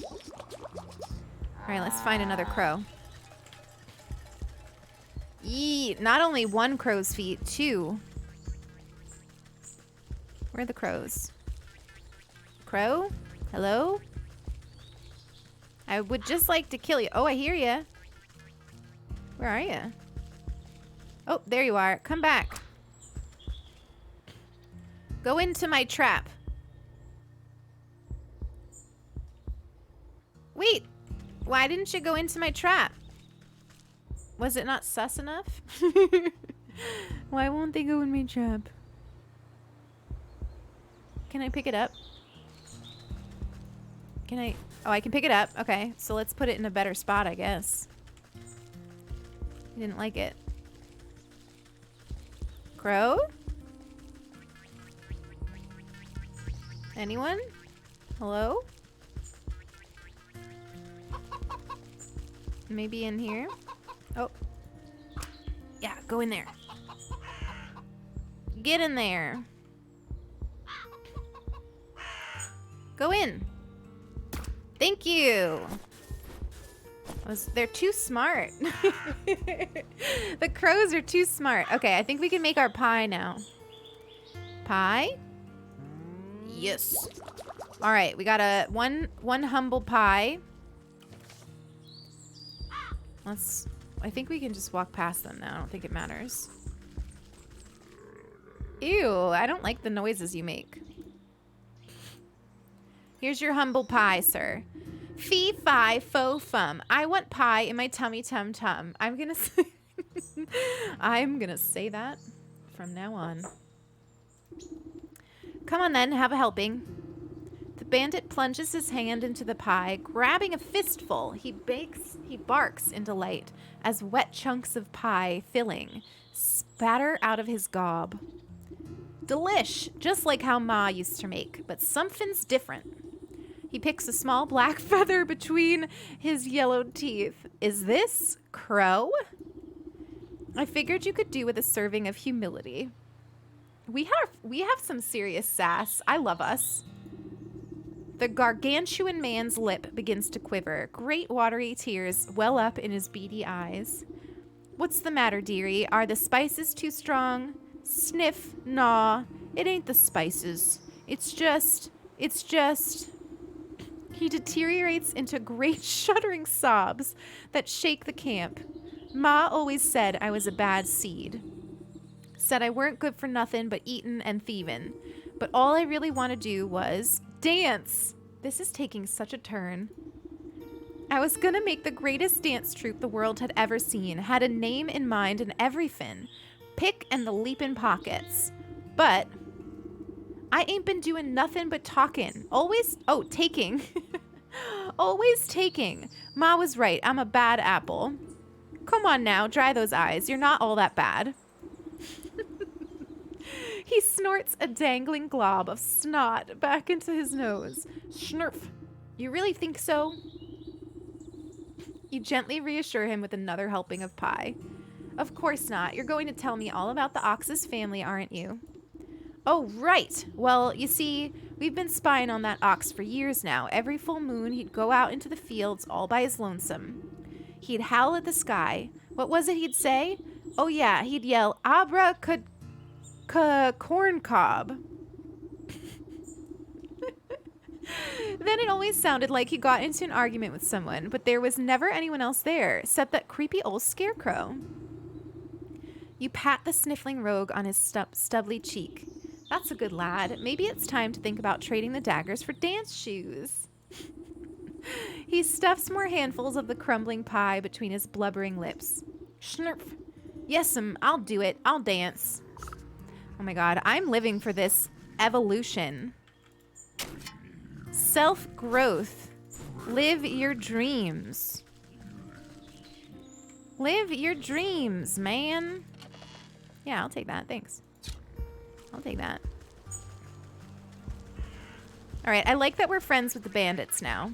All right, let's find another crow. Yee, not only 1 crow's feet, 2. Where are the crows? Crow? Hello? I would just like to kill you. Oh, I hear you. Where are you? Oh, there you are. Come back. Go into my trap. Wait. Why didn't you go into my trap? Was it not sus enough? Why won't they go in my trap? Can I pick it up? Can I? Oh, I can pick it up. Okay, so let's put it in a better spot, I guess. I didn't like it. Crow? Anyone? Hello? Maybe in here? Oh. Yeah, go in there. Get in there. Go in. Thank you. They're too smart. The crows are too smart. Okay, I think we can make our pie now. Pie? Yes. All right, we got a one humble pie. I think we can just walk past them now. I don't think it matters. Ew, I don't like the noises you make. Here's your humble pie, sir. Fee, fi, fo, fum. I want pie in my tummy, tum, tum. I'm gonna say that from now on. Come on then, have a helping. The bandit plunges his hand into the pie, grabbing a fistful. He barks in delight as wet chunks of pie filling spatter out of his gob. Delish, just like how Ma used to make, but something's different. He picks a small black feather between his yellowed teeth. Is this crow? I figured you could do with a serving of humility. We have some serious sass. I love us. The gargantuan man's lip begins to quiver. Great watery tears well up in his beady eyes. What's the matter, dearie? Are the spices too strong? Sniff, gnaw. It ain't the spices. It's just... He deteriorates into great shuddering sobs that shake the camp. Ma always said I was a bad seed. Said I weren't good for nothing but eatin' and thievin'. But all I really want to do was dance. This is taking such a turn. I was gonna make the greatest dance troupe the world had ever seen. Had a name in mind and everything. Pick and the leapin' pockets. But I ain't been doing nothing but talking. Taking. Always taking. Ma was right. I'm a bad apple. Come on now, dry those eyes. You're not all that bad. He snorts a dangling glob of snot back into his nose. Schnurf. You really think so? You gently reassure him with another helping of pie. Of course not. You're going to tell me all about the Ox's family, aren't you? Oh, right. Well, you see, We've been spying on that ox for years now. Every full moon, he'd go out into the fields all by his lonesome. He'd howl at the sky. What was it he'd say? Oh, yeah, he'd yell, corn cob. Then it always sounded like he got into an argument with someone, but there was never anyone else there, except that creepy old scarecrow. You pat the sniffling rogue on his stubbly cheek. That's a good lad. Maybe it's time to think about trading the daggers for dance shoes. He stuffs more handfuls of the crumbling pie between his blubbering lips. Schnurf. Yes'm, I'll do it. I'll dance. Oh my god, I'm living for this evolution. Self-growth. Live your dreams. Live your dreams, man. Yeah, I'll take that. Thanks. I'll take that. All right, I like that we're friends with the bandits now.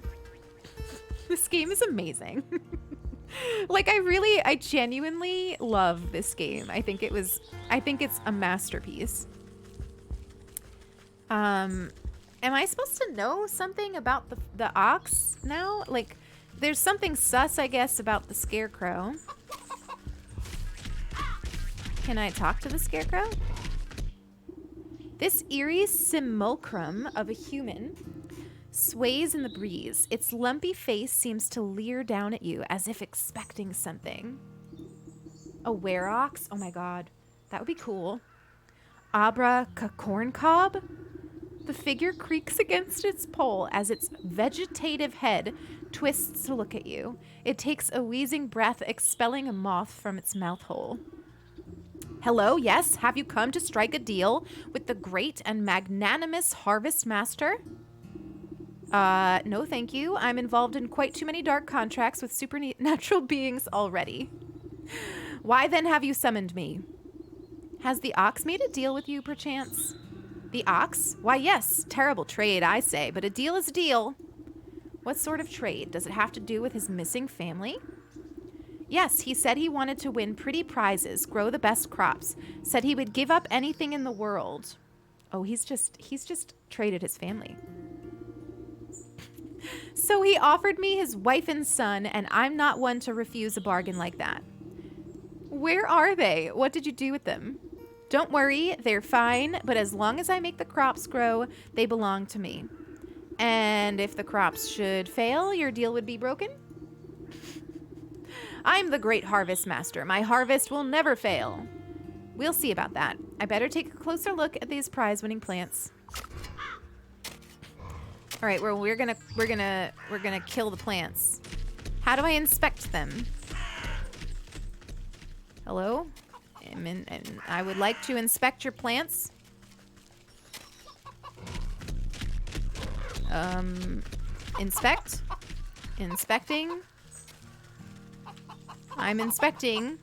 This game is amazing. Like, I genuinely love this game. I think it's a masterpiece. Am I supposed to know something about the ox now? Like, there's something sus, I guess, about the scarecrow. Can I talk to the scarecrow? This eerie simulacrum of a human sways in the breeze. Its lumpy face seems to leer down at you as if expecting something. A were-ox? Oh my god. That would be cool. Corn cob? The figure creaks against its pole as its vegetative head twists to look at you. It takes a wheezing breath, expelling a moth from its mouth hole. Hello, yes? Have you come to strike a deal with the great and magnanimous Harvest Master? No thank you. I'm involved in quite too many dark contracts with supernatural beings already. Why then have you summoned me? Has the ox made a deal with you, perchance? The ox? Why, yes. Terrible trade, I say, but a deal is a deal. What sort of trade? Does it have to do with his missing family? Yes, he said he wanted to win pretty prizes, grow the best crops. Said he would give up anything in the world. Oh, he's just traded his family. So he offered me his wife and son, and I'm not one to refuse a bargain like that. Where are they? What did you do with them? Don't worry, they're fine, but as long as I make the crops grow, they belong to me. And if the crops should fail, your deal would be broken? I'm the great harvest master. My harvest will never fail. We'll see about that. I better take a closer look at these prize-winning plants. All right, well, we're gonna kill the plants. How do I inspect them? Hello? And I would like to inspect your plants. Inspect. Inspecting. I'm inspecting.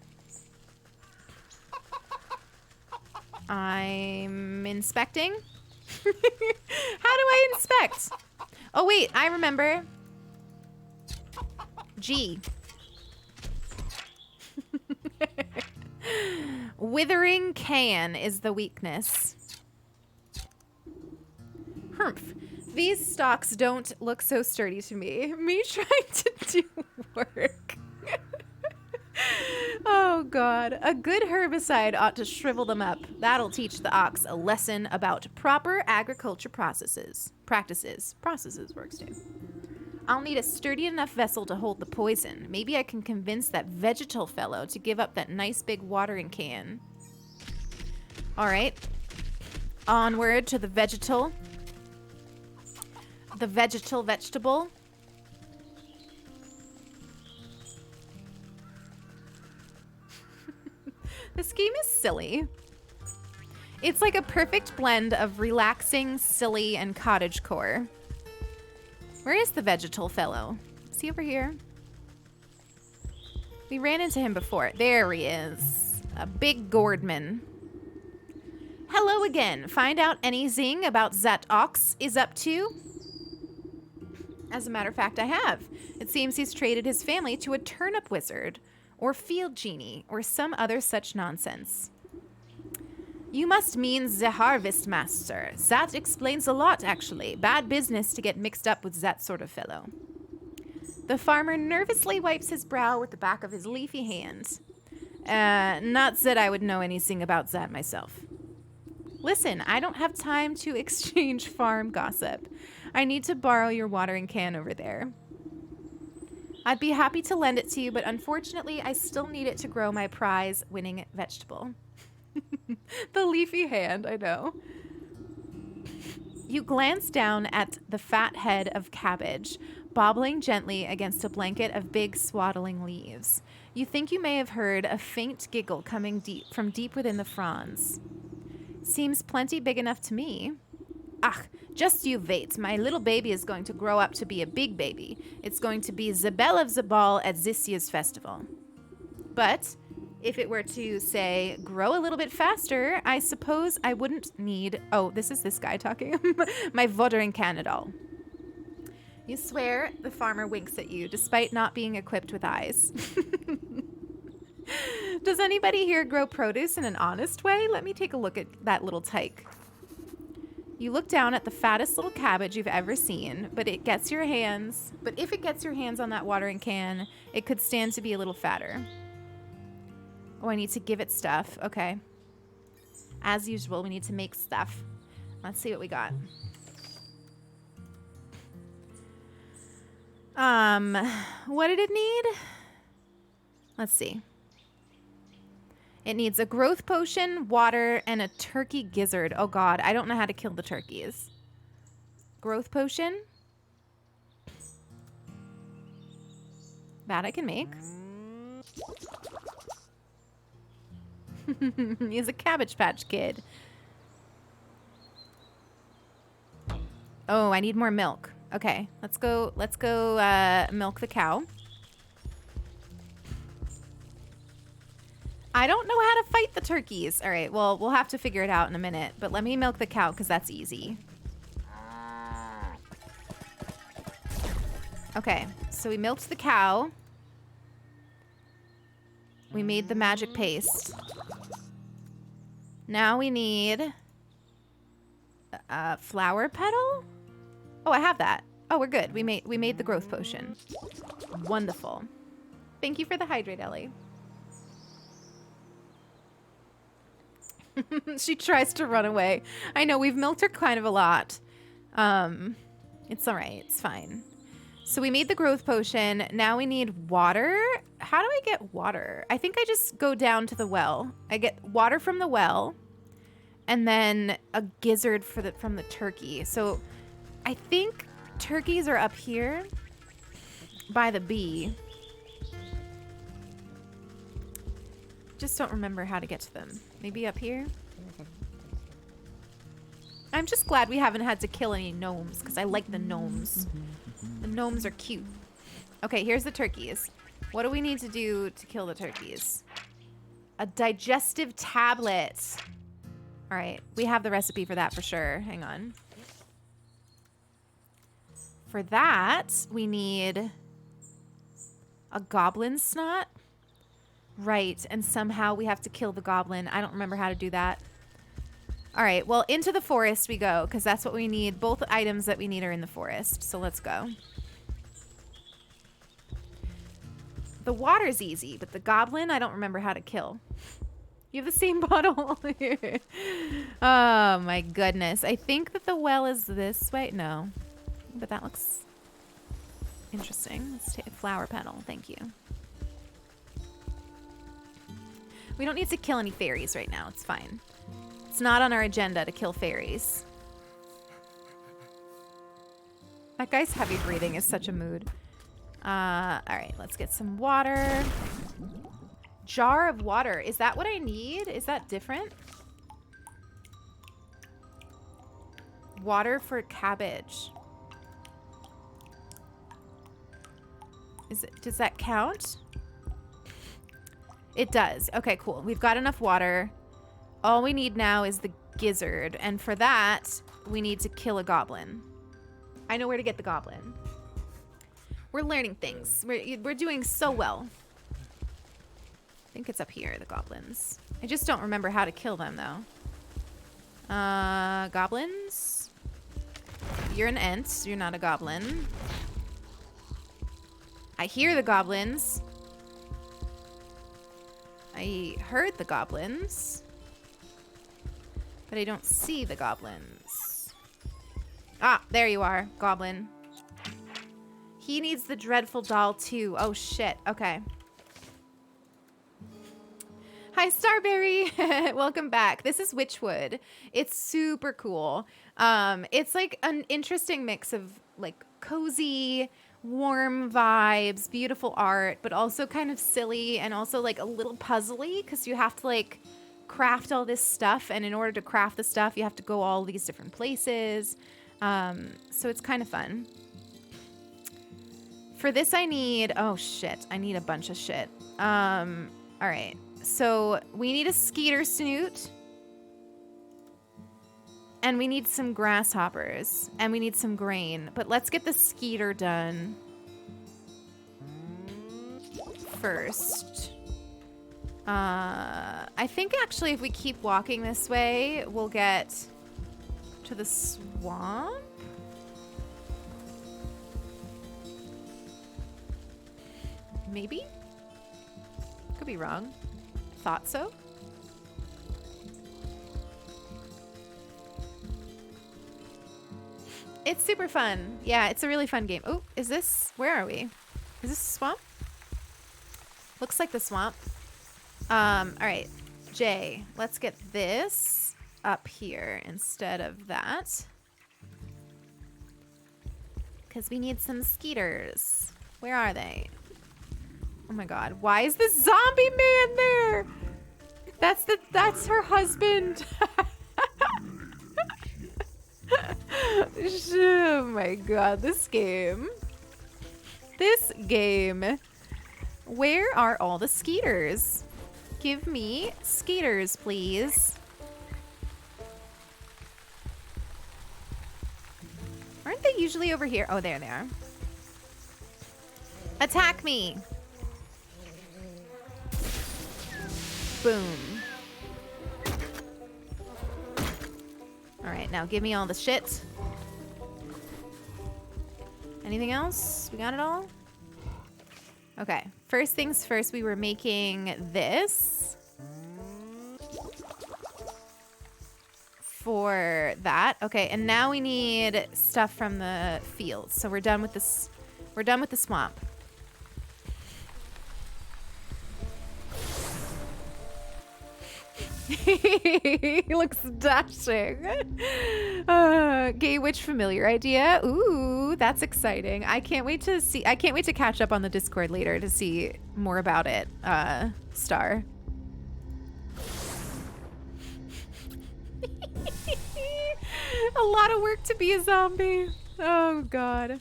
I'm inspecting. How do I inspect? Oh, wait, I remember. G. Withering can is the weakness. Humph. These stalks don't look so sturdy to me. Me trying to do work. Oh, God. A good herbicide ought to shrivel them up. That'll teach the ox a lesson about proper agriculture processes. Practices works too. I'll need a sturdy enough vessel to hold the poison. Maybe I can convince that vegetal fellow to give up that nice big watering can. All right. Onward to the vegetal. The vegetable. This game is silly. It's like a perfect blend of relaxing, silly, and cottagecore. Where is the vegetal fellow? Is he over here? We ran into him before. There he is. A big gourdman. Hello again. Find out any zing about that ox is up to? As a matter of fact, I have. It seems he's traded his family to a turnip wizard, or field genie, or some other such nonsense. You must mean the harvest master. That explains a lot, actually. Bad business to get mixed up with that sort of fellow. The farmer nervously wipes his brow with the back of his leafy hand. Not that I would know anything about that myself. Listen, I don't have time to exchange farm gossip. I need to borrow your watering can over there. I'd be happy to lend it to you, but unfortunately, I still need it to grow my prize-winning vegetable. The leafy hand, I know. You glance down at the fat head of cabbage, bobbling gently against a blanket of big swaddling leaves. You think you may have heard a faint giggle coming from deep within the fronds. Seems plenty big enough to me. Ach, just you wait. My little baby is going to grow up to be a big baby. It's going to be the belle of the ball at this year's festival. But if it were to, say, grow a little bit faster, I suppose I wouldn't need... Oh, this is this guy talking. My watering can at all. You swear the farmer winks at you, despite not being equipped with eyes. Does anybody here grow produce in an honest way? Let me take a look at that little tyke. You look down at the fattest little cabbage you've ever seen, but if it gets your hands on that watering can, it could stand to be a little fatter. Oh, I need to give it stuff. Okay. As usual, we need to make stuff. Let's see what we got. What did it need? Let's see. It needs a growth potion, water, and a turkey gizzard. Oh god, I don't know how to kill the turkeys. Growth potion. That I can make. He's a Cabbage Patch Kid. Oh, I need more milk. Okay, let's go milk the cow. I don't know how to fight the turkeys. All right, well, we'll have to figure it out in a minute, but let me milk the cow because that's easy. Okay, so we milked the cow. We made the magic paste. Now we need a flower petal? Oh, I have that. Oh, we're good. We made the growth potion. Wonderful. Thank you for the hydrate, Ellie. She tries to run away. I know, we've milked her kind of a lot. It's all right. It's fine. So we made the growth potion. Now we need water. How do I get water? I think I just go down to the well. I get water from the well and then a gizzard from the turkey. So I think turkeys are up here by the bee. Just don't remember how to get to them. Maybe up here? I'm just glad we haven't had to kill any gnomes because I like the gnomes. The gnomes are cute. Okay, here's the turkeys. What do we need to do to kill the turkeys? A digestive tablet. All right, we have the recipe for that for sure. Hang on. For that, we need a goblin snot. Right, and somehow we have to kill the goblin. I don't remember how to do that. All right, well, into the forest we go, because that's what we need. Both items that we need are in the forest, so let's go. The water's easy, but the goblin, I don't remember how to kill. You have the same bottle. Oh, my goodness. I think that the well is this way. No, but that looks interesting. Let's take a flower petal. Thank you. We don't need to kill any fairies right now. It's fine. It's not on our agenda to kill fairies. That guy's heavy breathing is such a mood. All right, let's get some water. Jar of water. Is that what I need? Is that different? Water for cabbage. Does that count? It does. Okay, cool. We've got enough water. All we need now is the gizzard. And for that, we need to kill a goblin. I know where to get the goblin. We're learning things. We're doing so well. I think it's up here, the goblins. I just don't remember how to kill them, though. Goblins? You're an ent. You're not a goblin. I hear the goblins. I heard the goblins. But I don't see the goblins. Ah, there you are, goblin. He needs the dreadful doll too. Oh shit, okay. Hi, Starberry. Welcome back. This is Witchwood. It's super cool. It's like an interesting mix of like cozy, warm vibes, beautiful art, but also kind of silly and also like a little puzzly because you have to like craft all this stuff. And in order to craft the stuff, you have to go all these different places. So it's kind of fun. For this, I need... Oh, shit. I need a bunch of shit. All right. So we need a skeeter snoot. And we need some grasshoppers. And we need some grain. But let's get the skeeter done first. I think actually if we keep walking this way, we'll get to the swamp. Maybe? Could be wrong. Thought so. It's super fun. Yeah, it's a really fun game. Oh, is this... Where are we? Is this a swamp? Looks like the swamp. Alright. Jay, let's get this up here instead of that. Because we need some skeeters. Where are they? Oh my god. Why is this zombie man there? That's her husband. Oh my god, this game. This game. Where are all the skeeters? Give me skeeters, please. Aren't they usually over here? Oh, there they are. Attack me. Boom. All right, now give me all the shit. Anything else? We got it all? Okay, first things first, we were making this for that. Okay, and now we need stuff from the fields. So we're done with this. We're done with the swamp. He looks dashing. Gay witch familiar idea. Ooh, that's exciting. I can't wait to see. I can't wait to catch up on the Discord later to see more about it. Star. A lot of work to be a zombie. Oh god.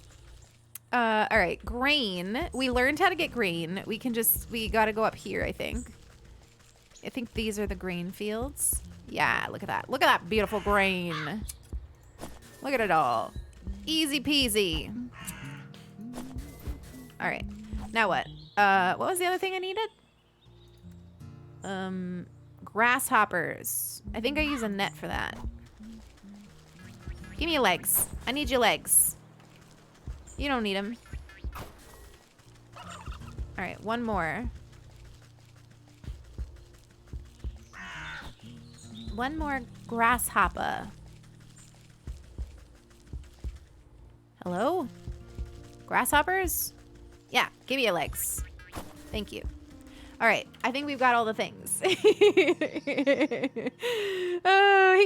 All right, grain. We learned how to get grain. We gotta go up here, I think. I think these are the grain fields. Yeah, look at that. Look at that beautiful grain. Look at it all. Easy peasy. All right. Now what? What was the other thing I needed? Grasshoppers. I think I use a net for that. Give me your legs. I need your legs. You don't need them. All right, one more. One more grasshopper. Hello? Grasshoppers? Yeah, give me your legs. Thank you. All right, I think we've got all the things. He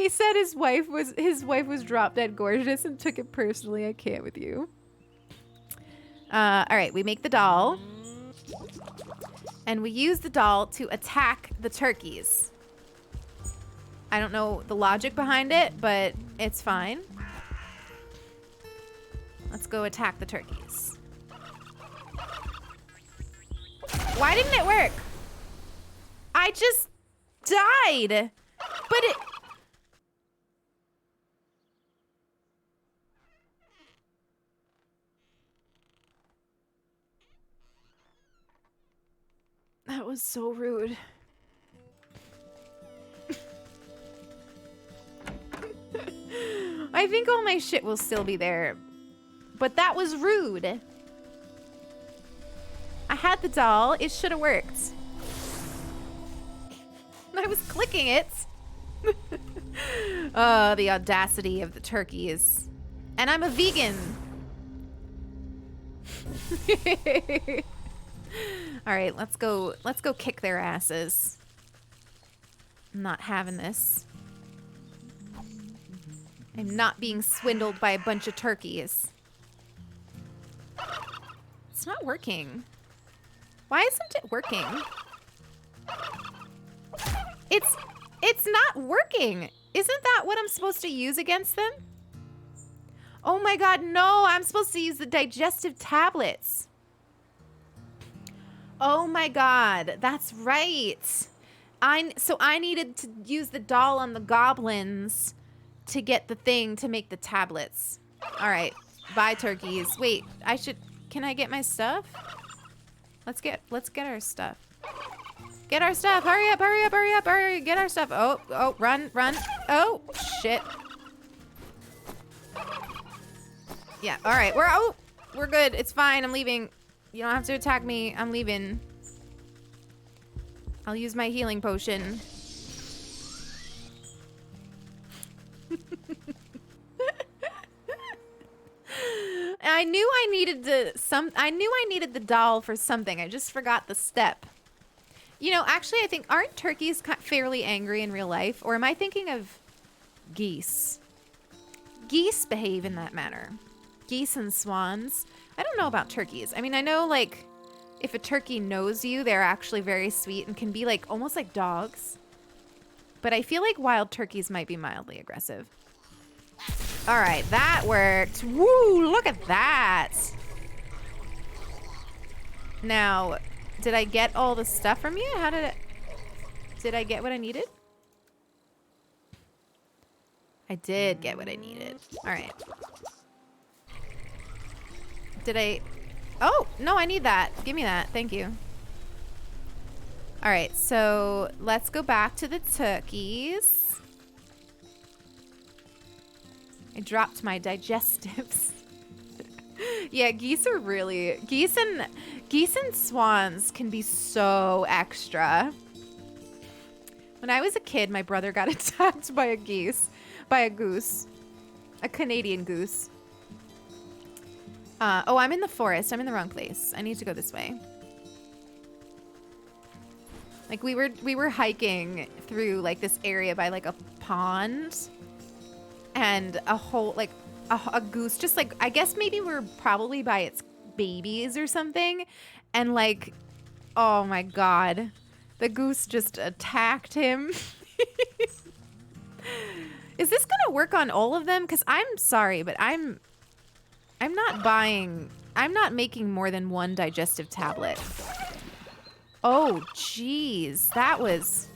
said his wife was drop dead gorgeous and took it personally. I can't with you. All right, we make the doll. And we use the doll to attack the turkeys. I don't know the logic behind it, but it's fine. Let's go attack the turkeys. Why didn't it work? I just died. But it... That was so rude. I think all my shit will still be there. But that was rude. I had the doll. It should have worked. I was clicking it. Oh, the audacity of the turkeys. And I'm a vegan. All right, let's go kick their asses. I'm not having this. I'm not being swindled by a bunch of turkeys. It's not working. Why isn't it working? It's not working. Isn't that what I'm supposed to use against them? Oh my god, no, I'm supposed to use the digestive tablets. Oh my god, that's right. So I needed to use the doll on the goblins to get the thing to make the tablets. All right, bye turkeys. Wait, can I get my stuff? Let's get our stuff. Get our stuff. Hurry up, hurry up, hurry up, hurry. Get our stuff. Oh, run. Oh, shit. Yeah, all right. We're good. It's fine. I'm leaving. You don't have to attack me. I'm leaving. I'll use my healing potion. I knew I needed the doll for something. I just forgot the step. You know, actually, I think, aren't turkeys fairly angry in real life? Or am I thinking of geese? Geese behave in that manner. Geese and swans. I don't know about turkeys. I mean, I know, like, if a turkey knows you, they're actually very sweet and can be, like, almost like dogs. But I feel like wild turkeys might be mildly aggressive. All right, that worked. Woo, look at that. Now, did I get all the stuff from you? Did I get what I needed? I did get what I needed. All right. Oh, no, I need that. Give me that. Thank you. All right, so let's go back to the turkeys. I dropped my digestives. Yeah, geese and swans can be so extra. When I was a kid, my brother got attacked by a goose, a Canadian goose. Oh, I'm in the forest. I'm in the wrong place. I need to go this way. Like we were hiking through like this area by like a pond, and a whole like a goose just like, I guess maybe we're probably by its babies or something, and like, oh my god, the goose just attacked him. Is this gonna work on all of them? Because I'm sorry, but I'm not making more than one digestive tablet. Oh, jeez. That was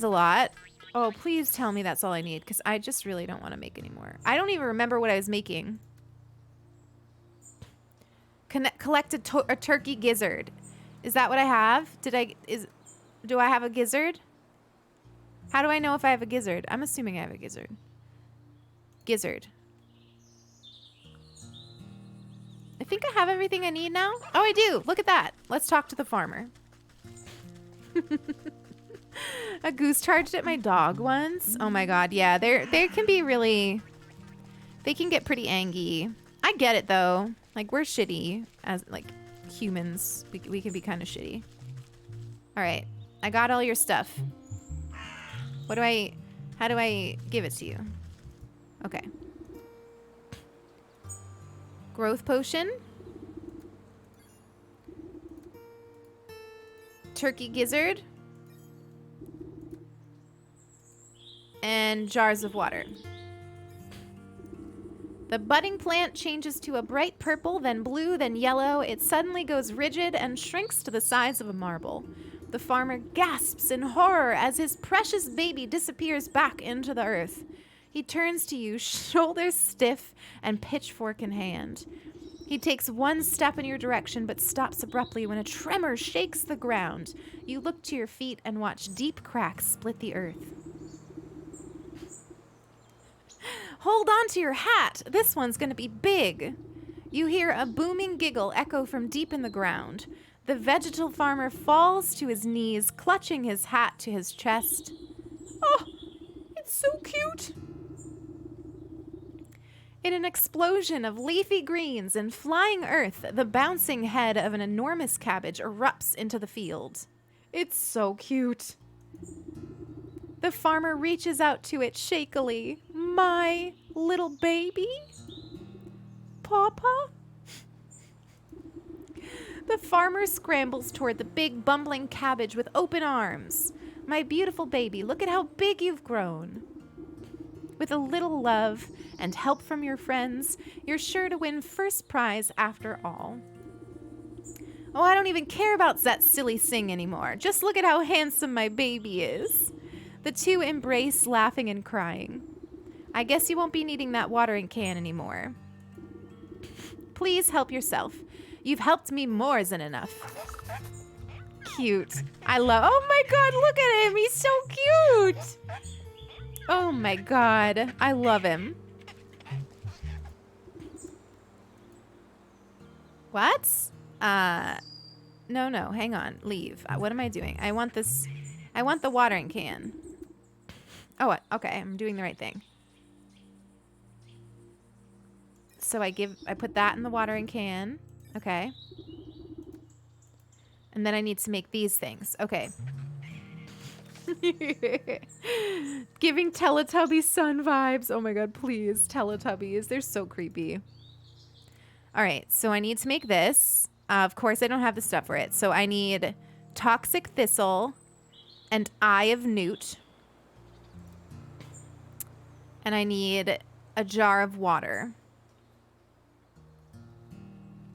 a lot. Oh, please tell me that's all I need, because I just really don't want to make any more. I don't even remember what I was making. Collect a turkey gizzard. Is that what I have? Do I have a gizzard? How do I know if I have a gizzard? I'm assuming I have a gizzard. Gizzard. I think I have everything I need now. Oh, I do. Look at that. Let's talk to the farmer. A goose charged at my dog once. Oh my god, yeah. They can be really... They can get pretty angry. I get it, though. Like, we're shitty as, like, humans. We can be kind of shitty. Alright. I got all your stuff. How do I give it to you? Okay. Growth potion. Turkey gizzard. And jars of water. The budding plant changes to a bright purple, then blue, then yellow. It suddenly goes rigid and shrinks to the size of a marble. The farmer gasps in horror as his precious baby disappears back into the earth. He turns to you, shoulders stiff and pitchfork in hand. He takes one step in your direction, but stops abruptly when a tremor shakes the ground. You look to your feet and watch deep cracks split the earth. Hold on to your hat. This one's gonna be big. You hear a booming giggle echo from deep in the ground. The vegetal farmer falls to his knees, clutching his hat to his chest. Oh, it's so cute. In an explosion of leafy greens and flying earth, the bouncing head of an enormous cabbage erupts into the field. It's so cute. The farmer reaches out to it shakily. My little baby? Papa? The farmer scrambles toward the big, bumbling cabbage with open arms. My beautiful baby, look at how big you've grown. With a little love and help from your friends, you're sure to win first prize after all. Oh, I don't even care about that silly sing anymore. Just look at how handsome my baby is. The two embrace, laughing and crying. I guess you won't be needing that watering can anymore. Please help yourself. You've helped me more than enough. Cute. Oh my God, look at him. He's so cute. Oh my God, I love him. What? No, hang on, leave. What am I doing? I want this, I want the watering can. Oh, okay, I'm doing the right thing. So I put that in the watering can. Okay. And then I need to make these things. Okay. Giving Teletubby sun vibes. Oh my God, please. Teletubbies. They're so creepy. All right. So I need to make this. Of course, I don't have the stuff for it. So I need toxic thistle and eye of newt. And I need a jar of water.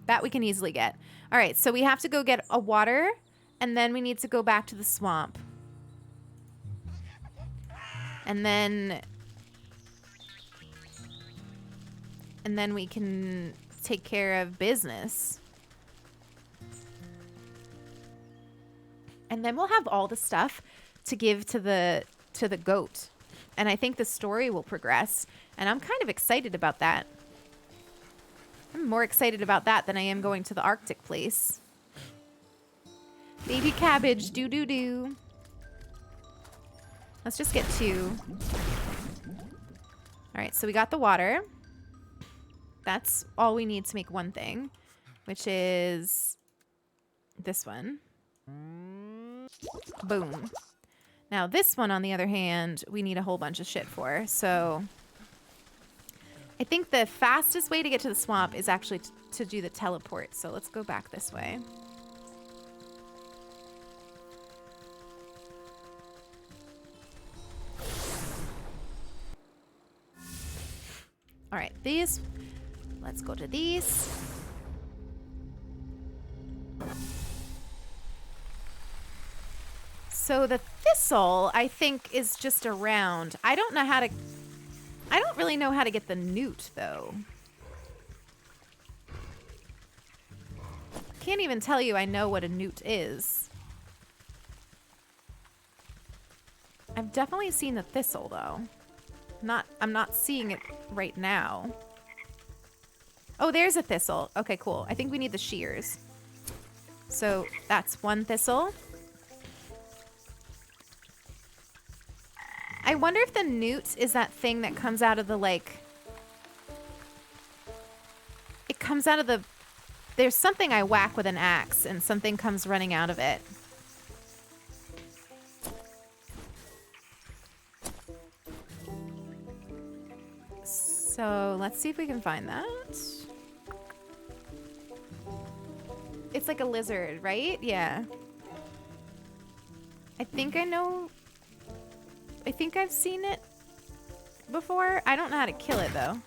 That we can easily get. All right. So we have to go get a water. And then we need to go back to the swamp. And then we can take care of business. And then we'll have all the stuff to give to the goat. And I think the story will progress. And I'm kind of excited about that. I'm more excited about that than I am going to the Arctic place. Baby cabbage, do. Let's just get 2. All right, so we got the water. That's all we need to make one thing, which is this one. Boom. Now this one, on the other hand, we need a whole bunch of shit for. So I think the fastest way to get to the swamp is actually to do the teleport. So let's go back this way. All right, these. Let's go to these. So the thistle, I think, is just around. I don't really know how to get the newt, though. Can't even tell you I know what a newt is. I've definitely seen the thistle, though. I'm not seeing it right now. Oh, there's a thistle. Okay, cool. I think we need the shears. So that's one thistle. I wonder if the newt is that thing that comes out of the, like... It comes out of the... There's something I whack with an axe and something comes running out of it. So let's see if we can find that. It's like a lizard, right? Yeah. I think I know. I think I've seen it before. I don't know how to kill it, though.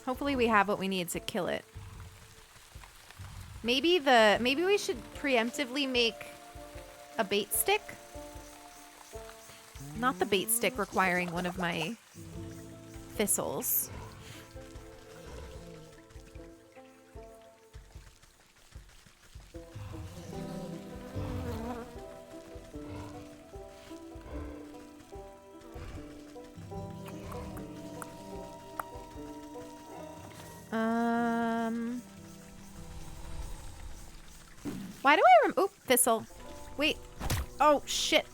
Hopefully we have what we need to kill it. Maybe we should preemptively make a bait stick. Not the bait stick requiring one of my thistles. Why do I oh, thistle. Wait. Oh, shit.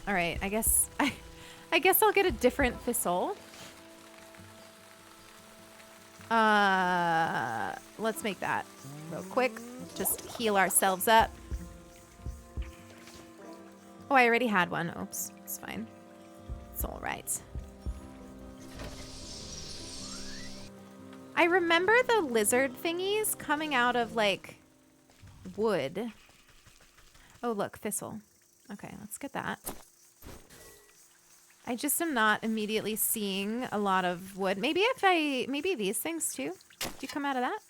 All right, I guess I'll get a different thistle. Let's make that real quick. Just heal ourselves up. Oh, I already had one. Oops, it's fine. It's all right. I remember the lizard thingies coming out of, like, wood. Oh, look, thistle. Okay, let's get that. I just am not immediately seeing a lot of wood. Maybe maybe these things too? Do you come out of that?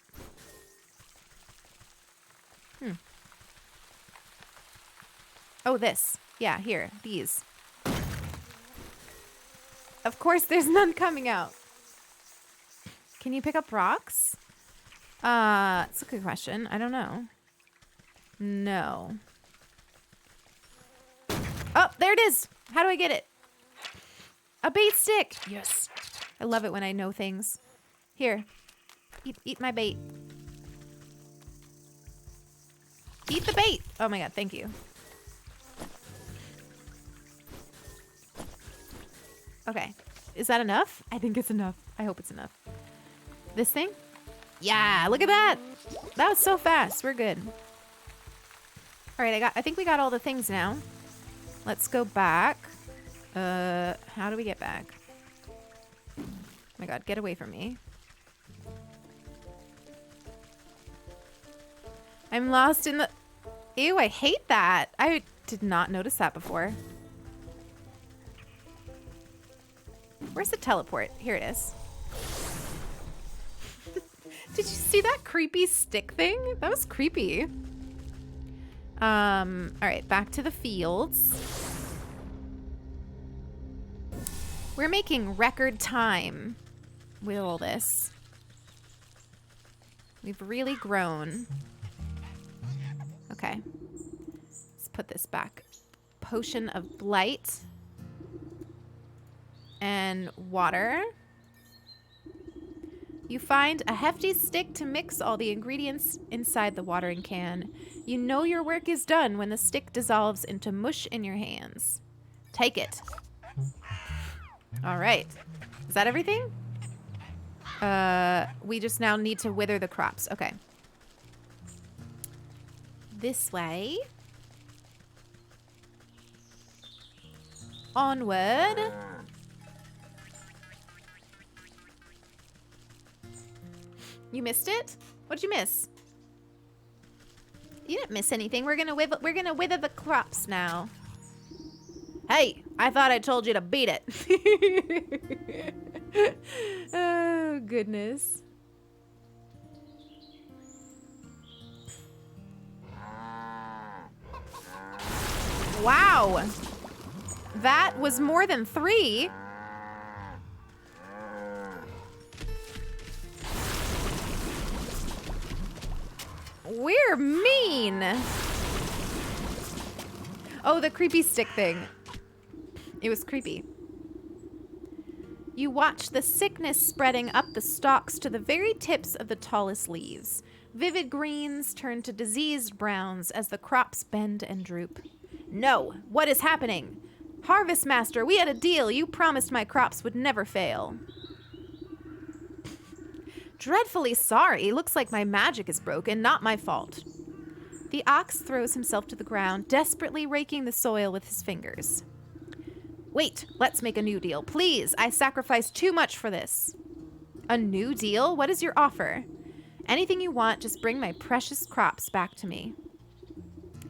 Oh, this. Yeah, here, these. Of course there's none coming out. Can you pick up rocks? It's a good question. I don't know. No. Oh, there it is. How do I get it? A bait stick. Yes. I love it when I know things. Here. Eat my bait. Eat the bait. Oh my god, thank you. Okay. Is that enough? I think it's enough. I hope it's enough. This thing? Yeah, look at that. That was so fast. We're good. All right, I think we got all the things now. Let's go back. How do we get back? Oh my god, get away from me. I'm lost in the... Ew, I hate that. I did not notice that before. Where's the teleport? Here it is. Did you see that creepy stick thing? That was creepy. All right, back to the fields. We're making record time with all this. We've really grown. Okay. Let's put this back. Potion of blight. And water. You find a hefty stick to mix all the ingredients inside the watering can. You know your work is done when the stick dissolves into mush in your hands. Take it. All right. Is that everything? We just now need to wither the crops. Okay. This way. Onward. You missed it? What'd you miss? You didn't miss anything. We're gonna wither the crops now. Hey, I thought I told you to beat it. Oh, goodness. Wow. That was more than 3. We're mean. Oh, the creepy stick thing. It was creepy. You watch the sickness spreading up the stalks to the very tips of the tallest leaves. Vivid greens turn to diseased browns as the crops bend and droop. No, what is happening? Harvest Master, we had a deal. You promised my crops would never fail. Dreadfully sorry. Looks like my magic is broken, not my fault. The ox throws himself to the ground, desperately raking the soil with his fingers. Wait, let's make a new deal. Please, I sacrificed too much for this. A new deal? What is your offer? Anything you want, just bring my precious crops back to me.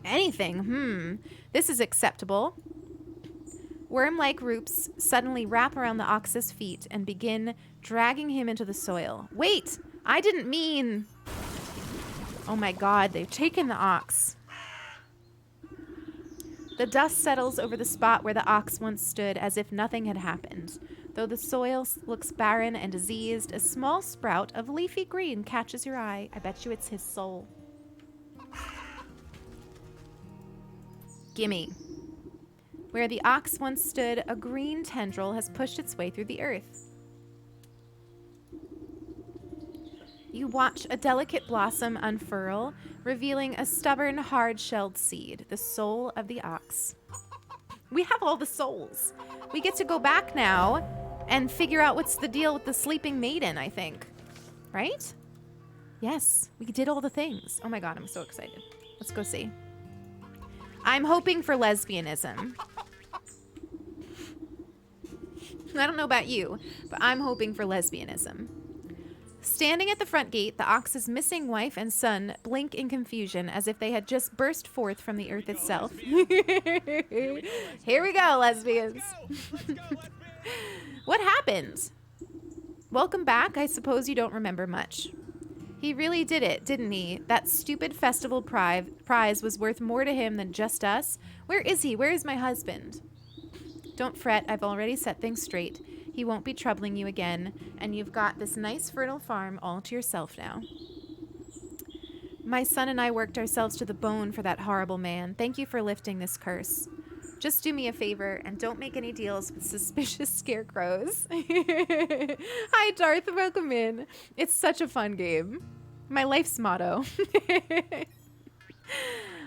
Anything? This is acceptable. Worm-like roots suddenly wrap around the ox's feet and begin dragging him into the soil. Wait, I didn't mean... Oh my god, they've taken the ox. The dust settles over the spot where the ox once stood as if nothing had happened. Though the soil looks barren and diseased, a small sprout of leafy green catches your eye. I bet you it's his soul. Gimme. Where the ox once stood, a green tendril has pushed its way through the earth. You watch a delicate blossom unfurl, revealing a stubborn, hard-shelled seed, the soul of the ox. We have all the souls. We get to go back now and figure out what's the deal with the sleeping maiden, I think. Right? Yes, we did all the things. Oh my god, I'm so excited. Let's go see. I'm hoping for lesbianism. I don't know about you, but I'm hoping for lesbianism. Standing at the front gate, the ox's missing wife and son blink in confusion as if they had just burst forth from the earth itself. Here we go, lesbians. What happened? Welcome back. I suppose you don't remember much. He really did it, didn't he? That stupid festival prize was worth more to him than just us. Where is he? Where is my husband? Don't fret. I've already set things straight. He won't be troubling you again, and you've got this nice fertile farm all to yourself now. My son and I worked ourselves to the bone for that horrible man. Thank you for lifting this curse. Just do me a favor and don't make any deals with suspicious scarecrows. Hi, Darth. Welcome in. It's such a fun game. My life's motto.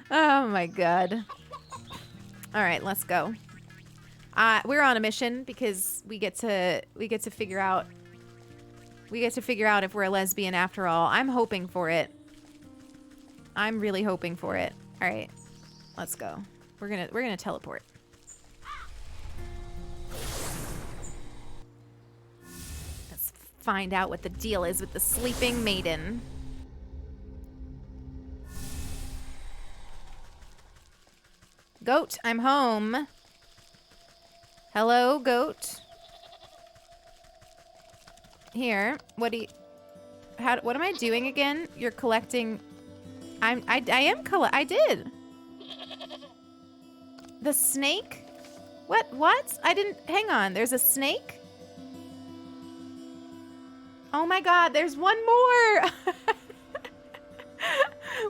Oh, my God. All right, let's go. We're on a mission because we get to figure out if we're a lesbian after all. I'm hoping for it. I'm really hoping for it. All right, let's go. We're gonna teleport. Let's find out what the deal is with the sleeping maiden. Goat, I'm home. Hello, goat. Here, what am I doing again? You're collecting. I did. The snake? What? I didn't, hang on, there's a snake? Oh my god, there's one more!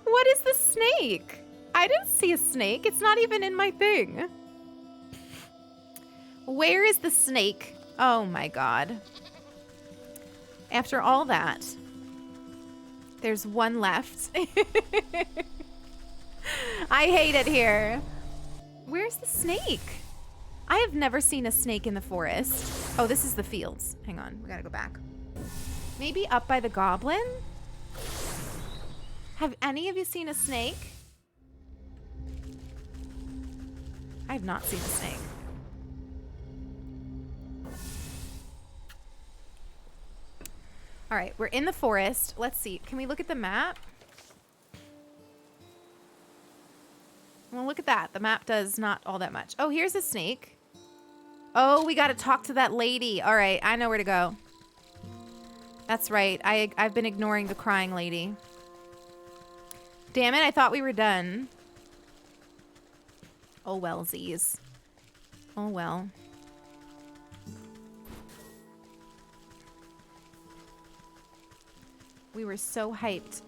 What is the snake? I didn't see a snake, it's not even in my thing. Where is the snake? Oh my god. After all that, there's one left. I hate it here. Where's the snake? I have never seen a snake in the forest. Oh, this is the fields. Hang on, we gotta go back. Maybe up by the goblin? Have any of you seen a snake? I have not seen a snake. All right, we're in the forest. Let's see. Can we look at the map? Well, look at that. The map does not all that much. Oh, here's a snake. Oh, we got to talk to that lady. All right, I know where to go. That's right. I've been ignoring the crying lady. Damn it, I thought we were done. Oh, wellsies. Oh, well. We were so hyped.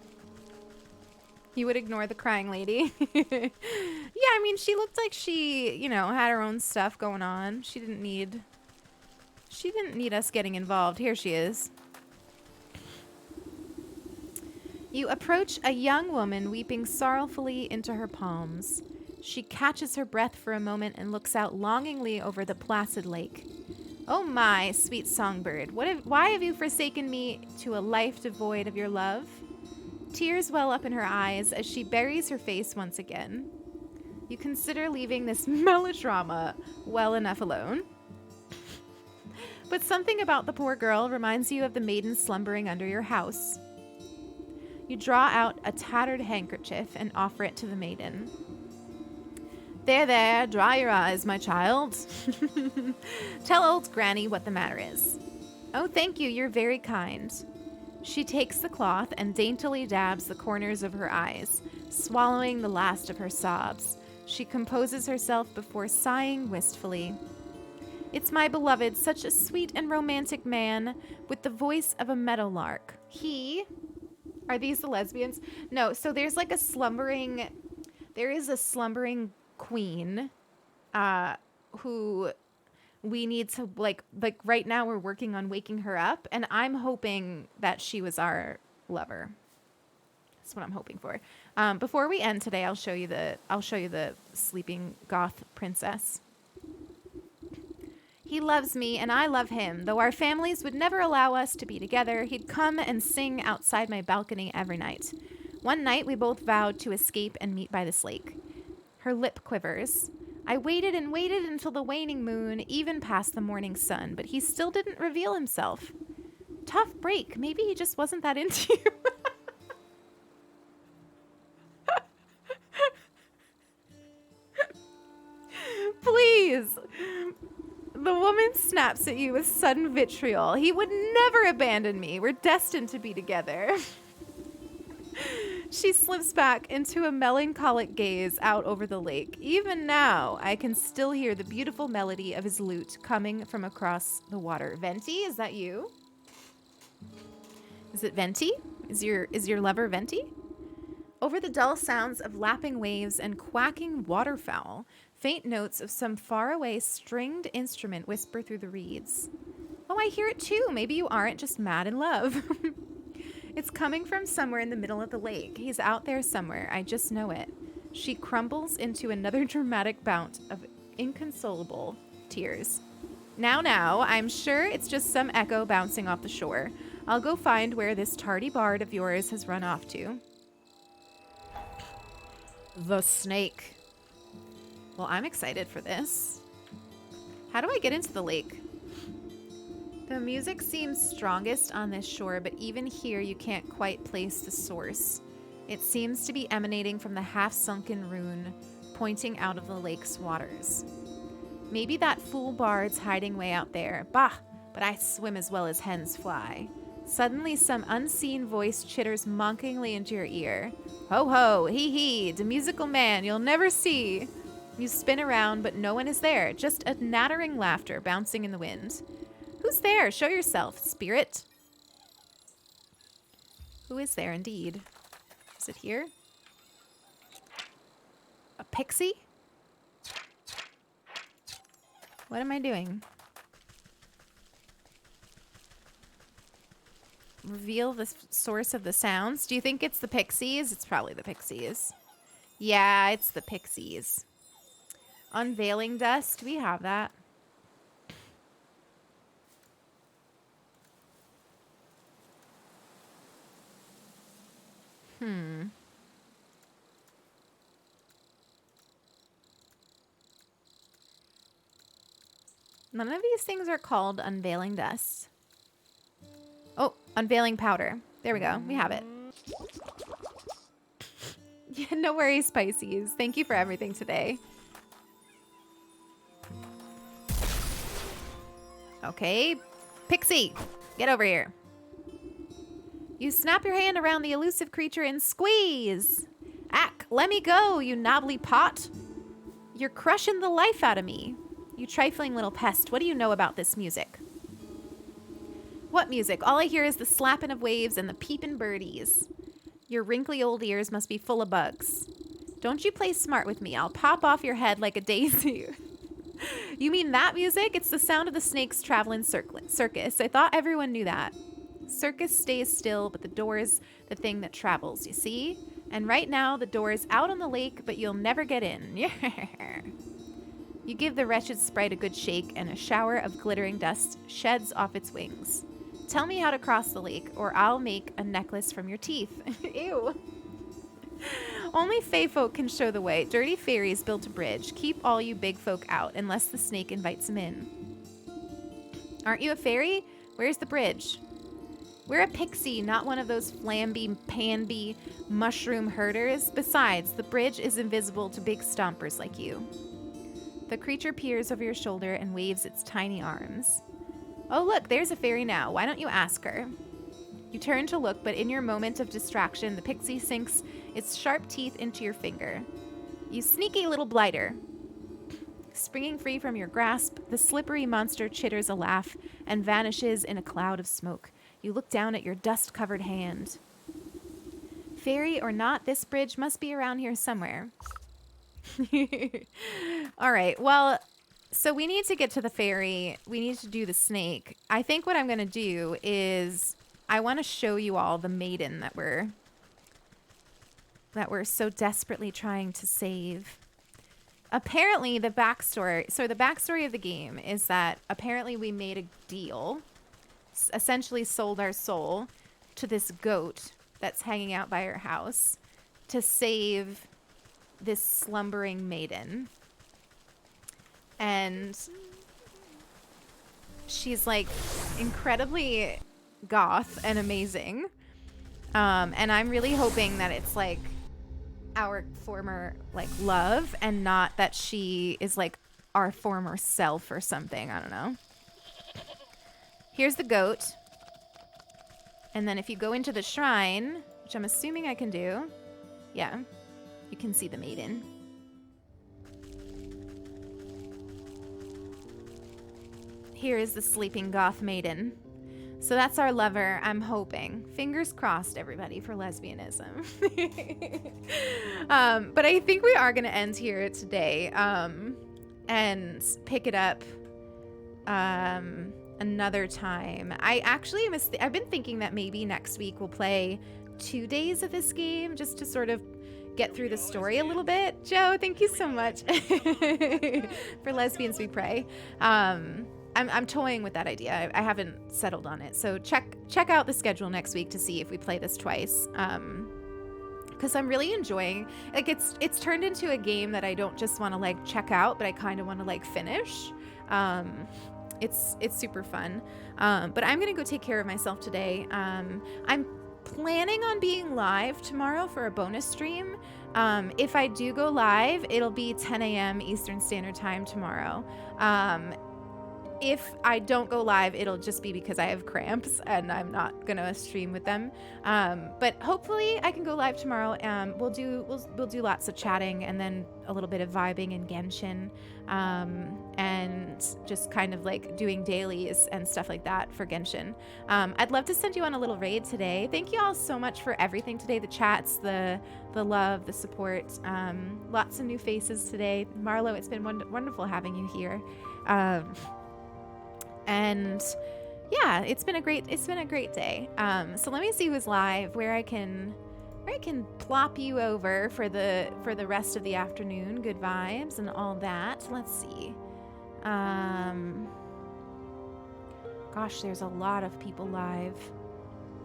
You would ignore the crying lady. Yeah, I mean, she looked like she, you know, had her own stuff going on. She didn't need us getting involved. Here she is. You approach a young woman weeping sorrowfully into her palms. She catches her breath for a moment and looks out longingly over the placid lake. Oh my, sweet songbird, why have you forsaken me to a life devoid of your love? Tears well up in her eyes as she buries her face once again. You consider leaving this melodrama well enough alone. But something about the poor girl reminds you of the maiden slumbering under your house. You draw out a tattered handkerchief and offer it to the maiden. There, dry your eyes, my child. Tell old Granny what the matter is. Oh, thank you, you're very kind. She takes the cloth and daintily dabs the corners of her eyes, swallowing the last of her sobs. She composes herself before sighing wistfully. It's my beloved, such a sweet and romantic man, with the voice of a meadowlark. Are these the lesbians? No, so there is a slumbering queen who we need to like right now we're working on waking her up, and I'm hoping that she was our lover. That's what I'm hoping for. Before we end today, I'll show you the sleeping goth princess. He loves me and I love him. Though our families would never allow us to be together, he'd come and sing outside my balcony every night. One night, we both vowed to escape and meet by this lake. Her lip quivers. I waited and waited until the waning moon, even past the morning sun, but he still didn't reveal himself. Tough break. Maybe he just wasn't that into you. Please. The woman snaps at you with sudden vitriol. He would never abandon me. We're destined to be together. She slips back into a melancholic gaze out over the lake. Even now, I can still hear the beautiful melody of his lute coming from across the water. Venti, is that you? Is it Venti? Is your lover Venti? Over the dull sounds of lapping waves and quacking waterfowl, faint notes of some faraway stringed instrument whisper through the reeds. Oh, I hear it too. Maybe you aren't just mad in love. It's coming from somewhere in the middle of the lake. He's out there somewhere. I just know it. She crumbles into another dramatic bout of inconsolable tears. Now, I'm sure it's just some echo bouncing off the shore. I'll go find where this tardy bard of yours has run off to. The snake. Well, I'm excited for this. How do I get into the lake? The music seems strongest on this shore, but even here you can't quite place the source. It seems to be emanating from the half-sunken rune, pointing out of the lake's waters. Maybe that fool bard's hiding way out there. Bah, but I swim as well as hens fly. Suddenly some unseen voice chitters mockingly into your ear. Ho ho, hee hee, the musical man you'll never see. You spin around, but no one is there, just a nattering laughter bouncing in the wind. Who's there? Show yourself, spirit. Who is there indeed? Is it here? A pixie? What am I doing? Reveal the source of the sounds. Do you think it's the pixies? It's probably the pixies. Yeah, it's the pixies. Unveiling dust. We have that. None of these things are called unveiling dust. Oh, unveiling powder. There we go. We have it. Yeah, no worries, Pisces. Thank you for everything today. Okay, Pixie, get over here. You snap your hand around the elusive creature and squeeze. Ack, let me go, you knobbly pot. You're crushing the life out of me. You trifling little pest, what do you know about this music? What music? All I hear is the slapping of waves and the peeping birdies. Your wrinkly old ears must be full of bugs. Don't you play smart with me. I'll pop off your head like a daisy. You mean that music? It's the sound of the snakes traveling circus. I thought everyone knew that. Circus stays still, but the door is the thing that travels, you see? And right now, the door is out on the lake, but you'll never get in. You give the wretched sprite a good shake, and a shower of glittering dust sheds off its wings. Tell me how to cross the lake, or I'll make a necklace from your teeth. Ew. Only fae folk can show the way. Dirty fairies built a bridge. Keep all you big folk out, unless the snake invites them in. Aren't you a fairy? Where's the bridge? We're a pixie, not one of those flamby-pamby mushroom herders. Besides, the bridge is invisible to big stompers like you. The creature peers over your shoulder and waves its tiny arms. Oh, look, there's a fairy now. Why don't you ask her? You turn to look, but in your moment of distraction, the pixie sinks its sharp teeth into your finger. You sneaky little blighter. Springing free from your grasp, the slippery monster chitters a laugh and vanishes in a cloud of smoke. You look down at your dust-covered hand. Fairy or not, this bridge must be around here somewhere. All right, well, so we need to get to the fairy. We need to do the snake. I think what I'm going to do is I want to show you all the maiden that we're so desperately trying to save. Apparently, the backstory of the game is that apparently we made a deal, essentially sold our soul to this goat that's hanging out by our house to save this slumbering maiden. And she's like incredibly goth and amazing. And I'm really hoping that it's like our former like love and not that she is like our former self or something. I don't know. Here's the goat. And then if you go into the shrine, which I'm assuming I can do, yeah, you can see the maiden. Here is the sleeping goth maiden. So that's our lover, I'm hoping. Fingers crossed, everybody, for lesbianism. But I think we are going to end here today and pick it up another time. I've been thinking that maybe next week we'll play 2 days of this game just to sort of get through the story a little bit. Joe, thank you so much. For Lesbians We Pray. I'm toying with that idea. I haven't settled on it. So check out the schedule next week to see if we play this twice. Because I'm really enjoying, like, it's turned into a game that I don't just want to like check out, but I kind of want to like finish. It's super fun. But I'm gonna go take care of myself today. I'm planning on being live tomorrow for a bonus stream. If I do go live, it'll be 10 a.m. Eastern Standard Time tomorrow. If I don't go live, it'll just be because I have cramps and I'm not gonna stream with them. But hopefully I can go live tomorrow. We'll do lots of chatting and then a little bit of vibing in Genshin, and just kind of like doing dailies and stuff like that for Genshin. I'd love to send you on a little raid today. Thank you all so much for everything today. The chats, the love, the support. Lots of new faces today. Marlo, it's been wonderful having you here. And yeah, it's been a great day. So let me see who's live, where I can plop you over for the rest of the afternoon. Good vibes and all that. Let's see. Gosh, there's a lot of people live.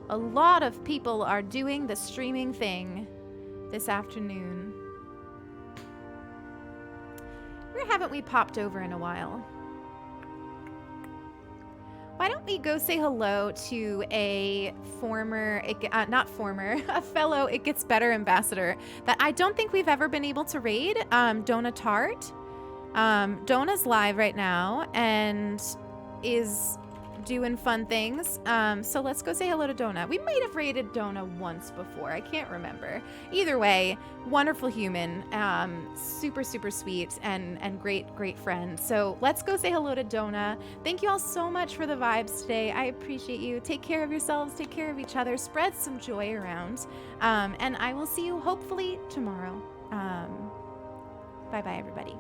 A lot of people are doing the streaming thing this afternoon. Where haven't we popped over in a while? Why don't we go say hello to a fellow It Gets Better ambassador that I don't think we've ever been able to raid, Donna Tart. Donna's live right now and is doing fun things. So let's go say hello to Donna. We might have raided Donna once before. I can't remember. Either way, wonderful human, super, super sweet and great friend. So let's go say hello to Donna. Thank you all so much for the vibes today. I appreciate you. Take care of yourselves. Take care of each other. Spread some joy around. And I will see you hopefully tomorrow. Bye-bye, everybody.